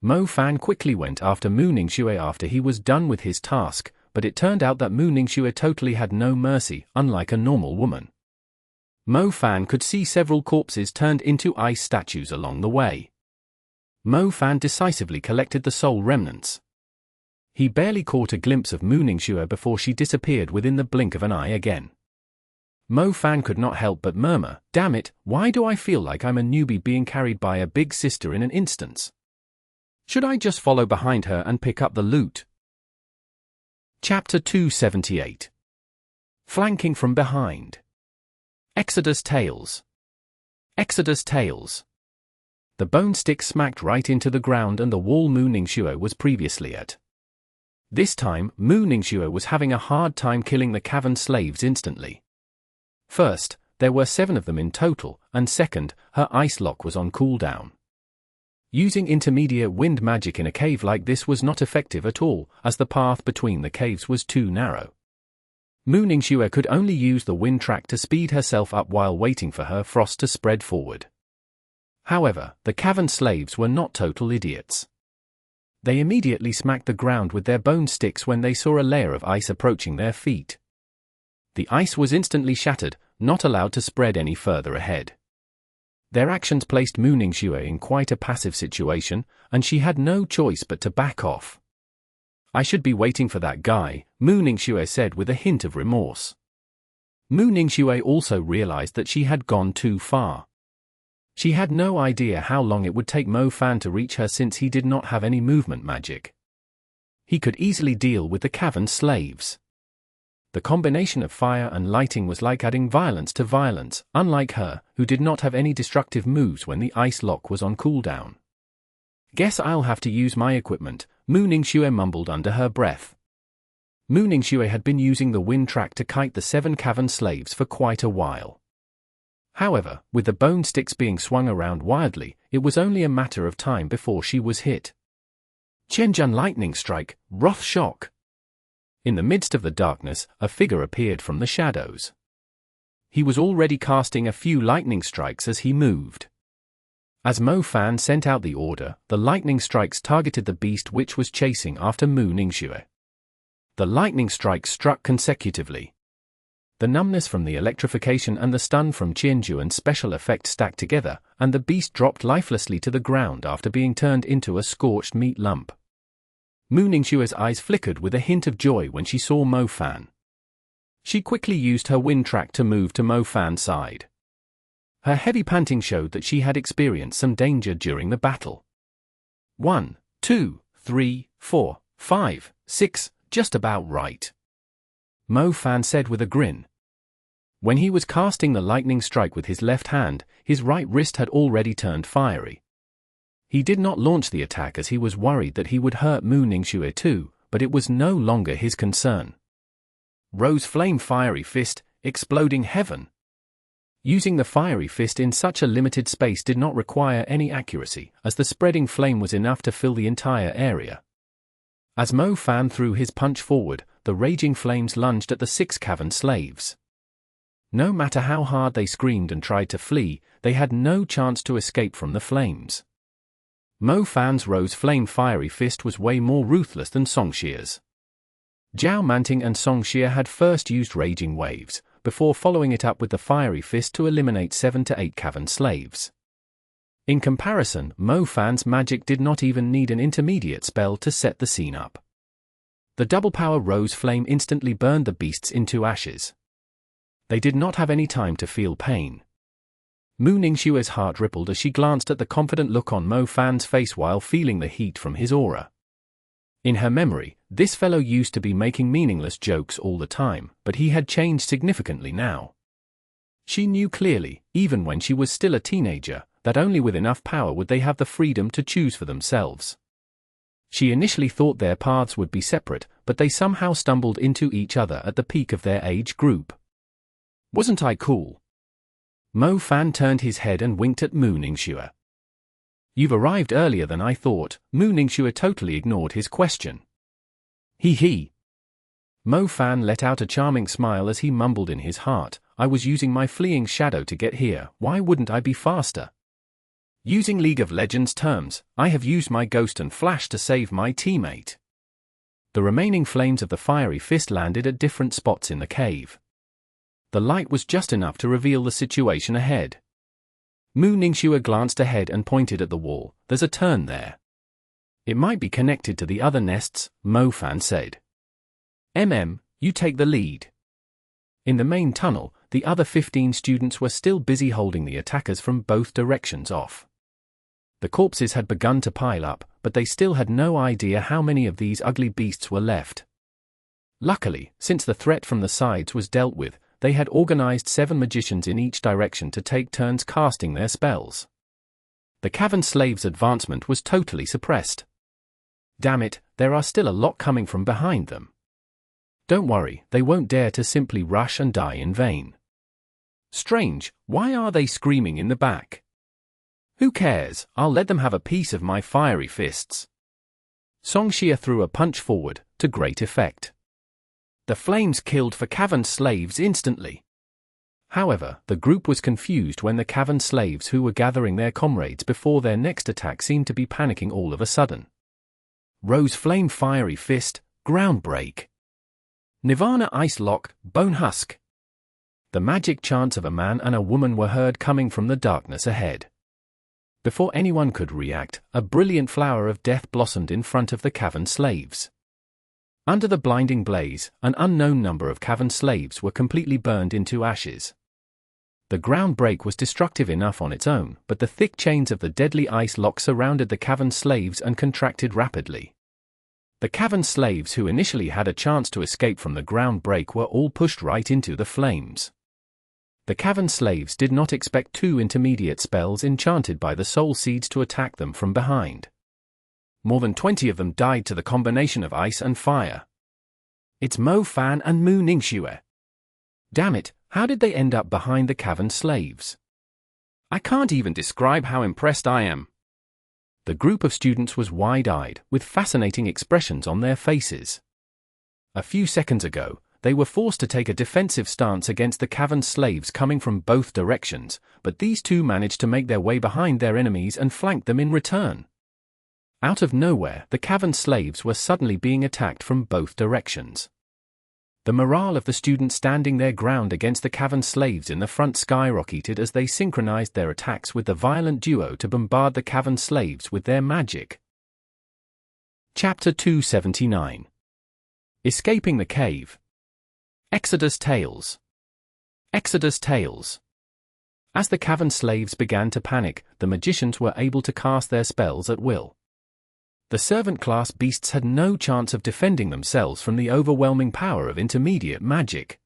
Mo Fan quickly went after Ningxue after he was done with his task, but it turned out that Ningxue totally had no mercy, unlike a normal woman. Mo Fan could see several corpses turned into ice statues along the way. Mo Fan decisively collected the soul remnants. He barely caught a glimpse of Ningxue before she disappeared within the blink of an eye again. Mo Fan could not help but murmur, "Damn it, why do I feel like I'm a newbie being carried by a big sister in an instance? Should I just follow behind her and pick up the loot?" Chapter 278. Flanking from Behind. Exodus Tales. Exodus Tales. The bone stick smacked right into the ground and the wall Ningxue was previously at. This time, Ningxue was having a hard time killing the Cavern slaves instantly. First, there were 7 of them in total, and second, her ice lock was on cooldown. Using intermediate wind magic in a cave like this was not effective at all, as the path between the caves was too narrow. Ningxue could only use the wind track to speed herself up while waiting for her frost to spread forward. However, the Cavern slaves were not total idiots. They immediately smacked the ground with their bone sticks when they saw a layer of ice approaching their feet. The ice was instantly shattered, not allowed to spread any further ahead. Their actions placed Ningxue in quite a passive situation, and she had no choice but to back off. "I should be waiting for that guy," Ningxue said with a hint of remorse. Ningxue also realized that she had gone too far. She had no idea how long it would take Mo Fan to reach her since he did not have any movement magic. He could easily deal with the Cavern slaves. The combination of fire and lighting was like adding violence to violence, unlike her, who did not have any destructive moves when the ice lock was on cooldown. "Guess I'll have to use my equipment," Ningxue mumbled under her breath. Ningxue had been using the wind track to kite the 7 Cavern slaves for quite a while. However, with the bone sticks being swung around wildly, it was only a matter of time before she was hit. Qianjun lightning strike, wrath shock. In the midst of the darkness, a figure appeared from the shadows. He was already casting a few lightning strikes as he moved. As Mo Fan sent out the order, the lightning strikes targeted the beast which was chasing after Ningxue. The lightning strikes struck consecutively. The numbness from the electrification and the stun from Qianjuan's special effect stacked together, and the beast dropped lifelessly to the ground after being turned into a scorched meat lump. Ningxue's eyes flickered with a hint of joy when she saw Mo Fan. She quickly used her wind track to move to Mo Fan's side. Her heavy panting showed that she had experienced some danger during the battle. 1, 2, 3, 4, 5, 6, just about right, Mo Fan said with a grin. When he was casting the lightning strike with his left hand, his right wrist had already turned fiery. He did not launch the attack as he was worried that he would hurt Ningxue too, but it was no longer his concern. Rose Flame Fiery Fist, Exploding Heaven. Using the fiery fist in such a limited space did not require any accuracy, as the spreading flame was enough to fill the entire area. As Mo Fan threw his punch forward, the raging flames lunged at the 6 Cavern slaves. No matter how hard they screamed and tried to flee, they had no chance to escape from the flames. Mo Fan's Rose Flame Fiery Fist was way more ruthless than Songxia's. Zhao Manting and Songxia had first used Raging Waves, before following it up with the Fiery Fist to eliminate 7 to 8 Cavern slaves. In comparison, Mo Fan's magic did not even need an intermediate spell to set the scene up. The double power Rose Flame instantly burned the beasts into ashes. They did not have any time to feel pain. Mu Ningxue's heart rippled as she glanced at the confident look on Mo Fan's face while feeling the heat from his aura. In her memory, this fellow used to be making meaningless jokes all the time, but he had changed significantly now. She knew clearly, even when she was still a teenager, that only with enough power would they have the freedom to choose for themselves. She initially thought their paths would be separate, but they somehow stumbled into each other at the peak of their age group. Wasn't I cool? Mo Fan turned his head and winked at Mu Ningxue. You've arrived earlier than I thought. Mu Ningxue totally ignored his question. He. Mo Fan let out a charming smile as he mumbled in his heart, I was using my fleeing shadow to get here, why wouldn't I be faster? Using League of Legends terms, I have used my ghost and flash to save my teammate. The remaining flames of the fiery fist landed at different spots in the cave. The light was just enough to reveal the situation ahead. Mu Ningxue glanced ahead and pointed at the wall. There's a turn there. It might be connected to the other nests, Mo Fan said. You take the lead. In the main tunnel, the other 15 students were still busy holding the attackers from both directions off. The corpses had begun to pile up, but they still had no idea how many of these ugly beasts were left. Luckily, since the threat from the sides was dealt with, they had organized 7 magicians in each direction to take turns casting their spells. The Cavern slaves' advancement was totally suppressed. Damn it, there are still a lot coming from behind them. Don't worry, they won't dare to simply rush and die in vain. Strange, why are they screaming in the back? Who cares, I'll let them have a piece of my fiery fists. Songxia threw a punch forward, to great effect. The flames killed for Cavern slaves instantly. However, the group was confused when the Cavern slaves who were gathering their comrades before their next attack seemed to be panicking all of a sudden. Rose Flame Fiery Fist, Ground Break. Nirvana Ice Lock, Bone Husk. The magic chants of a man and a woman were heard coming from the darkness ahead. Before anyone could react, a brilliant flower of death blossomed in front of the Cavern slaves. Under the blinding blaze, an unknown number of Cavern slaves were completely burned into ashes. The ground break was destructive enough on its own, but the thick chains of the deadly ice lock surrounded the Cavern slaves and contracted rapidly. The Cavern slaves who initially had a chance to escape from the ground break were all pushed right into the flames. The Cavern slaves did not expect 2 intermediate spells enchanted by the soul seeds to attack them from behind. More than 20 of them died to the combination of ice and fire. It's Mo Fan and Mu Ningxue. Damn it, how did they end up behind the Cavern slaves? I can't even describe how impressed I am. The group of students was wide-eyed, with fascinating expressions on their faces. A few seconds ago, they were forced to take a defensive stance against the Cavern slaves coming from both directions, but these 2 managed to make their way behind their enemies and flank them in return. Out of nowhere, the Cavern slaves were suddenly being attacked from both directions. The morale of the students standing their ground against the Cavern slaves in the front skyrocketed as they synchronized their attacks with the violent duo to bombard the Cavern slaves with their magic. Chapter 279. Escaping the Cave. Exodus Tales. Exodus Tales. As the Cavern slaves began to panic, the magicians were able to cast their spells at will. The servant-class beasts had no chance of defending themselves from the overwhelming power of intermediate magic.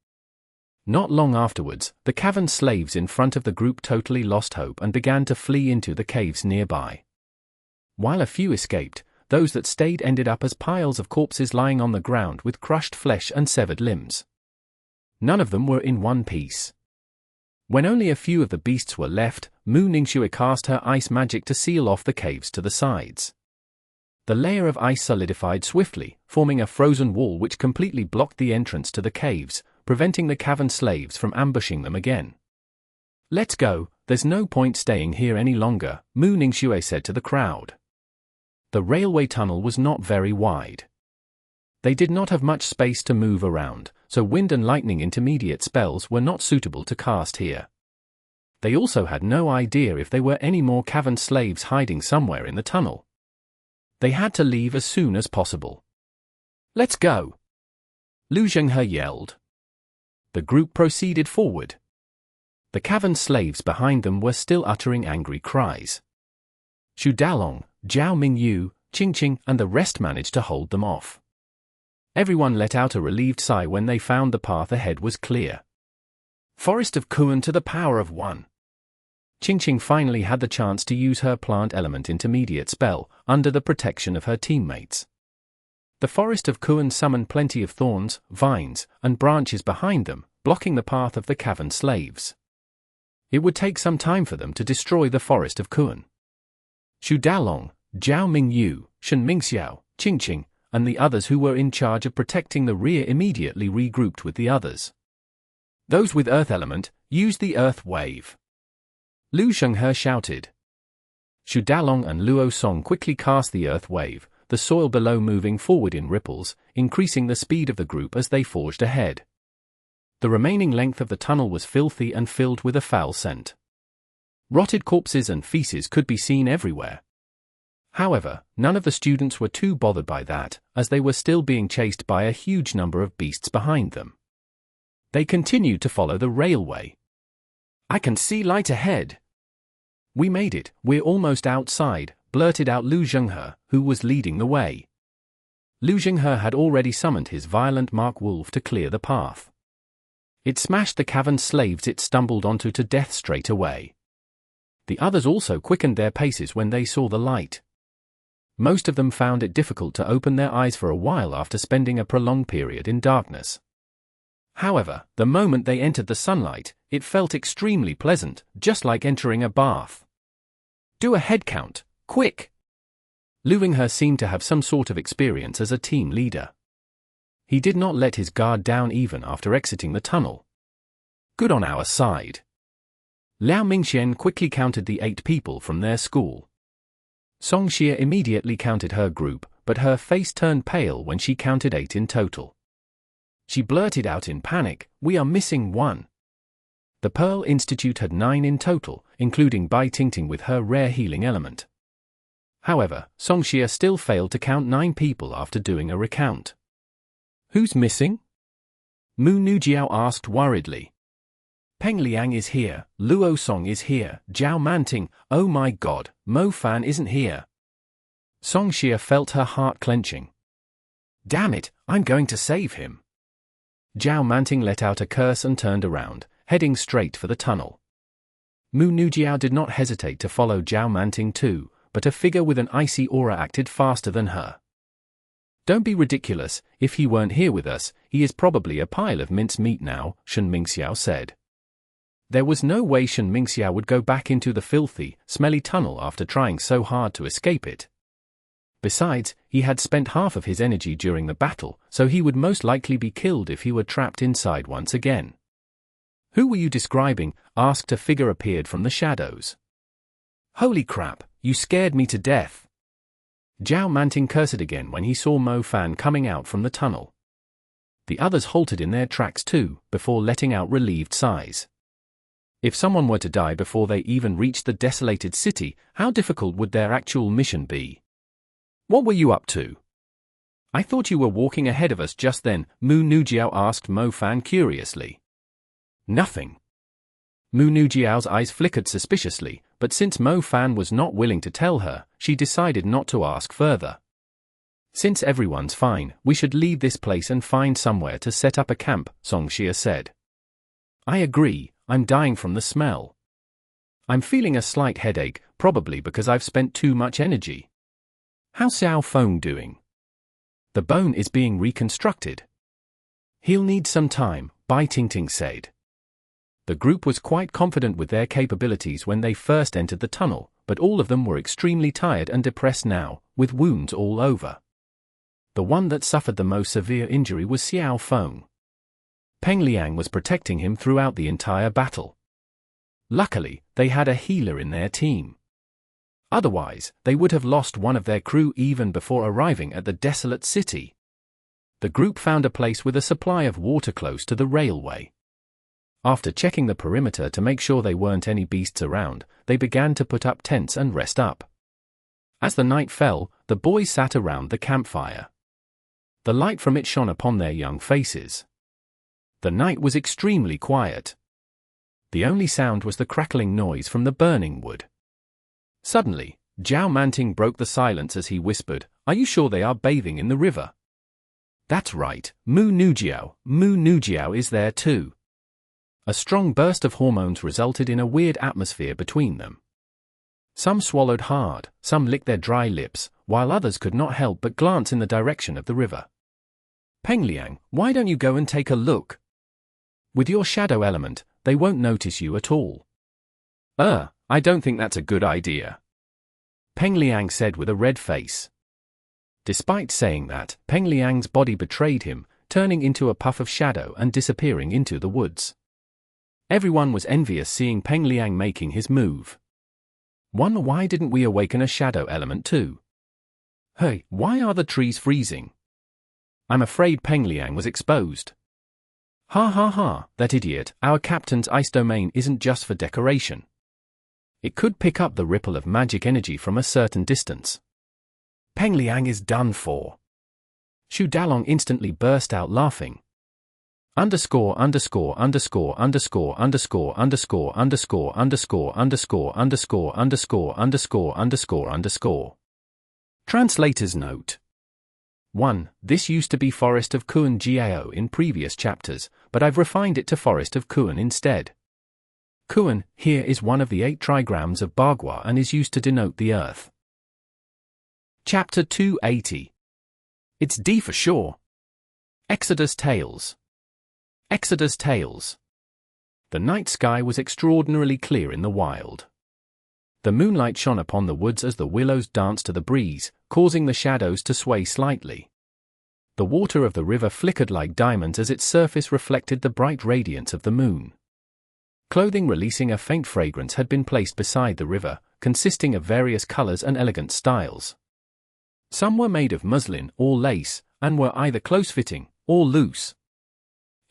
Not long afterwards, the Cavern slaves in front of the group totally lost hope and began to flee into the caves nearby. While a few escaped, those that stayed ended up as piles of corpses lying on the ground with crushed flesh and severed limbs. None of them were in one piece. When only a few of the beasts were left, Mu Ningxue cast her ice magic to seal off the caves to the sides. The layer of ice solidified swiftly, forming a frozen wall which completely blocked the entrance to the caves, preventing the Cavern slaves from ambushing them again. Let's go, there's no point staying here any longer, Mu Ningxue said to the crowd. The railway tunnel was not very wide. They did not have much space to move around, so wind and lightning intermediate spells were not suitable to cast here. They also had no idea if there were any more Cavern slaves hiding somewhere in the tunnel. They had to leave as soon as possible. Let's go! Lu Zhenghe yelled. The group proceeded forward. The Cavern slaves behind them were still uttering angry cries. Xu Dalong, Zhao Mingyu, Qingqing and the rest managed to hold them off. Everyone let out a relieved sigh when they found the path ahead was clear. Forest of Kuan to the power of 1. Qingqing finally had the chance to use her plant element intermediate spell, under the protection of her teammates. The Forest of Kuan summoned plenty of thorns, vines, and branches behind them, blocking the path of the Cavern slaves. It would take some time for them to destroy the Forest of Kuan. Xu Dalong, Zhao Mingyu, Shen Mingxiao, Qingqing, and the others who were in charge of protecting the rear immediately regrouped with the others. Those with Earth Element, used the Earth Wave. Lu Zhenghe shouted. Xu Dalong and Luo Song quickly cast the Earth Wave, the soil below moving forward in ripples, increasing the speed of the group as they forged ahead. The remaining length of the tunnel was filthy and filled with a foul scent. Rotted corpses and feces could be seen everywhere. However, none of the students were too bothered by that, as they were still being chased by a huge number of beasts behind them. They continued to follow the railway. "I can see light ahead." "We made it, we're almost outside," blurted out Lu Zhenghe, who was leading the way. Lu Zhenghe had already summoned his violent Mark Wolf to clear the path. It smashed the Cavern slaves it stumbled onto to death straight away. The others also quickened their paces when they saw the light. Most of them found it difficult to open their eyes for a while after spending a prolonged period in darkness. However, the moment they entered the sunlight, it felt extremely pleasant, just like entering a bath. "Do a head count, quick!" Lu Zhenghe seemed to have some sort of experience as a team leader. He did not let his guard down even after exiting the tunnel. "Good on our side." Liao Mingxian quickly counted the 8 people from their school. Song Xie immediately counted her group, but her face turned pale when she counted 8 in total. She blurted out in panic, "We are missing 1. The Pearl Institute had 9 in total, including Bai Tingting with her rare healing element. However, Song Xie still failed to count 9 people after doing a recount. "Who's missing?" Mu Nujiao asked worriedly. "Peng Liang is here, Luo Song is here, Zhao Manting, oh my god, Mo Fan isn't here." Song Xie felt her heart clenching. "Damn it, I'm going to save him." Zhao Manting let out a curse and turned around, heading straight for the tunnel. Mu Nujiao did not hesitate to follow Zhao Manting too, but a figure with an icy aura acted faster than her. "Don't be ridiculous, if he weren't here with us, he is probably a pile of mincemeat now," Shen Mingxiao said. There was no way Shen Mingxiao would go back into the filthy, smelly tunnel after trying so hard to escape it. Besides, he had spent half of his energy during the battle, so he would most likely be killed if he were trapped inside once again. "Who were you describing?" asked a figure appeared from the shadows. "Holy crap, you scared me to death." Zhao Manting cursed again when he saw Mo Fan coming out from the tunnel. The others halted in their tracks too, before letting out relieved sighs. If someone were to die before they even reached the desolated city, how difficult would their actual mission be? "What were you up to?" "I thought you were walking ahead of us just then," Mu Nujiao asked Mo Fan curiously. "Nothing." Mu Nujiao's eyes flickered suspiciously, but since Mo Fan was not willing to tell her, she decided not to ask further. "Since everyone's fine, we should leave this place and find somewhere to set up a camp," Song Xie said. "I agree, I'm dying from the smell. I'm feeling a slight headache, probably because I've spent too much energy. How's Xiao Feng doing?" "The bone is being reconstructed." "He'll need some time," Bai Tingting said. The group was quite confident with their capabilities when they first entered the tunnel, but all of them were extremely tired and depressed now, with wounds all over. The one that suffered the most severe injury was Xiao Feng. Peng Liang was protecting him throughout the entire battle. Luckily, they had a healer in their team. Otherwise, they would have lost one of their crew even before arriving at the desolate city. The group found a place with a supply of water close to the railway. After checking the perimeter to make sure there weren't any beasts around, they began to put up tents and rest up. As the night fell, the boys sat around the campfire. The light from it shone upon their young faces. The night was extremely quiet. The only sound was the crackling noise from the burning wood. Suddenly, Zhao Manting broke the silence as he whispered, "Are you sure they are bathing in the river?" "That's right, Mu Nujiao is there too." A strong burst of hormones resulted in a weird atmosphere between them. Some swallowed hard, some licked their dry lips, while others could not help but glance in the direction of the river. "Pengliang, why don't you go and take a look? With your shadow element, they won't notice you at all." I don't think that's a good idea," Pengliang said with a red face. Despite saying that, Pengliang's body betrayed him, turning into a puff of shadow and disappearing into the woods. Everyone was envious seeing Pengliang making his move. Why didn't we awaken a shadow element too? Hey, why are the trees freezing? I'm afraid Pengliang was exposed. Ha ha ha, that idiot, our captain's ice domain isn't just for decoration. It could pick up the ripple of magic energy from a certain distance. Pengliang is done for. Shu Dalong instantly burst out laughing. Underscore underscore underscore underscore underscore underscore underscore underscore underscore underscore underscore underscore underscore underscore. Translator's note. 1. This used to be Forest of Kuan Gao in previous chapters, but I've refined it to Forest of Kuan instead. Kuan, here is one of the 8 trigrams of Bagua and is used to denote the earth. Chapter 280. It's D for sure. Exodus Tales. Exodus Tales. The night sky was extraordinarily clear in the wild. The moonlight shone upon the woods as the willows danced to the breeze, causing the shadows to sway slightly. The water of the river flickered like diamonds as its surface reflected the bright radiance of the moon. Clothing releasing a faint fragrance had been placed beside the river, consisting of various colors and elegant styles. Some were made of muslin or lace, and were either close-fitting or loose.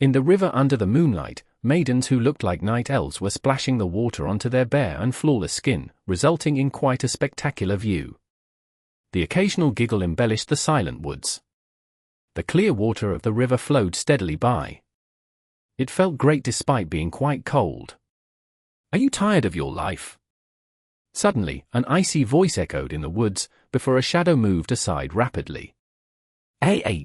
In the river under the moonlight, maidens who looked like night elves were splashing the water onto their bare and flawless skin, resulting in quite a spectacular view. The occasional giggle embellished the silent woods. The clear water of the river flowed steadily by. It felt great despite being quite cold. "Are you tired of your life?" Suddenly, an icy voice echoed in the woods, before a shadow moved aside rapidly. "Ah! Ah!"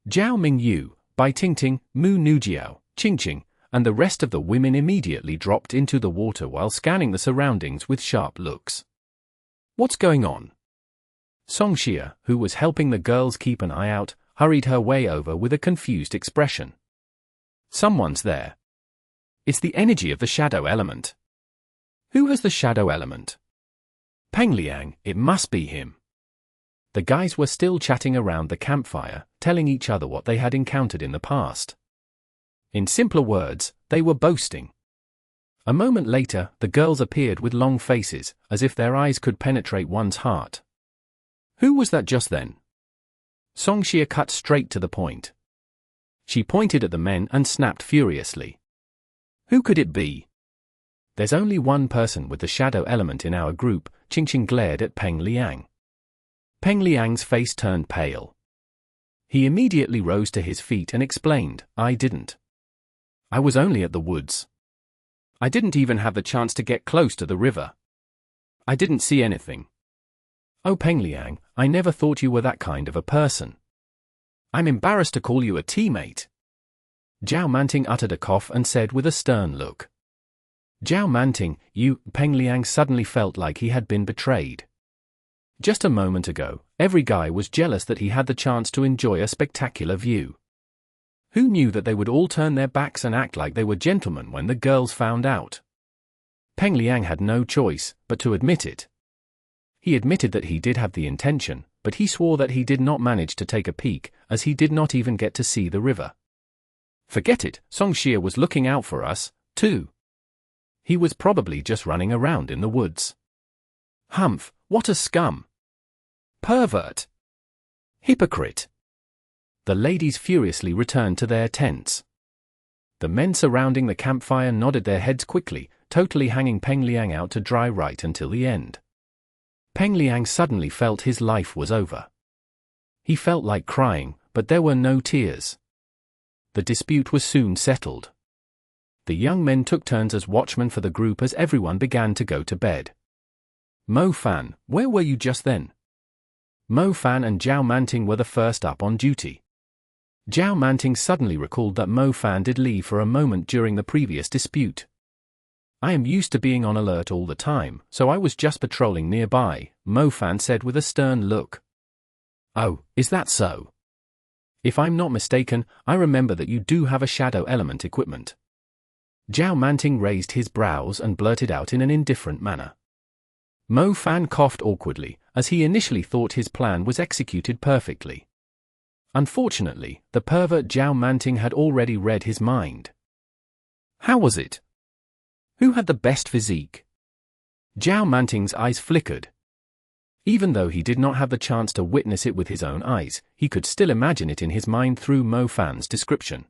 Zhao Mingyu, Bai Tingting, Mu Nujiao, Qingqing, and the rest of the women immediately dropped into the water while scanning the surroundings with sharp looks. "What's going on?" Songxia, who was helping the girls keep an eye out, hurried her way over with a confused expression. "Someone's there. It's the energy of the shadow element." "Who has the shadow element?" "Pengliang, it must be him." The guys were still chatting around the campfire, telling each other what they had encountered in the past. In simpler words, they were boasting. A moment later, the girls appeared with long faces, as if their eyes could penetrate one's heart. "Who was that just then?" Songxia cut straight to the point. She pointed at the men and snapped furiously. "Who could it be?" "There's only one person with the shadow element in our group," Qingqing glared at Pengliang. Pengliang's face turned pale. He immediately rose to his feet and explained, "I didn't. I was only at the woods. I didn't even have the chance to get close to the river. I didn't see anything." "Oh Pengliang, I never thought you were that kind of a person. I'm embarrassed to call you a teammate." Zhao Manting uttered a cough and said with a stern look. "Zhao Manting, you..." Pengliang suddenly felt like he had been betrayed. Just a moment ago, every guy was jealous that he had the chance to enjoy a spectacular view. Who knew that they would all turn their backs and act like they were gentlemen when the girls found out? Pengliang had no choice but to admit it. He admitted that he did have the intention, but he swore that he did not manage to take a peek, as he did not even get to see the river. "Forget it, Songxia was looking out for us, too. He was probably just running around in the woods. Humph, what a scum! Pervert! Hypocrite!" The ladies furiously returned to their tents. The men surrounding the campfire nodded their heads quickly, totally hanging Pengliang out to dry right until the end. Pengliang suddenly felt his life was over. He felt like crying, but there were no tears. The dispute was soon settled. The young men took turns as watchmen for the group as everyone began to go to bed. Mo Fan, where were you just then? Mo Fan and Zhao Manting were the first up on duty. Zhao Manting suddenly recalled that Mo Fan did leave for a moment during the previous dispute. I am used to being on alert all the time, so I was just patrolling nearby, Mo Fan said with a stern look. Oh, is that so? If I'm not mistaken, I remember that you do have a shadow element equipment. Zhao Manting raised his brows and blurted out in an indifferent manner. Mo Fan coughed awkwardly, as he initially thought his plan was executed perfectly. Unfortunately, the pervert Zhao Manting had already read his mind. How was it? Who had the best physique? Zhao Manting's eyes flickered. Even though he did not have the chance to witness it with his own eyes, he could still imagine it in his mind through Mo Fan's description.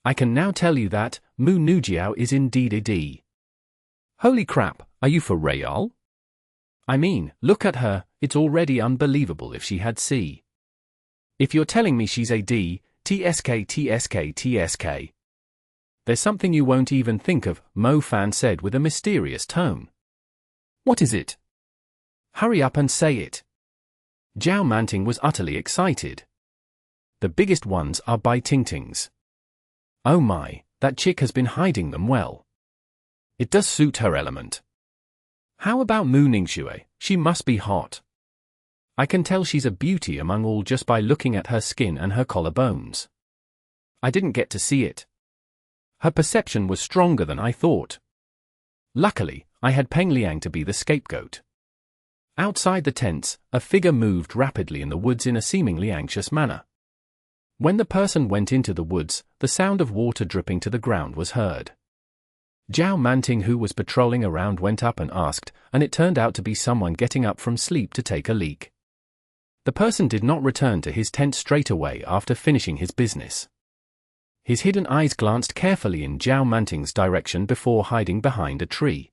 I can now tell you that Mu Nujiao is indeed a D. Holy crap, are you for real? I mean, look at her, it's already unbelievable if she had C. If you're telling me she's a D, TSK. There's something you won't even think of, Mo Fan said with a mysterious tone. What is it? Hurry up and say it. Zhao Manting was utterly excited. The biggest ones are by Tingting's. Oh my, that chick has been hiding them well. It does suit her element. How about Mu Ningxue? She must be hot. I can tell she's a beauty among all just by looking at her skin and her collarbones. I didn't get to see it. Her perception was stronger than I thought. Luckily, I had Peng Liang to be the scapegoat. Outside the tents, a figure moved rapidly in the woods in a seemingly anxious manner. When the person went into the woods, the sound of water dripping to the ground was heard. Zhao Manting, who was patrolling around, went up and asked, and it turned out to be someone getting up from sleep to take a leak. The person did not return to his tent straight away after finishing his business. His hidden eyes glanced carefully in Zhao Manting's direction before hiding behind a tree.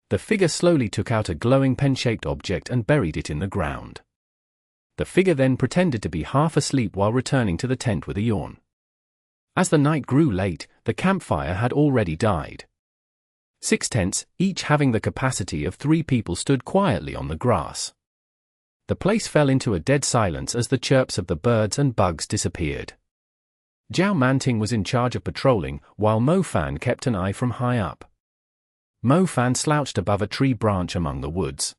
The figure slowly took out a glowing pen-shaped object and buried it in the ground. The figure then pretended to be half asleep while returning to the tent with a yawn. As the night grew late, the campfire had already died. 6 tents, each having the capacity of 3 people, stood quietly on the grass. The place fell into a dead silence as the chirps of the birds and bugs disappeared. Zhao Manting was in charge of patrolling, while Mo Fan kept an eye from high up. Mo Fan slouched above a tree branch among the woods.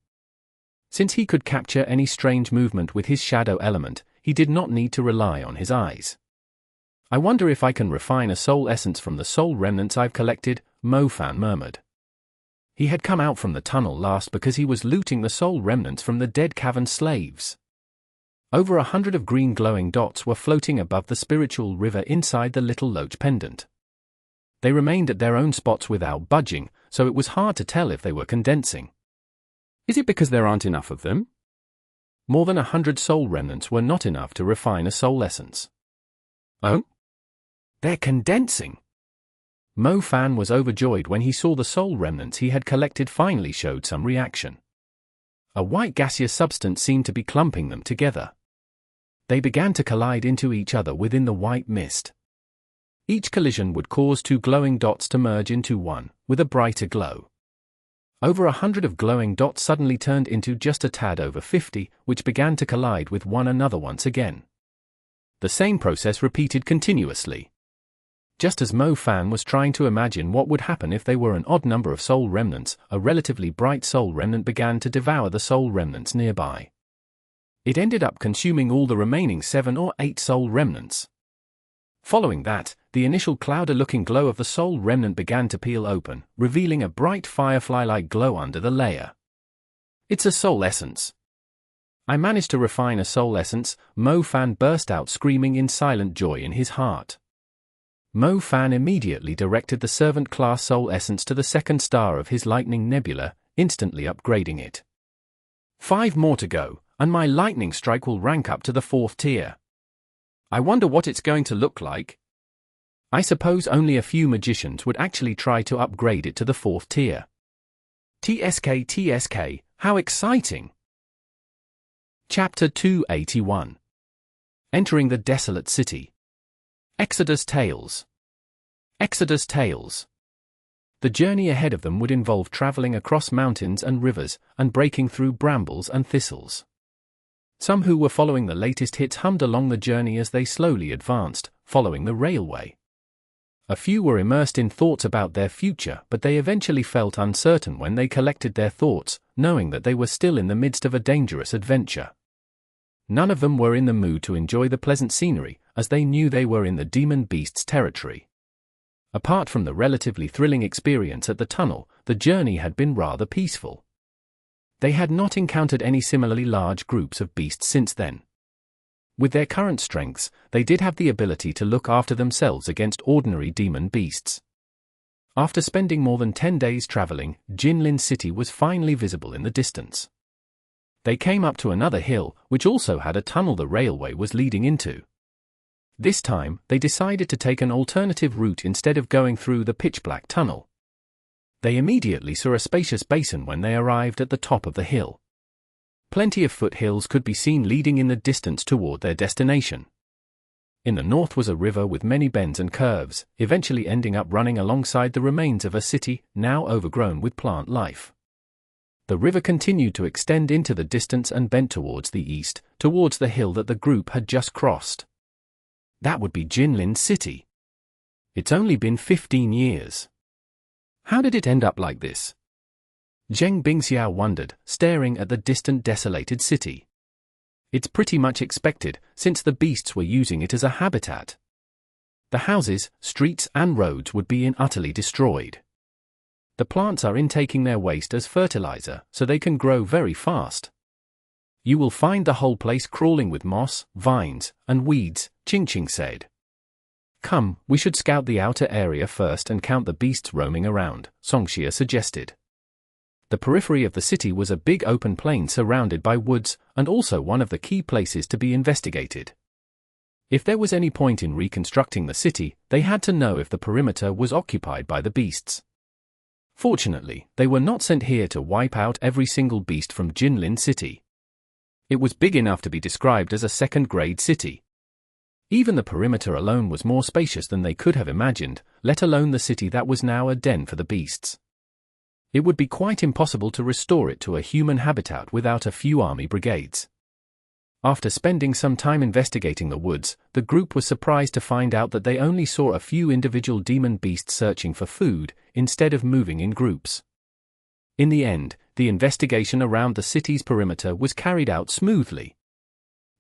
Since he could capture any strange movement with his shadow element, he did not need to rely on his eyes. I wonder if I can refine a soul essence from the soul remnants I've collected, Mo Fan murmured. He had come out from the tunnel last because he was looting the soul remnants from the dead Cavern slaves. Over 100 of green glowing dots were floating above the spiritual river inside the little loach pendant. They remained at their own spots without budging, so it was hard to tell if they were condensing. Is it because there aren't enough of them? More than 100 soul remnants were not enough to refine a soul essence. Oh? They're condensing! Mo Fan was overjoyed when he saw the soul remnants he had collected finally showed some reaction. A white gaseous substance seemed to be clumping them together. They began to collide into each other within the white mist. Each collision would cause 2 glowing dots to merge into one, with a brighter glow. Over 100 of glowing dots suddenly turned into just a tad over 50, which began to collide with one another once again. The same process repeated continuously. Just as Mo Fan was trying to imagine what would happen if they were an odd number of soul remnants, a relatively bright soul remnant began to devour the soul remnants nearby. It ended up consuming all the remaining 7 or 8 soul remnants. Following that, the initial clouder-looking glow of the soul remnant began to peel open, revealing a bright firefly-like glow under the layer. It's a soul essence. I managed to refine a soul essence, Mo Fan burst out screaming in silent joy in his heart. Mo Fan immediately directed the servant-class soul essence to the 2nd star of his lightning nebula, instantly upgrading it. 5 more to go, and my lightning strike will rank up to the 4th tier. I wonder what it's going to look like. I suppose only a few magicians would actually try to upgrade it to the 4th tier. TSK, how exciting! Chapter 281. Entering the Desolate City. Exodus Tales. Exodus Tales. The journey ahead of them would involve traveling across mountains and rivers, and breaking through brambles and thistles. Some who were following the latest hits hummed along the journey as they slowly advanced, following the railway. A few were immersed in thoughts about their future, but they eventually felt uncertain when they collected their thoughts, knowing that they were still in the midst of a dangerous adventure. None of them were in the mood to enjoy the pleasant scenery, as they knew they were in the demon beast's territory. Apart from the relatively thrilling experience at the tunnel, the journey had been rather peaceful. They had not encountered any similarly large groups of beasts since then. With their current strengths, they did have the ability to look after themselves against ordinary demon beasts. After spending more than 10 days traveling, Jinlin City was finally visible in the distance. They came up to another hill, which also had a tunnel the railway was leading into. This time, they decided to take an alternative route instead of going through the pitch-black tunnel. They immediately saw a spacious basin when they arrived at the top of the hill. Plenty of foothills could be seen leading in the distance toward their destination. In the north was a river with many bends and curves, eventually ending up running alongside the remains of a city, now overgrown with plant life. The river continued to extend into the distance and bent towards the east, towards the hill that the group had just crossed. That would be Jinlin City. It's only been 15 years. How did it end up like this? Zheng Bingxiao wondered, staring at the distant desolated city. It's pretty much expected, since the beasts were using it as a habitat. The houses, streets and roads would be utterly destroyed. The plants are intaking their waste as fertilizer, so they can grow very fast. You will find the whole place crawling with moss, vines, and weeds, Qingqing said. Come, we should scout the outer area first and count the beasts roaming around, Songxia suggested. The periphery of the city was a big open plain surrounded by woods, and also one of the key places to be investigated. If there was any point in reconstructing the city, they had to know if the perimeter was occupied by the beasts. Fortunately, they were not sent here to wipe out every single beast from Jinlin City. It was big enough to be described as a second-grade city. Even the perimeter alone was more spacious than they could have imagined, let alone the city that was now a den for the beasts. It would be quite impossible to restore it to a human habitat without a few army brigades. After spending some time investigating the woods, the group was surprised to find out that they only saw a few individual demon beasts searching for food, instead of moving in groups. In the end, the investigation around the city's perimeter was carried out smoothly.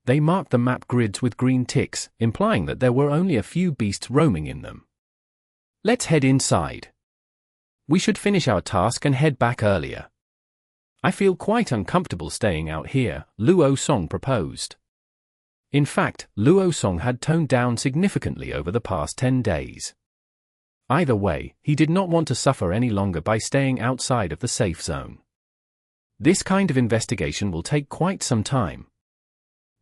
They marked the map grids with green ticks, implying that there were only a few beasts roaming in them. Let's head inside. We should finish our task and head back earlier. I feel quite uncomfortable staying out here, Luo Song proposed. In fact, Luo Song had toned down significantly over the past 10 days. Either way, he did not want to suffer any longer by staying outside of the safe zone. This kind of investigation will take quite some time.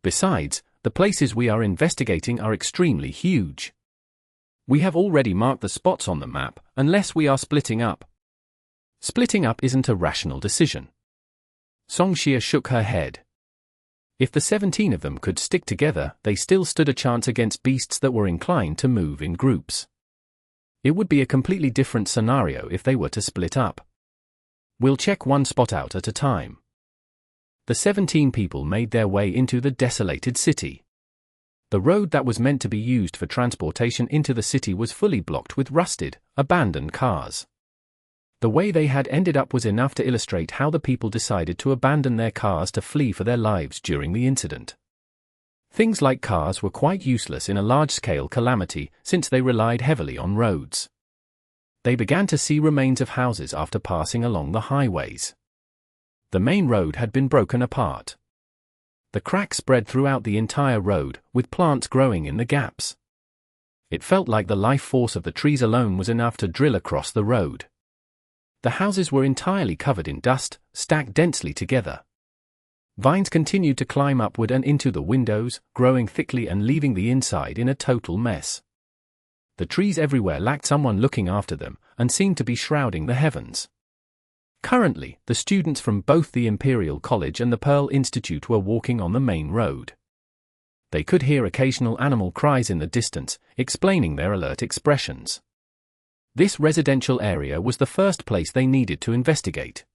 Besides, the places we are investigating are extremely huge. We have already marked the spots on the map, unless we are splitting up. Splitting up isn't a rational decision. Songxia shook her head. If the 17 of them could stick together, they still stood a chance against beasts that were inclined to move in groups. It would be a completely different scenario if they were to split up. We'll check one spot out at a time. The 17 people made their way into the desolated city. The road that was meant to be used for transportation into the city was fully blocked with rusted, abandoned cars. The way they had ended up was enough to illustrate how the people decided to abandon their cars to flee for their lives during the incident. Things like cars were quite useless in a large-scale calamity, since they relied heavily on roads. They began to see remains of houses after passing along the highways. The main road had been broken apart. The cracks spread throughout the entire road, with plants growing in the gaps. It felt like the life force of the trees alone was enough to drill across the road. The houses were entirely covered in dust, stacked densely together. Vines continued to climb upward and into the windows, growing thickly and leaving the inside in a total mess. The trees everywhere lacked someone looking after them, and seemed to be shrouding the heavens. Currently, the students from both the Imperial College and the Pearl Institute were walking on the main road. They could hear occasional animal cries in the distance, explaining their alert expressions. This residential area was the first place they needed to investigate.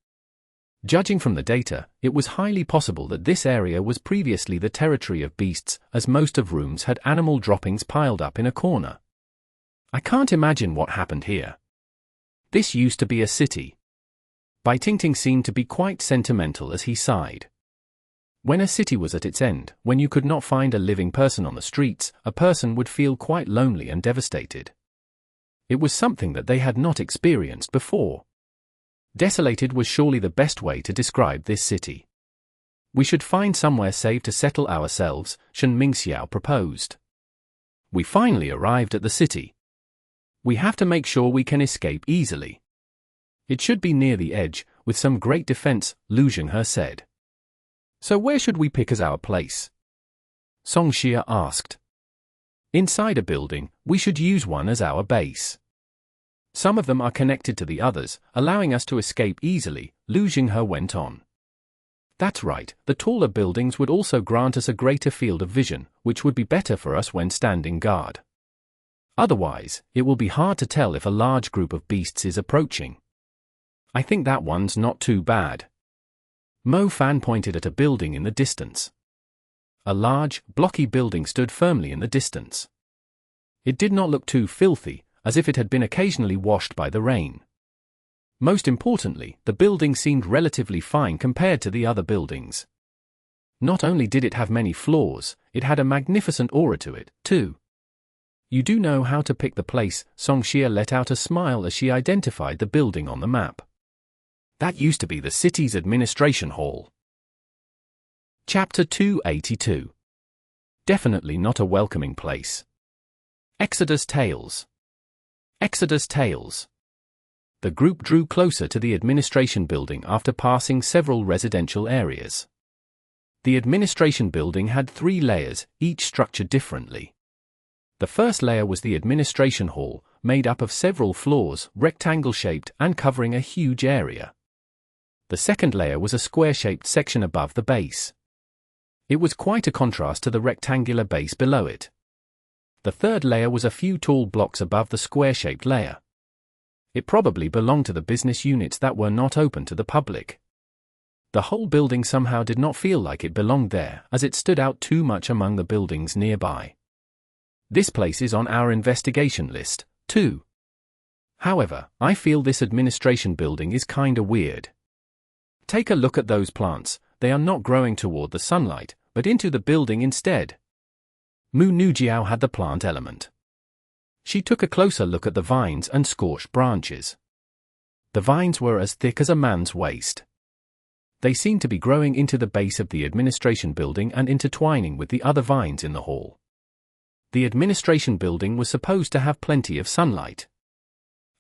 Judging from the data, it was highly possible that this area was previously the territory of beasts, as most of rooms had animal droppings piled up in a corner. I can't imagine what happened here. This used to be a city. Dongting seemed to be quite sentimental as he sighed. When a city was at its end, when you could not find a living person on the streets, a person would feel quite lonely and devastated. It was something that they had not experienced before. Desolated was surely the best way to describe this city. We should find somewhere safe to settle ourselves, Shen Mingxiao proposed. We finally arrived at the city. We have to make sure we can escape easily. It should be near the edge, with some great defense, Lu Zhenghe said. So where should we pick as our place? Song Xia asked. Inside a building, we should use one as our base. Some of them are connected to the others, allowing us to escape easily, Lu Zhenghe went on. That's right, the taller buildings would also grant us a greater field of vision, which would be better for us when standing guard. Otherwise, it will be hard to tell if a large group of beasts is approaching. I think that one's not too bad. Mo Fan pointed at a building in the distance. A large, blocky building stood firmly in the distance. It did not look too filthy, as if it had been occasionally washed by the rain. Most importantly, the building seemed relatively fine compared to the other buildings. Not only did it have many floors, it had a magnificent aura to it, too. You do know how to pick the place, Song Xia let out a smile as she identified the building on the map. That used to be the city's administration hall. Chapter 282. Definitely not a welcoming place. Exodus Tales. Exodus Tales. The group drew closer to the administration building after passing several residential areas. The administration building had 3 layers, each structured differently. The first layer was the administration hall, made up of several floors, rectangle-shaped and covering a huge area. The second layer was a square-shaped section above the base. It was quite a contrast to the rectangular base below it. The third layer was a few tall blocks above the square-shaped layer. It probably belonged to the business units that were not open to the public. The whole building somehow did not feel like it belonged there, as it stood out too much among the buildings nearby. This place is on our investigation list, too. However, I feel this administration building is kinda weird. Take a look at those plants, they are not growing toward the sunlight, but into the building instead. Mu Nujiao had the plant element. She took a closer look at the vines and scorched branches. The vines were as thick as a man's waist. They seemed to be growing into the base of the administration building and intertwining with the other vines in the hall. The administration building was supposed to have plenty of sunlight.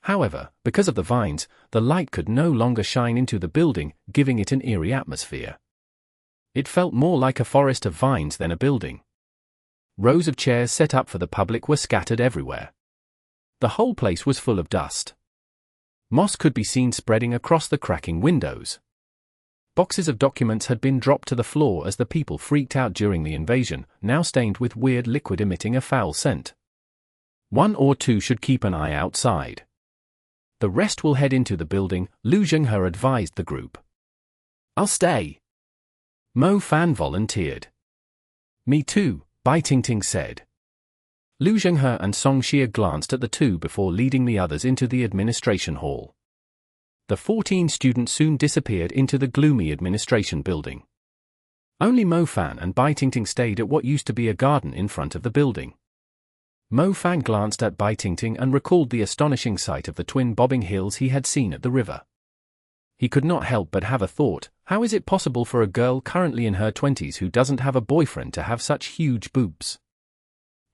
However, because of the vines, the light could no longer shine into the building, giving it an eerie atmosphere. It felt more like a forest of vines than a building. Rows of chairs set up for the public were scattered everywhere. The whole place was full of dust. Moss could be seen spreading across the cracking windows. Boxes of documents had been dropped to the floor as the people freaked out during the invasion, now stained with weird liquid emitting a foul scent. 1 or 2 should keep an eye outside. The rest will head into the building, Lu Zhenghe advised the group. I'll stay. Mo Fan volunteered. Me too, Dongting said. Lu Zhenghe and Song Xia glanced at the two before leading the others into the administration hall. The 14 students soon disappeared into the gloomy administration building. Only Mo Fan and Dongting stayed at what used to be a garden in front of the building. Mo Fan glanced at Dongting and recalled the astonishing sight of the twin bobbing hills he had seen at the river. He could not help but have a thought, how is it possible for a girl currently in her 20s who doesn't have a boyfriend to have such huge boobs?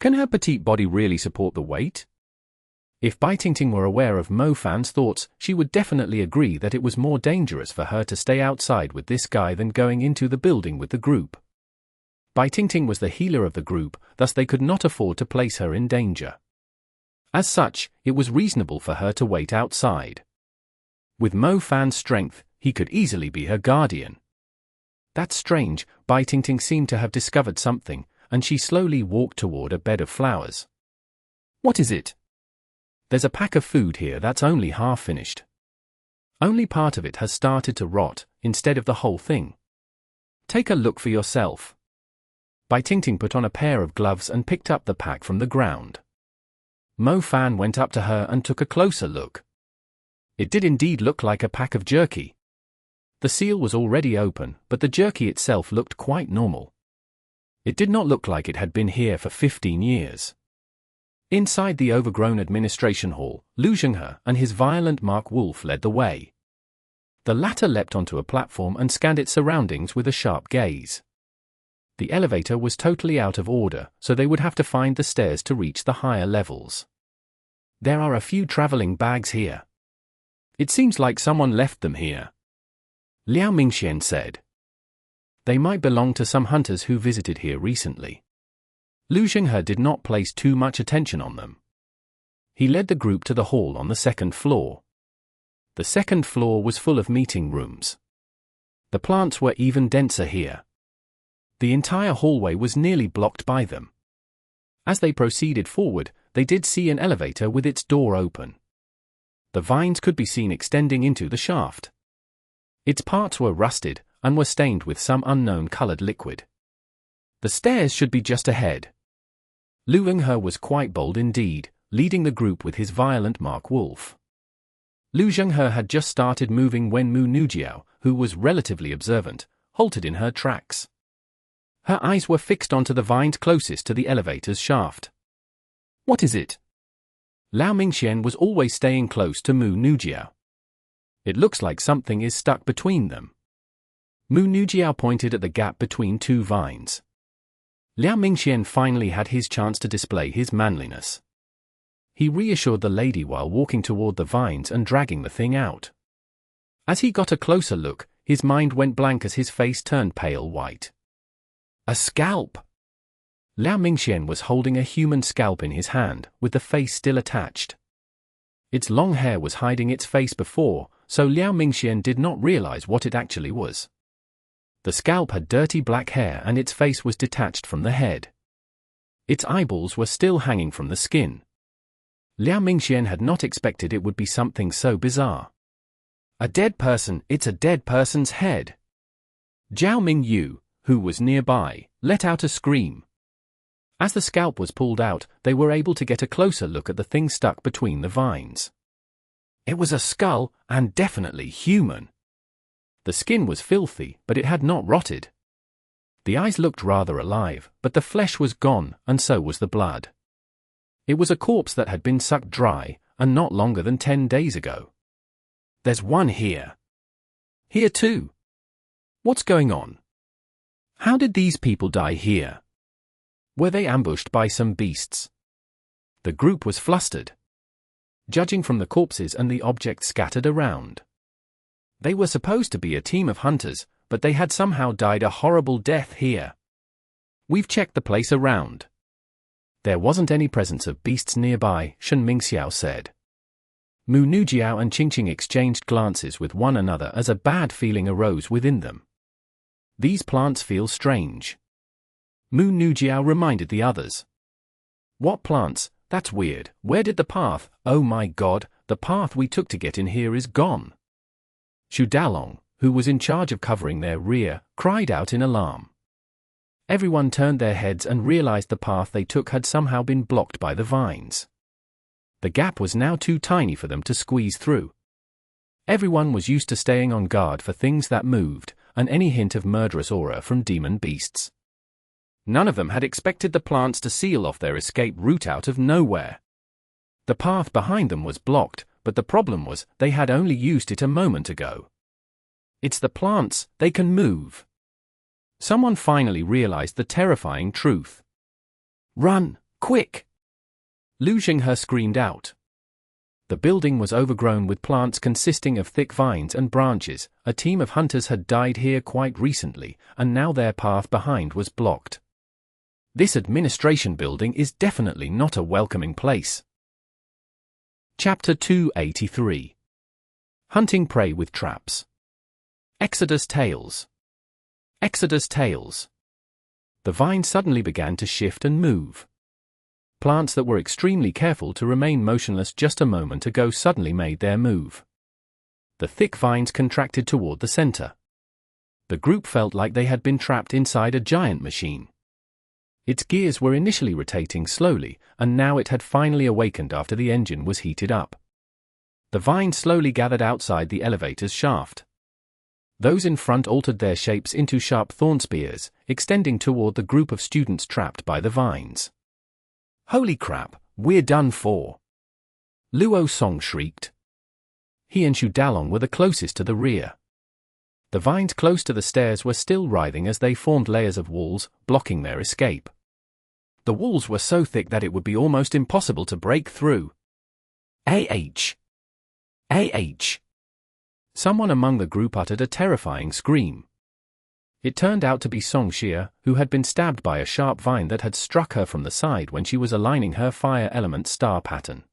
Can her petite body really support the weight? If Dongting were aware of Mo Fan's thoughts, she would definitely agree that it was more dangerous for her to stay outside with this guy than going into the building with the group. Dongting was the healer of the group, thus they could not afford to place her in danger. As such, it was reasonable for her to wait outside. With Mo Fan's strength, he could easily be her guardian. That's strange, Dongting seemed to have discovered something, and she slowly walked toward a bed of flowers. What is it? There's a pack of food here that's only half finished. Only part of it has started to rot, instead of the whole thing. Take a look for yourself. Dongting put on a pair of gloves and picked up the pack from the ground. Mo Fan went up to her and took a closer look. It did indeed look like a pack of jerky. The seal was already open, but the jerky itself looked quite normal. It did not look like it had been here for 15 years. Inside the overgrown administration hall, Lu Zhenghe and his violent Mark Wolf led the way. The latter leapt onto a platform and scanned its surroundings with a sharp gaze. The elevator was totally out of order, so they would have to find the stairs to reach the higher levels. There are a few traveling bags here. It seems like someone left them here, Liao Mingxian said. They might belong to some hunters who visited here recently. Lu Zhenghe did not place too much attention on them. He led the group to the hall on the second floor. The second floor was full of meeting rooms. The plants were even denser here. The entire hallway was nearly blocked by them. As they proceeded forward, they did see an elevator with its door open. The vines could be seen extending into the shaft. Its parts were rusted and were stained with some unknown colored liquid. The stairs should be just ahead. Lu Zhenghe was quite bold indeed, leading the group with his violent Mark Wolf. Lu Zhenghe had just started moving when Mu Nujiao, who was relatively observant, halted in her tracks. Her eyes were fixed onto the vines closest to the elevator's shaft. What is it? Liao Mingxian was always staying close to Mu Nujiao. It looks like something is stuck between them. Mu Nujiao pointed at the gap between two vines. Liao Mingxian finally had his chance to display his manliness. He reassured the lady while walking toward the vines and dragging the thing out. As he got a closer look, his mind went blank as his face turned pale white. A scalp! Liao Mingxian was holding a human scalp in his hand, with the face still attached. Its long hair was hiding its face before, so Liao Mingxian did not realize what it actually was. The scalp had dirty black hair and its face was detached from the head. Its eyeballs were still hanging from the skin. Liao Mingxian had not expected it would be something so bizarre. A dead person, it's a dead person's head. Zhao Mingyu, who was nearby, let out a scream. As the scalp was pulled out, they were able to get a closer look at the thing stuck between the vines. It was a skull, and definitely human. The skin was filthy, but it had not rotted. The eyes looked rather alive, but the flesh was gone, and so was the blood. It was a corpse that had been sucked dry, and not longer than 10 days ago. There's one here. Here too. What's going on? How did these people die here? Were they ambushed by some beasts? The group was flustered. Judging from the corpses and the objects scattered around. They were supposed to be a team of hunters, but they had somehow died a horrible death here. We've checked the place around. There wasn't any presence of beasts nearby, Shen Mingxiao said. Mu Nujiao and Qingqing exchanged glances with one another as a bad feeling arose within them. These plants feel strange. Mu Nujiao reminded the others. What plants? That's weird. Where did the path? Oh my god, the path we took to get in here is gone. Xu Dalong, who was in charge of covering their rear, cried out in alarm. Everyone turned their heads and realized the path they took had somehow been blocked by the vines. The gap was now too tiny for them to squeeze through. Everyone was used to staying on guard for things that moved, and any hint of murderous aura from demon beasts. None of them had expected the plants to seal off their escape route out of nowhere. The path behind them was blocked, but the problem was they had only used it a moment ago. It's the plants, they can move. Someone finally realized the terrifying truth. Run, quick! Lu Zhenghe screamed out. The building was overgrown with plants consisting of thick vines and branches. A team of hunters had died here quite recently, and now their path behind was blocked. This administration building is definitely not a welcoming place. Chapter 283. Hunting Prey with Traps. Exodus Tales. Exodus Tales. The vine suddenly began to shift and move. Plants that were extremely careful to remain motionless just a moment ago suddenly made their move. The thick vines contracted toward the center. The group felt like they had been trapped inside a giant machine. Its gears were initially rotating slowly, and now it had finally awakened after the engine was heated up. The vines slowly gathered outside the elevator's shaft. Those in front altered their shapes into sharp thorn spears, extending toward the group of students trapped by the vines. "Holy crap, we're done for!" Luo Song shrieked. He and Xu Dalong were the closest to the rear. The vines close to the stairs were still writhing as they formed layers of walls, blocking their escape. The walls were so thick that it would be almost impossible to break through. "AH! AH!" Someone among the group uttered a terrifying scream. It turned out to be Song Xia, who had been stabbed by a sharp vine that had struck her from the side when she was aligning her fire element star pattern.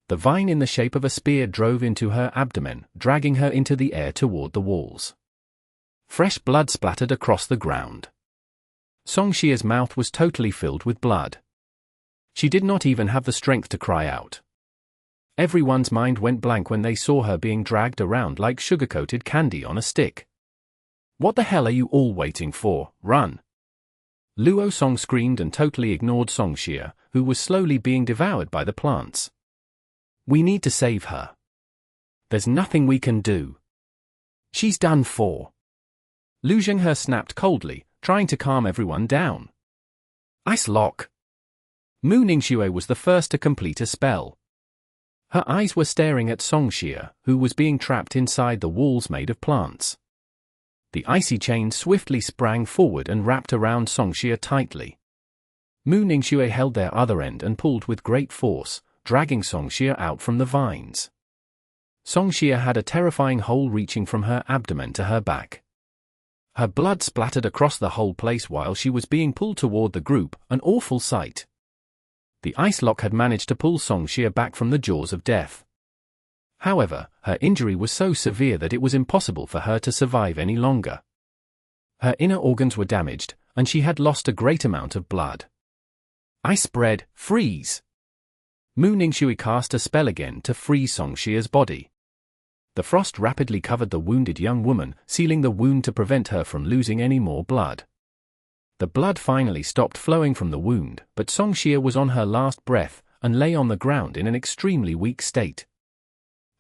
The vine in the shape of a spear drove into her abdomen, dragging her into the air toward the walls. Fresh blood splattered across the ground. Song Xia's mouth was totally filled with blood. She did not even have the strength to cry out. Everyone's mind went blank when they saw her being dragged around like sugar-coated candy on a stick. "What the hell are you all waiting for? Run!" Luo Song screamed and totally ignored Song Xia, who was slowly being devoured by the plants. "We need to save her. There's nothing we can do. She's done for." Lu Zhenghe snapped coldly, trying to calm everyone down. "Ice lock." Mu Ningxue was the first to complete a spell. Her eyes were staring at Song Xia, who was being trapped inside the walls made of plants. The icy chain swiftly sprang forward and wrapped around Song Xia tightly. Mu Ningxue held their other end and pulled with great force, dragging Song Xia out from the vines. Song Xia had a terrifying hole reaching from her abdomen to her back. Her blood splattered across the whole place while she was being pulled toward the group, an awful sight. The ice lock had managed to pull Song Xia back from the jaws of death. However, her injury was so severe that it was impossible for her to survive any longer. Her inner organs were damaged, and she had lost a great amount of blood. "Ice spread, freeze!" Mu Ningxue cast a spell again to freeze Song Xia's body. The frost rapidly covered the wounded young woman, sealing the wound to prevent her from losing any more blood. The blood finally stopped flowing from the wound, but Song Xia was on her last breath and lay on the ground in an extremely weak state.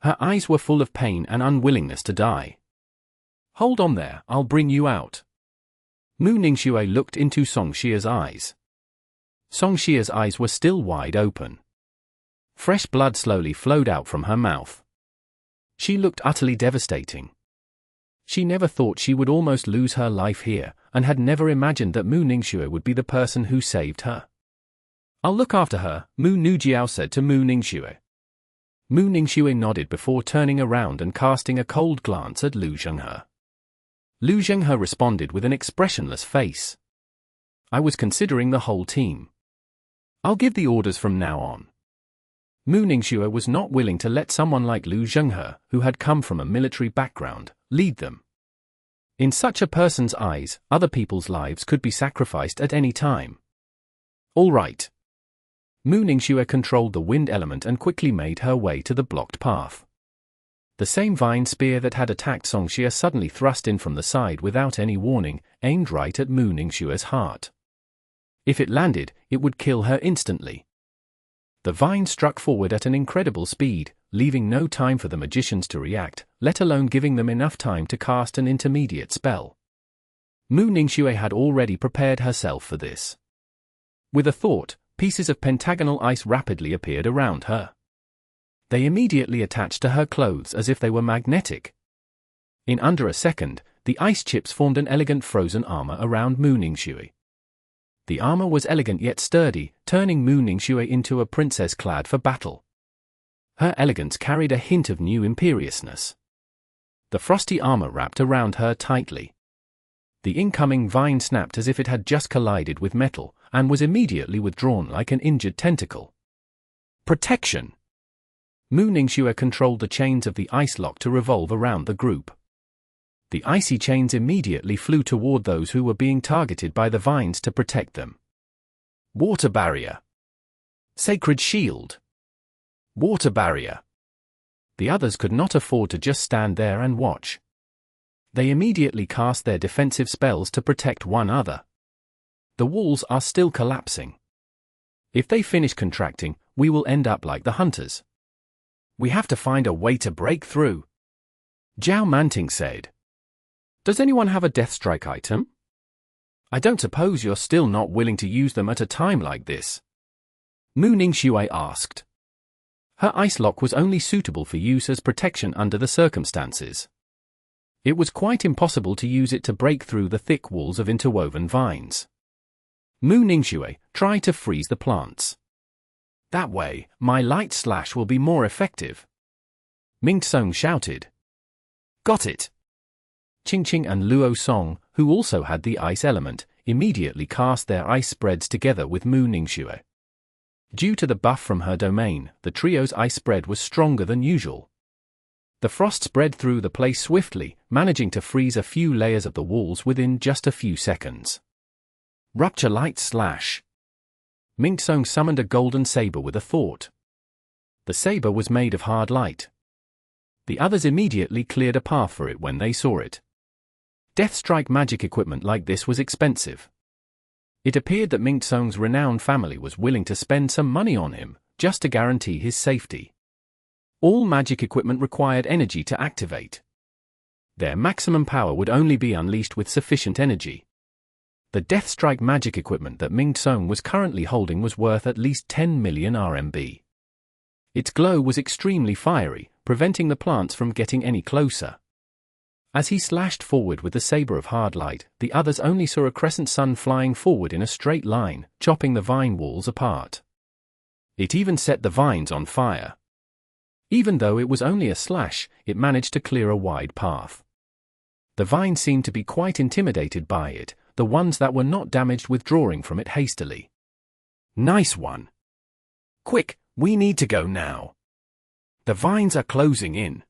Her eyes were full of pain and unwillingness to die. "Hold on there, I'll bring you out." Mu Ningxue looked into Song Xia's eyes. Song Xia's eyes were still wide open. Fresh blood slowly flowed out from her mouth. She looked utterly devastating. She never thought she would almost lose her life here, and had never imagined that Mu Ningxue would be the person who saved her. "I'll look after her," Mu Nujiao said to Mu Ningxue. Mu Ningxue nodded before turning around and casting a cold glance at Lu Zhenghe. Lu Zhenghe responded with an expressionless face. "I was considering the whole team. I'll give the orders from now on." Mu Ningxue was not willing to let someone like Lu Zhenghe, who had come from a military background, lead them. In such a person's eyes, other people's lives could be sacrificed at any time. "All right." Mu Ningxue controlled the wind element and quickly made her way to the blocked path. The same vine spear that had attacked Song Xia suddenly thrust in from the side without any warning, aimed right at Mu Ningxue's heart. If it landed, it would kill her instantly. The vine struck forward at an incredible speed, leaving no time for the magicians to react, let alone giving them enough time to cast an intermediate spell. Mu Ningxue had already prepared herself for this. With a thought, pieces of pentagonal ice rapidly appeared around her. They immediately attached to her clothes as if they were magnetic. In under a second, the ice chips formed an elegant frozen armor around Mu Ningxue. The armor was elegant yet sturdy, turning Mu Ningxue into a princess clad for battle. Her elegance carried a hint of new imperiousness. The frosty armor wrapped around her tightly. The incoming vine snapped as if it had just collided with metal, and was immediately withdrawn like an injured tentacle. Protection! Mu Ningxue controlled the chains of the ice lock to revolve around the group. The icy chains immediately flew toward those who were being targeted by the vines to protect them. Water barrier. Sacred shield. Water barrier. The others could not afford to just stand there and watch. They immediately cast their defensive spells to protect one another. The walls are still collapsing. If they finish contracting, we will end up like the hunters. We have to find a way to break through. Zhao Manting said. Does anyone have a death strike item? I don't suppose you're still not willing to use them at a time like this. Mu Ningxue asked. Her ice lock was only suitable for use as protection under the circumstances. It was quite impossible to use it to break through the thick walls of interwoven vines. Mu Ningxue, try to freeze the plants. That way, my light slash will be more effective. Mingxue shouted. Got it. Qingqing and Luo Song, who also had the ice element, immediately cast their ice spreads together with Mu Ningxue. Due to the buff from her domain, the trio's ice spread was stronger than usual. The frost spread through the place swiftly, managing to freeze a few layers of the walls within just a few seconds. Rupture light slash. Mingxue summoned a golden saber with a thought. The saber was made of hard light. The others immediately cleared a path for it when they saw it. Death strike magic equipment like this was expensive. It appeared that Mingxue's renowned family was willing to spend some money on him, just to guarantee his safety. All magic equipment required energy to activate. Their maximum power would only be unleashed with sufficient energy. The death strike magic equipment that Mingxue was currently holding was worth at least 10 million RMB. Its glow was extremely fiery, preventing the plants from getting any closer. As he slashed forward with the saber of hard light, the others only saw a crescent sun flying forward in a straight line, chopping the vine walls apart. It even set the vines on fire. Even though it was only a slash, it managed to clear a wide path. The vines seemed to be quite intimidated by it, the ones that were not damaged withdrawing from it hastily. Nice one. Quick, we need to go now. The vines are closing in.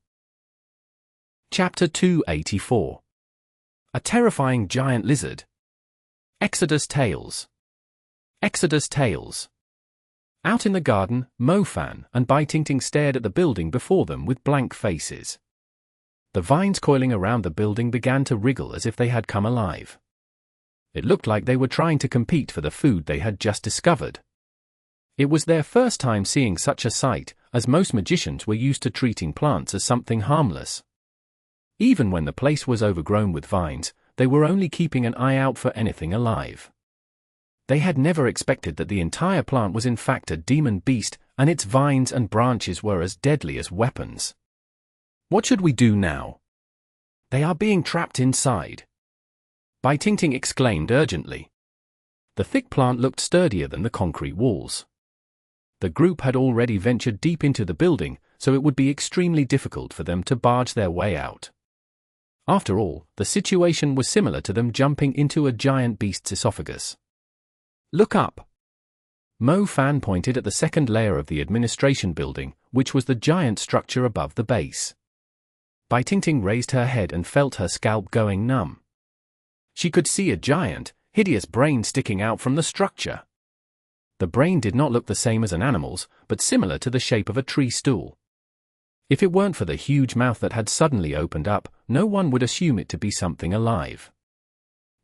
Chapter 284. A terrifying giant lizard. Exodus Tales. Exodus Tales. Out in the garden, Mo Fan and Bai Tingting stared at the building before them with blank faces. The vines coiling around the building began to wriggle as if they had come alive. It looked like they were trying to compete for the food they had just discovered. It was their first time seeing such a sight, as most magicians were used to treating plants as something harmless. Even when the place was overgrown with vines, they were only keeping an eye out for anything alive. They had never expected that the entire plant was in fact a demon beast, and its vines and branches were as deadly as weapons. What should we do now? They are being trapped inside. Bai Tingting exclaimed urgently. The thick plant looked sturdier than the concrete walls. The group had already ventured deep into the building, so it would be extremely difficult for them to barge their way out. After all, the situation was similar to them jumping into a giant beast's esophagus. Look up. Mo Fan pointed at the second layer of the administration building, which was the giant structure above the base. Bai Tingting raised her head and felt her scalp going numb. She could see a giant, hideous brain sticking out from the structure. The brain did not look the same as an animal's, but similar to the shape of a tree stool. If it weren't for the huge mouth that had suddenly opened up, no one would assume it to be something alive.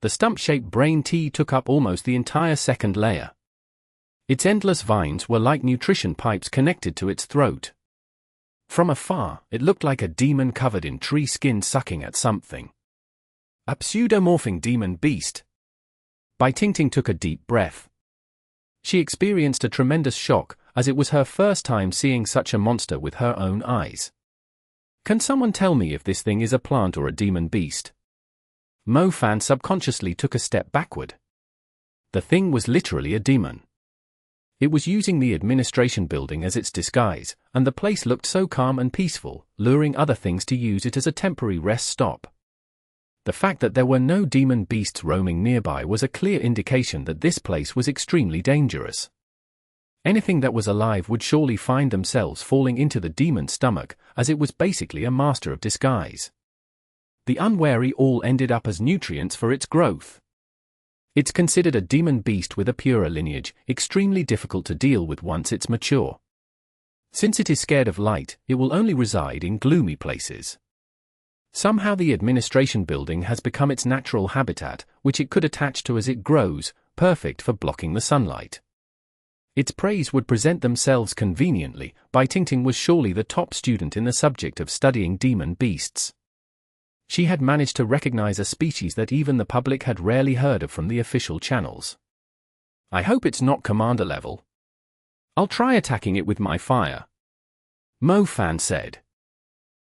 The stump-shaped brain took up almost the entire second layer. Its endless vines were like nutrition pipes connected to its throat. From afar, it looked like a demon covered in tree skin sucking at something. A pseudomorphing demon beast. Bai Tingting took a deep breath. She experienced a tremendous shock, as it was her first time seeing such a monster with her own eyes. Can someone tell me if this thing is a plant or a demon beast? Mo Fan subconsciously took a step backward. The thing was literally a demon. It was using the administration building as its disguise, and the place looked so calm and peaceful, luring other things to use it as a temporary rest stop. The fact that there were no demon beasts roaming nearby was a clear indication that this place was extremely dangerous. Anything that was alive would surely find themselves falling into the demon's stomach, as it was basically a master of disguise. The unwary all ended up as nutrients for its growth. It's considered a demon beast with a purer lineage, extremely difficult to deal with once it's mature. Since it is scared of light, it will only reside in gloomy places. Somehow the administration building has become its natural habitat, which it could attach to as it grows, perfect for blocking the sunlight. Its prey would present themselves conveniently. Dongting was surely the top student in the subject of studying demon beasts. She had managed to recognize a species that even the public had rarely heard of from the official channels. I hope it's not commander level. I'll try attacking it with my fire, Mo Fan said.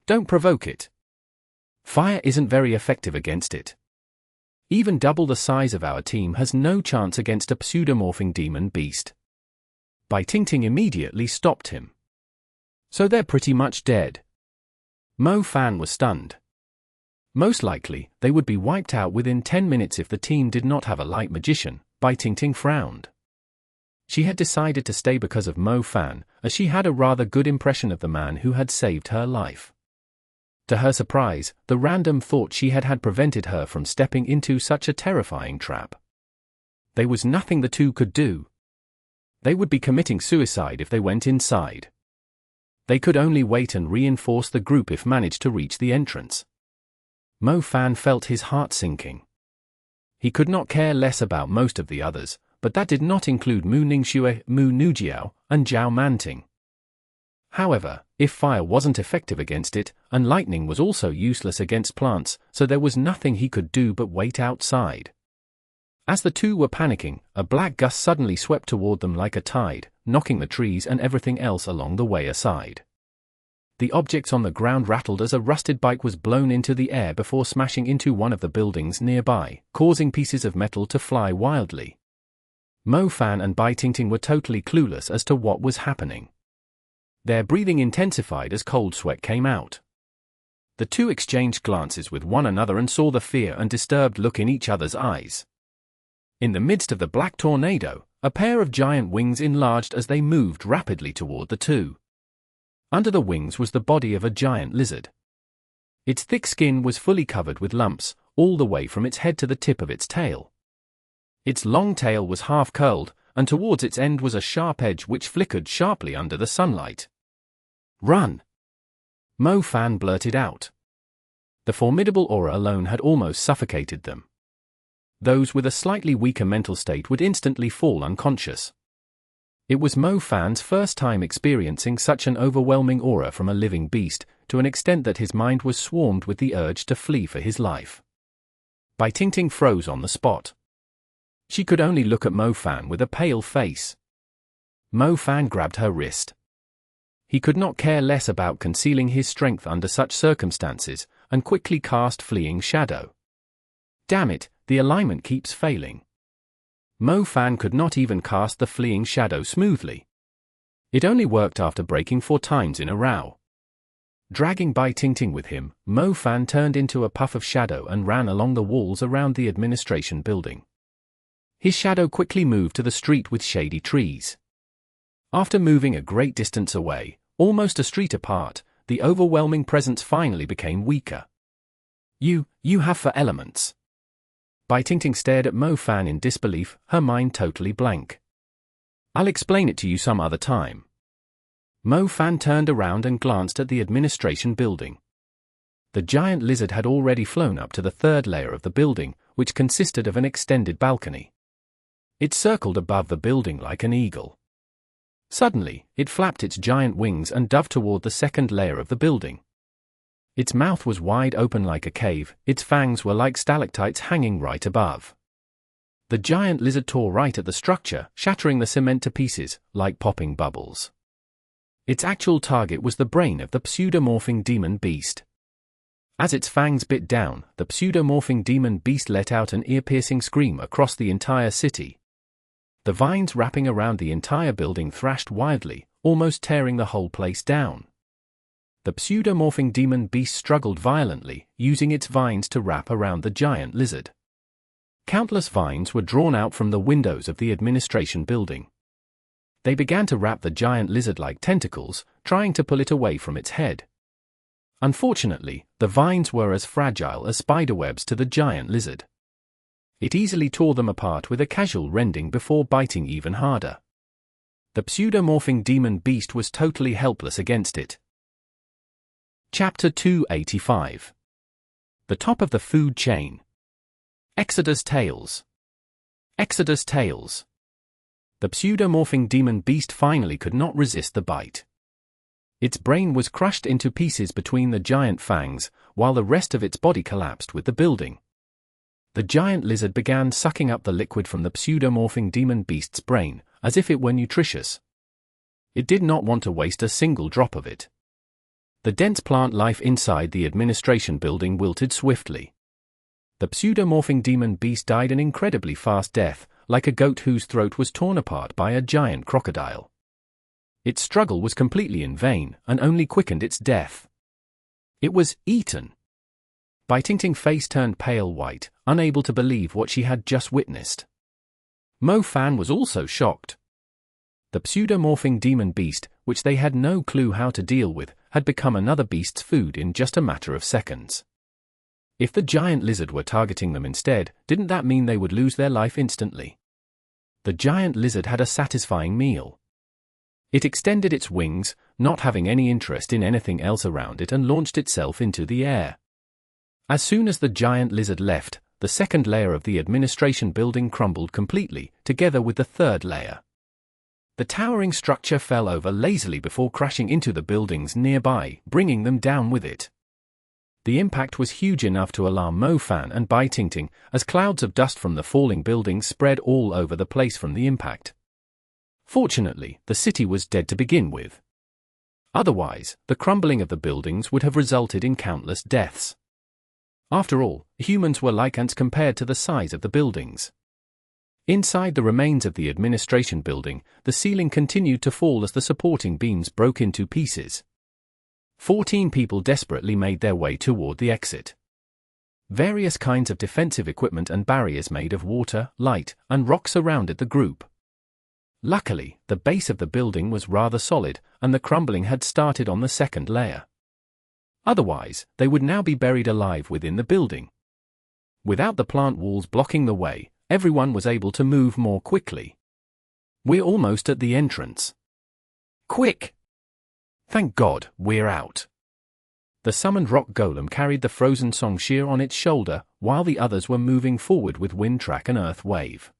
Don't provoke it. Fire isn't very effective against it. Even double the size of our team has no chance against a pseudomorphing demon beast. Dongting immediately stopped him. So they're pretty much dead. Mo Fan was stunned. Most likely, they would be wiped out within 10 minutes if the team did not have a light magician. Dongting frowned. She had decided to stay because of Mo Fan, as she had a rather good impression of the man who had saved her life. To her surprise, the random thought she had prevented her from stepping into such a terrifying trap. There was nothing the two could do. They would be committing suicide if they went inside. They could only wait and reinforce the group if managed to reach the entrance. Mo Fan felt his heart sinking. He could not care less about most of the others, but that did not include Mu Ningxue, Mu Nujiao, and Zhao Manting. However, if fire wasn't effective against it, and lightning was also useless against plants, so there was nothing he could do but wait outside. As the two were panicking, a black gust suddenly swept toward them like a tide, knocking the trees and everything else along the way aside. The objects on the ground rattled as a rusted bike was blown into the air before smashing into one of the buildings nearby, causing pieces of metal to fly wildly. Mo Fan and Dongting were totally clueless as to what was happening. Their breathing intensified as cold sweat came out. The two exchanged glances with one another and saw the fear and disturbed look in each other's eyes. In the midst of the black tornado, a pair of giant wings enlarged as they moved rapidly toward the two. Under the wings was the body of a giant lizard. Its thick skin was fully covered with lumps, all the way from its head to the tip of its tail. Its long tail was half curled, and towards its end was a sharp edge which flickered sharply under the sunlight. "Run!" Mo Fan blurted out. The formidable aura alone had almost suffocated them. Those with a slightly weaker mental state would instantly fall unconscious. It was Mo Fan's first time experiencing such an overwhelming aura from a living beast, to an extent that his mind was swarmed with the urge to flee for his life. Dongting froze on the spot. She could only look at Mo Fan with a pale face. Mo Fan grabbed her wrist. He could not care less about concealing his strength under such circumstances, and quickly cast Fleeing Shadow. Damn it, the alignment keeps failing. Mo Fan could not even cast the Fleeing Shadow smoothly. It only worked after breaking 4 times in a row. Dragging Dongting with him, Mo Fan turned into a puff of shadow and ran along the walls around the administration building. His shadow quickly moved to the street with shady trees. After moving a great distance away, almost a street apart, the overwhelming presence finally became weaker. You have 4 elements." Dongting stared at Mo Fan in disbelief, her mind totally blank. "I'll explain it to you some other time." Mo Fan turned around and glanced at the administration building. The giant lizard had already flown up to the 3rd layer of the building, which consisted of an extended balcony. It circled above the building like an eagle. Suddenly, it flapped its giant wings and dove toward the 2nd layer of the building. Its mouth was wide open like a cave, its fangs were like stalactites hanging right above. The giant lizard tore right at the structure, shattering the cement to pieces, like popping bubbles. Its actual target was the brain of the pseudomorphing demon beast. As its fangs bit down, the pseudomorphing demon beast let out an ear-piercing scream across the entire city. The vines wrapping around the entire building thrashed wildly, almost tearing the whole place down. The pseudomorphing demon beast struggled violently, using its vines to wrap around the giant lizard. Countless vines were drawn out from the windows of the administration building. They began to wrap the giant lizard like tentacles, trying to pull it away from its head. Unfortunately, the vines were as fragile as spiderwebs to the giant lizard. It easily tore them apart with a casual rending before biting even harder. The pseudomorphing demon beast was totally helpless against it. Chapter 285. The top of the food chain. Exodus Tales. Exodus Tales. The pseudomorphing demon beast finally could not resist the bite. Its brain was crushed into pieces between the giant fangs, while the rest of its body collapsed with the building. The giant lizard began sucking up the liquid from the pseudomorphing demon beast's brain, as if it were nutritious. It did not want to waste a single drop of it. The dense plant life inside the administration building wilted swiftly. The pseudomorphing demon beast died an incredibly fast death, like a goat whose throat was torn apart by a giant crocodile. Its struggle was completely in vain, and only quickened its death. It was eaten. Dongting's face turned pale white, unable to believe what she had just witnessed. Mo Fan was also shocked. The pseudomorphing demon beast, which they had no clue how to deal with, had become another beast's food in just a matter of seconds. If the giant lizard were targeting them instead, didn't that mean they would lose their life instantly? The giant lizard had a satisfying meal. It extended its wings, not having any interest in anything else around it, and launched itself into the air. As soon as the giant lizard left, the second layer of the administration building crumbled completely, together with the third layer. The towering structure fell over lazily before crashing into the buildings nearby, bringing them down with it. The impact was huge enough to alarm Mo Fan and Dongting, as clouds of dust from the falling buildings spread all over the place from the impact. Fortunately, the city was dead to begin with. Otherwise, the crumbling of the buildings would have resulted in countless deaths. After all, humans were like ants compared to the size of the buildings. Inside the remains of the administration building, the ceiling continued to fall as the supporting beams broke into pieces. 14 people desperately made their way toward the exit. Various kinds of defensive equipment and barriers made of water, light, and rock surrounded the group. Luckily, the base of the building was rather solid, and the crumbling had started on the second layer. Otherwise, they would now be buried alive within the building. Without the plant walls blocking the way, everyone was able to move more quickly. We're almost at the entrance. Quick! Thank God, we're out. The summoned rock golem carried the frozen Songxia on its shoulder, while the others were moving forward with Wind Track and Earth Wave.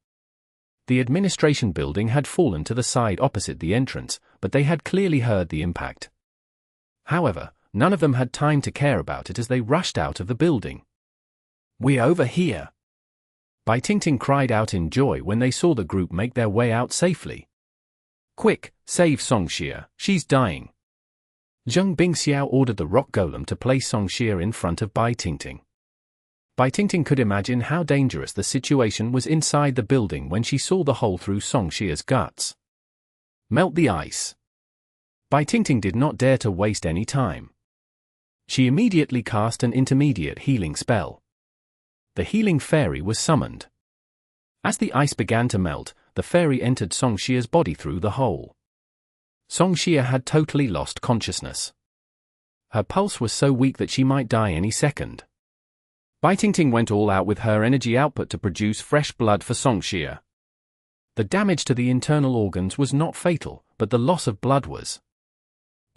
The administration building had fallen to the side opposite the entrance, but they had clearly heard the impact. However, none of them had time to care about it as they rushed out of the building. We're over here! Dongting cried out in joy when they saw the group make their way out safely. Quick, save Songxia, she's dying. Zheng Bingxiao ordered the rock golem to place Songxia in front of Dongting. Dongting could imagine how dangerous the situation was inside the building when she saw the hole through Songxia's guts. Melt the ice. Dongting did not dare to waste any time. She immediately cast an intermediate healing spell. The healing fairy was summoned. As the ice began to melt, the fairy entered Songxia's body through the hole. Songxia had totally lost consciousness. Her pulse was so weak that she might die any second. Dongting went all out with her energy output to produce fresh blood for Songxia. The damage to the internal organs was not fatal, but the loss of blood was.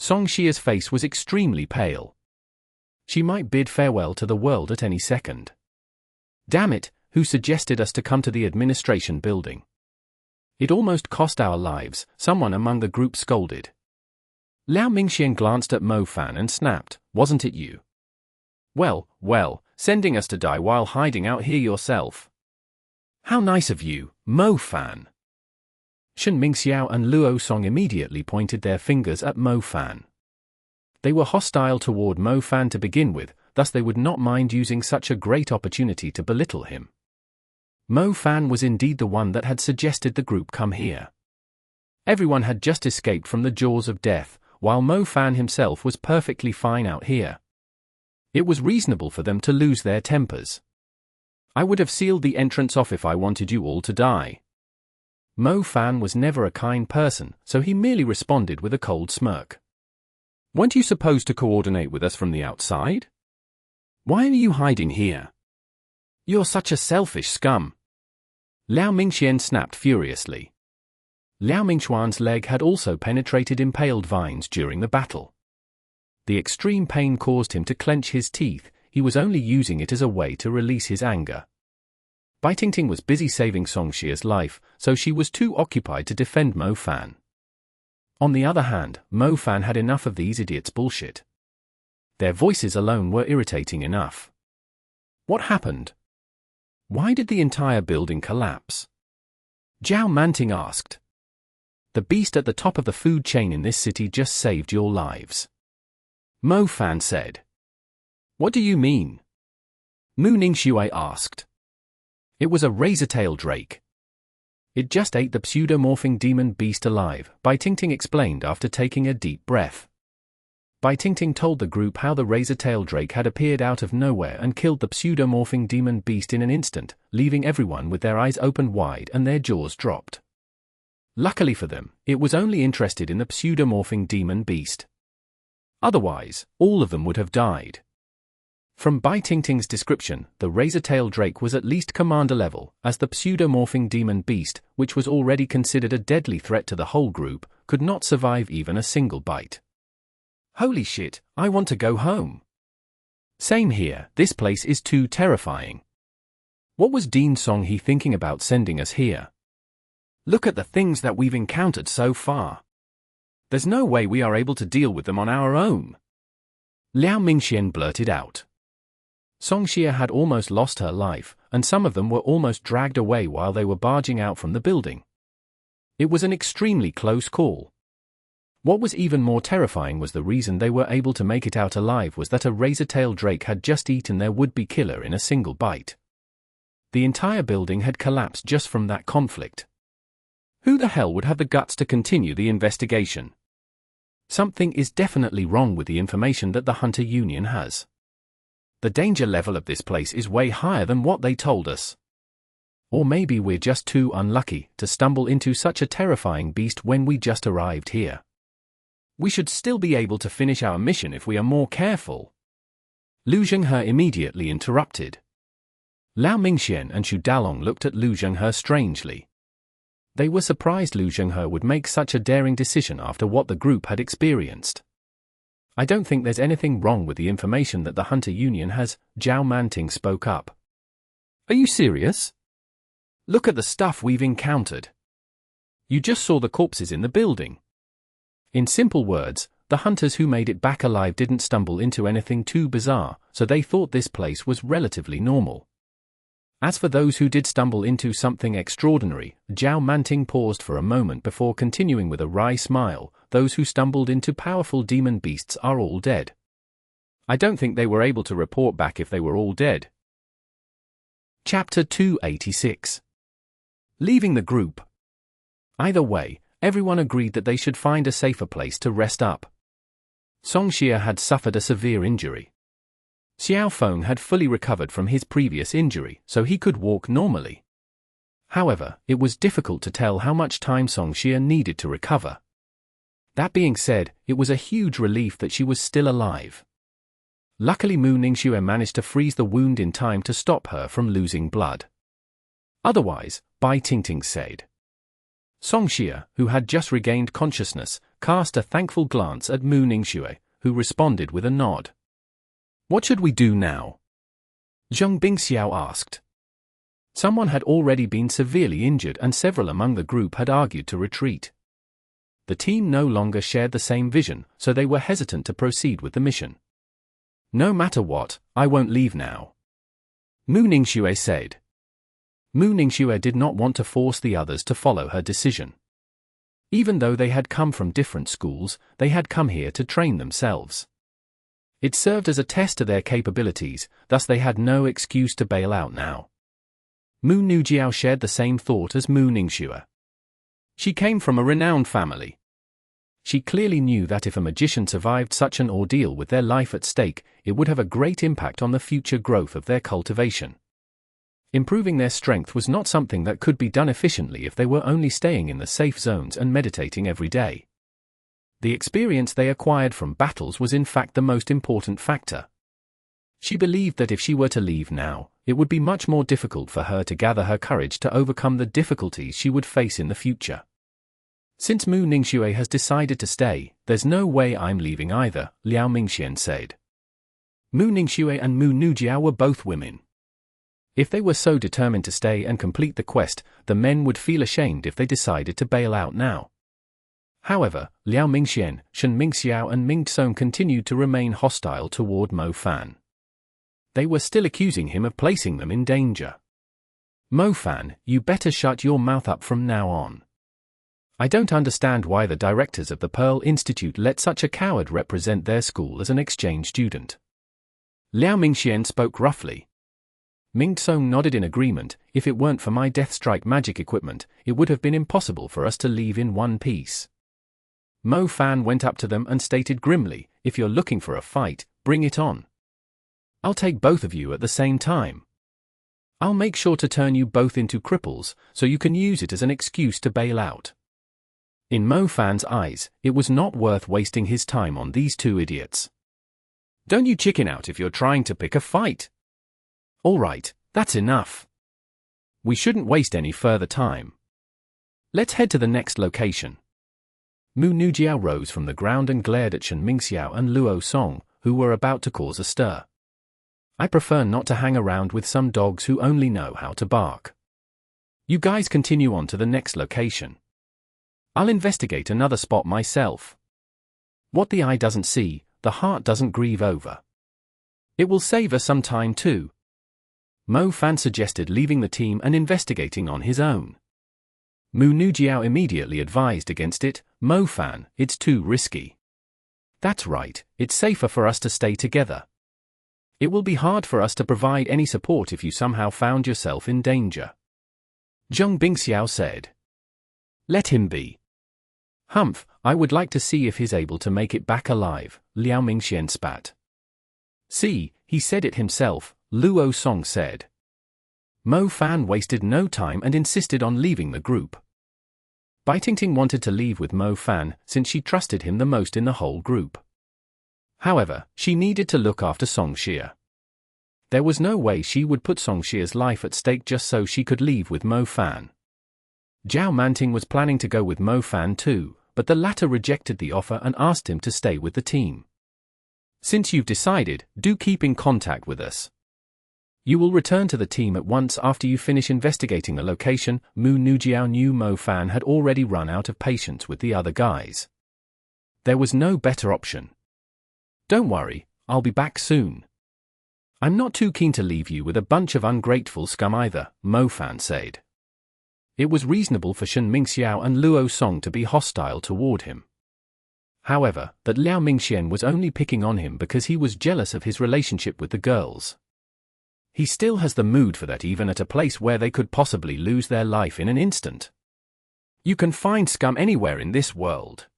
Songxia's face was extremely pale. She might bid farewell to the world at any second. Damn it, who suggested us to come to the administration building? It almost cost our lives, someone among the group scolded. Liao Mingxian glanced at Mo Fan and snapped, wasn't it you? Well, sending us to die while hiding out here yourself. How nice of you, Mo Fan. Shen Mingxiao and Luo Song immediately pointed their fingers at Mo Fan. They were hostile toward Mo Fan to begin with, thus they would not mind using such a great opportunity to belittle him. Mo Fan was indeed the one that had suggested the group come here. Everyone had just escaped from the jaws of death, while Mo Fan himself was perfectly fine out here. It was reasonable for them to lose their tempers. I would have sealed the entrance off if I wanted you all to die. Mo Fan was never a kind person, so he merely responded with a cold smirk. Weren't you supposed to coordinate with us from the outside? Why are you hiding here? You're such a selfish scum. Liao Mingxian snapped furiously. Liao Mingxuan's leg had also penetrated impaled vines during the battle. The extreme pain caused him to clench his teeth. He was only using it as a way to release his anger. Baitingting was busy saving Songxia's life, so she was too occupied to defend Mo Fan. On the other hand, Mo Fan had enough of these idiots' bullshit. Their voices alone were irritating enough. What happened? Why did the entire building collapse? Zhao Manting asked. The beast at the top of the food chain in this city just saved your lives. Mo Fan said. What do you mean? Mu Ningxue asked. It was a razor-tail drake. It just ate the pseudomorphing demon beast alive, Baitingting explained after taking a deep breath. Baitingting told the group how the razor-tail drake had appeared out of nowhere and killed the pseudomorphing demon beast in an instant, leaving everyone with their eyes opened wide and their jaws dropped. Luckily for them, it was only interested in the pseudomorphing demon beast. Otherwise, all of them would have died. From Baitingting's description, the razor-tail drake was at least commander level, as the pseudomorphing demon beast, which was already considered a deadly threat to the whole group, could not survive even a single bite. Holy shit, I want to go home. Same here, this place is too terrifying. What was Dean Songhe thinking about sending us here? Look at the things that we've encountered so far. There's no way we are able to deal with them on our own. Liao Mingxian blurted out. Songxia had almost lost her life, and some of them were almost dragged away while they were barging out from the building. It was an extremely close call. What was even more terrifying was the reason they were able to make it out alive was that a razor-tail drake had just eaten their would-be killer in a single bite. The entire building had collapsed just from that conflict. Who the hell would have the guts to continue the investigation? Something is definitely wrong with the information that the Hunter Union has. The danger level of this place is way higher than what they told us. Or maybe we're just too unlucky to stumble into such a terrifying beast when we just arrived here. We should still be able to finish our mission if we are more careful. Lu Zhenghe immediately interrupted. Liao Mingxian and Xu Dalong looked at Lu Zhenghe strangely. They were surprised Lu Zhenghe would make such a daring decision after what the group had experienced. I don't think there's anything wrong with the information that the Hunter Union has, Zhao Manting spoke up. Are you serious? Look at the stuff we've encountered. You just saw the corpses in the building. In simple words, the hunters who made it back alive didn't stumble into anything too bizarre, so they thought this place was relatively normal. As for those who did stumble into something extraordinary, Zhao Manting paused for a moment before continuing with a wry smile. Those who stumbled into powerful demon beasts are all dead. I don't think they were able to report back if they were all dead. Chapter 286. Leaving the group. Either way, everyone agreed that they should find a safer place to rest up. Songxia had suffered a severe injury. Xiao Feng had fully recovered from his previous injury, so he could walk normally. However, it was difficult to tell how much time Songxia needed to recover. That being said, it was a huge relief that she was still alive. Luckily Mu Ningxue managed to freeze the wound in time to stop her from losing blood. Otherwise, Baitingting said. Songxia, who had just regained consciousness, cast a thankful glance at Mu Ningxue, who responded with a nod. What should we do now? Zheng Bingxiao asked. Someone had already been severely injured and several among the group had argued to retreat. The team no longer shared the same vision, so they were hesitant to proceed with the mission. No matter what, I won't leave now. Mu Ningxue said. Mu Ningxue did not want to force the others to follow her decision. Even though they had come from different schools, they had come here to train themselves. It served as a test to their capabilities, thus they had no excuse to bail out now. Mu Nujiao shared the same thought as Mu Ningxue. She came from a renowned family. She clearly knew that if a magician survived such an ordeal with their life at stake, it would have a great impact on the future growth of their cultivation. Improving their strength was not something that could be done efficiently if they were only staying in the safe zones and meditating every day. The experience they acquired from battles was in fact the most important factor. She believed that if she were to leave now, it would be much more difficult for her to gather her courage to overcome the difficulties she would face in the future. Since Mu Ningxue has decided to stay, there's no way I'm leaving either, Liao Mingxian said. Mu Ningxue and Mu Nujiao were both women. If they were so determined to stay and complete the quest, the men would feel ashamed if they decided to bail out now. However, Liao Mingxian, Shen Mingxiao and Ming Song continued to remain hostile toward Mo Fan. They were still accusing him of placing them in danger. Mo Fan, you better shut your mouth up from now on. I don't understand why the directors of the Pearl Institute let such a coward represent their school as an exchange student. Liao Mingxian spoke roughly. Ming Song nodded in agreement. If it weren't for my Death Strike magic equipment, it would have been impossible for us to leave in one piece. Mo Fan went up to them and stated grimly, if you're looking for a fight, bring it on. I'll take both of you at the same time. I'll make sure to turn you both into cripples, so you can use it as an excuse to bail out. In Mo Fan's eyes, it was not worth wasting his time on these two idiots. Don't you chicken out if you're trying to pick a fight. All right, that's enough. We shouldn't waste any further time. Let's head to the next location. Mu Nujiao rose from the ground and glared at Shen Mingxiao and Luo Song, who were about to cause a stir. I prefer not to hang around with some dogs who only know how to bark. You guys continue on to the next location. I'll investigate another spot myself. What the eye doesn't see, the heart doesn't grieve over. It will save us some time too. Mo Fan suggested leaving the team and investigating on his own. Mu Nujiao immediately advised against it. Mo Fan, it's too risky. That's right, it's safer for us to stay together. It will be hard for us to provide any support if you somehow found yourself in danger. Zheng Bingxiao said. Let him be. Humph, I would like to see if he's able to make it back alive, Liao Mingxian spat. See, he said it himself, Luo Song said. Mo Fan wasted no time and insisted on leaving the group. Tingting wanted to leave with Mo Fan since she trusted him the most in the whole group. However, she needed to look after Song Xie. There was no way she would put Song Xie's life at stake just so she could leave with Mo Fan. Zhao Manting was planning to go with Mo Fan too, but the latter rejected the offer and asked him to stay with the team. Since you've decided, do keep in contact with us. You will return to the team at once after you finish investigating the location. Mu Nujiao knew Mo Fan had already run out of patience with the other guys. There was no better option. Don't worry, I'll be back soon. I'm not too keen to leave you with a bunch of ungrateful scum either, Mo Fan said. It was reasonable for Shen Mingxiao and Luo Song to be hostile toward him. However, that Liao Mingxian was only picking on him because he was jealous of his relationship with the girls. He still has the mood for that even at a place where they could possibly lose their life in an instant. You can find scum anywhere in this world.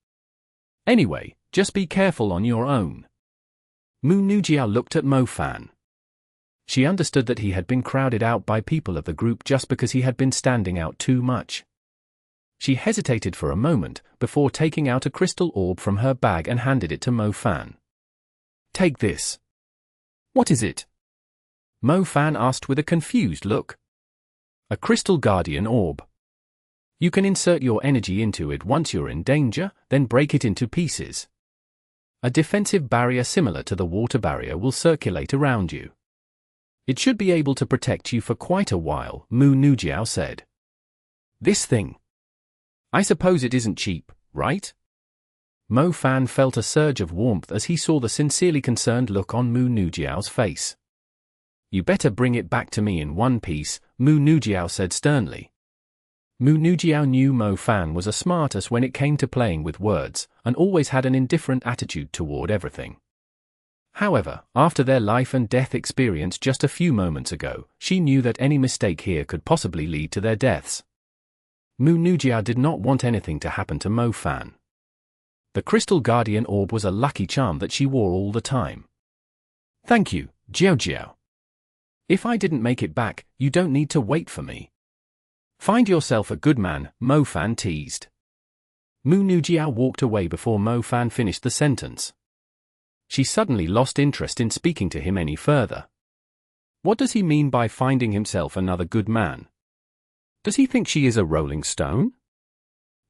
Anyway, just be careful on your own. Mu Nujiao looked at Mo Fan. She understood that he had been crowded out by people of the group just because he had been standing out too much. She hesitated for a moment before taking out a crystal orb from her bag and handed it to Mo Fan. Take this. What is it? Mo Fan asked with a confused look. A crystal guardian orb. You can insert your energy into it once you're in danger, then break it into pieces. A defensive barrier similar to the water barrier will circulate around you. It should be able to protect you for quite a while, Mu Nujiao said. This thing. I suppose it isn't cheap, right? Mo Fan felt a surge of warmth as he saw the sincerely concerned look on Mu Nujiao's face. You better bring it back to me in one piece, Mu Nujiao said sternly. Mu Nujiao knew Mo Fan was a smartass when it came to playing with words, and always had an indifferent attitude toward everything. However, after their life and death experience just a few moments ago, she knew that any mistake here could possibly lead to their deaths. Mu Nujiao did not want anything to happen to Mo Fan. The Crystal Guardian Orb was a lucky charm that she wore all the time. Thank you, Jiao Jiao. If I didn't make it back, you don't need to wait for me. Find yourself a good man, Mo Fan teased. Mu Nujiao walked away before Mo Fan finished the sentence. She suddenly lost interest in speaking to him any further. What does he mean by finding himself another good man? Does he think she is a rolling stone?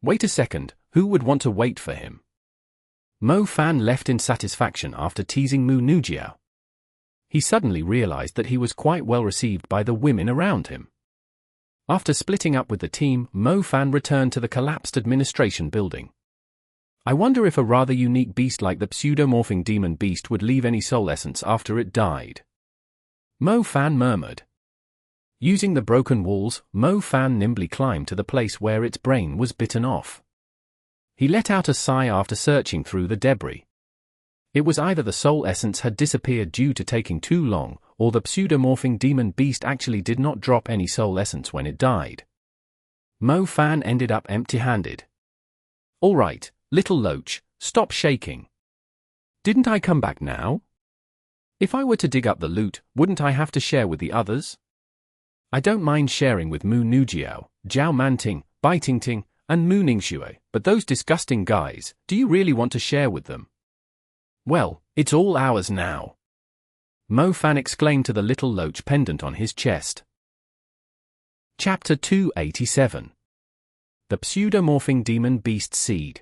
Wait a second, who would want to wait for him? Mo Fan left in satisfaction after teasing Mu Nujiao. He suddenly realized that he was quite well received by the women around him. After splitting up with the team, Mo Fan returned to the collapsed administration building. I wonder if a rather unique beast like the pseudomorphing demon beast would leave any soul essence after it died. Mo Fan murmured. Using the broken walls, Mo Fan nimbly climbed to the place where its brain was bitten off. He let out a sigh after searching through the debris. It was either the soul essence had disappeared due to taking too long, or the pseudomorphing demon beast actually did not drop any soul essence when it died. Mo Fan ended up empty-handed. All right, little loach, stop shaking. Didn't I come back now? If I were to dig up the loot, wouldn't I have to share with the others? I don't mind sharing with Mu Nujiao, Jiao Manting, Bai Tingting, and Mu Ningxue, but those disgusting guys, do you really want to share with them? Well, it's all ours now. Mo Fan exclaimed to the little loach pendant on his chest. Chapter 287. The Pseudomorphing Demon Beast Seed.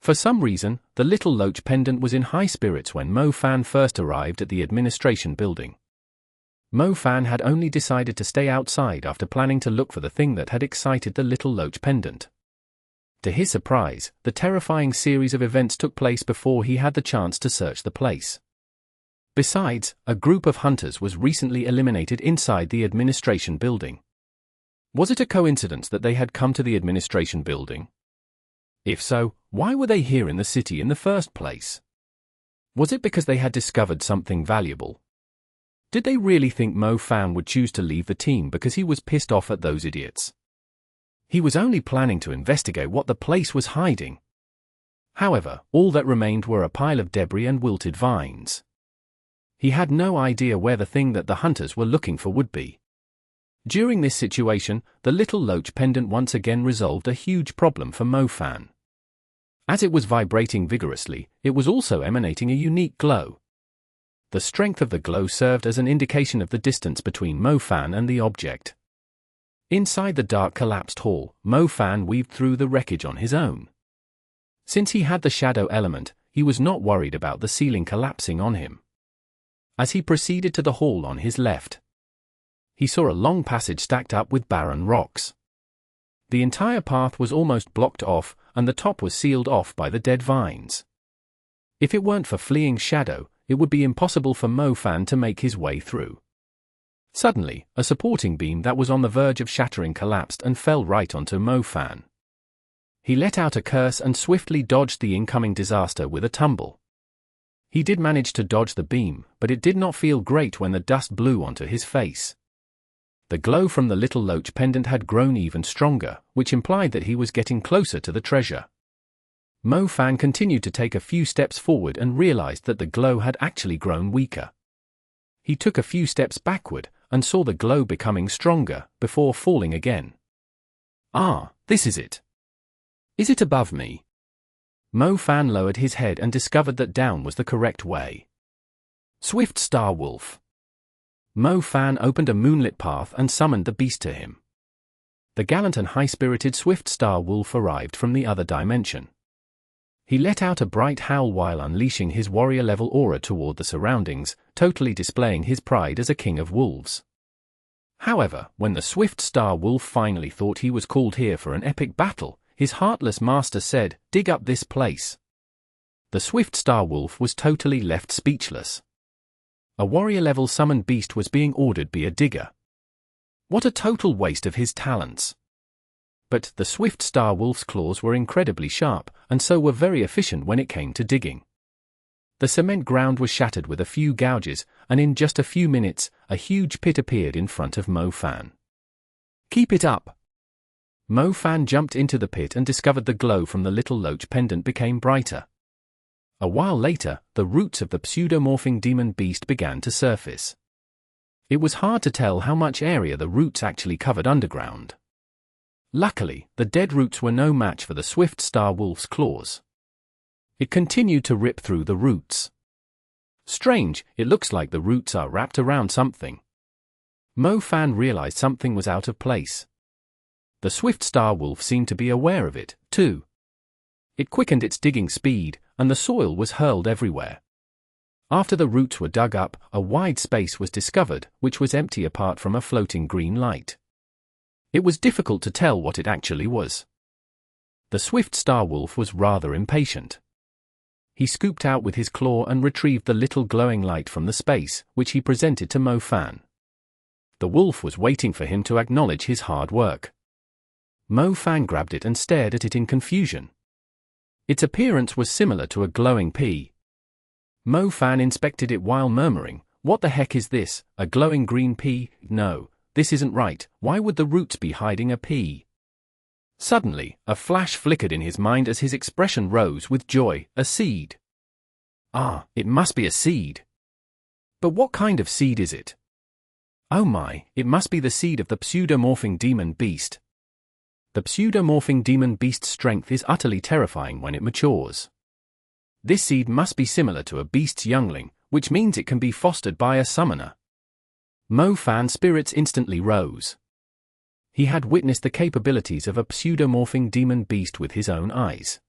For some reason, the little loach pendant was in high spirits when Mo Fan first arrived at the administration building. Mo Fan had only decided to stay outside after planning to look for the thing that had excited the little loach pendant. To his surprise, the terrifying series of events took place before he had the chance to search the place. Besides, a group of hunters was recently eliminated inside the administration building. Was it a coincidence that they had come to the administration building? If so, why were they here in the city in the first place? Was it because they had discovered something valuable? Did they really think Mo Fan would choose to leave the team because he was pissed off at those idiots? He was only planning to investigate what the place was hiding. However, all that remained were a pile of debris and wilted vines. He had no idea where the thing that the hunters were looking for would be. During this situation, the little loach pendant once again resolved a huge problem for Mo Fan. As it was vibrating vigorously, it was also emanating a unique glow. The strength of the glow served as an indication of the distance between Mo Fan and the object. Inside the dark collapsed hall, Mo Fan weaved through the wreckage on his own. Since he had the shadow element, he was not worried about the ceiling collapsing on him. As he proceeded to the hall on his left, he saw a long passage stacked up with barren rocks. The entire path was almost blocked off, and the top was sealed off by the dead vines. If it weren't for fleeing shadow, it would be impossible for Mo Fan to make his way through. Suddenly, a supporting beam that was on the verge of shattering collapsed and fell right onto Mo Fan. He let out a curse and swiftly dodged the incoming disaster with a tumble. He did manage to dodge the beam, but it did not feel great when the dust blew onto his face. The glow from the little loach pendant had grown even stronger, which implied that he was getting closer to the treasure. Mo Fan continued to take a few steps forward and realized that the glow had actually grown weaker. He took a few steps backward and saw the glow becoming stronger before falling again. Ah, this is it. Is it above me? Mo Fan lowered his head and discovered that down was the correct way. Swift Star Wolf. Mo Fan opened a moonlit path and summoned the beast to him. The gallant and high-spirited Swift Star Wolf arrived from the other dimension. He let out a bright howl while unleashing his warrior-level aura toward the surroundings, totally displaying his pride as a king of wolves. However, when the Swift Star Wolf finally thought he was called here for an epic battle, his heartless master said, "Dig up this place." The Swift Star Wolf was totally left speechless. A warrior-level summoned beast was being ordered be a digger. What a total waste of his talents. But the Swift Star Wolf's claws were incredibly sharp, and so were very efficient when it came to digging. The cement ground was shattered with a few gouges, and in just a few minutes, a huge pit appeared in front of Mo Fan. "Keep it up!" Mo Fan jumped into the pit and discovered the glow from the little loach pendant became brighter. A while later, the roots of the pseudomorphing demon beast began to surface. It was hard to tell how much area the roots actually covered underground. Luckily, the dead roots were no match for the Swift Star Wolf's claws. It continued to rip through the roots. Strange, it looks like the roots are wrapped around something. Mo Fan realized something was out of place. The swift star wolf seemed to be aware of it, too. It quickened its digging speed, and the soil was hurled everywhere. After the roots were dug up, a wide space was discovered, which was empty apart from a floating green light. It was difficult to tell what it actually was. The swift star wolf was rather impatient. He scooped out with his claw and retrieved the little glowing light from the space, which he presented to Mo Fan. The wolf was waiting for him to acknowledge his hard work. Mo Fan grabbed it and stared at it in confusion. Its appearance was similar to a glowing pea. Mo Fan inspected it while murmuring, "What the heck is this, a glowing green pea? No, this isn't right, why would the roots be hiding a pea?" Suddenly, a flash flickered in his mind as his expression rose with joy, a seed. Ah, it must be a seed. But what kind of seed is it? Oh my, it must be the seed of the pseudomorphing demon beast. The pseudomorphing demon beast's strength is utterly terrifying when it matures. This seed must be similar to a beast's youngling, which means it can be fostered by a summoner. Mo Fan's spirits instantly rose. He had witnessed the capabilities of a pseudomorphing demon beast with his own eyes.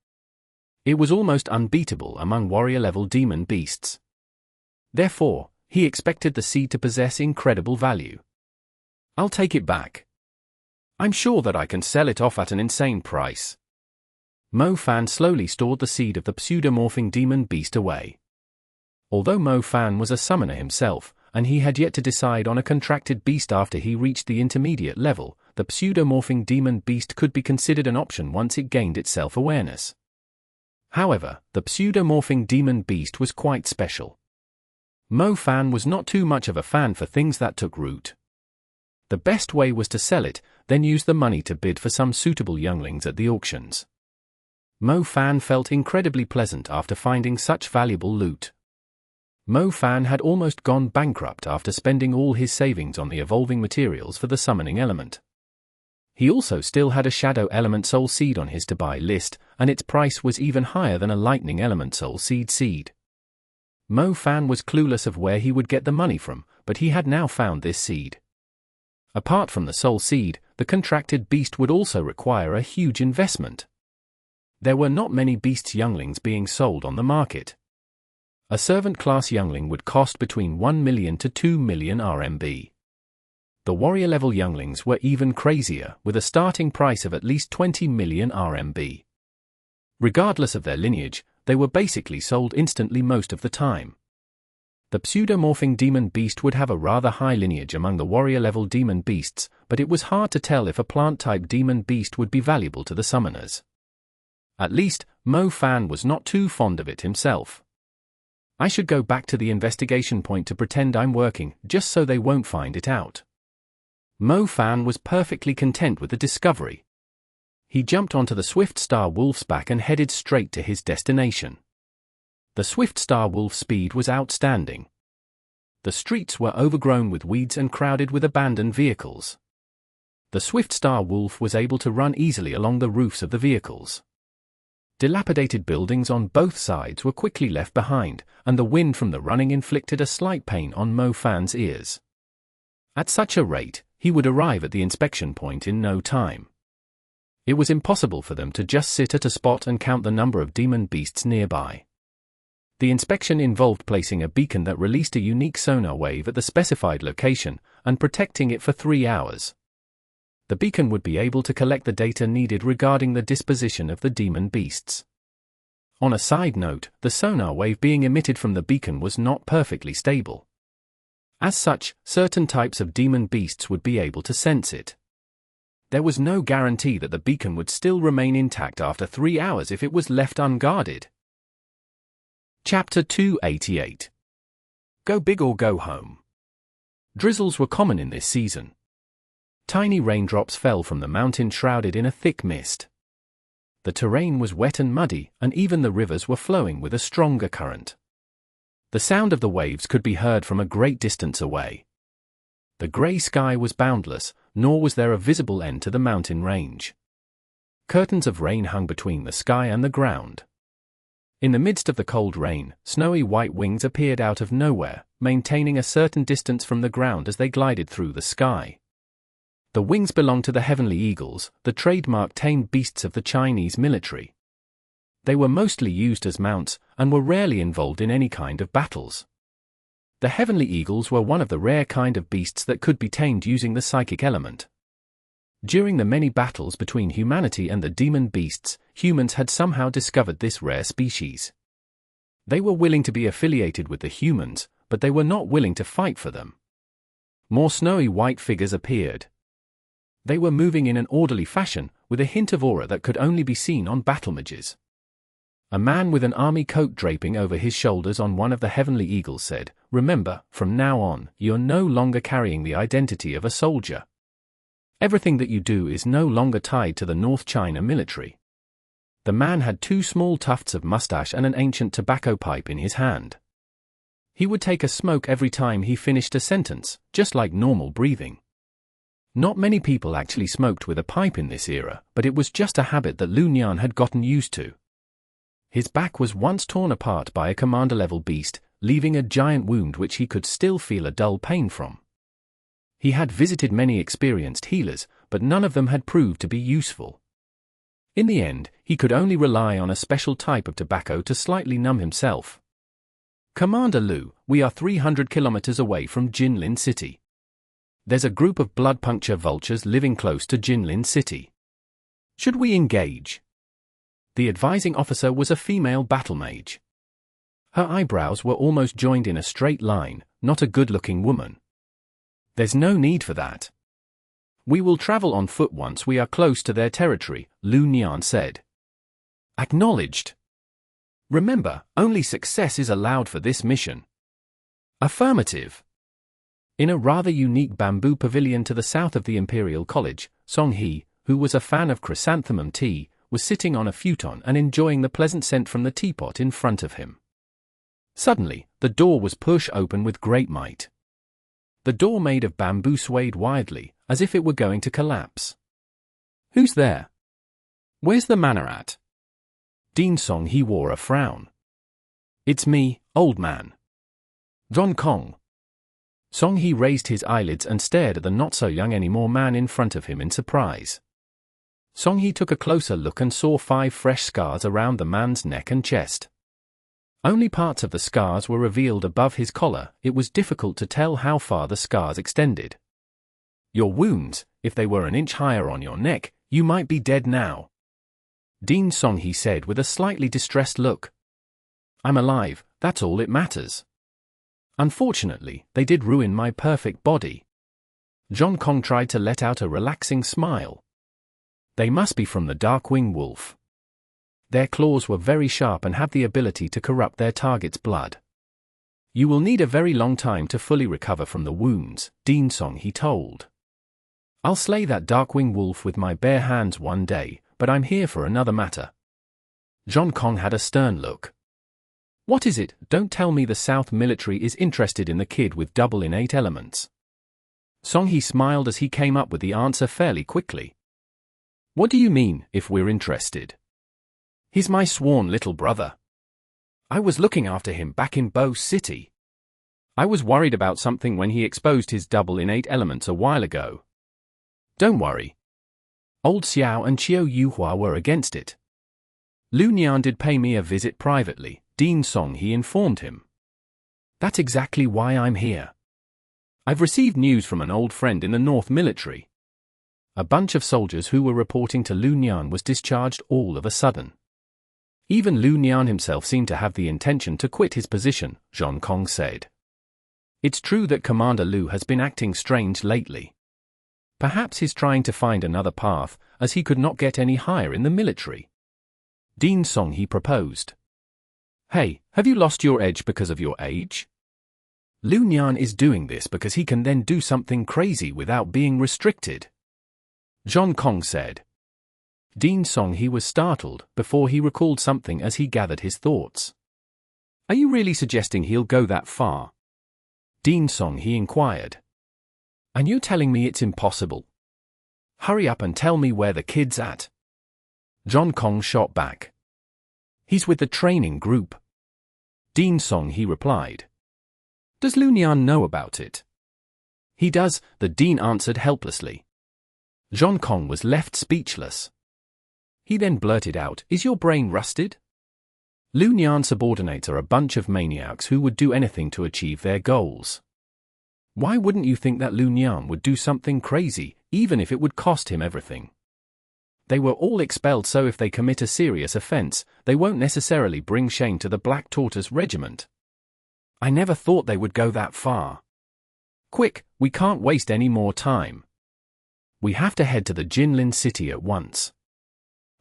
It was almost unbeatable among warrior-level demon beasts. Therefore, he expected the seed to possess incredible value. "I'll take it back. I'm sure that I can sell it off at an insane price." Mo Fan slowly stored the seed of the pseudomorphing demon beast away. Although Mo Fan was a summoner himself, and he had yet to decide on a contracted beast after he reached the intermediate level, the pseudomorphing demon beast could be considered an option once it gained its self-awareness. However, the pseudomorphing demon beast was quite special. Mo Fan was not too much of a fan for things that took root. The best way was to sell it, then use the money to bid for some suitable younglings at the auctions. Mo Fan felt incredibly pleasant after finding such valuable loot. Mo Fan had almost gone bankrupt after spending all his savings on the evolving materials for the summoning element. He also still had a shadow element soul seed on his to-buy list, and its price was even higher than a lightning element soul seed. Mo Fan was clueless of where he would get the money from, but he had now found this seed. Apart from the soul seed, the contracted beast would also require a huge investment. There were not many beasts younglings being sold on the market. A servant-class youngling would cost between 1 million to 2 million RMB. The warrior-level younglings were even crazier, with a starting price of at least 20 million RMB. Regardless of their lineage, they were basically sold instantly most of the time. The pseudomorphing demon beast would have a rather high lineage among the warrior-level demon beasts, but it was hard to tell if a plant-type demon beast would be valuable to the summoners. At least, Mo Fan was not too fond of it himself. "I should go back to the investigation point to pretend I'm working, just so they won't find it out." Mo Fan was perfectly content with the discovery. He jumped onto the Swift Star Wolf's back and headed straight to his destination. The Swift Star Wolf's speed was outstanding. The streets were overgrown with weeds and crowded with abandoned vehicles. The Swift Star Wolf was able to run easily along the roofs of the vehicles. Dilapidated buildings on both sides were quickly left behind, and the wind from the running inflicted a slight pain on Mo Fan's ears. At such a rate, he would arrive at the inspection point in no time. It was impossible for them to just sit at a spot and count the number of demon beasts nearby. The inspection involved placing a beacon that released a unique sonar wave at the specified location, and protecting it for 3 hours. The beacon would be able to collect the data needed regarding the disposition of the demon beasts. On a side note, the sonar wave being emitted from the beacon was not perfectly stable. As such, certain types of demon beasts would be able to sense it. There was no guarantee that the beacon would still remain intact after 3 hours if it was left unguarded. Chapter 288. Go big or go home. Drizzles were common in this season. Tiny raindrops fell from the mountain shrouded in a thick mist. The terrain was wet and muddy, and even the rivers were flowing with a stronger current. The sound of the waves could be heard from a great distance away. The grey sky was boundless, nor was there a visible end to the mountain range. Curtains of rain hung between the sky and the ground. In the midst of the cold rain, snowy white wings appeared out of nowhere, maintaining a certain distance from the ground as they glided through the sky. The wings belonged to the heavenly eagles, the trademark tame beasts of the Chinese military. They were mostly used as mounts, and were rarely involved in any kind of battles. The heavenly eagles were one of the rare kind of beasts that could be tamed using the psychic element. During the many battles between humanity and the demon beasts, humans had somehow discovered this rare species. They were willing to be affiliated with the humans, but they were not willing to fight for them. More snowy white figures appeared. They were moving in an orderly fashion, with a hint of aura that could only be seen on battle mages. A man with an army coat draping over his shoulders on one of the heavenly eagles said, "Remember, from now on, you're no longer carrying the identity of a soldier. Everything that you do is no longer tied to the North China military." The man had 2 small tufts of mustache and an ancient tobacco pipe in his hand. He would take a smoke every time he finished a sentence, just like normal breathing. Not many people actually smoked with a pipe in this era, but it was just a habit that Lu Nian had gotten used to. His back was once torn apart by a commander-level beast, leaving a giant wound which he could still feel a dull pain from. He had visited many experienced healers, but none of them had proved to be useful. In the end, he could only rely on a special type of tobacco to slightly numb himself. "Commander Lu, we are 300 kilometers away from Jinlin City. There's a group of blood puncture vultures living close to Jinlin City. Should we engage?" The advising officer was a female battle mage. Her eyebrows were almost joined in a straight line, not a good-looking woman. "There's no need for that. We will travel on foot once we are close to their territory," Lu Nian said. "Acknowledged. Remember, only success is allowed for this mission." "Affirmative." In a rather unique bamboo pavilion to the south of the Imperial College, Song He, who was a fan of chrysanthemum tea, was sitting on a futon and enjoying the pleasant scent from the teapot in front of him. Suddenly, the door was pushed open with great might. The door made of bamboo swayed wildly, as if it were going to collapse. "Who's there? Where's the manor at?" Dean Song He wore a frown. "It's me, old man. Zhong Kong." Song He raised his eyelids and stared at the not-so-young-anymore man in front of him in surprise. Song He took a closer look and saw 5 fresh scars around the man's neck and chest. Only parts of the scars were revealed above his collar. It was difficult to tell how far the scars extended. "Your wounds, if they were an inch higher on your neck, you might be dead now." Dean Song He said with a slightly distressed look. "I'm alive, that's all it matters. Unfortunately, they did ruin my perfect body." Zhong Kong tried to let out a relaxing smile. "They must be from the Darkwing Wolf. Their claws were very sharp and have the ability to corrupt their target's blood. You will need a very long time to fully recover from the wounds," Dean Song He told. "I'll slay that Darkwing Wolf with my bare hands one day, but I'm here for another matter." Zhong Kong had a stern look. "What is it? Don't tell me the South military is interested in the kid with double innate elements." Song He smiled as he came up with the answer fairly quickly. "What do you mean, if we're interested? He's my sworn little brother. I was looking after him back in Bo City. I was worried about something when he exposed his double innate elements a while ago. Don't worry. Old Xiao and Qiu Yuhua were against it. Lu Nian did pay me a visit privately," Dean Song He informed him. "That's exactly why I'm here. I've received news from an old friend in the North military. A bunch of soldiers who were reporting to Lu Nian was discharged all of a sudden. Even Lu Nian himself seemed to have the intention to quit his position," Zhong Kong said. "It's true that Commander Lu has been acting strange lately. Perhaps he's trying to find another path, as he could not get any higher in the military." Dean Song He proposed. "Hey, have you lost your edge because of your age? Lu Nian is doing this because he can then do something crazy without being restricted," Zhong Kong said. Dean Song He was startled before he recalled something as he gathered his thoughts. "Are you really suggesting he'll go that far?" Dean Song He inquired. "And you're telling me it's impossible? Hurry up and tell me where the kid's at." Zhong Kong shot back. He's with the training group. Dongting, he replied. Does Lunyan know about it? He does, the dean answered helplessly. Zhongkong was left speechless. He then blurted out, is your brain rusted? Lunyan subordinates are a bunch of maniacs who would do anything to achieve their goals. Why wouldn't you think that Lunyan would do something crazy, even if it would cost him everything? They were all expelled, so if they commit a serious offense, they won't necessarily bring shame to the Black Tortoise Regiment. I never thought they would go that far. Quick, we can't waste any more time. We have to head to the Jinlin city at once.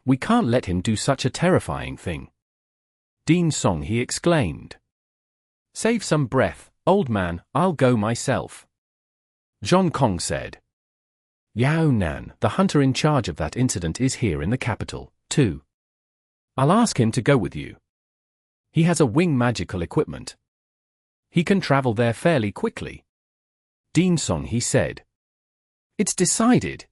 We can't let him do such a terrifying thing. Dongting, he exclaimed. Save some breath, old man, I'll go myself. Zhongkong said. Yao Nan, the hunter in charge of that incident, is here in the capital, too. I'll ask him to go with you. He has a wing magical equipment. He can travel there fairly quickly. Dongting, he said. It's decided.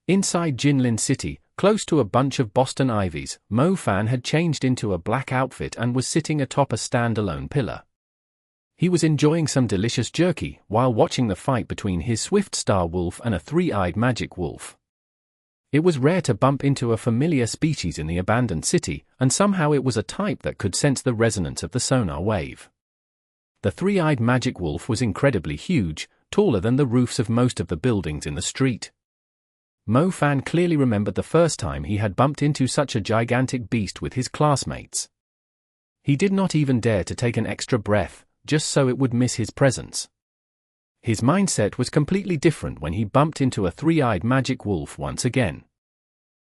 Inside Jinlin City, close to a bunch of Boston ivies, Mo Fan had changed into a black outfit and was sitting atop a standalone pillar. He was enjoying some delicious jerky while watching the fight between his Swift Star Wolf and a three-eyed magic wolf. It was rare to bump into a familiar species in the abandoned city, and somehow it was a type that could sense the resonance of the sonar wave. The three-eyed magic wolf was incredibly huge, taller than the roofs of most of the buildings in the street. Mo Fan clearly remembered the first time he had bumped into such a gigantic beast with his classmates. He did not even dare to take an extra breath, just so it would miss his presence. His mindset was completely different when he bumped into a three-eyed magic wolf once again.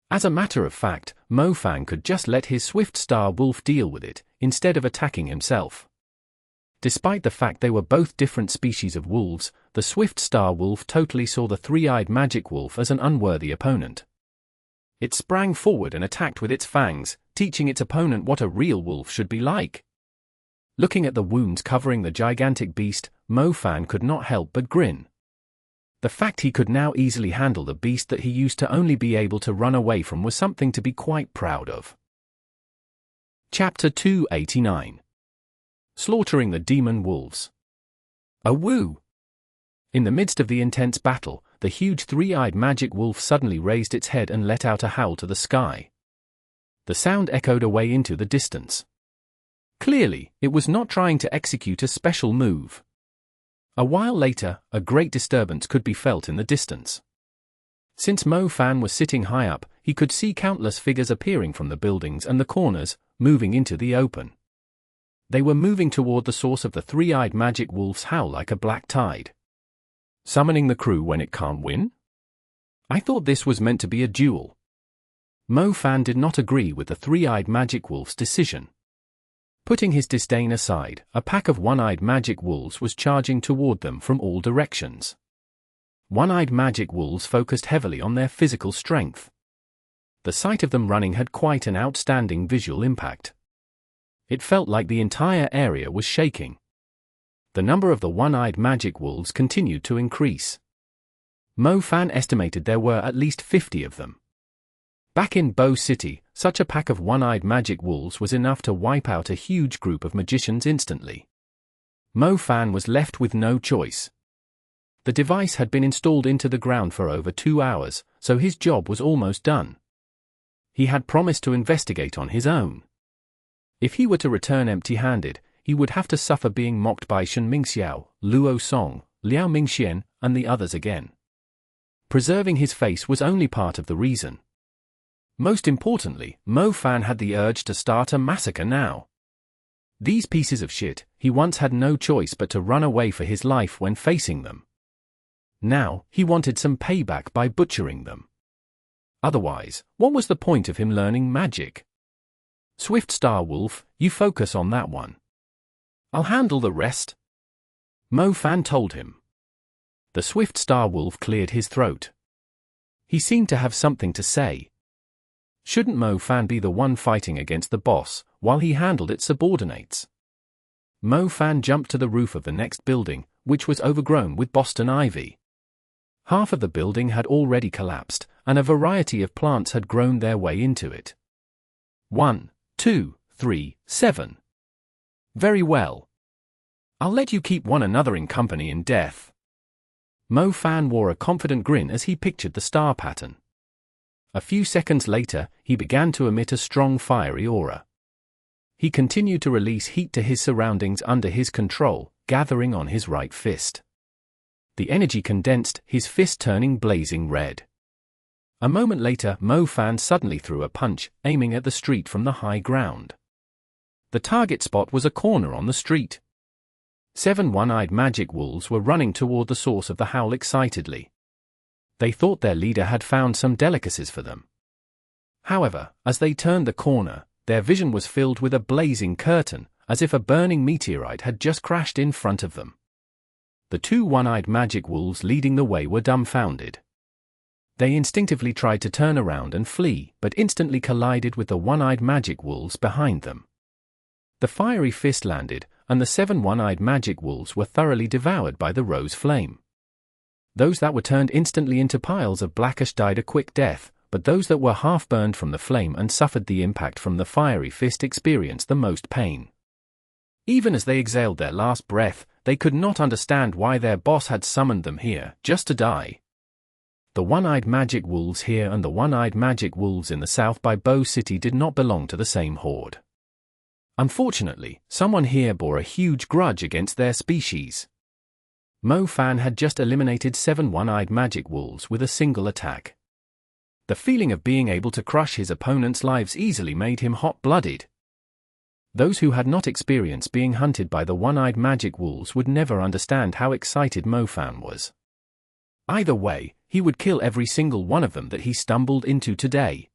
As a matter of fact, Mo Fan could just let his Swift Star Wolf deal with it, instead of attacking himself. Despite the fact they were both different species of wolves, the Swift Star Wolf totally saw the three-eyed magic wolf as an unworthy opponent. It sprang forward and attacked with its fangs, teaching its opponent what a real wolf should be like. Looking at the wounds covering the gigantic beast, Mo Fan could not help but grin. The fact he could now easily handle the beast that he used to only be able to run away from was something to be quite proud of. Chapter 289. Slaughtering the Demon Wolves. Awoo! In the midst of the intense battle, the huge three-eyed magic wolf suddenly raised its head and let out a howl to the sky. The sound echoed away into the distance. Clearly, it was not trying to execute a special move. A while later, a great disturbance could be felt in the distance. Since Mo Fan was sitting high up, he could see countless figures appearing from the buildings and the corners, moving into the open. They were moving toward the source of the three-eyed magic wolf's howl like a black tide. Summoning the crew when it can't win? I thought this was meant to be a duel. Mo Fan did not agree with the three-eyed magic wolf's decision. Putting his disdain aside, a pack of one-eyed magic wolves was charging toward them from all directions. One-eyed magic wolves focused heavily on their physical strength. The sight of them running had quite an outstanding visual impact. It felt like the entire area was shaking. The number of the one-eyed magic wolves continued to increase. Mo Fan estimated there were at least 50 of them. Back in Bo City, such a pack of one-eyed magic wolves was enough to wipe out a huge group of magicians instantly. Mo Fan was left with no choice. The device had been installed into the ground for over 2 hours, so his job was almost done. He had promised to investigate on his own. If he were to return empty-handed, he would have to suffer being mocked by Shen Mingxiao, Luo Song, Liao Mingxian, and the others again. Preserving his face was only part of the reason. Most importantly, Mo Fan had the urge to start a massacre now. These pieces of shit, he once had no choice but to run away for his life when facing them. Now, he wanted some payback by butchering them. Otherwise, what was the point of him learning magic? Swift Star Wolf, you focus on that one. I'll handle the rest. Mo Fan told him. The Swift Star Wolf cleared his throat. He seemed to have something to say. Shouldn't Mo Fan be the one fighting against the boss, while he handled its subordinates? Mo Fan jumped to the roof of the next building, which was overgrown with Boston ivy. Half of the building had already collapsed, and a variety of plants had grown their way into it. 1. 2, 3, 7. Very well. I'll let you keep one another in company in death. Mo Fan wore a confident grin as he pictured the star pattern. A few seconds later, he began to emit a strong fiery aura. He continued to release heat to his surroundings under his control, gathering on his right fist. The energy condensed, his fist turning blazing red. A moment later, Mo Fan suddenly threw a punch, aiming at the street from the high ground. The target spot was a corner on the street. 7 one-eyed magic wolves were running toward the source of the howl excitedly. They thought their leader had found some delicacies for them. However, as they turned the corner, their vision was filled with a blazing curtain, as if a burning meteorite had just crashed in front of them. The 2 one-eyed magic wolves leading the way were dumbfounded. They instinctively tried to turn around and flee, but instantly collided with the one-eyed magic wolves behind them. The fiery fist landed, and the 7 one-eyed magic wolves were thoroughly devoured by the rose flame. Those that were turned instantly into piles of black ash died a quick death, but those that were half burned from the flame and suffered the impact from the fiery fist experienced the most pain. Even as they exhaled their last breath, they could not understand why their boss had summoned them here, just to die. The one-eyed magic wolves here and the one-eyed magic wolves in the south by Bow City did not belong to the same horde. Unfortunately, someone here bore a huge grudge against their species. Mo Fan had just eliminated 7 one-eyed magic wolves with a single attack. The feeling of being able to crush his opponent's lives easily made him hot-blooded. Those who had not experienced being hunted by the one-eyed magic wolves would never understand how excited Mo Fan was. Either way, he would kill every single one of them that he stumbled into today.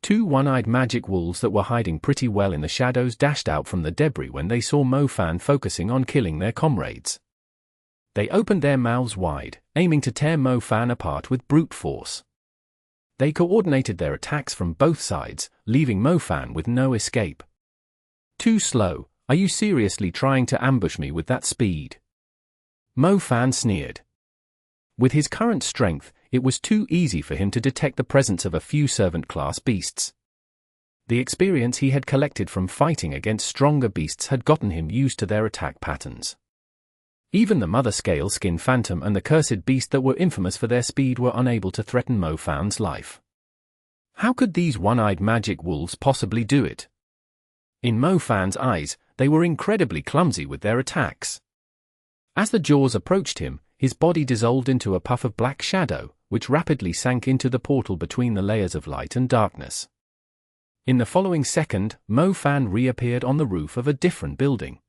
2 one-eyed magic wolves that were hiding pretty well in the shadows dashed out from the debris when they saw Mo Fan focusing on killing their comrades. They opened their mouths wide, aiming to tear Mo Fan apart with brute force. They coordinated their attacks from both sides, leaving Mo Fan with no escape. Too slow, are you seriously trying to ambush me with that speed? Mo Fan sneered. With his current strength, it was too easy for him to detect the presence of a few servant-class beasts. The experience he had collected from fighting against stronger beasts had gotten him used to their attack patterns. Even the Mother Scale Skin Phantom and the Cursed Beast that were infamous for their speed were unable to threaten Mo Fan's life. How could these one-eyed magic wolves possibly do it? In Mo Fan's eyes, they were incredibly clumsy with their attacks. As the jaws approached him, his body dissolved into a puff of black shadow, which rapidly sank into the portal between the layers of light and darkness. In the following second, Mo Fan reappeared on the roof of a different building.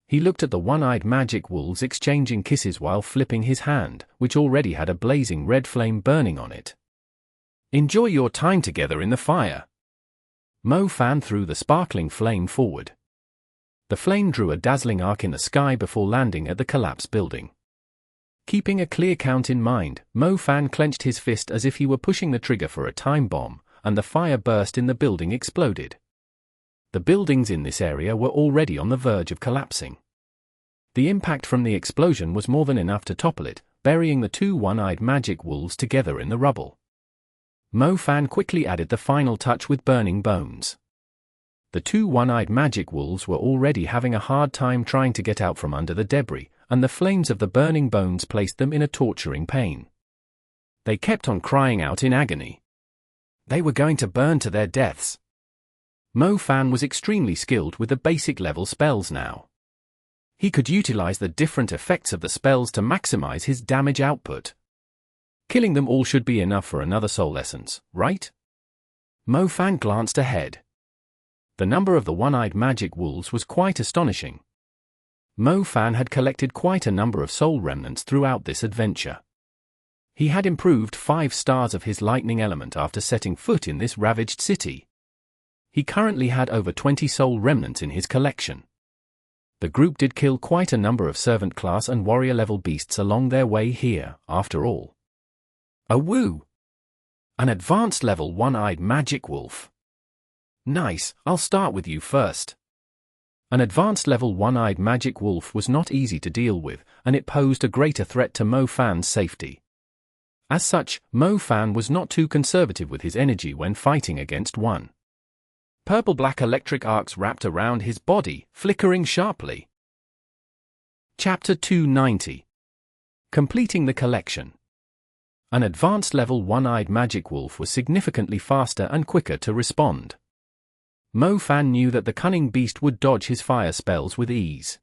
He looked at the one-eyed magic wolves exchanging kisses while flipping his hand, which already had a blazing red flame burning on it. Enjoy your time together in the fire. Mo Fan threw the sparkling flame forward. The flame drew a dazzling arc in the sky before landing at the collapsed building. Keeping a clear count in mind, Mo Fan clenched his fist as if he were pushing the trigger for a time bomb, and the fire burst in the building exploded. The buildings in this area were already on the verge of collapsing. The impact from the explosion was more than enough to topple it, burying the 2 one-eyed magic wolves together in the rubble. Mo Fan quickly added the final touch with burning bones. The 2 one-eyed magic wolves were already having a hard time trying to get out from under the debris, and the flames of the burning bones placed them in a torturing pain. They kept on crying out in agony. They were going to burn to their deaths. Mo Fan was extremely skilled with the basic level spells now. He could utilize the different effects of the spells to maximize his damage output. Killing them all should be enough for another soul essence, right? Mo Fan glanced ahead. The number of the one-eyed magic wolves was quite astonishing. Mo Fan had collected quite a number of soul remnants throughout this adventure. He had improved 5 stars of his lightning element after setting foot in this ravaged city. He currently had over 20 soul remnants in his collection. The group did kill quite a number of servant class and warrior level beasts along their way here, after all. Oh woo! An advanced level one-eyed magic wolf. Nice, I'll start with you first. An advanced level one-eyed magic wolf was not easy to deal with, and it posed a greater threat to Mo Fan's safety. As such, Mo Fan was not too conservative with his energy when fighting against one. Purple-black electric arcs wrapped around his body, flickering sharply. Chapter 290. Completing the collection. An advanced level one-eyed magic wolf was significantly faster and quicker to respond. Mo Fan knew that the cunning beast would dodge his fire spells with ease.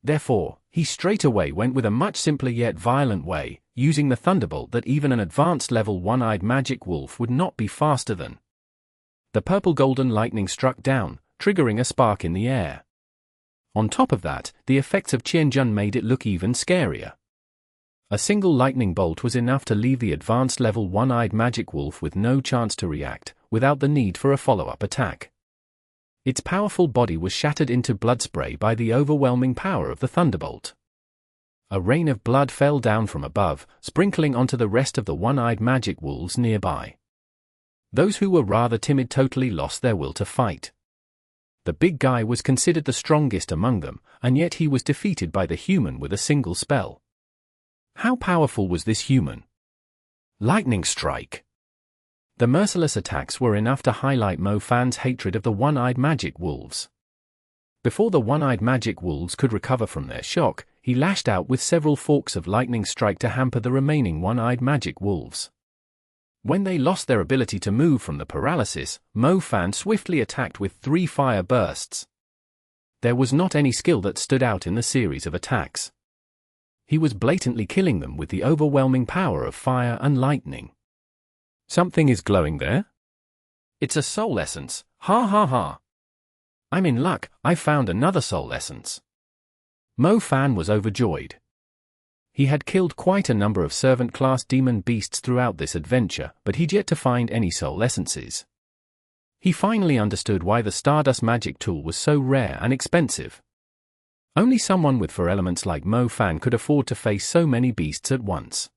Therefore, he straightaway went with a much simpler yet violent way, using the thunderbolt that even an advanced level one-eyed magic wolf would not be faster than. The purple-golden lightning struck down, triggering a spark in the air. On top of that, the effects of Qianjun made it look even scarier. A single lightning bolt was enough to leave the advanced level one-eyed magic wolf with no chance to react, without the need for a follow-up attack. Its powerful body was shattered into blood spray by the overwhelming power of the thunderbolt. A rain of blood fell down from above, sprinkling onto the rest of the one-eyed magic wolves nearby. Those who were rather timid totally lost their will to fight. The big guy was considered the strongest among them, and yet he was defeated by the human with a single spell. How powerful was this human? Lightning strike. The merciless attacks were enough to highlight Mo Fan's hatred of the one-eyed magic wolves. Before the one-eyed magic wolves could recover from their shock, he lashed out with several forks of lightning strike to hamper the remaining one-eyed magic wolves. When they lost their ability to move from the paralysis, Mo Fan swiftly attacked with 3 fire bursts. There was not any skill that stood out in the series of attacks. He was blatantly killing them with the overwhelming power of fire and lightning. Something is glowing there? It's a soul essence, ha ha ha. I'm in luck, I found another soul essence. Mo Fan was overjoyed. He had killed quite a number of servant-class demon beasts throughout this adventure, but he'd yet to find any soul essences. He finally understood why the Stardust magic tool was so rare and expensive. Only someone with 4 elements like Mo Fan could afford to face so many beasts at once.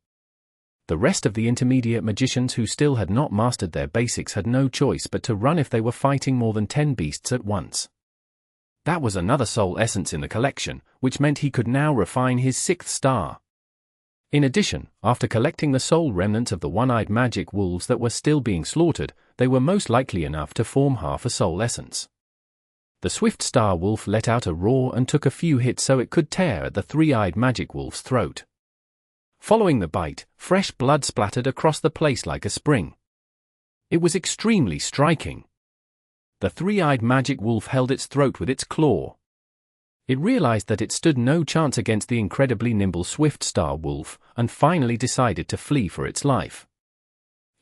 The rest of the intermediate magicians who still had not mastered their basics had no choice but to run if they were fighting more than 10 beasts at once. That was another soul essence in the collection, which meant he could now refine his 6th star. In addition, after collecting the soul remnants of the one-eyed magic wolves that were still being slaughtered, they were most likely enough to form half a soul essence. The swift star wolf let out a roar and took a few hits so it could tear at the 3-eyed magic wolf's throat. Following the bite, fresh blood splattered across the place like a spring. It was extremely striking. The 3-eyed magic wolf held its throat with its claw. It realized that it stood no chance against the incredibly nimble swift star wolf, and finally decided to flee for its life.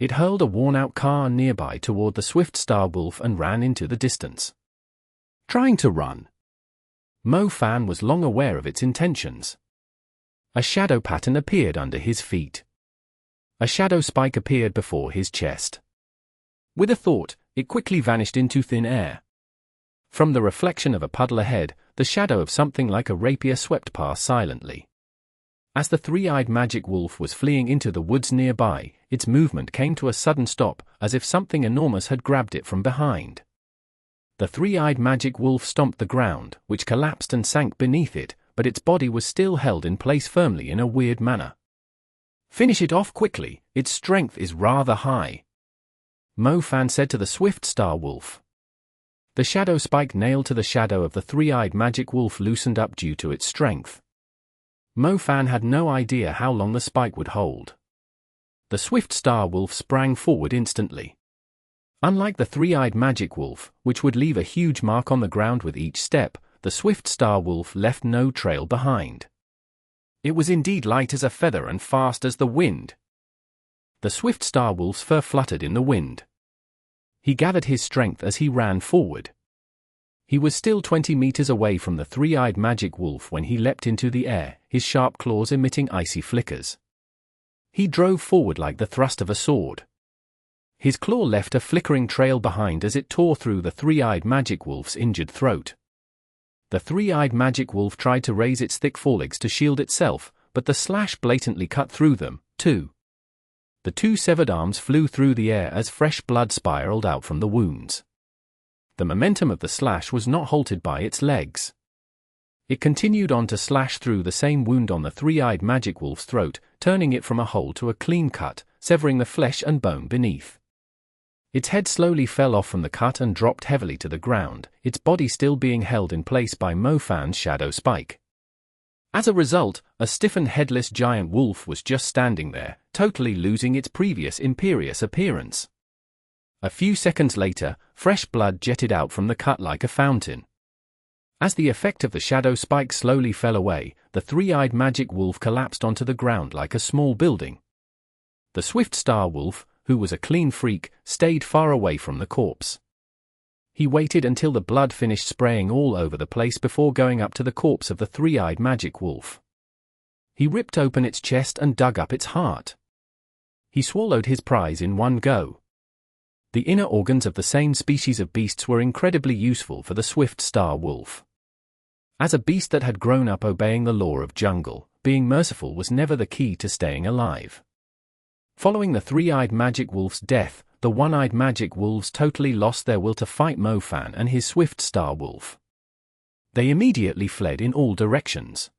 It hurled a worn-out car nearby toward the swift star wolf and ran into the distance. Trying to run. Mo Fan was long aware of its intentions. A shadow pattern appeared under his feet. A shadow spike appeared before his chest. With a thought, it quickly vanished into thin air. From the reflection of a puddle ahead, the shadow of something like a rapier swept past silently. As the 3-eyed magic wolf was fleeing into the woods nearby, its movement came to a sudden stop, as if something enormous had grabbed it from behind. The 3-eyed magic wolf stomped the ground, which collapsed and sank beneath it, but its body was still held in place firmly in a weird manner. Finish it off quickly, its strength is rather high. Mo Fan said to the swift star wolf. The shadow spike nailed to the shadow of the 3-eyed magic wolf loosened up due to its strength. Mo Fan had no idea how long the spike would hold. The swift star wolf sprang forward instantly. Unlike the 3-eyed magic wolf, which would leave a huge mark on the ground with each step, the swift star wolf left no trail behind. It was indeed light as a feather and fast as the wind. The swift star wolf's fur fluttered in the wind. He gathered his strength as he ran forward. He was still 20 meters away from the 3-eyed magic wolf when he leapt into the air, his sharp claws emitting icy flickers. He drove forward like the thrust of a sword. His claw left a flickering trail behind as it tore through the 3-eyed magic wolf's injured throat. The 3-eyed magic wolf tried to raise its thick forelegs to shield itself, but the slash blatantly cut through them, too. The 2 severed arms flew through the air as fresh blood spiraled out from the wounds. The momentum of the slash was not halted by its legs. It continued on to slash through the same wound on the 3-eyed magic wolf's throat, turning it from a hole to a clean cut, severing the flesh and bone beneath. Its head slowly fell off from the cut and dropped heavily to the ground, its body still being held in place by Mo Fan's shadow spike. As a result, a stiffened headless giant wolf was just standing there, totally losing its previous imperious appearance. A few seconds later, fresh blood jetted out from the cut like a fountain. As the effect of the shadow spike slowly fell away, the three-eyed magic wolf collapsed onto the ground like a small building. The swift star wolf, who was a clean freak, stayed far away from the corpse. He waited until the blood finished spraying all over the place before going up to the corpse of the three-eyed magic wolf. He ripped open its chest and dug up its heart. He swallowed his prize in one go. The inner organs of the same species of beasts were incredibly useful for the swift star wolf. As a beast that had grown up obeying the law of jungle, being merciful was never the key to staying alive. Following the three-eyed magic wolf's death, the one-eyed magic wolves totally lost their will to fight Mo Fan and his swift star wolf. They immediately fled in all directions.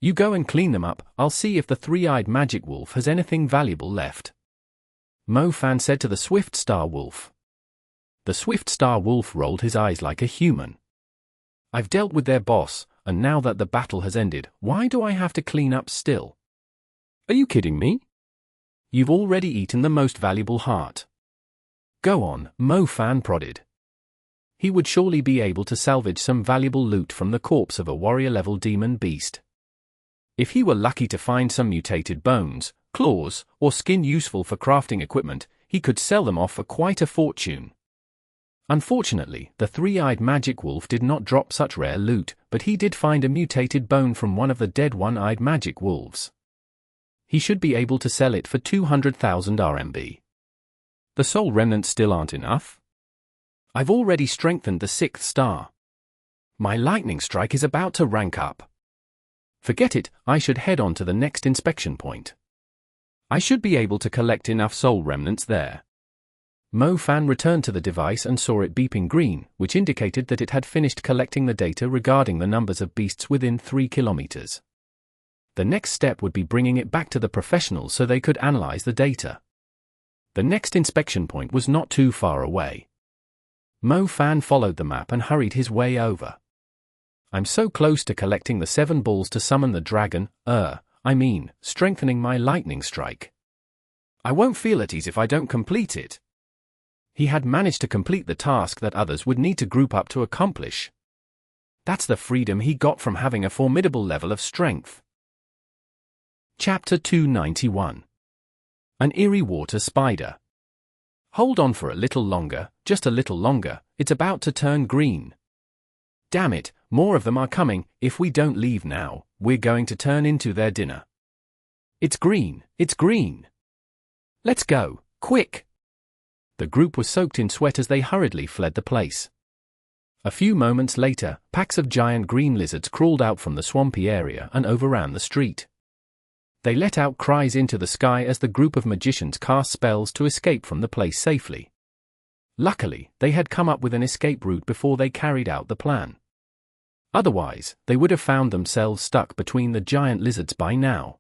You go and clean them up, I'll see if the three-eyed magic wolf has anything valuable left, Mo Fan said to the swift star wolf. The swift star wolf rolled his eyes like a human. I've dealt with their boss, and now that the battle has ended, why do I have to clean up still? Are you kidding me? You've already eaten the most valuable heart. Go on, Mo Fan prodded. He would surely be able to salvage some valuable loot from the corpse of a warrior-level demon beast. If he were lucky to find some mutated bones, claws, or skin useful for crafting equipment, he could sell them off for quite a fortune. Unfortunately, the three-eyed magic wolf did not drop such rare loot, but he did find a mutated bone from one of the dead one-eyed magic wolves. He should be able to sell it for 200,000 RMB. The soul remnants still aren't enough? I've already strengthened the 6th star. My lightning strike is about to rank up. Forget it, I should head on to the next inspection point. I should be able to collect enough soul remnants there. Mo Fan returned to the device and saw it beeping green, which indicated that it had finished collecting the data regarding the numbers of beasts within 3 kilometers. The next step would be bringing it back to the professionals so they could analyze the data. The next inspection point was not too far away. Mo Fan followed the map and hurried his way over. I'm so close to collecting the 7 balls to summon the dragon, strengthening my lightning strike. I won't feel at ease if I don't complete it. He had managed to complete the task that others would need to group up to accomplish. That's the freedom he got from having a formidable level of strength. Chapter 291. An Eerie Water Spider. Hold on for a little longer, just a little longer, it's about to turn green. Damn it, more of them are coming, if we don't leave now, we're going to turn into their dinner. It's green, it's green. Let's go, quick. The group was soaked in sweat as they hurriedly fled the place. A few moments later, packs of giant green lizards crawled out from the swampy area and overran the street. They let out cries into the sky as the group of magicians cast spells to escape from the place safely. Luckily, they had come up with an escape route before they carried out the plan. Otherwise, they would have found themselves stuck between the giant lizards by now.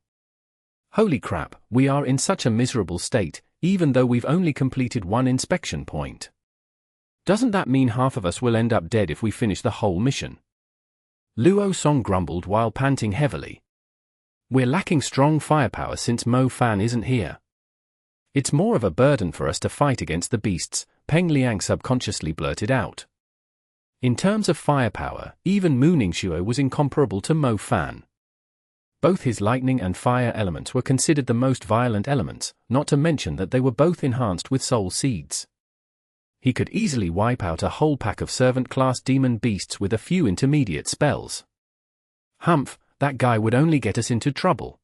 Holy crap, we are in such a miserable state, even though we've only completed 1 inspection point. Doesn't that mean half of us will end up dead if we finish the whole mission? Luo Song grumbled while panting heavily. We're lacking strong firepower since Mo Fan isn't here. It's more of a burden for us to fight against the beasts, Peng Liang subconsciously blurted out. In terms of firepower, even Ningxue was incomparable to Mo Fan. Both his lightning and fire elements were considered the most violent elements, not to mention that they were both enhanced with soul seeds. He could easily wipe out a whole pack of servant-class demon beasts with a few intermediate spells. Humph, that guy would only get us into trouble.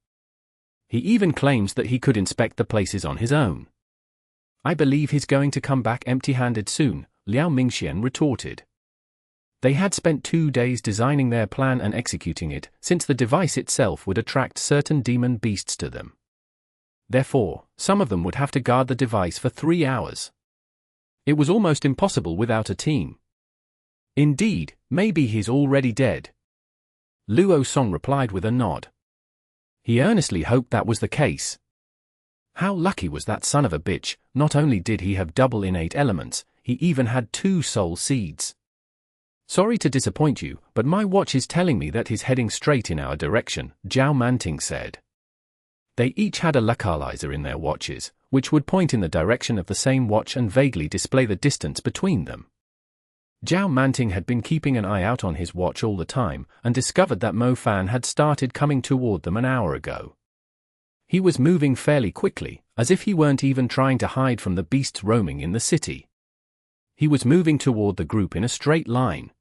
He even claims that he could inspect the places on his own. I believe he's going to come back empty-handed soon, Liao Mingxian retorted. They had spent 2 days designing their plan and executing it, since the device itself would attract certain demon beasts to them. Therefore, some of them would have to guard the device for 3 hours. It was almost impossible without a team. Indeed, maybe he's already dead. Luo Song replied with a nod. He earnestly hoped that was the case. How lucky was that son of a bitch? Not only did he have double innate elements, he even had 2 soul seeds. Sorry to disappoint you, but my watch is telling me that he's heading straight in our direction, Zhao Manting said. They each had a localizer in their watches, which would point in the direction of the same watch and vaguely display the distance between them. Zhao Manting had been keeping an eye out on his watch all the time and discovered that Mo Fan had started coming toward them an hour ago. He was moving fairly quickly, as if he weren't even trying to hide from the beasts roaming in the city. He was moving toward the group in a straight line.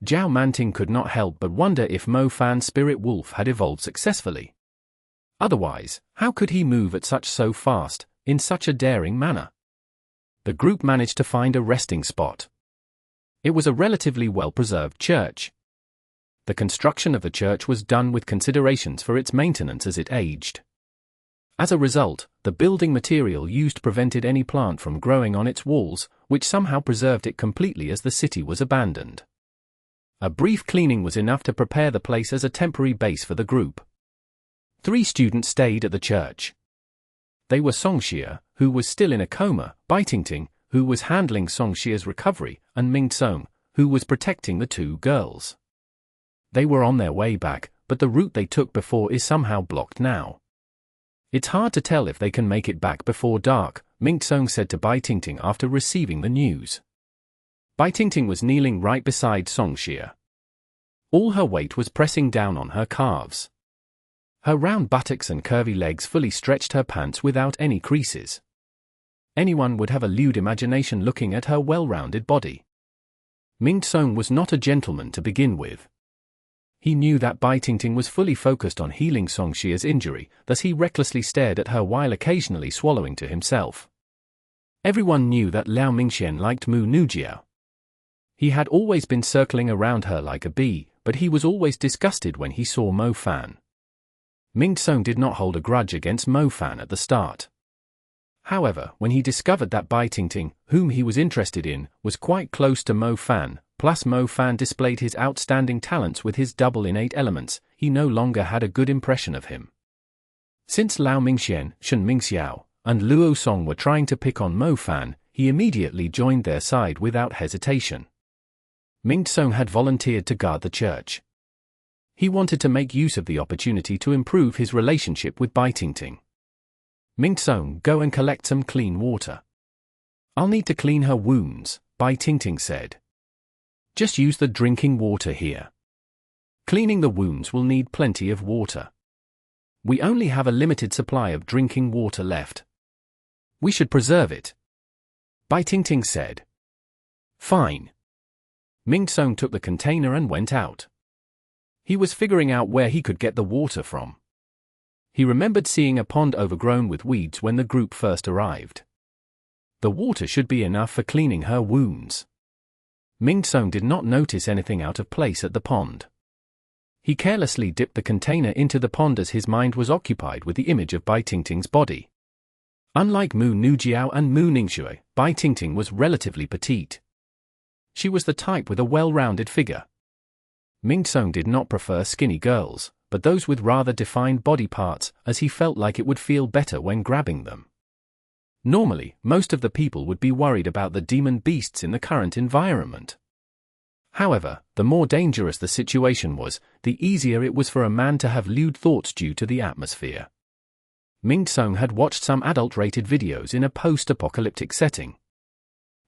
Zhao Manting could not help but wonder if Mo Fan's spirit wolf had evolved successfully. Otherwise, how could he move at so fast, in such a daring manner? The group managed to find a resting spot. It was a relatively well-preserved church. The construction of the church was done with considerations for its maintenance as it aged. As a result, the building material used prevented any plant from growing on its walls, which somehow preserved it completely as the city was abandoned. A brief cleaning was enough to prepare the place as a temporary base for the group. 3 students stayed at the church. They were Songxie, who was still in a coma, Baitingting, who was handling Songxie's recovery, and Ningxue, who was protecting the 2 girls. They were on their way back, but the route they took before is somehow blocked now. It's hard to tell if they can make it back before dark, Ningxue said to Baitingting after receiving the news. Baitingting was kneeling right beside Songxie. All her weight was pressing down on her calves. Her round buttocks and curvy legs fully stretched her pants without any creases. Anyone would have a lewd imagination looking at her well-rounded body. Ningxue was not a gentleman to begin with. He knew that Baitingting was fully focused on healing Songxie's injury, thus he recklessly stared at her while occasionally swallowing to himself. Everyone knew that Liao Mingxian liked Mu Nujiao. He had always been circling around her like a bee, but he was always disgusted when he saw Mo Fan. Ningxue did not hold a grudge against Mo Fan at the start. However, when he discovered that Baitingting, whom he was interested in, was quite close to Mo Fan, plus Mo Fan displayed his outstanding talents with his double innate elements, he no longer had a good impression of him. Since Liao Mingxian, Shen Mingxiao, and Luo Song were trying to pick on Mo Fan, he immediately joined their side without hesitation. Ningxue had volunteered to guard the church. He wanted to make use of the opportunity to improve his relationship with Baitingting. Ningxue, go and collect some clean water. I'll need to clean her wounds, Baitingting said. Just use the drinking water here. Cleaning the wounds will need plenty of water. We only have a limited supply of drinking water left. We should preserve it. Baitingting said. Fine. Ningxue took the container and went out. He was figuring out where he could get the water from. He remembered seeing a pond overgrown with weeds when the group first arrived. The water should be enough for cleaning her wounds. Ningxue did not notice anything out of place at the pond. He carelessly dipped the container into the pond as his mind was occupied with the image of Baitingting's body. Unlike Mu Nujiao and Mu Ningxue, Baitingting was relatively petite. She was the type with a well-rounded figure. Ningxue did not prefer skinny girls, but those with rather defined body parts, as he felt like it would feel better when grabbing them. Normally, most of the people would be worried about the demon beasts in the current environment. However, the more dangerous the situation was, the easier it was for a man to have lewd thoughts due to the atmosphere. Ningxue had watched some adult-rated videos in a post-apocalyptic setting.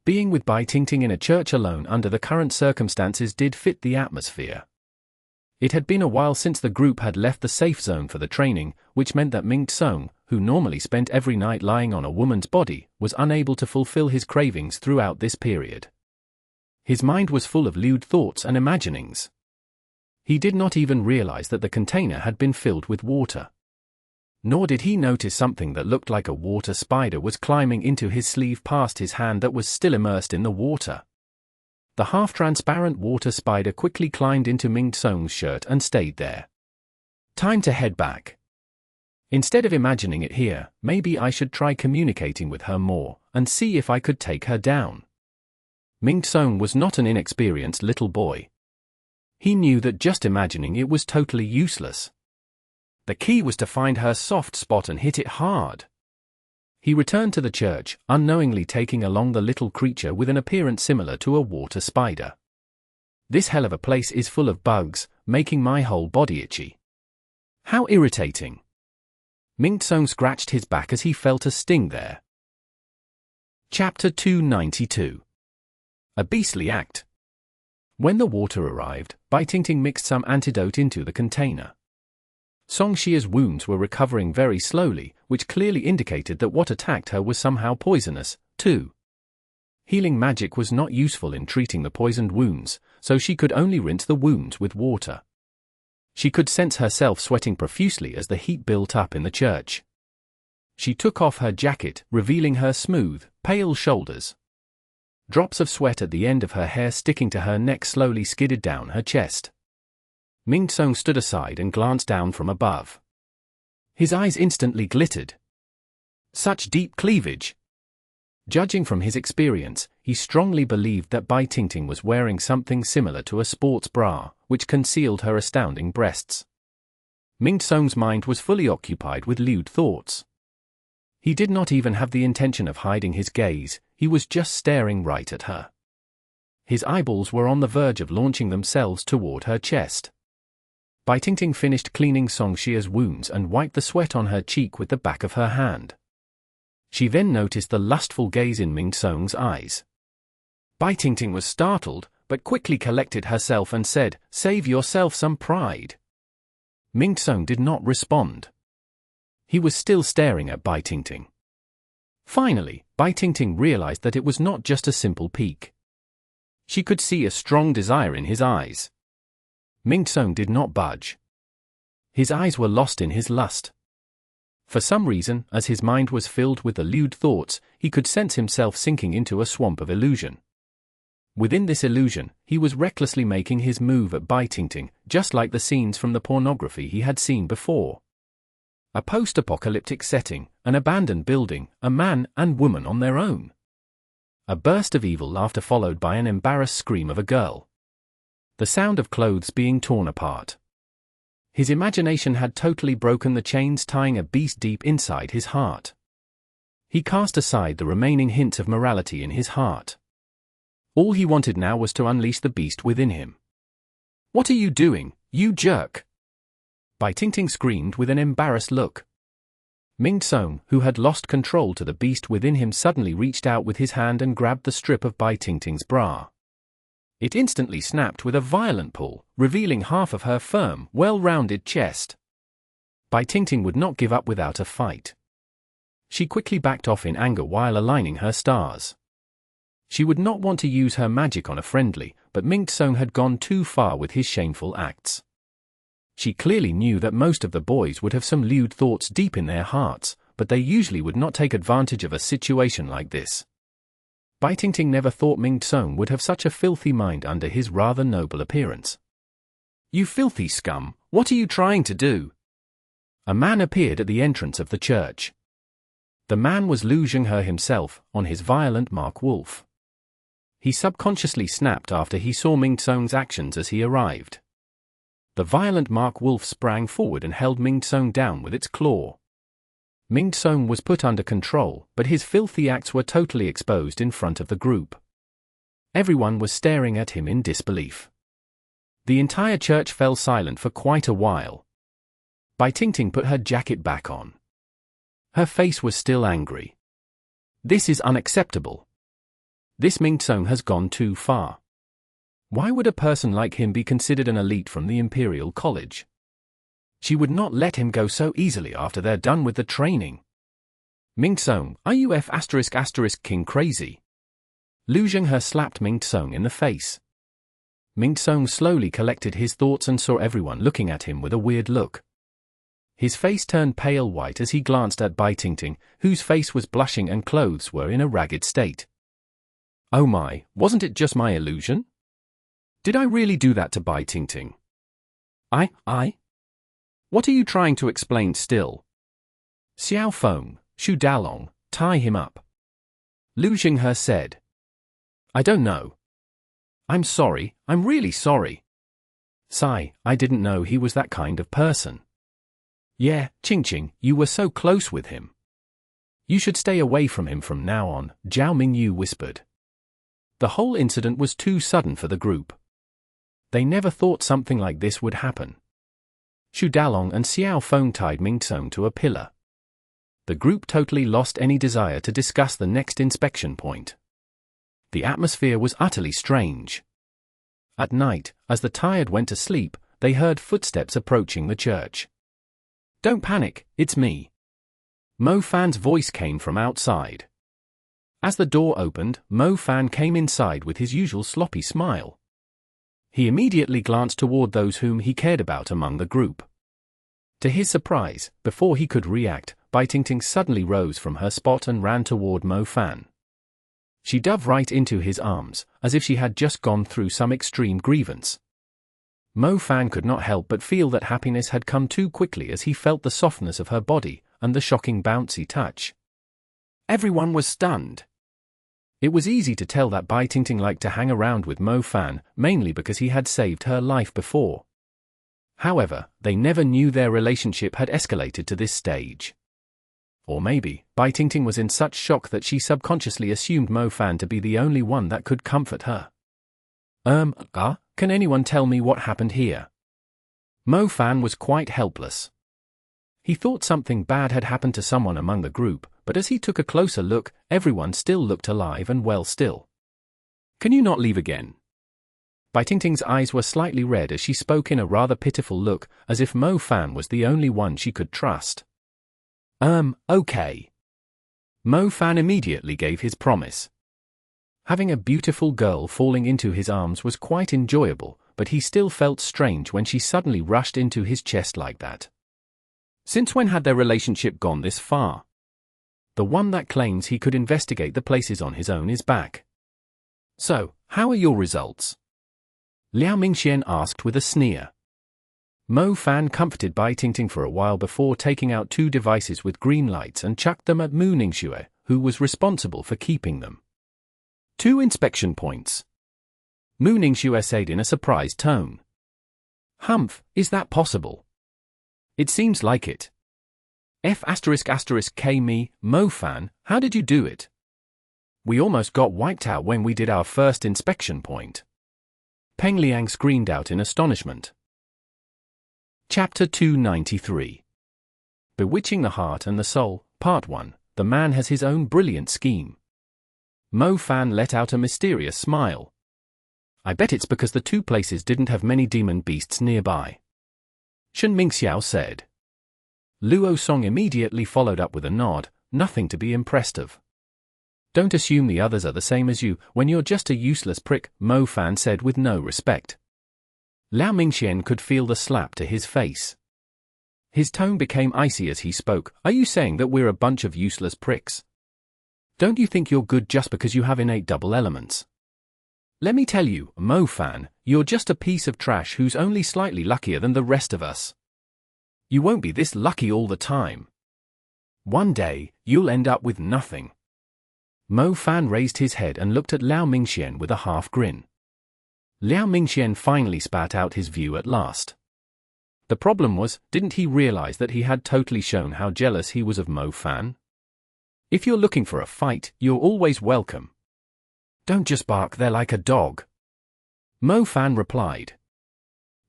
Being with Baitingting in a church alone under the current circumstances did fit the atmosphere. It had been a while since the group had left the safe zone for the training, which meant that Ningxue, who normally spent every night lying on a woman's body, was unable to fulfill his cravings throughout this period. His mind was full of lewd thoughts and imaginings. He did not even realize that the container had been filled with water. Nor did he notice something that looked like a water spider was climbing into his sleeve past his hand that was still immersed in the water. The half-transparent water spider quickly climbed into Ningxue's shirt and stayed there. Time to head back. Instead of imagining it here, maybe I should try communicating with her more, and see if I could take her down. Ningxue was not an inexperienced little boy. He knew that just imagining it was totally useless. The key was to find her soft spot and hit it hard. He returned to the church, unknowingly taking along the little creature with an appearance similar to a water spider. This hell of a place is full of bugs, making my whole body itchy. How irritating. Ningxue scratched his back as he felt a sting there. Chapter 292. A Beastly Act. When the water arrived, Tingting mixed some antidote into the container. Songxia's wounds were recovering very slowly, which clearly indicated that what attacked her was somehow poisonous, too. Healing magic was not useful in treating the poisoned wounds, so she could only rinse the wounds with water. She could sense herself sweating profusely as the heat built up in the church. She took off her jacket, revealing her smooth, pale shoulders. Drops of sweat at the end of her hair sticking to her neck slowly skidded down her chest. Ningxue stood aside and glanced down from above. His eyes instantly glittered. Such deep cleavage! Judging from his experience, he strongly believed that Tingting was wearing something similar to a sports bra, which concealed her astounding breasts. Ningxue's mind was fully occupied with lewd thoughts. He did not even have the intention of hiding his gaze, he was just staring right at her. His eyeballs were on the verge of launching themselves toward her chest. Tingting finished cleaning Songxia's wounds and wiped the sweat on her cheek with the back of her hand. She then noticed the lustful gaze in Ningxue's eyes. Tingting was startled, but quickly collected herself and said, "Save yourself some pride." Ningxue did not respond. He was still staring at Tingting. Finally, Tingting realized that it was not just a simple peek. She could see a strong desire in his eyes. Ningxue did not budge. His eyes were lost in his lust. For some reason, as his mind was filled with the lewd thoughts, he could sense himself sinking into a swamp of illusion. Within this illusion, he was recklessly making his move at Tingting, just like the scenes from the pornography he had seen before. A post-apocalyptic setting, an abandoned building, a man and woman on their own. A burst of evil laughter followed by an embarrassed scream of a girl. The sound of clothes being torn apart. His imagination had totally broken the chains tying a beast deep inside his heart. He cast aside the remaining hints of morality in his heart. All he wanted now was to unleash the beast within him. "What are you doing, you jerk?" Tingting screamed with an embarrassed look. Ningxue, who had lost control to the beast within him, suddenly reached out with his hand and grabbed the strip of Tingting's bra. It instantly snapped with a violent pull, revealing half of her firm, well-rounded chest. Tingting would not give up without a fight. She quickly backed off in anger while aligning her stars. She would not want to use her magic on a friendly, but Ningxue had gone too far with his shameful acts. She clearly knew that most of the boys would have some lewd thoughts deep in their hearts, but they usually would not take advantage of a situation like this. Tingting never thought Ningxue would have such a filthy mind under his rather noble appearance. "You filthy scum, what are you trying to do?" A man appeared at the entrance of the church. The man was Lu Zhenghe himself, on his violent Mark Wolf. He subconsciously snapped after he saw Ningxue's actions as he arrived. The violent Mark Wolf sprang forward and held Ningxue down with its claw. Ningxue was put under control, but his filthy acts were totally exposed in front of the group. Everyone was staring at him in disbelief. The entire church fell silent for quite a while. Tingting put her jacket back on. Her face was still angry. "This is unacceptable. This Ningxue has gone too far. Why would a person like him be considered an elite from the Imperial College? She would not let him go so easily after they're done with the training. Ningxue, are you ***king crazy?" Lu Zhenghe slapped Ningxue in the face. Ningxue slowly collected his thoughts and saw everyone looking at him with a weird look. His face turned pale white as he glanced at Tingting, whose face was blushing and clothes were in a ragged state. "Oh my, wasn't it just my illusion? Did I really do that to Tingting? I? What are you trying to explain still? Xiao Feng, Shu Dalong, tie him up." Lu Zhenghe said. "I don't know. I'm sorry, I'm really sorry. Sigh, I didn't know he was that kind of person. Yeah, Qingqing, you were so close with him. You should stay away from him from now on, Zhao Mingyu whispered. The whole incident was too sudden for the group. They never thought something like this would happen. Xu Dalong and Xiao Feng tied Mingxue to a pillar. The group totally lost any desire to discuss the next inspection point. The atmosphere was utterly strange. At night, as the tired went to sleep, they heard footsteps approaching the church. Don't panic, it's me. Mo Fan's voice came from outside. As the door opened, Mo Fan came inside with his usual sloppy smile. He immediately glanced toward those whom he cared about among the group. To his surprise, before he could react, Dongting suddenly rose from her spot and ran toward Mo Fan. She dove right into his arms, as if she had just gone through some extreme grievance. Mo Fan could not help but feel that happiness had come too quickly as he felt the softness of her body, and the shocking bouncy touch. Everyone was stunned. It was easy to tell that Dongting liked to hang around with Mo Fan, mainly because he had saved her life before. However, they never knew their relationship had escalated to this stage. Or maybe, Dongting was in such shock that she subconsciously assumed Mo Fan to be the only one that could comfort her. Can anyone tell me what happened here? Mo Fan was quite helpless. He thought something bad had happened to someone among the group, but as he took a closer look, everyone still looked alive and well still. Can you not leave again? Dongting's eyes were slightly red as she spoke in a rather pitiful look, as if Mo Fan was the only one she could trust. Okay. Mo Fan immediately gave his promise. Having a beautiful girl falling into his arms was quite enjoyable, but he still felt strange when she suddenly rushed into his chest like that. Since when had their relationship gone this far? The one that claims he could investigate the places on his own is back. So, how are your results? Liao Mingxian asked with a sneer. Mo Fan comforted Dongting for a while before taking out 2 devices with green lights and chucked them at Ningxue, who was responsible for keeping them. 2 inspection points. Ningxue said in a surprised tone. Humph, is that possible? It seems like it. F***K me, Mo Fan, how did you do it? We almost got wiped out when we did our first inspection point. Peng Liang screamed out in astonishment. Chapter 293. Bewitching the Heart and the Soul, Part 1, The Man Has His Own Brilliant Scheme. Mo Fan let out a mysterious smile. I bet it's because the 2 places didn't have many demon beasts nearby. Shen Mingxiao said. Luo Song immediately followed up with a nod, nothing to be impressed of. Don't assume the others are the same as you when you're just a useless prick, Mo Fan said with no respect. Liao Mingxian could feel the slap to his face. His tone became icy as he spoke. Are you saying that we're a bunch of useless pricks? Don't you think you're good just because you have innate double elements? Let me tell you, Mo Fan, you're just a piece of trash who's only slightly luckier than the rest of us. You won't be this lucky all the time. One day, you'll end up with nothing. Mo Fan raised his head and looked at Liao Mingxian with a half grin. Liao Mingxian finally spat out his view at last. The problem was, didn't he realize that he had totally shown how jealous he was of Mo Fan? If you're looking for a fight, you're always welcome. Don't just bark there like a dog. Mo Fan replied.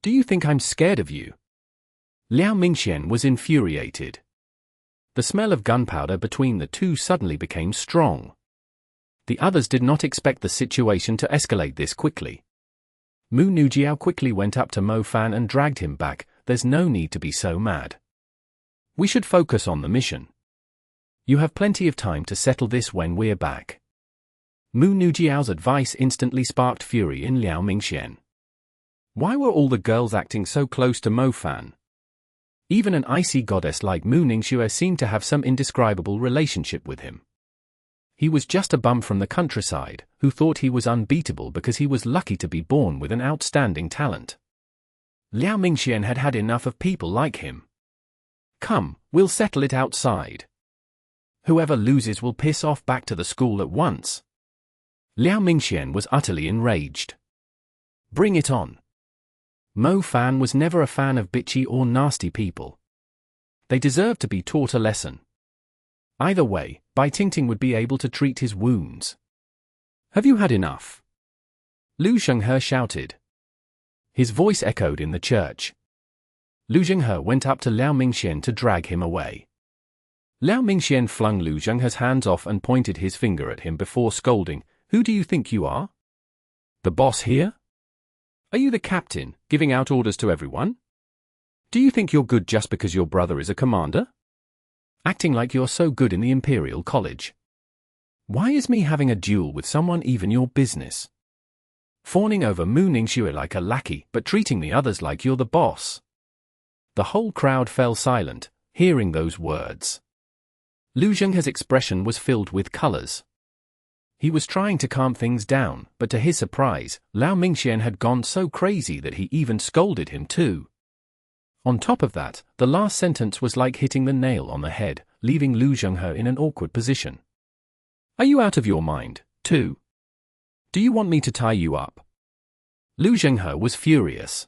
Do you think I'm scared of you? Liao Mingxian was infuriated. The smell of gunpowder between the 2 suddenly became strong. The others did not expect the situation to escalate this quickly. Mu Nujiao quickly went up to Mo Fan and dragged him back. There's no need to be so mad. We should focus on the mission. You have plenty of time to settle this when we're back. Mu Nujiao's advice instantly sparked fury in Liao Mingxian. Why were all the girls acting so close to Mo Fan? Even an icy goddess like Mu Ningxue seemed to have some indescribable relationship with him. He was just a bum from the countryside, who thought he was unbeatable because he was lucky to be born with an outstanding talent. Liao Mingxian had had enough of people like him. Come, we'll settle it outside. Whoever loses will piss off back to the school at once. Liao Mingxian was utterly enraged. Bring it on. Mo Fan was never a fan of bitchy or nasty people. They deserved to be taught a lesson. Either way, Tingting would be able to treat his wounds. Have you had enough? Lu Zhenghe shouted. His voice echoed in the church. Lu Zhenghe went up to Liao Mingxian to drag him away. Liao Mingxian flung Lu Zhenghe's hands off and pointed his finger at him before scolding, "Who do you think you are? The boss here? Are you the captain, giving out orders to everyone? Do you think you're good just because your brother is a commander? Acting like you're so good in the Imperial College. Why is me having a duel with someone even your business? Fawning over Mu Ningxue like a lackey, but treating the others like you're the boss." The whole crowd fell silent, hearing those words. Lu Zhenghe's expression was filled with colors. He was trying to calm things down, but to his surprise, Liao Mingxian had gone so crazy that he even scolded him too. On top of that, the last sentence was like hitting the nail on the head, leaving Lu Zhenghe in an awkward position. "Are you out of your mind, too? Do you want me to tie you up?" Lu Zhenghe was furious.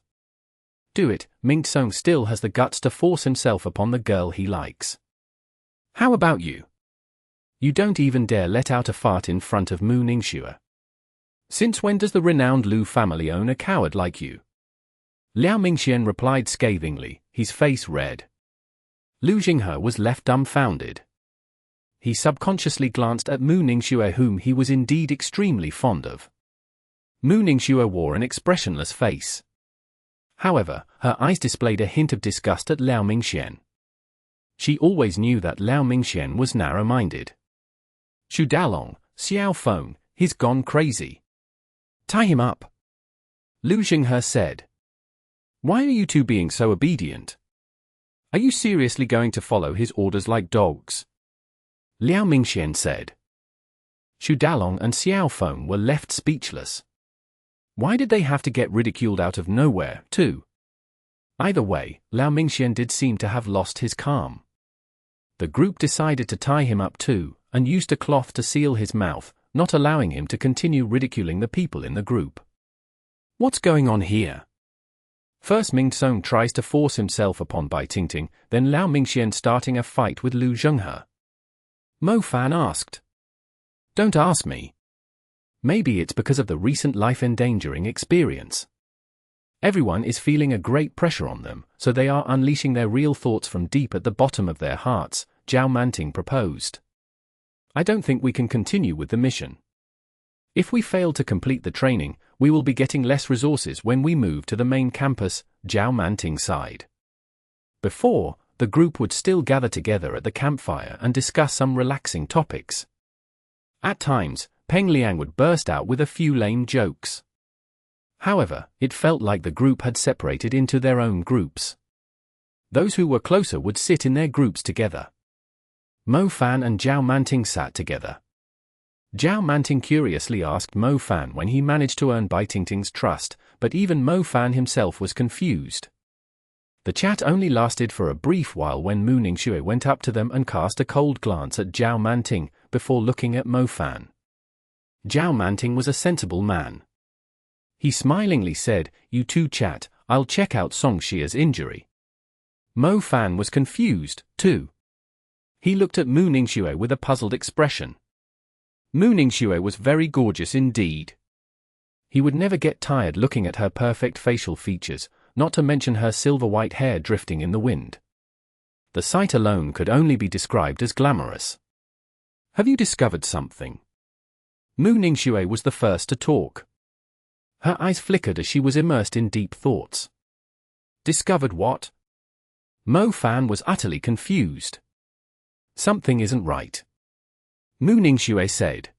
Do it, Ningxue still has the guts to force himself upon the girl he likes. How about you? You don't even dare let out a fart in front of Mu Ningxue. Since when does the renowned Lu family own a coward like you? Liao Mingxian replied scathingly, his face red. Lu Zhenghe was left dumbfounded. He subconsciously glanced at Mu Ningxue, whom he was indeed extremely fond of. Mu Ningxue wore an expressionless face. However, her eyes displayed a hint of disgust at Liao Mingxian. She always knew that Liao Mingxian was narrow-minded. "Xu Dalong, Xiao Feng, he's gone crazy. Tie him up," Lu Zhenghe said. "Why are you two being so obedient? Are you seriously going to follow his orders like dogs?" Liao Mingxian said. Xu Dalong and Xiao Feng were left speechless. Why did they have to get ridiculed out of nowhere, too? Either way, Liao Mingxian did seem to have lost his calm. The group decided to tie him up too, and used a cloth to seal his mouth, not allowing him to continue ridiculing the people in the group. What's going on here? First Ningxue tries to force himself upon Tingting, then Liao Mingxian starting a fight with Lu Zhenghe. Mo Fan asked. "Don't ask me. Maybe it's because of the recent life-endangering experience. Everyone is feeling a great pressure on them, so they are unleashing their real thoughts from deep at the bottom of their hearts," Zhao Manting proposed. "I don't think we can continue with the mission. If we fail to complete the training, we will be getting less resources when we move to the main campus," Zhao Manting sighed. Before, the group would still gather together at the campfire and discuss some relaxing topics. At times, Peng Liang would burst out with a few lame jokes. However, it felt like the group had separated into their own groups. Those who were closer would sit in their groups together. Mo Fan and Zhao Manting sat together. Zhao Manting curiously asked Mo Fan when he managed to earn Tingting's trust, but even Mo Fan himself was confused. The chat only lasted for a brief while when Mu Ningxue went up to them and cast a cold glance at Zhao Manting, before looking at Mo Fan. Zhao Manting was a sensible man. He smilingly said, "You two chat, I'll check out Song Xia's injury." Mo Fan was confused, too. He looked at Mu Ningxue with a puzzled expression. Mu Ningxue was very gorgeous indeed. He would never get tired looking at her perfect facial features, not to mention her silver-white hair drifting in the wind. The sight alone could only be described as glamorous. "Have you discovered something?" Mu Ningxue was the first to talk. Her eyes flickered as she was immersed in deep thoughts. "Discovered what?" Mo Fan was utterly confused. "Something isn't right," Mu Ningxue said.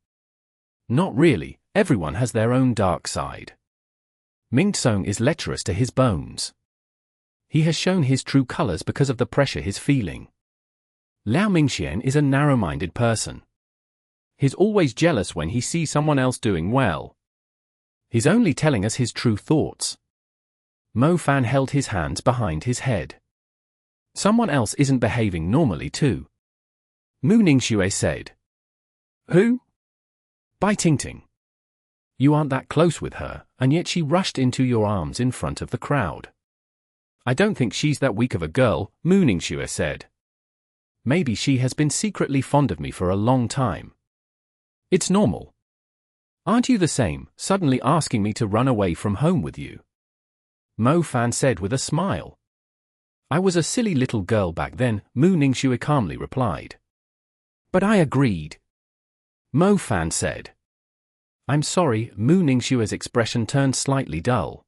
"Not really, everyone has their own dark side. Ningxue is lecherous to his bones. He has shown his true colors because of the pressure he's feeling. Liao Mingxian is a narrow-minded person. He's always jealous when he sees someone else doing well. He's only telling us his true thoughts." Mo Fan held his hands behind his head. "Someone else isn't behaving normally too," Mu Ningxue said. "Who?" Tingting. "You aren't that close with her, and yet she rushed into your arms in front of the crowd." "I don't think she's that weak of a girl," Mu Ningxue said. maybe she has been secretly fond of me for a long time. It's normal. Aren't you the same, suddenly asking me to run away from home with you? Mo Fan said with a smile. I was a silly little girl back then, Mu Ningxue calmly replied. But I agreed. Mo Fan said. I'm sorry, Mu Ningxue's expression turned slightly dull.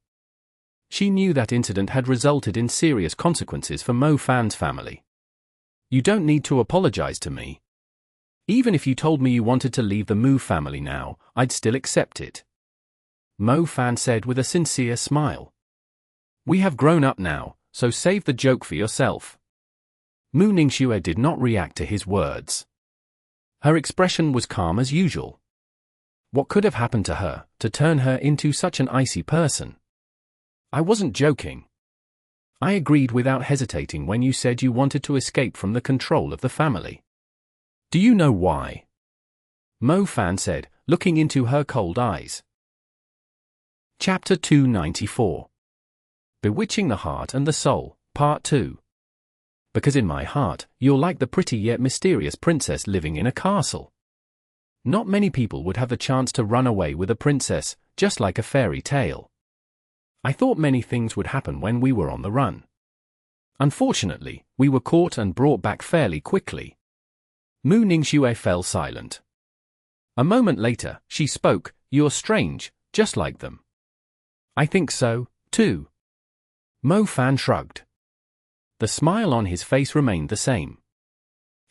She knew that incident had resulted in serious consequences for Mo Fan's family. You don't need to apologize to me. Even if you told me you wanted to leave the Mu family now, I'd still accept it. Mo Fan said with a sincere smile. We have grown up now, so save the joke for yourself. Mu Ningxue did not react to his words. Her expression was calm as usual. What could have happened to her, to turn her into such an icy person? I wasn't joking. I agreed without hesitating when you said you wanted to escape from the control of the family. Do you know why? Mo Fan said, looking into her cold eyes. Chapter 294. Bewitching the Heart and the Soul, Part 2. Because in my heart, you're like the pretty yet mysterious princess living in a castle. Not many people would have the chance to run away with a princess, just like a fairy tale. I thought many things would happen when we were on the run. Unfortunately, we were caught and brought back fairly quickly. Mu Ningxue fell silent. A moment later, she spoke, You're strange, just like them. I think so, too. Mo Fan shrugged. The smile on his face remained the same.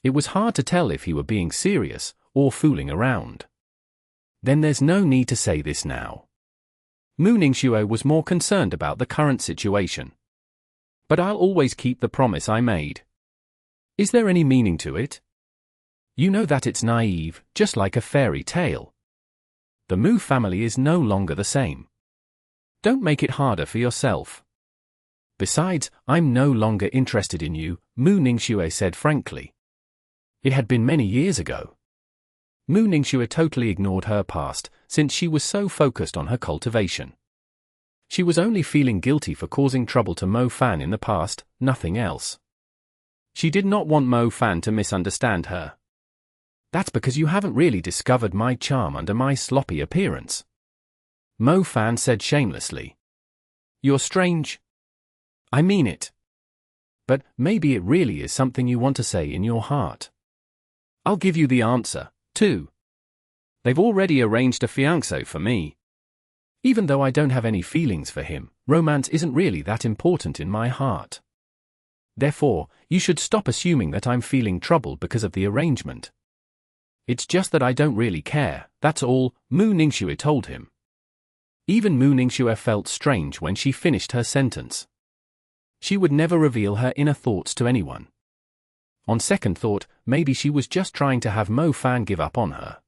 It was hard to tell if he were being serious or fooling around. Then there's no need to say this now. Mu Ningxue was more concerned about the current situation. But I'll always keep the promise I made. Is there any meaning to it? You know that it's naive, just like a fairy tale. The Mu family is no longer the same. Don't make it harder for yourself. Besides, I'm no longer interested in you, Mu Ningxue said frankly. It had been many years ago. Mu Ningxue totally ignored her past, since she was so focused on her cultivation. She was only feeling guilty for causing trouble to Mo Fan in the past, nothing else. She did not want Mo Fan to misunderstand her. That's because you haven't really discovered my charm under my sloppy appearance. Mo Fan said shamelessly. You're strange. I mean it. But maybe it really is something you want to say in your heart. I'll give you the answer, too. They've already arranged a fiancé for me. Even though I don't have any feelings for him, romance isn't really that important in my heart. Therefore, you should stop assuming that I'm feeling troubled because of the arrangement. It's just that I don't really care, that's all, Mu Ningxue told him. Even Mu Ningxue felt strange when she finished her sentence. She would never reveal her inner thoughts to anyone. On second thought, maybe she was just trying to have Mo Fan give up on her.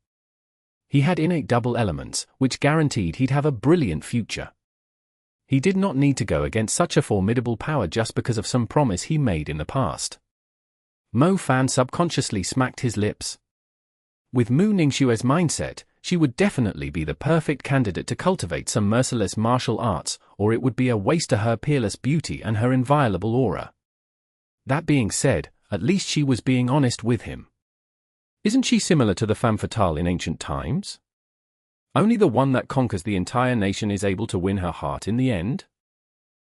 He had innate double elements, which guaranteed he'd have a brilliant future. He did not need to go against such a formidable power just because of some promise he made in the past. Mo Fan subconsciously smacked his lips. With Mu Ningxue's mindset, she would definitely be the perfect candidate to cultivate some merciless martial arts, or it would be a waste to her peerless beauty and her inviolable aura. That being said, at least she was being honest with him. Isn't she similar to the femme fatale in ancient times? Only the one that conquers the entire nation is able to win her heart in the end?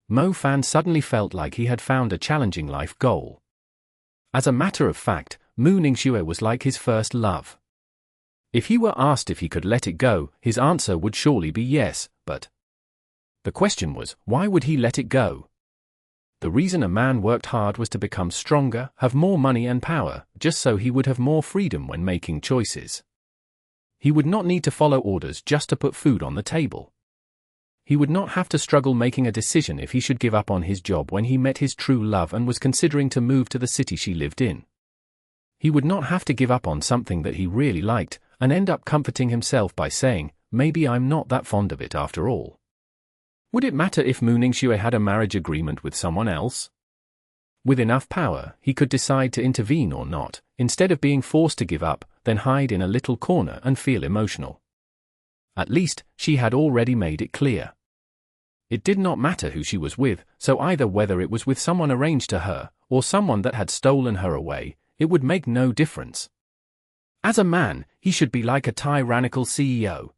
Mo Fan suddenly felt like he had found a challenging life goal. As a matter of fact, Mu Ningxue was like his first love. If he were asked if he could let it go, his answer would surely be yes, but the question was, why would he let it go? The reason a man worked hard was to become stronger, have more money and power, just so he would have more freedom when making choices. He would not need to follow orders just to put food on the table. He would not have to struggle making a decision if he should give up on his job when he met his true love and was considering to move to the city she lived in. He would not have to give up on something that he really liked, and end up comforting himself by saying, maybe I'm not that fond of it after all. Would it matter if Mu Ningxue had a marriage agreement with someone else? With enough power, he could decide to intervene or not, instead of being forced to give up, then hide in a little corner and feel emotional. At least, she had already made it clear. It did not matter who she was with, so either whether it was with someone arranged to her, or someone that had stolen her away, it would make no difference. As a man, he should be like a tyrannical CEO.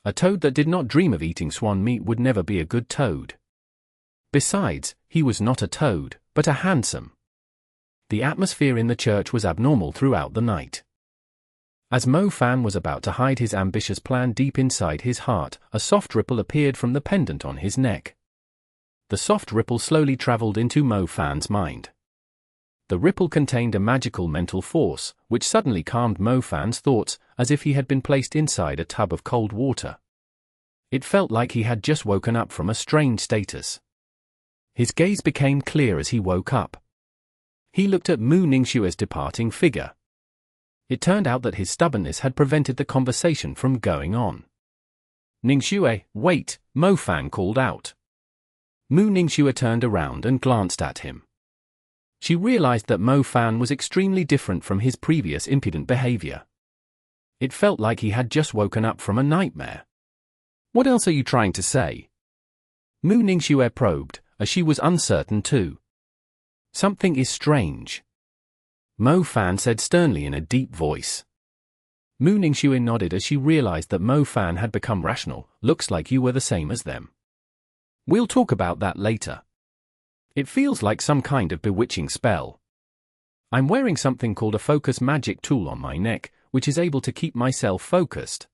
A toad that did not dream of eating swan meat would never be a good toad. Besides, he was not a toad, but a handsome. The atmosphere in the church was abnormal throughout the night. As Mo Fan was about to hide his ambitious plan deep inside his heart, a soft ripple appeared from the pendant on his neck. The soft ripple slowly traveled into Mo Fan's mind. The ripple contained a magical mental force, which suddenly calmed Mo Fan's thoughts, as if he had been placed inside a tub of cold water. It felt like he had just woken up from a strange status. His gaze became clear as he woke up. He looked at Mu Ningxue's departing figure. It turned out that his stubbornness had prevented the conversation from going on. "Ningxue, wait," Mo Fan called out. Mu Ningxue turned around and glanced at him. She realized that Mo Fan was extremely different from his previous impudent behavior. It felt like he had just woken up from a nightmare. "What else are you trying to say?" Mu Ningxue probed, as she was uncertain too. "Something is strange," Mo Fan said sternly in a deep voice. Mu Ningxue nodded as she realized that Mo Fan had become rational. "Looks like you were the same as them. We'll talk about that later. It feels like some kind of bewitching spell. I'm wearing something called a focus magic tool on my neck, which is able to keep myself focused.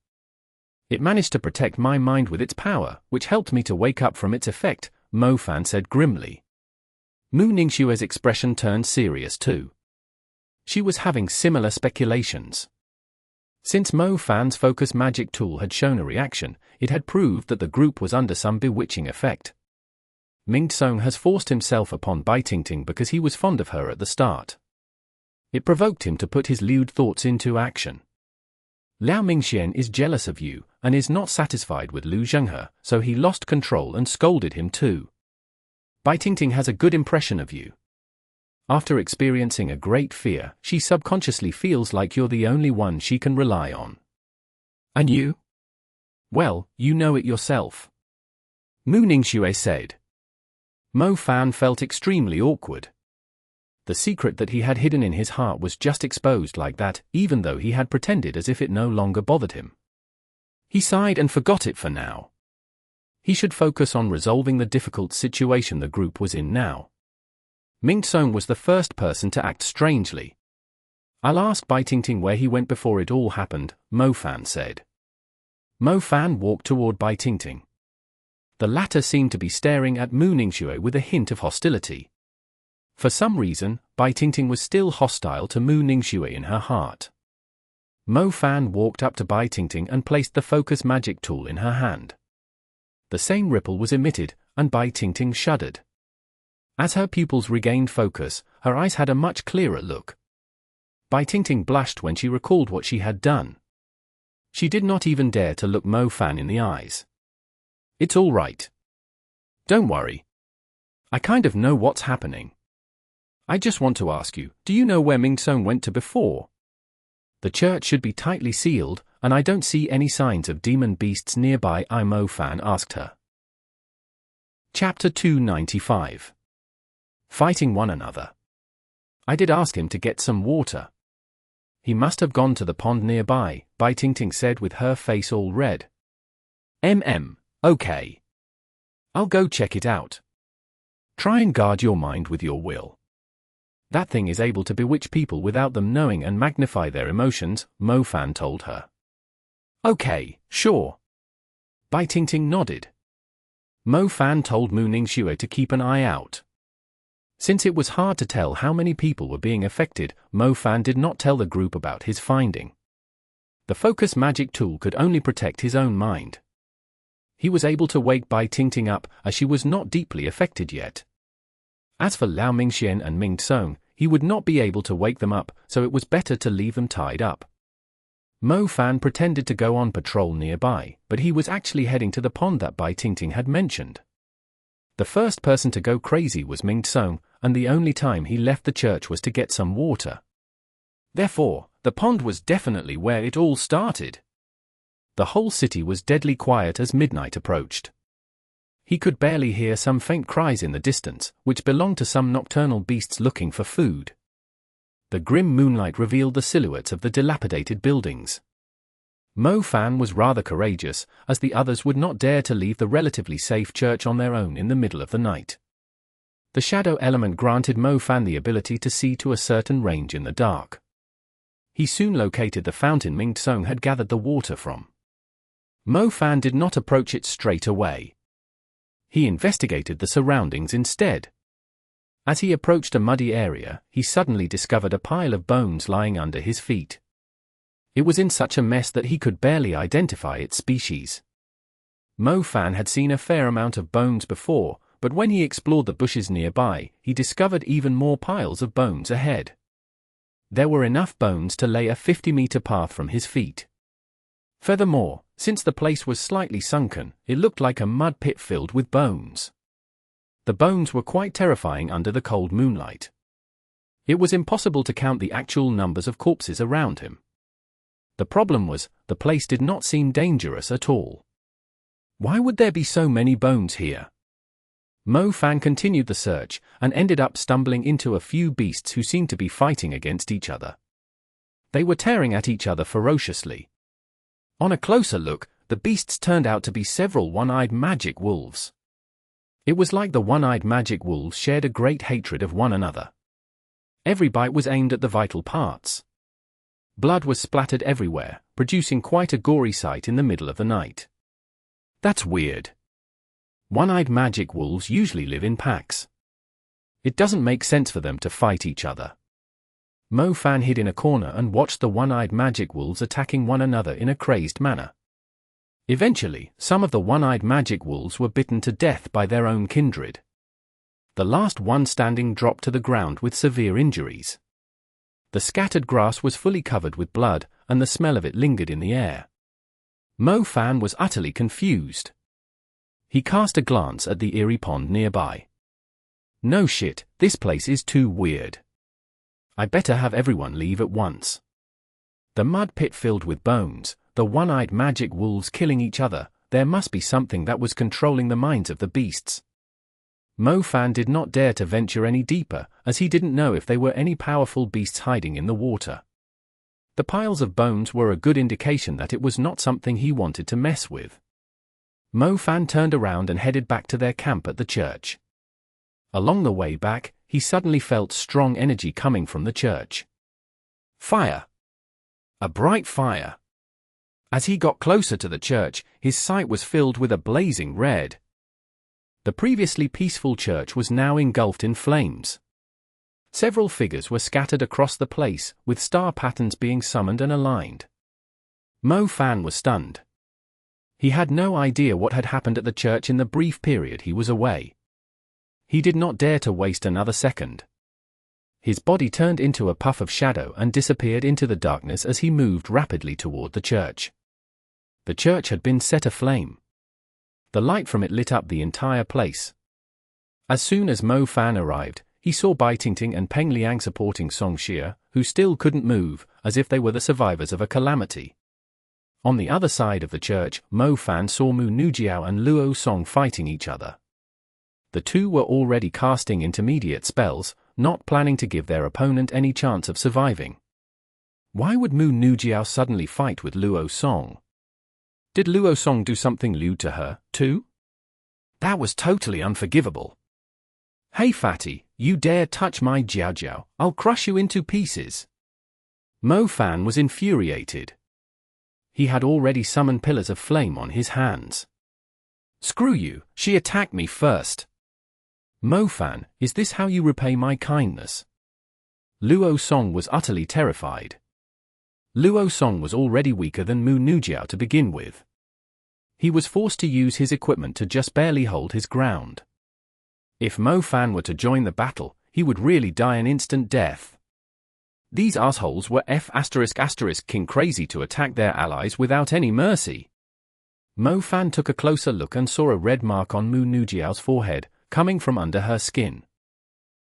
It managed to protect my mind with its power, which helped me to wake up from its effect," Mo Fan said grimly. Mu Ningxue's expression turned serious too. She was having similar speculations. Since Mo Fan's focus magic tool had shown a reaction, it had proved that the group was under some bewitching effect. Mingxue has forced himself upon Tingting because he was fond of her at the start. It provoked him to put his lewd thoughts into action. Liao Mingxian is jealous of you, and is not satisfied with Lu Zhenghe, so he lost control and scolded him too. Tingting has a good impression of you. After experiencing a great fear, she subconsciously feels like you're the only one she can rely on. And you? Well, you know it yourself, Mu Ningxue said. Mo Fan felt extremely awkward. The secret that he had hidden in his heart was just exposed like that, even though he had pretended as if it no longer bothered him. He sighed and forgot it for now. He should focus on resolving the difficult situation the group was in now. Mingxue was the first person to act strangely. "I'll ask Tingting where he went before it all happened," Mo Fan said. Mo Fan walked toward Tingting. The latter seemed to be staring at Mu Ningxue with a hint of hostility. For some reason, Tingting was still hostile to Mu Ningxue in her heart. Mo Fan walked up to Tingting and placed the focus magic tool in her hand. The same ripple was emitted, and Tingting shuddered. As her pupils regained focus, her eyes had a much clearer look. Tingting blushed when she recalled what she had done. She did not even dare to look Mo Fan in the eyes. "It's all right. Don't worry. I kind of know what's happening. I just want to ask you, do you know where Mingxue went to before? The church should be tightly sealed, and I don't see any signs of demon beasts nearby," Mo Fan asked her. Chapter 295. Fighting one another. "I did ask him to get some water. He must have gone to the pond nearby," Tingting said with her face all red. Okay. I'll go check it out. Try and guard your mind with your will. That thing is able to bewitch people without them knowing and magnify their emotions," Mo Fan told her. "Okay, sure." Tingting nodded. Mo Fan told Mu Ningxue to keep an eye out. Since it was hard to tell how many people were being affected, Mo Fan did not tell the group about his finding. The focus magic tool could only protect his own mind. He was able to wake Tingting up, as she was not deeply affected yet. As for Liao Mingxian and Mingxue, he would not be able to wake them up, so it was better to leave them tied up. Mo Fan pretended to go on patrol nearby, but he was actually heading to the pond that Tingting had mentioned. The first person to go crazy was Mingxue, and the only time he left the church was to get some water. Therefore, the pond was definitely where it all started. The whole city was deadly quiet as midnight approached. He could barely hear some faint cries in the distance, which belonged to some nocturnal beasts looking for food. The grim moonlight revealed the silhouettes of the dilapidated buildings. Mo Fan was rather courageous, as the others would not dare to leave the relatively safe church on their own in the middle of the night. The shadow element granted Mo Fan the ability to see to a certain range in the dark. He soon located the fountain Ningxue had gathered the water from. Mo Fan did not approach it straight away. He investigated the surroundings instead. As he approached a muddy area, he suddenly discovered a pile of bones lying under his feet. It was in such a mess that he could barely identify its species. Mo Fan had seen a fair amount of bones before, but when he explored the bushes nearby, he discovered even more piles of bones ahead. There were enough bones to lay a 50-meter path from his feet. Furthermore, since the place was slightly sunken, it looked like a mud pit filled with bones. The bones were quite terrifying under the cold moonlight. It was impossible to count the actual numbers of corpses around him. The problem was, the place did not seem dangerous at all. Why would there be so many bones here? Mo Fan continued the search, and ended up stumbling into a few beasts who seemed to be fighting against each other. They were tearing at each other ferociously. On a closer look, the beasts turned out to be several one-eyed magic wolves. It was like the one-eyed magic wolves shared a great hatred of one another. Every bite was aimed at the vital parts. Blood was splattered everywhere, producing quite a gory sight in the middle of the night. That's weird. One-eyed magic wolves usually live in packs. It doesn't make sense for them to fight each other. Mo Fan hid in a corner and watched the one-eyed magic wolves attacking one another in a crazed manner. Eventually, some of the one-eyed magic wolves were bitten to death by their own kindred. The last one standing dropped to the ground with severe injuries. The scattered grass was fully covered with blood, and the smell of it lingered in the air. Mo Fan was utterly confused. He cast a glance at the Eerie pond nearby. No shit, this place is too weird. I better have everyone leave at once. The mud pit filled with bones, the one-eyed magic wolves killing each other, there must be something that was controlling the minds of the beasts. Mo Fan did not dare to venture any deeper, as he didn't know if there were any powerful beasts hiding in the water. The piles of bones were a good indication that it was not something he wanted to mess with. Mo Fan turned around and headed back to their camp at the church. Along the way back, he suddenly felt strong energy coming from the church. Fire! A bright fire! As he got closer to the church, his sight was filled with a blazing red. The previously peaceful church was now engulfed in flames. Several figures were scattered across the place, with star patterns being summoned and aligned. Mo Fan was stunned. He had no idea what had happened at the church in the brief period he was away. He did not dare to waste another second. His body turned into a puff of shadow and disappeared into the darkness as he moved rapidly toward the church. The church had been set aflame. The light from it lit up the entire place. As soon as Mo Fan arrived, he saw Bai Tingting and Peng Liang supporting Song Xia, who still couldn't move, as if they were the survivors of a calamity. On the other side of the church, Mo Fan saw Mu Nujiao and Luo Song fighting each other. The two were already casting intermediate spells, not planning to give their opponent any chance of surviving. Why would Mu Nujiao suddenly fight with Luo Song? Did Luo Song do something lewd to her, too? That was totally unforgivable. Hey fatty, you dare touch my Jiao Jiao, I'll crush you into pieces. Mo Fan was infuriated. He had already summoned pillars of flame on his hands. Screw you, she attacked me first. Mo Fan, is this how you repay my kindness? Luo Song was utterly terrified. Luo Song was already weaker than Mu Nujiao to begin with. He was forced to use his equipment to just barely hold his ground. If Mo Fan were to join the battle, he would really die an instant death. These assholes were king crazy to attack their allies without any mercy. Mo Fan took a closer look and saw a red mark on Mu Nujiao's forehead, coming from under her skin.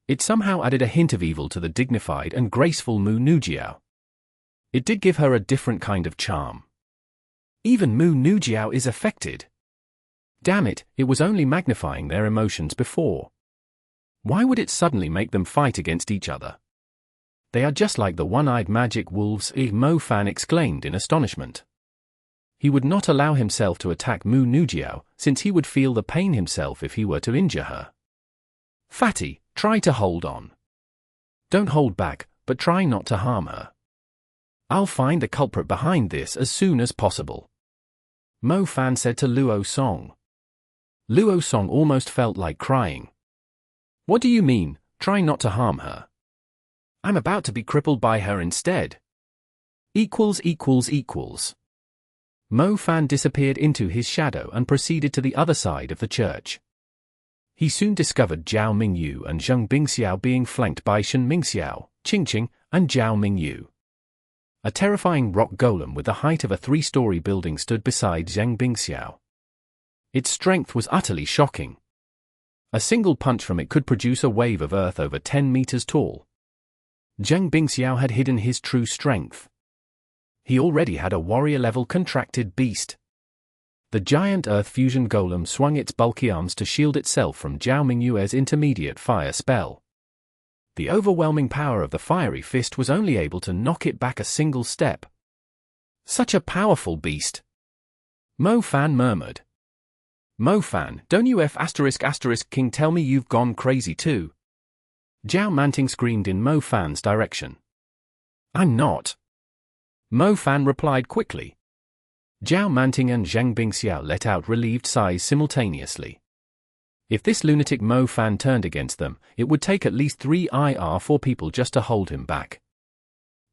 It somehow added a hint of evil to the dignified and graceful Mu Nujiao. It did give her a different kind of charm. Even Mu Nujiao is affected. Damn it, it was only magnifying their emotions before. Why would it suddenly make them fight against each other? They are just like the one-eyed magic wolves, Mo Fan exclaimed in astonishment. He would not allow himself to attack Mu Nujiao, since he would feel the pain himself if he were to injure her. Fatty, try to hold on. Don't hold back, but try not to harm her. I'll find the culprit behind this as soon as possible. Mo Fan said to Luo Song. Luo Song almost felt like crying. What do you mean, try not to harm her? I'm about to be crippled by her instead. Mo Fan disappeared into his shadow and proceeded to the other side of the church. He soon discovered Zhao Mingyu and Zheng Bingxiao being flanked by Shen Mingxiao, Qingqing, and Zhao Mingyu. A terrifying rock golem with the height of a 3-story building stood beside Zheng Bingxiao. Its strength was utterly shocking. A single punch from it could produce a wave of earth over 10 meters tall. Zheng Bingxiao had hidden his true strength. He already had a warrior-level contracted beast. The giant earth fusion golem swung its bulky arms to shield itself from Zhao Mingyue's intermediate fire spell. The overwhelming power of the fiery fist was only able to knock it back a single step. Such a powerful beast! Mo Fan murmured. Mo Fan, don't you King tell me you've gone crazy too? Zhao Manting screamed in Mo Fan's direction. I'm not. Mo Fan replied quickly. Zhao Manting and Zheng Bingxiao let out relieved sighs simultaneously. If this lunatic Mo Fan turned against them, it would take at least 3 IR4 people just to hold him back.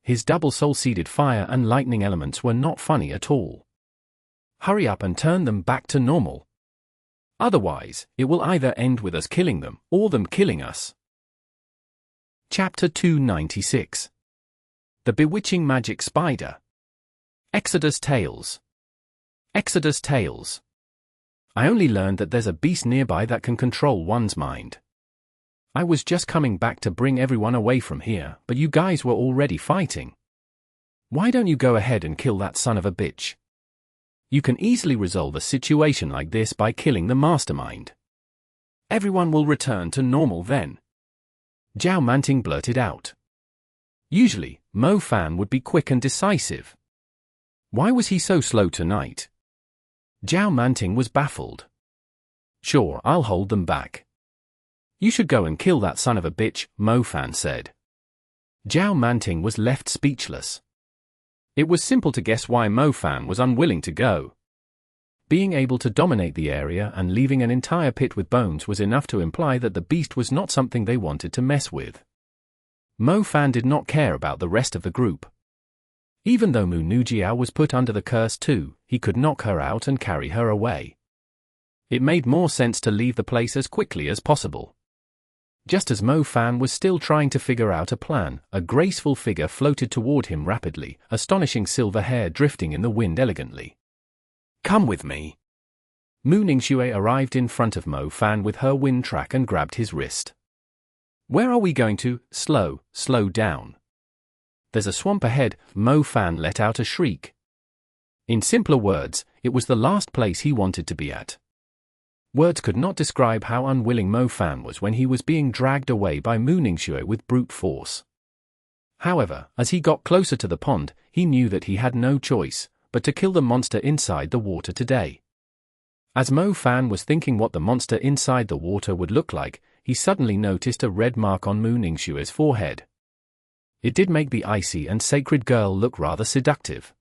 His double soul-seeded fire and lightning elements were not funny at all. Hurry up and turn them back to normal. Otherwise, it will either end with us killing them, or them killing us. Chapter 296. The Bewitching Magic Spider. Exodus Tales. Exodus Tales. I only learned that there's a beast nearby that can control one's mind. I was just coming back to bring everyone away from here, but you guys were already fighting. Why don't you go ahead and kill that son of a bitch? You can easily resolve a situation like this by killing the mastermind. Everyone will return to normal then. Zhao Manting blurted out. Usually, Mo Fan would be quick and decisive. Why was he so slow tonight? Zhao Manting was baffled. Sure, I'll hold them back. You should go and kill that son of a bitch, Mo Fan said. Zhao Manting was left speechless. It was simple to guess why Mo Fan was unwilling to go. Being able to dominate the area and leaving an entire pit with bones was enough to imply that the beast was not something they wanted to mess with. Mo Fan did not care about the rest of the group. Even though Mu Nujiao was put under the curse too, he could knock her out and carry her away. It made more sense to leave the place as quickly as possible. Just as Mo Fan was still trying to figure out a plan, a graceful figure floated toward him rapidly, astonishing silver hair drifting in the wind elegantly. Come with me. Mu Ningxue arrived in front of Mo Fan with her wind track and grabbed his wrist. Where are we going to? Slow down. There's a swamp ahead, Mo Fan let out a shriek. In simpler words, it was the last place he wanted to be at. Words could not describe how unwilling Mo Fan was when he was being dragged away by Mu Ningxue with brute force. However, as he got closer to the pond, he knew that he had no choice but to kill the monster inside the water today. As Mo Fan was thinking what the monster inside the water would look like, he suddenly noticed a red mark on Mu Ningxue's forehead. It did make the icy and sacred girl look rather seductive.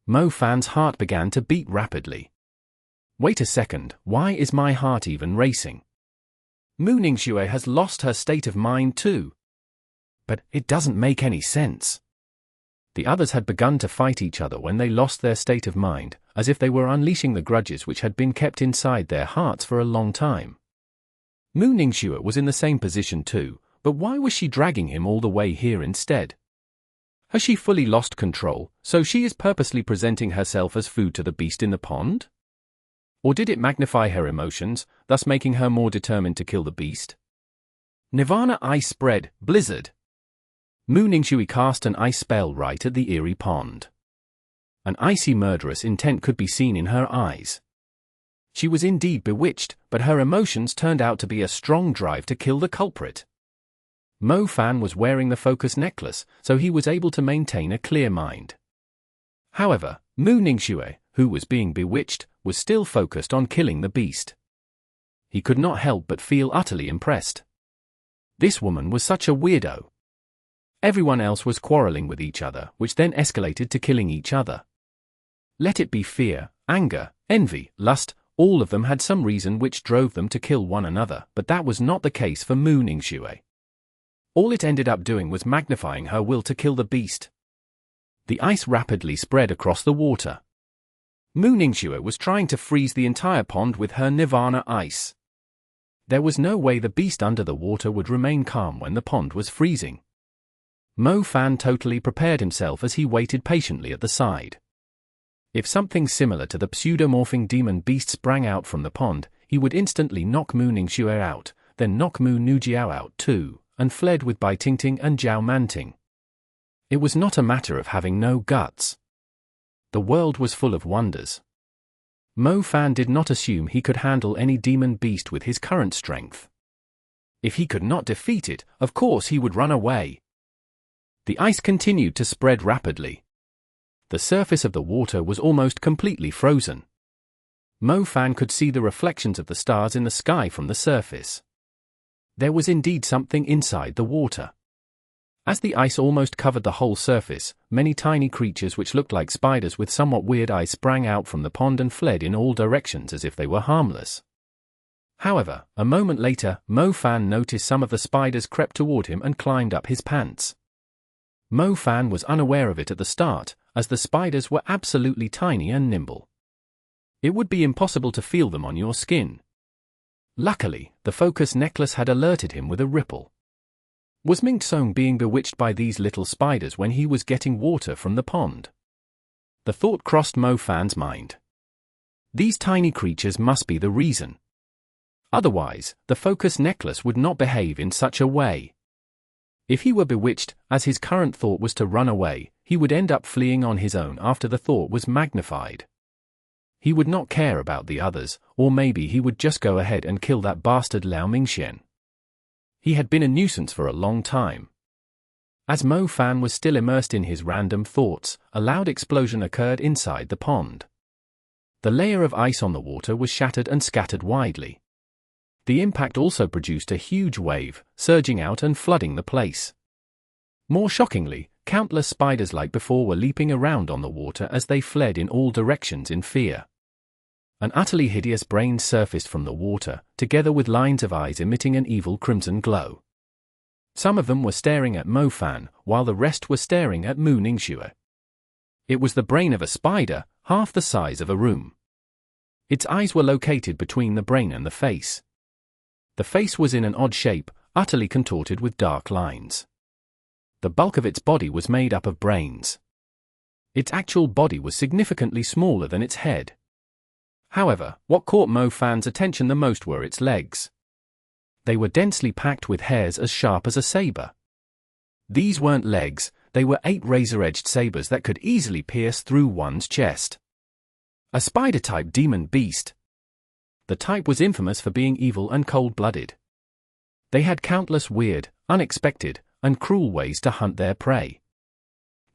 Mo Fan's heart began to beat rapidly. Wait a second, why is my heart even racing? Mu Ningxue has lost her state of mind too. But it doesn't make any sense. The others had begun to fight each other when they lost their state of mind, as if they were unleashing the grudges which had been kept inside their hearts for a long time. Mu Ningxue was in the same position too, but why was she dragging him all the way here instead? Has she fully lost control, so she is purposely presenting herself as food to the beast in the pond? Or did it magnify her emotions, thus making her more determined to kill the beast? Nirvana Ice Spread, Blizzard. Mu Ningxue cast an ice spell right at the Eerie pond. An icy murderous intent could be seen in her eyes. She was indeed bewitched, but her emotions turned out to be a strong drive to kill the culprit. Mo Fan was wearing the focus necklace, so he was able to maintain a clear mind. However, Ningxue, who was being bewitched, was still focused on killing the beast. He could not help but feel utterly impressed. This woman was such a weirdo. Everyone else was quarreling with each other, which then escalated to killing each other. Let it be fear, anger, envy, lust, all of them had some reason which drove them to kill one another, but that was not the case for Ningxue. All it ended up doing was magnifying her will to kill the beast. The ice rapidly spread across the water. Ningxue was trying to freeze the entire pond with her nirvana ice. There was no way the beast under the water would remain calm when the pond was freezing. Mo Fan totally prepared himself as he waited patiently at the side. If something similar to the pseudomorphing demon beast sprang out from the pond, he would instantly knock Ningxue out, then knock Nujiao out too, and fled with Bai Tingting and Zhao Manting. It was not a matter of having no guts. The world was full of wonders. Mo Fan did not assume he could handle any demon beast with his current strength. If he could not defeat it, of course he would run away. The ice continued to spread rapidly. The surface of the water was almost completely frozen. Mo Fan could see the reflections of the stars in the sky from the surface. There was indeed something inside the water. As the ice almost covered the whole surface, many tiny creatures which looked like spiders with somewhat weird eyes sprang out from the pond and fled in all directions as if they were harmless. However, a moment later, Mo Fan noticed some of the spiders crept toward him and climbed up his pants. Mo Fan was unaware of it at the start, as the spiders were absolutely tiny and nimble. It would be impossible to feel them on your skin. Luckily, the focus necklace had alerted him with a ripple. Was Ningxue being bewitched by these little spiders when he was getting water from the pond? The thought crossed Mo Fan's mind. These tiny creatures must be the reason. Otherwise, the focus necklace would not behave in such a way. If he were bewitched, as his current thought was to run away, he would end up fleeing on his own after the thought was magnified. He would not care about the others, or maybe he would just go ahead and kill that bastard Lao Mingxian. He had been a nuisance for a long time. As Mo Fan was still immersed in his random thoughts, a loud explosion occurred inside the pond. The layer of ice on the water was shattered and scattered widely. The impact also produced a huge wave, surging out and flooding the place. More shockingly, countless spiders like before were leaping around on the water as they fled in all directions in fear. An utterly hideous brain surfaced from the water, together with lines of eyes emitting an evil crimson glow. Some of them were staring at Mo Fan, while the rest were staring at Ningxue. It was the brain of a spider, half the size of a room. Its eyes were located between the brain and the face. The face was in an odd shape, utterly contorted with dark lines. The bulk of its body was made up of brains. Its actual body was significantly smaller than its head. However, what caught Mo Fan's attention the most were its legs. They were densely packed with hairs as sharp as a saber. These weren't legs, they were 8 razor-edged sabers that could easily pierce through one's chest. A spider-type demon beast. The type was infamous for being evil and cold-blooded. They had countless weird, unexpected, and cruel ways to hunt their prey.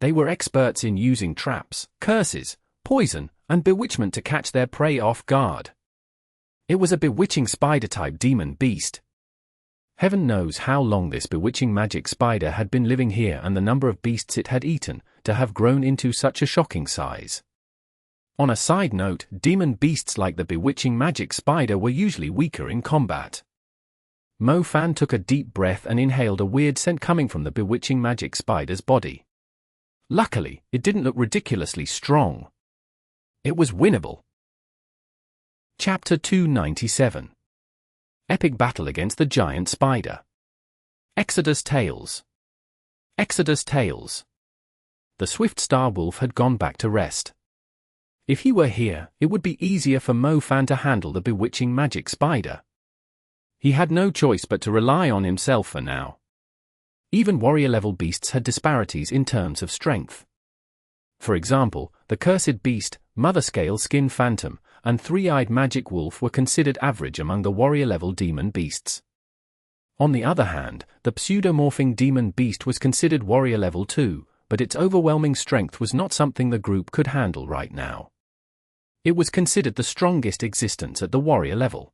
They were experts in using traps, curses, poison, and bewitchment to catch their prey off guard. It was a bewitching spider-type demon beast. Heaven knows how long this bewitching magic spider had been living here and the number of beasts it had eaten, to have grown into such a shocking size. On a side note, demon beasts like the bewitching magic spider were usually weaker in combat. Mo Fan took a deep breath and inhaled a weird scent coming from the bewitching magic spider's body. Luckily, it didn't look ridiculously strong. It was winnable. Chapter 297. Epic Battle Against the Giant Spider. Exodus Tales. Exodus Tales. The swift star wolf had gone back to rest. If he were here, it would be easier for Mo Fan to handle the bewitching magic spider. He had no choice but to rely on himself for now. Even warrior-level beasts had disparities in terms of strength. For example, the cursed beast, mother-scale skin phantom, and three-eyed magic wolf were considered average among the warrior-level demon beasts. On the other hand, the pseudomorphing demon beast was considered warrior level 2, but its overwhelming strength was not something the group could handle right now. It was considered the strongest existence at the warrior level.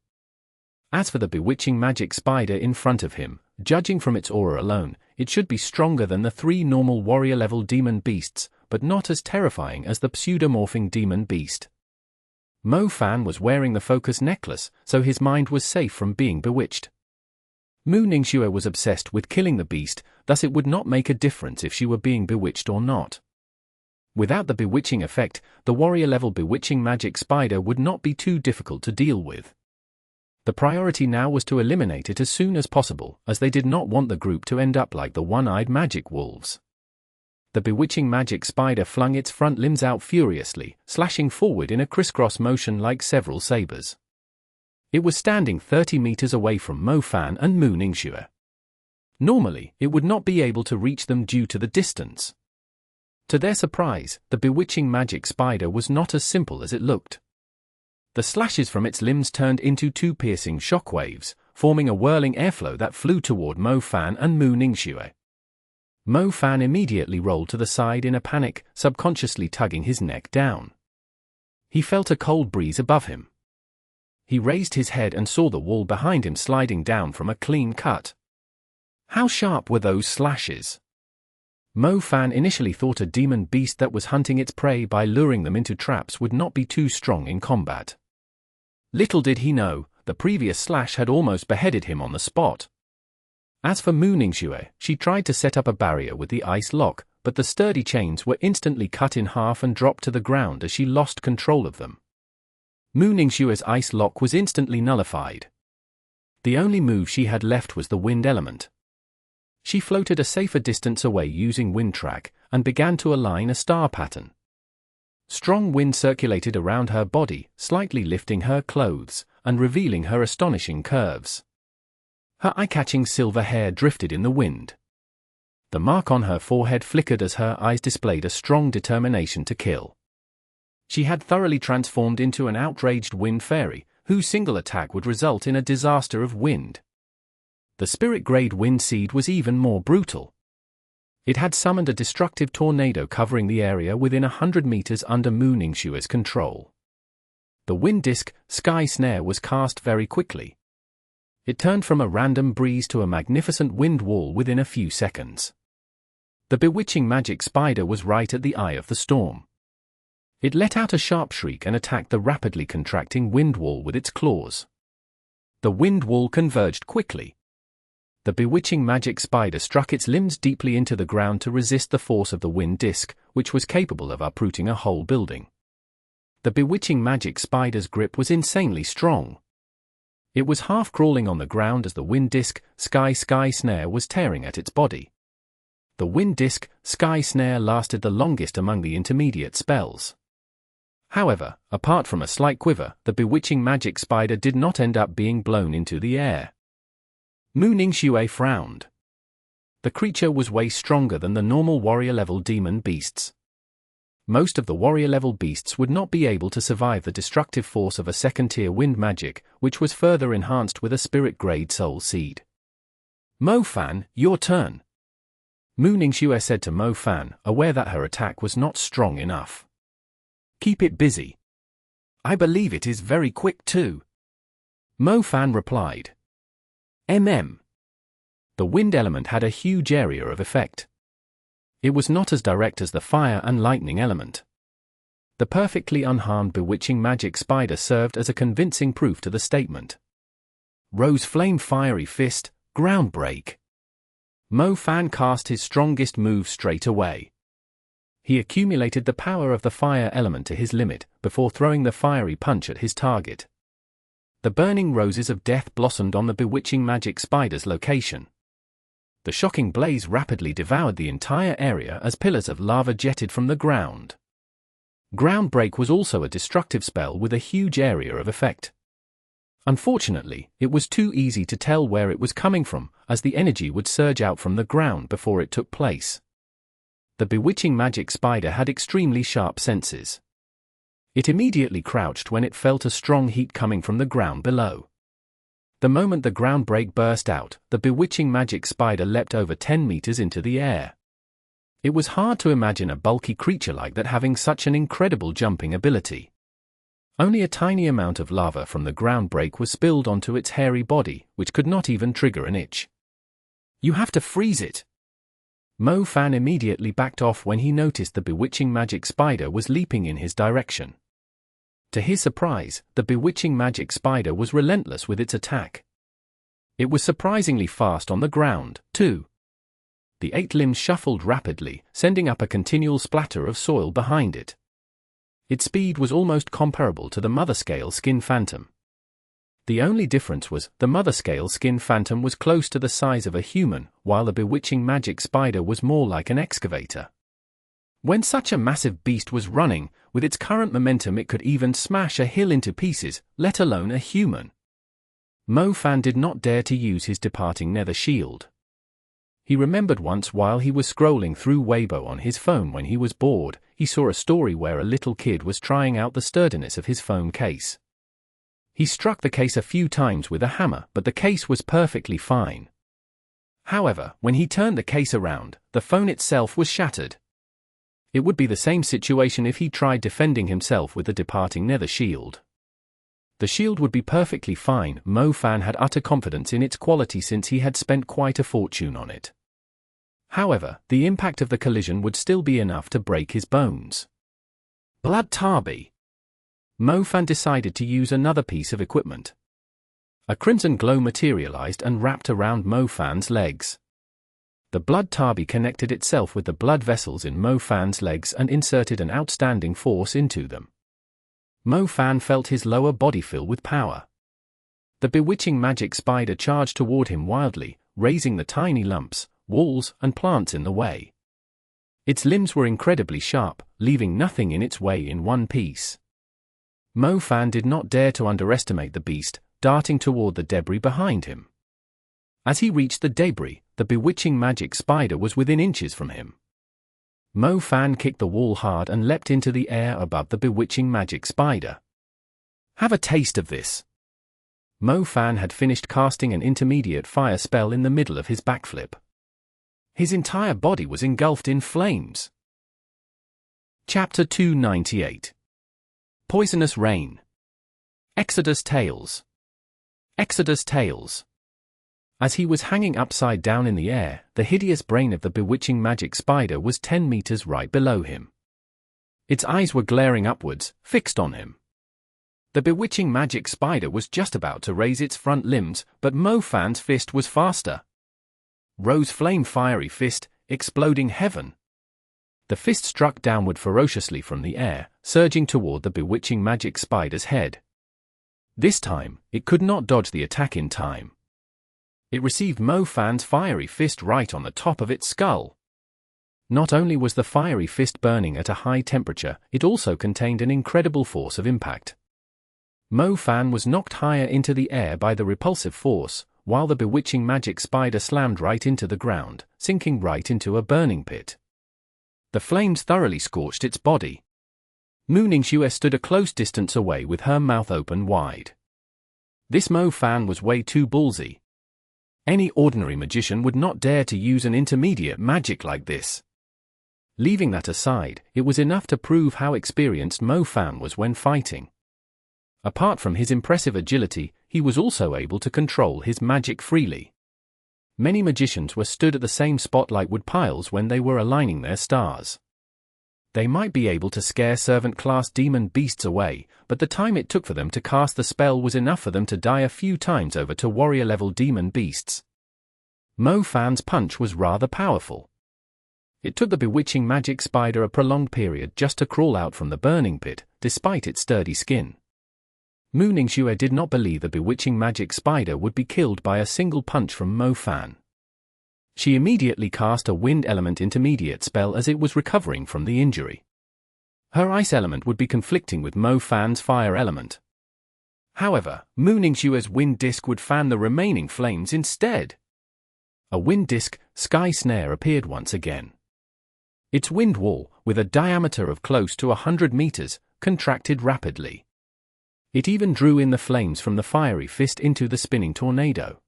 As for the bewitching magic spider in front of him, judging from its aura alone, it should be stronger than the 3 normal warrior level demon beasts, but not as terrifying as the pseudomorphing demon beast. Mo Fan was wearing the focus necklace, so his mind was safe from being bewitched. Ningxue was obsessed with killing the beast, thus it would not make a difference if she were being bewitched or not. Without the bewitching effect, the warrior-level bewitching magic spider would not be too difficult to deal with. The priority now was to eliminate it as soon as possible, as they did not want the group to end up like the one-eyed magic wolves. The bewitching magic spider flung its front limbs out furiously, slashing forward in a crisscross motion like several sabers. It was standing 30 meters away from Mo Fan and Ningxue. Normally, it would not be able to reach them due to the distance. To their surprise, the bewitching magic spider was not as simple as it looked. The slashes from its limbs turned into 2 piercing shockwaves, forming a whirling airflow that flew toward Mo Fan and Ningxue. Mo Fan immediately rolled to the side in a panic, subconsciously tugging his neck down. He felt a cold breeze above him. He raised his head and saw the wall behind him sliding down from a clean cut. How sharp were those slashes? Mo Fan initially thought a demon beast that was hunting its prey by luring them into traps would not be too strong in combat. Little did he know, the previous slash had almost beheaded him on the spot. As for Ningxue, she tried to set up a barrier with the ice lock, but the sturdy chains were instantly cut in half and dropped to the ground as she lost control of them. Ningxue's ice lock was instantly nullified. The only move she had left was the wind element. She floated a safer distance away using wind track, and began to align a star pattern. Strong wind circulated around her body, slightly lifting her clothes, and revealing her astonishing curves. Her eye-catching silver hair drifted in the wind. The mark on her forehead flickered as her eyes displayed a strong determination to kill. She had thoroughly transformed into an outraged wind fairy, whose single attack would result in a disaster of wind. The spirit-grade wind seed was even more brutal. It had summoned a destructive tornado covering the area within 100 meters under Ningxue's control. The wind disc, Sky Snare, was cast very quickly. It turned from a random breeze to a magnificent wind wall within a few seconds. The bewitching magic spider was right at the eye of the storm. It let out a sharp shriek and attacked the rapidly contracting wind wall with its claws. The wind wall converged quickly. The bewitching magic spider struck its limbs deeply into the ground to resist the force of the wind disk, which was capable of uprooting a whole building. The bewitching magic spider's grip was insanely strong. It was half crawling on the ground as the wind disk, Sky Snare, was tearing at its body. The wind disk, Sky Snare, lasted the longest among the intermediate spells. However, apart from a slight quiver, the bewitching magic spider did not end up being blown into the air. Ningxue frowned. The creature was way stronger than the normal warrior-level demon beasts. Most of the warrior-level beasts would not be able to survive the destructive force of a second-tier wind magic, which was further enhanced with a spirit-grade soul seed. Mo Fan, your turn. Ningxue said to Mo Fan, aware that her attack was not strong enough. Keep it busy. I believe it is very quick too. Mo Fan replied. The wind element had a huge area of effect. It was not as direct as the fire and lightning element. The perfectly unharmed bewitching magic spider served as a convincing proof to the statement. Rose Flame Fiery Fist, Ground Break. Mo Fan cast his strongest move straight away. He accumulated the power of the fire element to his limit, before throwing the fiery punch at his target. The burning roses of death blossomed on the bewitching magic spider's location. The shocking blaze rapidly devoured the entire area as pillars of lava jetted from the ground. Ground Break was also a destructive spell with a huge area of effect. Unfortunately, it was too easy to tell where it was coming from, as the energy would surge out from the ground before it took place. The bewitching magic spider had extremely sharp senses. It immediately crouched when it felt a strong heat coming from the ground below. The moment the ground break burst out, the bewitching magic spider leapt over 10 meters into the air. It was hard to imagine a bulky creature like that having such an incredible jumping ability. Only a tiny amount of lava from the ground break was spilled onto its hairy body, which could not even trigger an itch. "You have to freeze it." Mo Fan immediately backed off when he noticed the bewitching magic spider was leaping in his direction. To his surprise, the bewitching magic spider was relentless with its attack. It was surprisingly fast on the ground, too. The 8 limbs shuffled rapidly, sending up a continual splatter of soil behind it. Its speed was almost comparable to the mother-scale skin phantom. The only difference was, the mother-scale skin phantom was close to the size of a human, while the bewitching magic spider was more like an excavator. When such a massive beast was running, with its current momentum it could even smash a hill into pieces, let alone a human. Mo Fan did not dare to use his departing nether shield. He remembered once while he was scrolling through Weibo on his phone when he was bored, he saw a story where a little kid was trying out the sturdiness of his phone case. He struck the case a few times with a hammer, but the case was perfectly fine. However, when he turned the case around, the phone itself was shattered. It would be the same situation if he tried defending himself with the departing nether shield. The shield would be perfectly fine. Mo Fan had utter confidence in its quality since he had spent quite a fortune on it. However, the impact of the collision would still be enough to break his bones. Blood Tarbi. Mo Fan decided to use another piece of equipment. A crimson glow materialized and wrapped around Mo Fan's legs. The blood Tarbi connected itself with the blood vessels in Mo Fan's legs and inserted an outstanding force into them. Mo Fan felt his lower body fill with power. The bewitching magic spider charged toward him wildly, raising the tiny lumps, walls, and plants in the way. Its limbs were incredibly sharp, leaving nothing in its way in one piece. Mo Fan did not dare to underestimate the beast, darting toward the debris behind him. As he reached the debris, the bewitching magic spider was within inches from him. Mo Fan kicked the wall hard and leapt into the air above the bewitching magic spider. "Have a taste of this." Mo Fan had finished casting an intermediate fire spell in the middle of his backflip. His entire body was engulfed in flames. Chapter 298. Poisonous Rain. Exodus Tales. Exodus Tales. As he was hanging upside down in the air, the hideous brain of the bewitching magic spider was 10 meters right below him. Its eyes were glaring upwards, fixed on him. The bewitching magic spider was just about to raise its front limbs, but Mo Fan's fist was faster. Rose flame fiery fist, exploding heaven. The fist struck downward ferociously from the air, surging toward the bewitching magic spider's head. This time, it could not dodge the attack in time. It received Mo Fan's fiery fist right on the top of its skull. Not only was the fiery fist burning at a high temperature, it also contained an incredible force of impact. Mo Fan was knocked higher into the air by the repulsive force, while the bewitching magic spider slammed right into the ground, sinking right into a burning pit. The flames thoroughly scorched its body. Ningxue stood a close distance away with her mouth open wide. This Mo Fan was way too ballsy. Any ordinary magician would not dare to use an intermediate magic like this. Leaving that aside, it was enough to prove how experienced Mo Fan was when fighting. Apart from his impressive agility, he was also able to control his magic freely. Many magicians were stood at the same spot like wood piles when they were aligning their stars. They might be able to scare servant-class demon beasts away, but the time it took for them to cast the spell was enough for them to die a few times over to warrior-level demon beasts. Mo Fan's punch was rather powerful. It took the bewitching magic spider a prolonged period just to crawl out from the burning pit, despite its sturdy skin. Ningxue did not believe the bewitching magic spider would be killed by a single punch from Mo Fan. She immediately cast a wind element intermediate spell as it was recovering from the injury. Her ice element would be conflicting with Mo Fan's fire element. However, Ningxue's wind disc would fan the remaining flames instead. A wind disc, sky snare appeared once again. Its wind wall, with a diameter of close to 100 meters, contracted rapidly. It even drew in the flames from the fiery fist into the spinning tornado.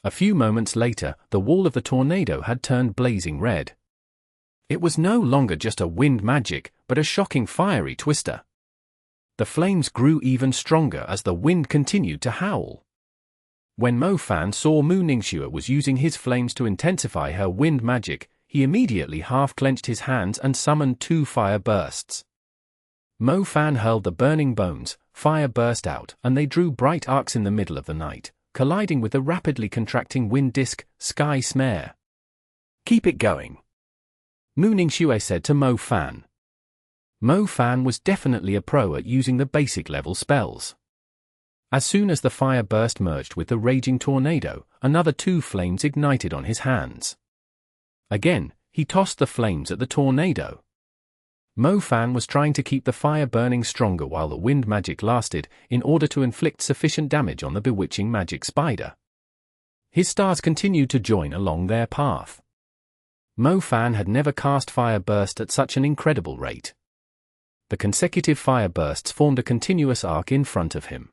A few moments later, the wall of the tornado had turned blazing red. It was no longer just a wind magic, but a shocking fiery twister. The flames grew even stronger as the wind continued to howl. When Mo Fan saw Mu Ningxue was using his flames to intensify her wind magic, he immediately half-clenched his hands and summoned 2 fire bursts. Mo Fan hurled the burning bones, fire burst out, and they drew bright arcs in the middle of the night, colliding with the rapidly contracting wind disk, Sky Snare. "Keep it going," Mu Ningxue said to Mo Fan. Mo Fan was definitely a pro at using the basic level spells. As soon as the fire burst merged with the raging tornado, another 2 flames ignited on his hands. Again, he tossed the flames at the tornado. Mo Fan was trying to keep the fire burning stronger while the wind magic lasted, in order to inflict sufficient damage on the bewitching magic spider. His stars continued to join along their path. Mo Fan had never cast fire burst at such an incredible rate. The consecutive fire bursts formed a continuous arc in front of him.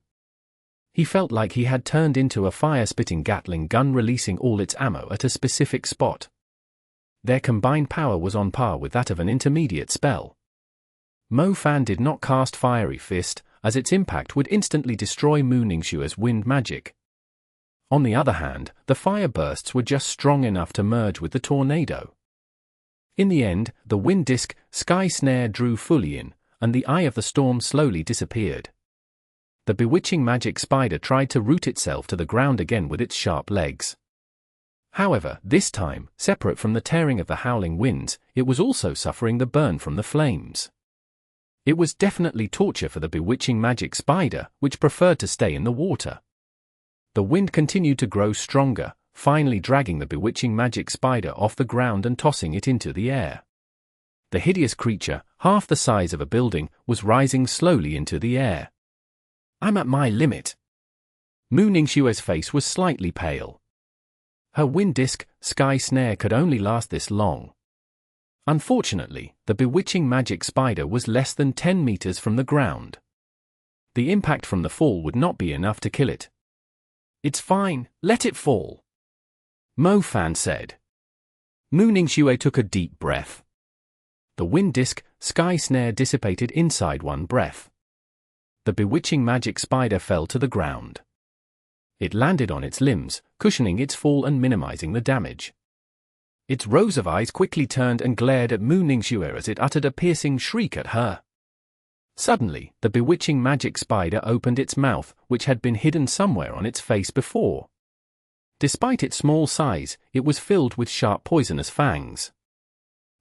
He felt like he had turned into a fire-spitting Gatling gun, releasing all its ammo at a specific spot. Their combined power was on par with that of an intermediate spell. Mo Fan did not cast Fiery Fist, as its impact would instantly destroy Mu Ningxue's wind magic. On the other hand, the fire bursts were just strong enough to merge with the tornado. In the end, the wind disk, Sky Snare, drew fully in, and the eye of the storm slowly disappeared. The bewitching magic spider tried to root itself to the ground again with its sharp legs. However, this time, separate from the tearing of the howling winds, it was also suffering the burn from the flames. It was definitely torture for the bewitching magic spider, which preferred to stay in the water. The wind continued to grow stronger, finally dragging the bewitching magic spider off the ground and tossing it into the air. The hideous creature, half the size of a building, was rising slowly into the air. "I'm at my limit." Mu Ningxue's face was slightly pale. Her wind disk, Sky Snare, could only last this long. Unfortunately, the bewitching magic spider was less than 10 meters from the ground. The impact from the fall would not be enough to kill it. "It's fine, let it fall," Mo Fan said. Mu Ningxue took a deep breath. The wind disk, Sky Snare, dissipated inside one breath. The bewitching magic spider fell to the ground. It landed on its limbs, cushioning its fall and minimizing the damage. Its rows of eyes quickly turned and glared at Mu Ningxue as it uttered a piercing shriek at her. Suddenly, the bewitching magic spider opened its mouth, which had been hidden somewhere on its face before. Despite its small size, it was filled with sharp poisonous fangs.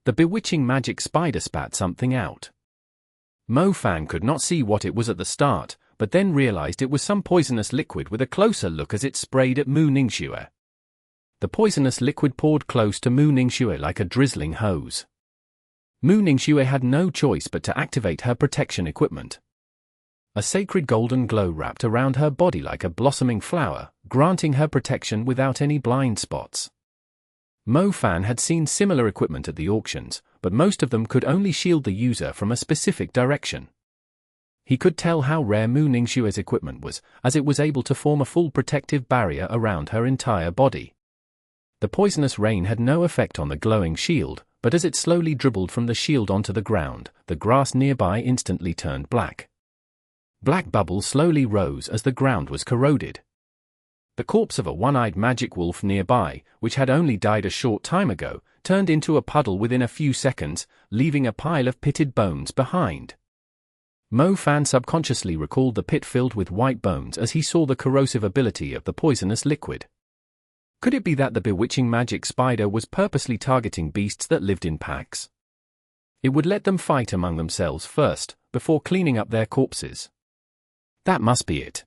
The bewitching magic spider spat something out. Mo Fan could not see what it was at the start, but then realized it was some poisonous liquid with a closer look as it sprayed at Mu Ningxue. The poisonous liquid poured close to Mu Ningxue like a drizzling hose. Mu Ningxue had no choice but to activate her protection equipment. A sacred golden glow wrapped around her body like a blossoming flower, granting her protection without any blind spots. Mo Fan had seen similar equipment at the auctions, but most of them could only shield the user from a specific direction. He could tell how rare Mu Ningxue's equipment was, as it was able to form a full protective barrier around her entire body. The poisonous rain had no effect on the glowing shield, but as it slowly dribbled from the shield onto the ground, the grass nearby instantly turned black. Black bubbles slowly rose as the ground was corroded. The corpse of a one-eyed magic wolf nearby, which had only died a short time ago, turned into a puddle within a few seconds, leaving a pile of pitted bones behind. Mo Fan subconsciously recalled the pit filled with white bones as he saw the corrosive ability of the poisonous liquid. Could it be that the bewitching magic spider was purposely targeting beasts that lived in packs? It would let them fight among themselves first, before cleaning up their corpses. That must be it.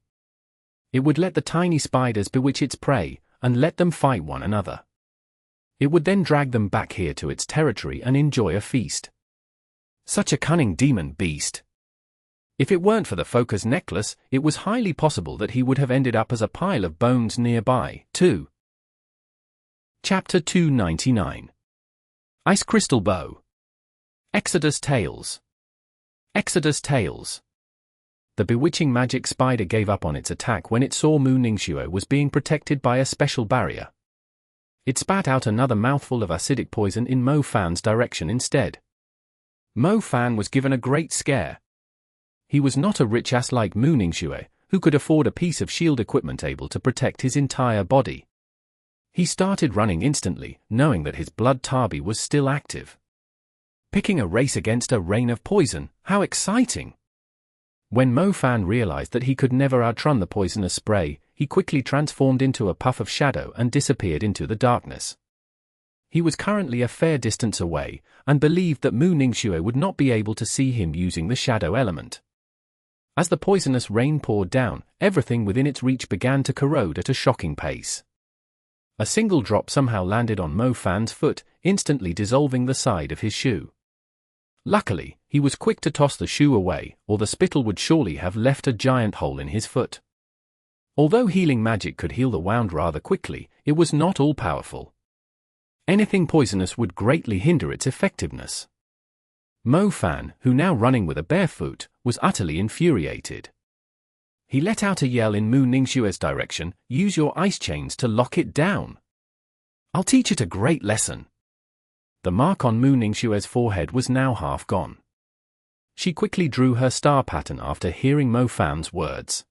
It would let the tiny spiders bewitch its prey, and let them fight one another. It would then drag them back here to its territory and enjoy a feast. Such a cunning demon beast. If it weren't for the focus necklace, it was highly possible that he would have ended up as a pile of bones nearby, too. Chapter 299. Ice Crystal Bow. Exodus Tales. Exodus Tales. The bewitching magic spider gave up on its attack when it saw Ningxue was being protected by a special barrier. It spat out another mouthful of acidic poison in Mo Fan's direction instead. Mo Fan was given a great scare. He was not a rich ass like Ningxue, who could afford a piece of shield equipment able to protect his entire body. He started running instantly, knowing that his blood tabi was still active. Picking a race against a rain of poison, how exciting! When Mo Fan realized that he could never outrun the poisonous spray, he quickly transformed into a puff of shadow and disappeared into the darkness. He was currently a fair distance away, and believed that Ningxue would not be able to see him using the shadow element. As the poisonous rain poured down, everything within its reach began to corrode at a shocking pace. A single drop somehow landed on Mo Fan's foot, instantly dissolving the side of his shoe. Luckily, he was quick to toss the shoe away, or the spittle would surely have left a giant hole in his foot. Although healing magic could heal the wound rather quickly, it was not all-powerful. Anything poisonous would greatly hinder its effectiveness. Mo Fan, who now running with a bare foot, was utterly infuriated. He let out a yell in Ningxue's direction, "Use your ice chains to lock it down. I'll teach it a great lesson." The mark on Ningxue's forehead was now half gone. She quickly drew her star pattern after hearing Mo Fan's words.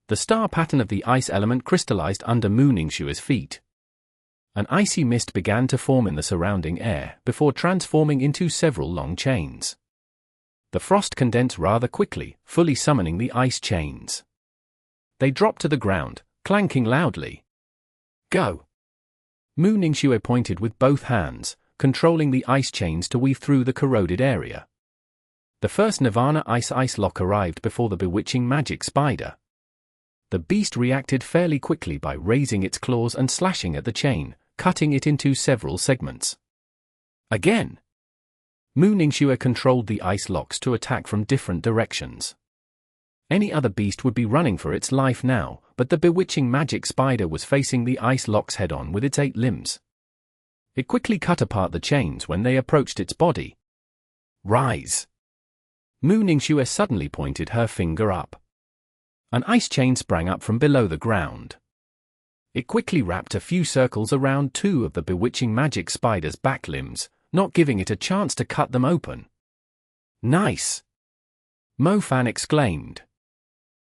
The star pattern of the ice element crystallized under Ningxue's feet. An icy mist began to form in the surrounding air, before transforming into several long chains. The frost condensed rather quickly, fully summoning the ice chains. They dropped to the ground, clanking loudly. "Go!" Ningxue pointed with both hands, controlling the ice chains to weave through the corroded area. The first Nirvana ice lock arrived before the bewitching magic spider. The beast reacted fairly quickly by raising its claws and slashing at the chain, cutting it into several segments. Again! Ningxue controlled the ice locks to attack from different directions. Any other beast would be running for its life now, but the bewitching magic spider was facing the ice locks head-on with its 8 limbs. It quickly cut apart the chains when they approached its body. "Rise!" Ningxue suddenly pointed her finger up. An ice chain sprang up from below the ground. It quickly wrapped a few circles around 2 of the bewitching magic spider's back limbs, not giving it a chance to cut them open. "Nice!" Mo Fan exclaimed.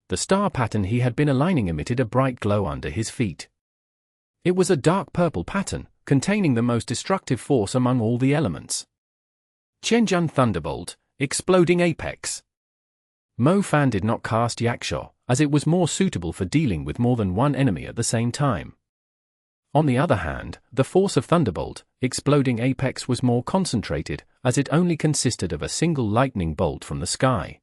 The star pattern he had been aligning emitted a bright glow under his feet. It was a dark purple pattern, containing the most destructive force among all the elements. Qianjun Thunderbolt, Exploding Apex. Mo Fan did not cast Yaksha, as it was more suitable for dealing with more than one enemy at the same time. On the other hand, the force of Thunderbolt, Exploding Apex was more concentrated, as it only consisted of a single lightning bolt from the sky.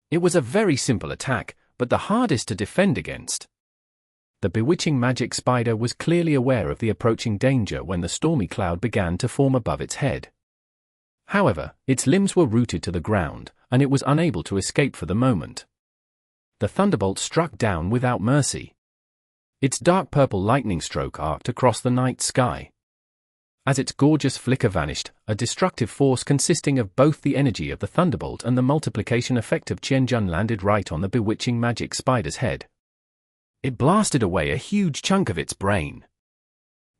It was a very simple attack, but the hardest to defend against. The bewitching magic spider was clearly aware of the approaching danger when the stormy cloud began to form above its head. However, its limbs were rooted to the ground, and it was unable to escape for the moment. The thunderbolt struck down without mercy. Its dark purple lightning stroke arced across the night sky. As its gorgeous flicker vanished, a destructive force consisting of both the energy of the thunderbolt and the multiplication effect of Qianjun landed right on the bewitching magic spider's head. It blasted away a huge chunk of its brain.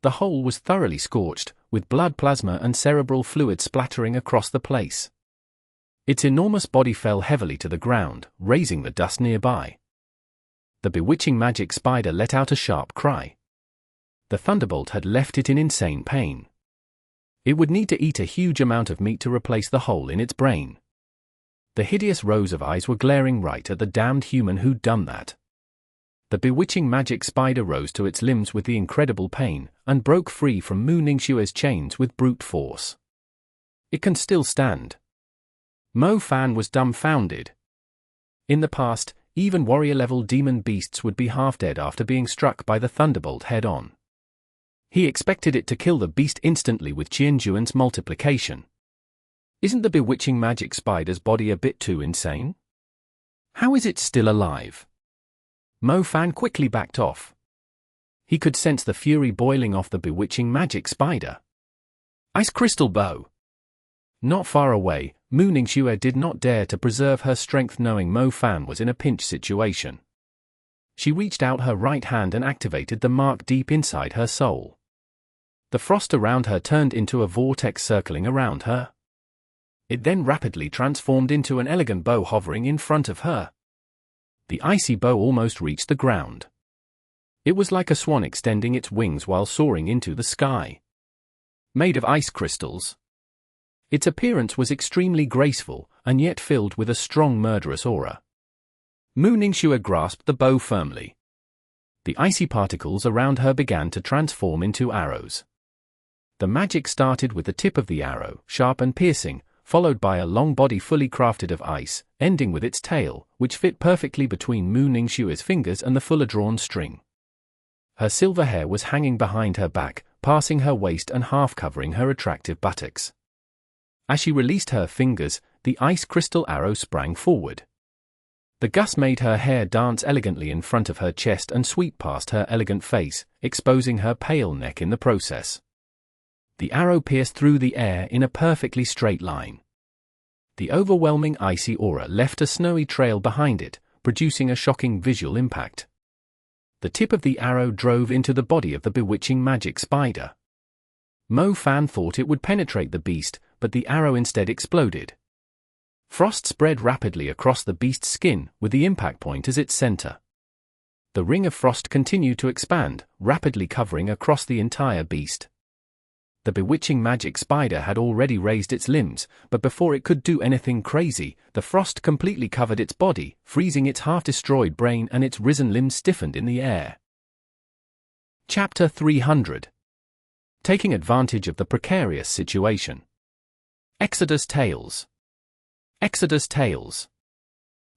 The hole was thoroughly scorched, with blood plasma and cerebral fluid splattering across the place. Its enormous body fell heavily to the ground, raising the dust nearby. The bewitching magic spider let out a sharp cry. The thunderbolt had left it in insane pain. It would need to eat a huge amount of meat to replace the hole in its brain. The hideous rows of eyes were glaring right at the damned human who'd done that. The bewitching magic spider rose to its limbs with the incredible pain, and broke free from Ningxue's chains with brute force. It can still stand. Mo Fan was dumbfounded. In the past, even warrior-level demon beasts would be half-dead after being struck by the thunderbolt head-on. He expected it to kill the beast instantly with Qianjun's multiplication. Isn't the bewitching magic spider's body a bit too insane? How is it still alive? Mo Fan quickly backed off. He could sense the fury boiling off the bewitching magic spider. Ice Crystal Bow. Not far away, Ningxue did not dare to preserve her strength knowing Mo Fan was in a pinch situation. She reached out her right hand and activated the mark deep inside her soul. The frost around her turned into a vortex circling around her. It then rapidly transformed into an elegant bow hovering in front of her. The icy bow almost reached the ground. It was like a swan extending its wings while soaring into the sky. Made of ice crystals. Its appearance was extremely graceful, and yet filled with a strong murderous aura. Ningxue grasped the bow firmly. The icy particles around her began to transform into arrows. The magic started with the tip of the arrow, sharp and piercing, followed by a long body fully crafted of ice, ending with its tail, which fit perfectly between Ningxue's fingers and the fuller-drawn string. Her silver hair was hanging behind her back, passing her waist and half covering her attractive buttocks. As she released her fingers, the ice crystal arrow sprang forward. The gust made her hair dance elegantly in front of her chest and sweep past her elegant face, exposing her pale neck in the process. The arrow pierced through the air in a perfectly straight line. The overwhelming icy aura left a snowy trail behind it, producing a shocking visual impact. The tip of the arrow drove into the body of the bewitching magic spider. Mo Fan thought it would penetrate the beast, but the arrow instead exploded. Frost spread rapidly across the beast's skin, with the impact point as its center. The ring of frost continued to expand, rapidly covering across the entire beast. The bewitching magic spider had already raised its limbs, but before it could do anything crazy, the frost completely covered its body, freezing its half-destroyed brain and its risen limbs stiffened in the air. Chapter 300. Taking advantage of the precarious situation. Exodus Tales. Exodus Tales.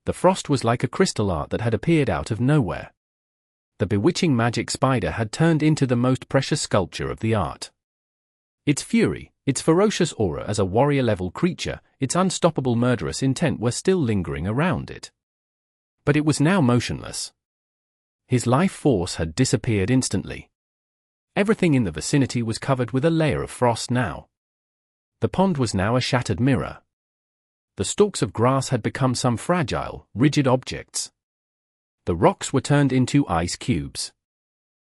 The frost was like a crystal art that had appeared out of nowhere. The bewitching magic spider had turned into the most precious sculpture of the art. Its fury, its ferocious aura as a warrior-level creature, its unstoppable murderous intent were still lingering around it. But it was now motionless. His life force had disappeared instantly. Everything in the vicinity was covered with a layer of frost now. The pond was now a shattered mirror. The stalks of grass had become some fragile, rigid objects. The rocks were turned into ice cubes.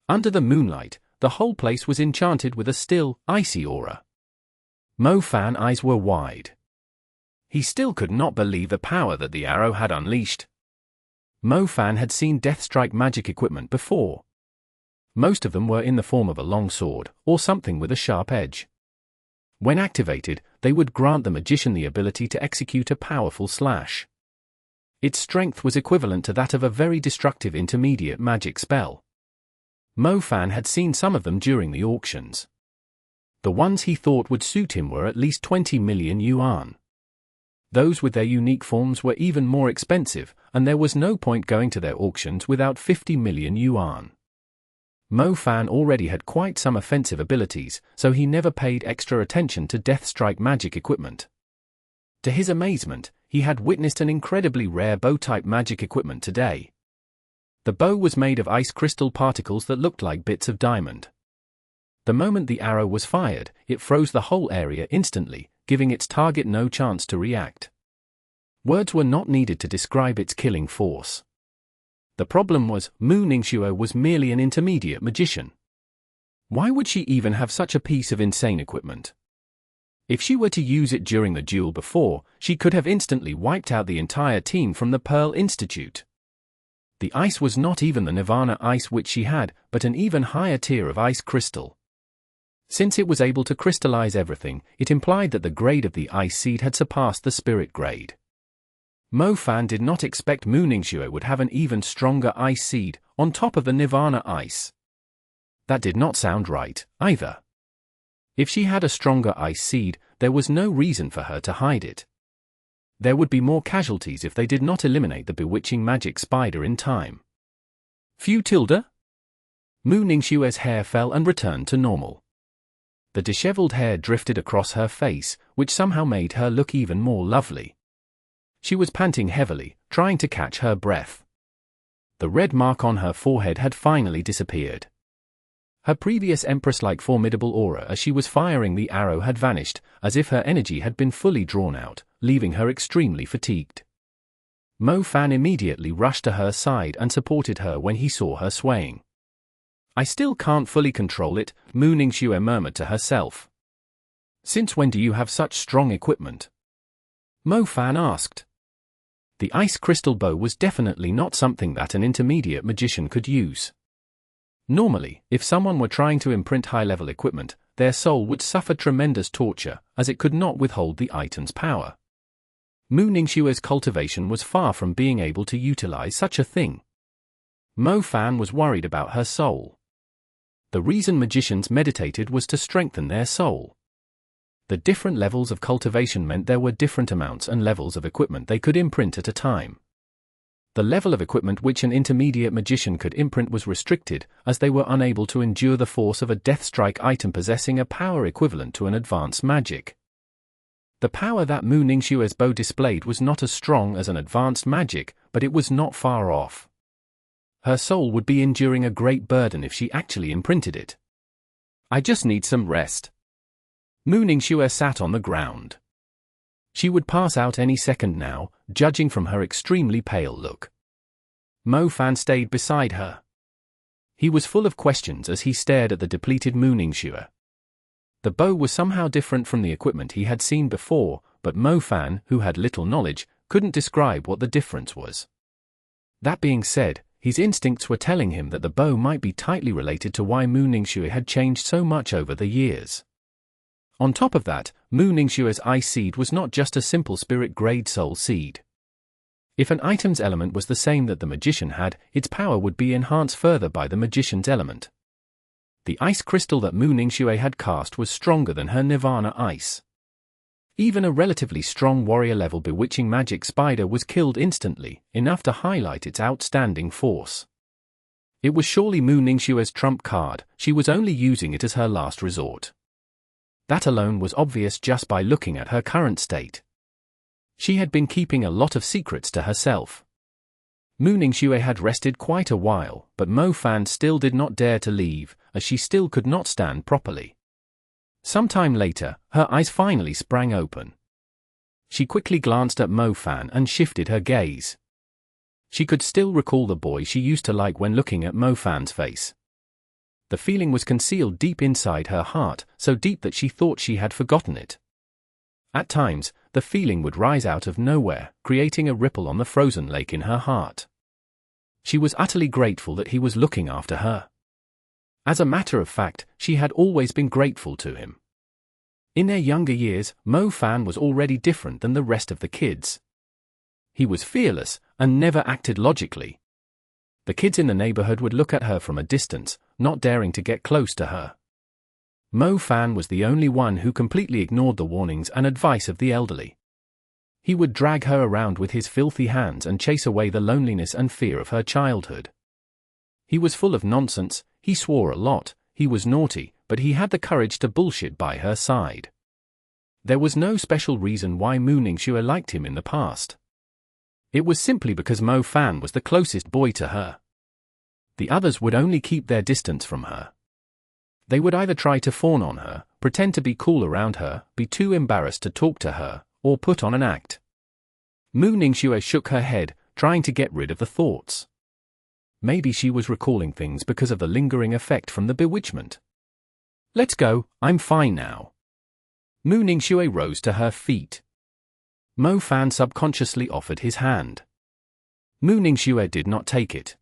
Under the moonlight, the whole place was enchanted with a still, icy aura. Mo Fan's eyes were wide. He still could not believe the power that the arrow had unleashed. Mo Fan had seen Deathstrike magic equipment before. Most of them were in the form of a long sword, or something with a sharp edge. When activated, they would grant the magician the ability to execute a powerful slash. Its strength was equivalent to that of a very destructive intermediate magic spell. Mo Fan had seen some of them during the auctions. The ones he thought would suit him were at least 20 million yuan. Those with their unique forms were even more expensive, and there was no point going to their auctions without 50 million yuan. Mo Fan already had quite some offensive abilities, so he never paid extra attention to Deathstrike magic equipment. To his amazement, he had witnessed an incredibly rare bow-type magic equipment today. The bow was made of ice crystal particles that looked like bits of diamond. The moment the arrow was fired, it froze the whole area instantly, giving its target no chance to react. Words were not needed to describe its killing force. The problem was, Ningxue was merely an intermediate magician. Why would she even have such a piece of insane equipment? If she were to use it during the duel before, she could have instantly wiped out the entire team from the Pearl Institute. The ice was not even the Nirvana ice which she had, but an even higher tier of ice crystal. Since it was able to crystallize everything, it implied that the grade of the ice seed had surpassed the spirit grade. Mo Fan did not expect Ningxue would have an even stronger ice seed, on top of the Nirvana ice. That did not sound right, either. If she had a stronger ice seed, there was no reason for her to hide it. There would be more casualties if they did not eliminate the bewitching magic spider in time. Few tilde? Ningxue's hair fell and returned to normal. The disheveled hair drifted across her face, which somehow made her look even more lovely. She was panting heavily, trying to catch her breath. The red mark on her forehead had finally disappeared. Her previous Empress-like formidable aura as she was firing the arrow had vanished, as if her energy had been fully drawn out, leaving her extremely fatigued. Mo Fan immediately rushed to her side and supported her when he saw her swaying. I still can't fully control it, Mu Ningxue murmured to herself. Since when do you have such strong equipment? Mo Fan asked. The ice crystal bow was definitely not something that an intermediate magician could use. Normally, if someone were trying to imprint high-level equipment, their soul would suffer tremendous torture, as it could not withhold the item's power. Mu Ningxue's cultivation was far from being able to utilize such a thing. Mo Fan was worried about her soul. The reason magicians meditated was to strengthen their soul. The different levels of cultivation meant there were different amounts and levels of equipment they could imprint at a time. The level of equipment which an intermediate magician could imprint was restricted, as they were unable to endure the force of a death strike item possessing a power equivalent to an advanced magic. The power that Mu Ningxue's bow displayed was not as strong as an advanced magic, but it was not far off. Her soul would be enduring a great burden if she actually imprinted it. I just need some rest. Mu Ningxue sat on the ground. She would pass out any second now, judging from her extremely pale look. Mo Fan stayed beside her. He was full of questions as he stared at the depleted Mu Ningxue. The bow was somehow different from the equipment he had seen before, but Mo Fan, who had little knowledge, couldn't describe what the difference was. That being said, his instincts were telling him that the bow might be tightly related to why Mu Ningxue had changed so much over the years. On top of that, Mu Ningxue's ice seed was not just a simple spirit-grade soul seed. If an item's element was the same that the magician had, its power would be enhanced further by the magician's element. The ice crystal that Mu Ningxue had cast was stronger than her Nirvana ice. Even a relatively strong warrior-level bewitching magic spider was killed instantly, enough to highlight its outstanding force. It was surely Mu Ningxue's trump card, she was only using it as her last resort. That alone was obvious just by looking at her current state. She had been keeping a lot of secrets to herself. Mu Ningxue had rested quite a while, but Mo Fan still did not dare to leave, as she still could not stand properly. Sometime later, her eyes finally sprang open. She quickly glanced at Mo Fan and shifted her gaze. She could still recall the boy she used to like when looking at Mo Fan's face. The feeling was concealed deep inside her heart, so deep that she thought she had forgotten it. At times, the feeling would rise out of nowhere, creating a ripple on the frozen lake in her heart. She was utterly grateful that he was looking after her. As a matter of fact, she had always been grateful to him. In their younger years, Mo Fan was already different than the rest of the kids. He was fearless, and never acted logically. The kids in the neighborhood would look at her from a distance, not daring to get close to her. Mo Fan was the only one who completely ignored the warnings and advice of the elderly. He would drag her around with his filthy hands and chase away the loneliness and fear of her childhood. He was full of nonsense, he swore a lot, he was naughty, but he had the courage to bullshit by her side. There was no special reason why Mu Ningxue liked him in the past. It was simply because Mo Fan was the closest boy to her. The others would only keep their distance from her. They would either try to fawn on her, pretend to be cool around her, be too embarrassed to talk to her, or put on an act. Mu Ningxue shook her head, trying to get rid of the thoughts. Maybe she was recalling things because of the lingering effect from the bewitchment. Let's go, I'm fine now. Mu Ningxue rose to her feet. Mo Fan subconsciously offered his hand. Mu Ningxue did not take it.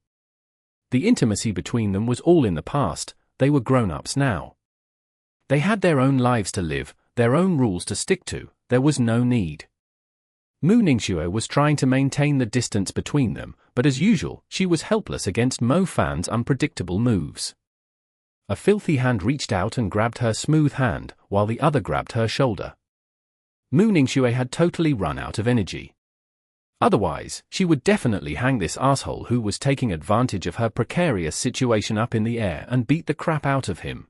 The intimacy between them was all in the past, they were grown-ups now. They had their own lives to live, their own rules to stick to, there was no need. Mu Ningxue was trying to maintain the distance between them, but as usual, she was helpless against Mo Fan's unpredictable moves. A filthy hand reached out and grabbed her smooth hand, while the other grabbed her shoulder. Mu Ningxue had totally run out of energy. Otherwise, she would definitely hang this asshole who was taking advantage of her precarious situation up in the air and beat the crap out of him.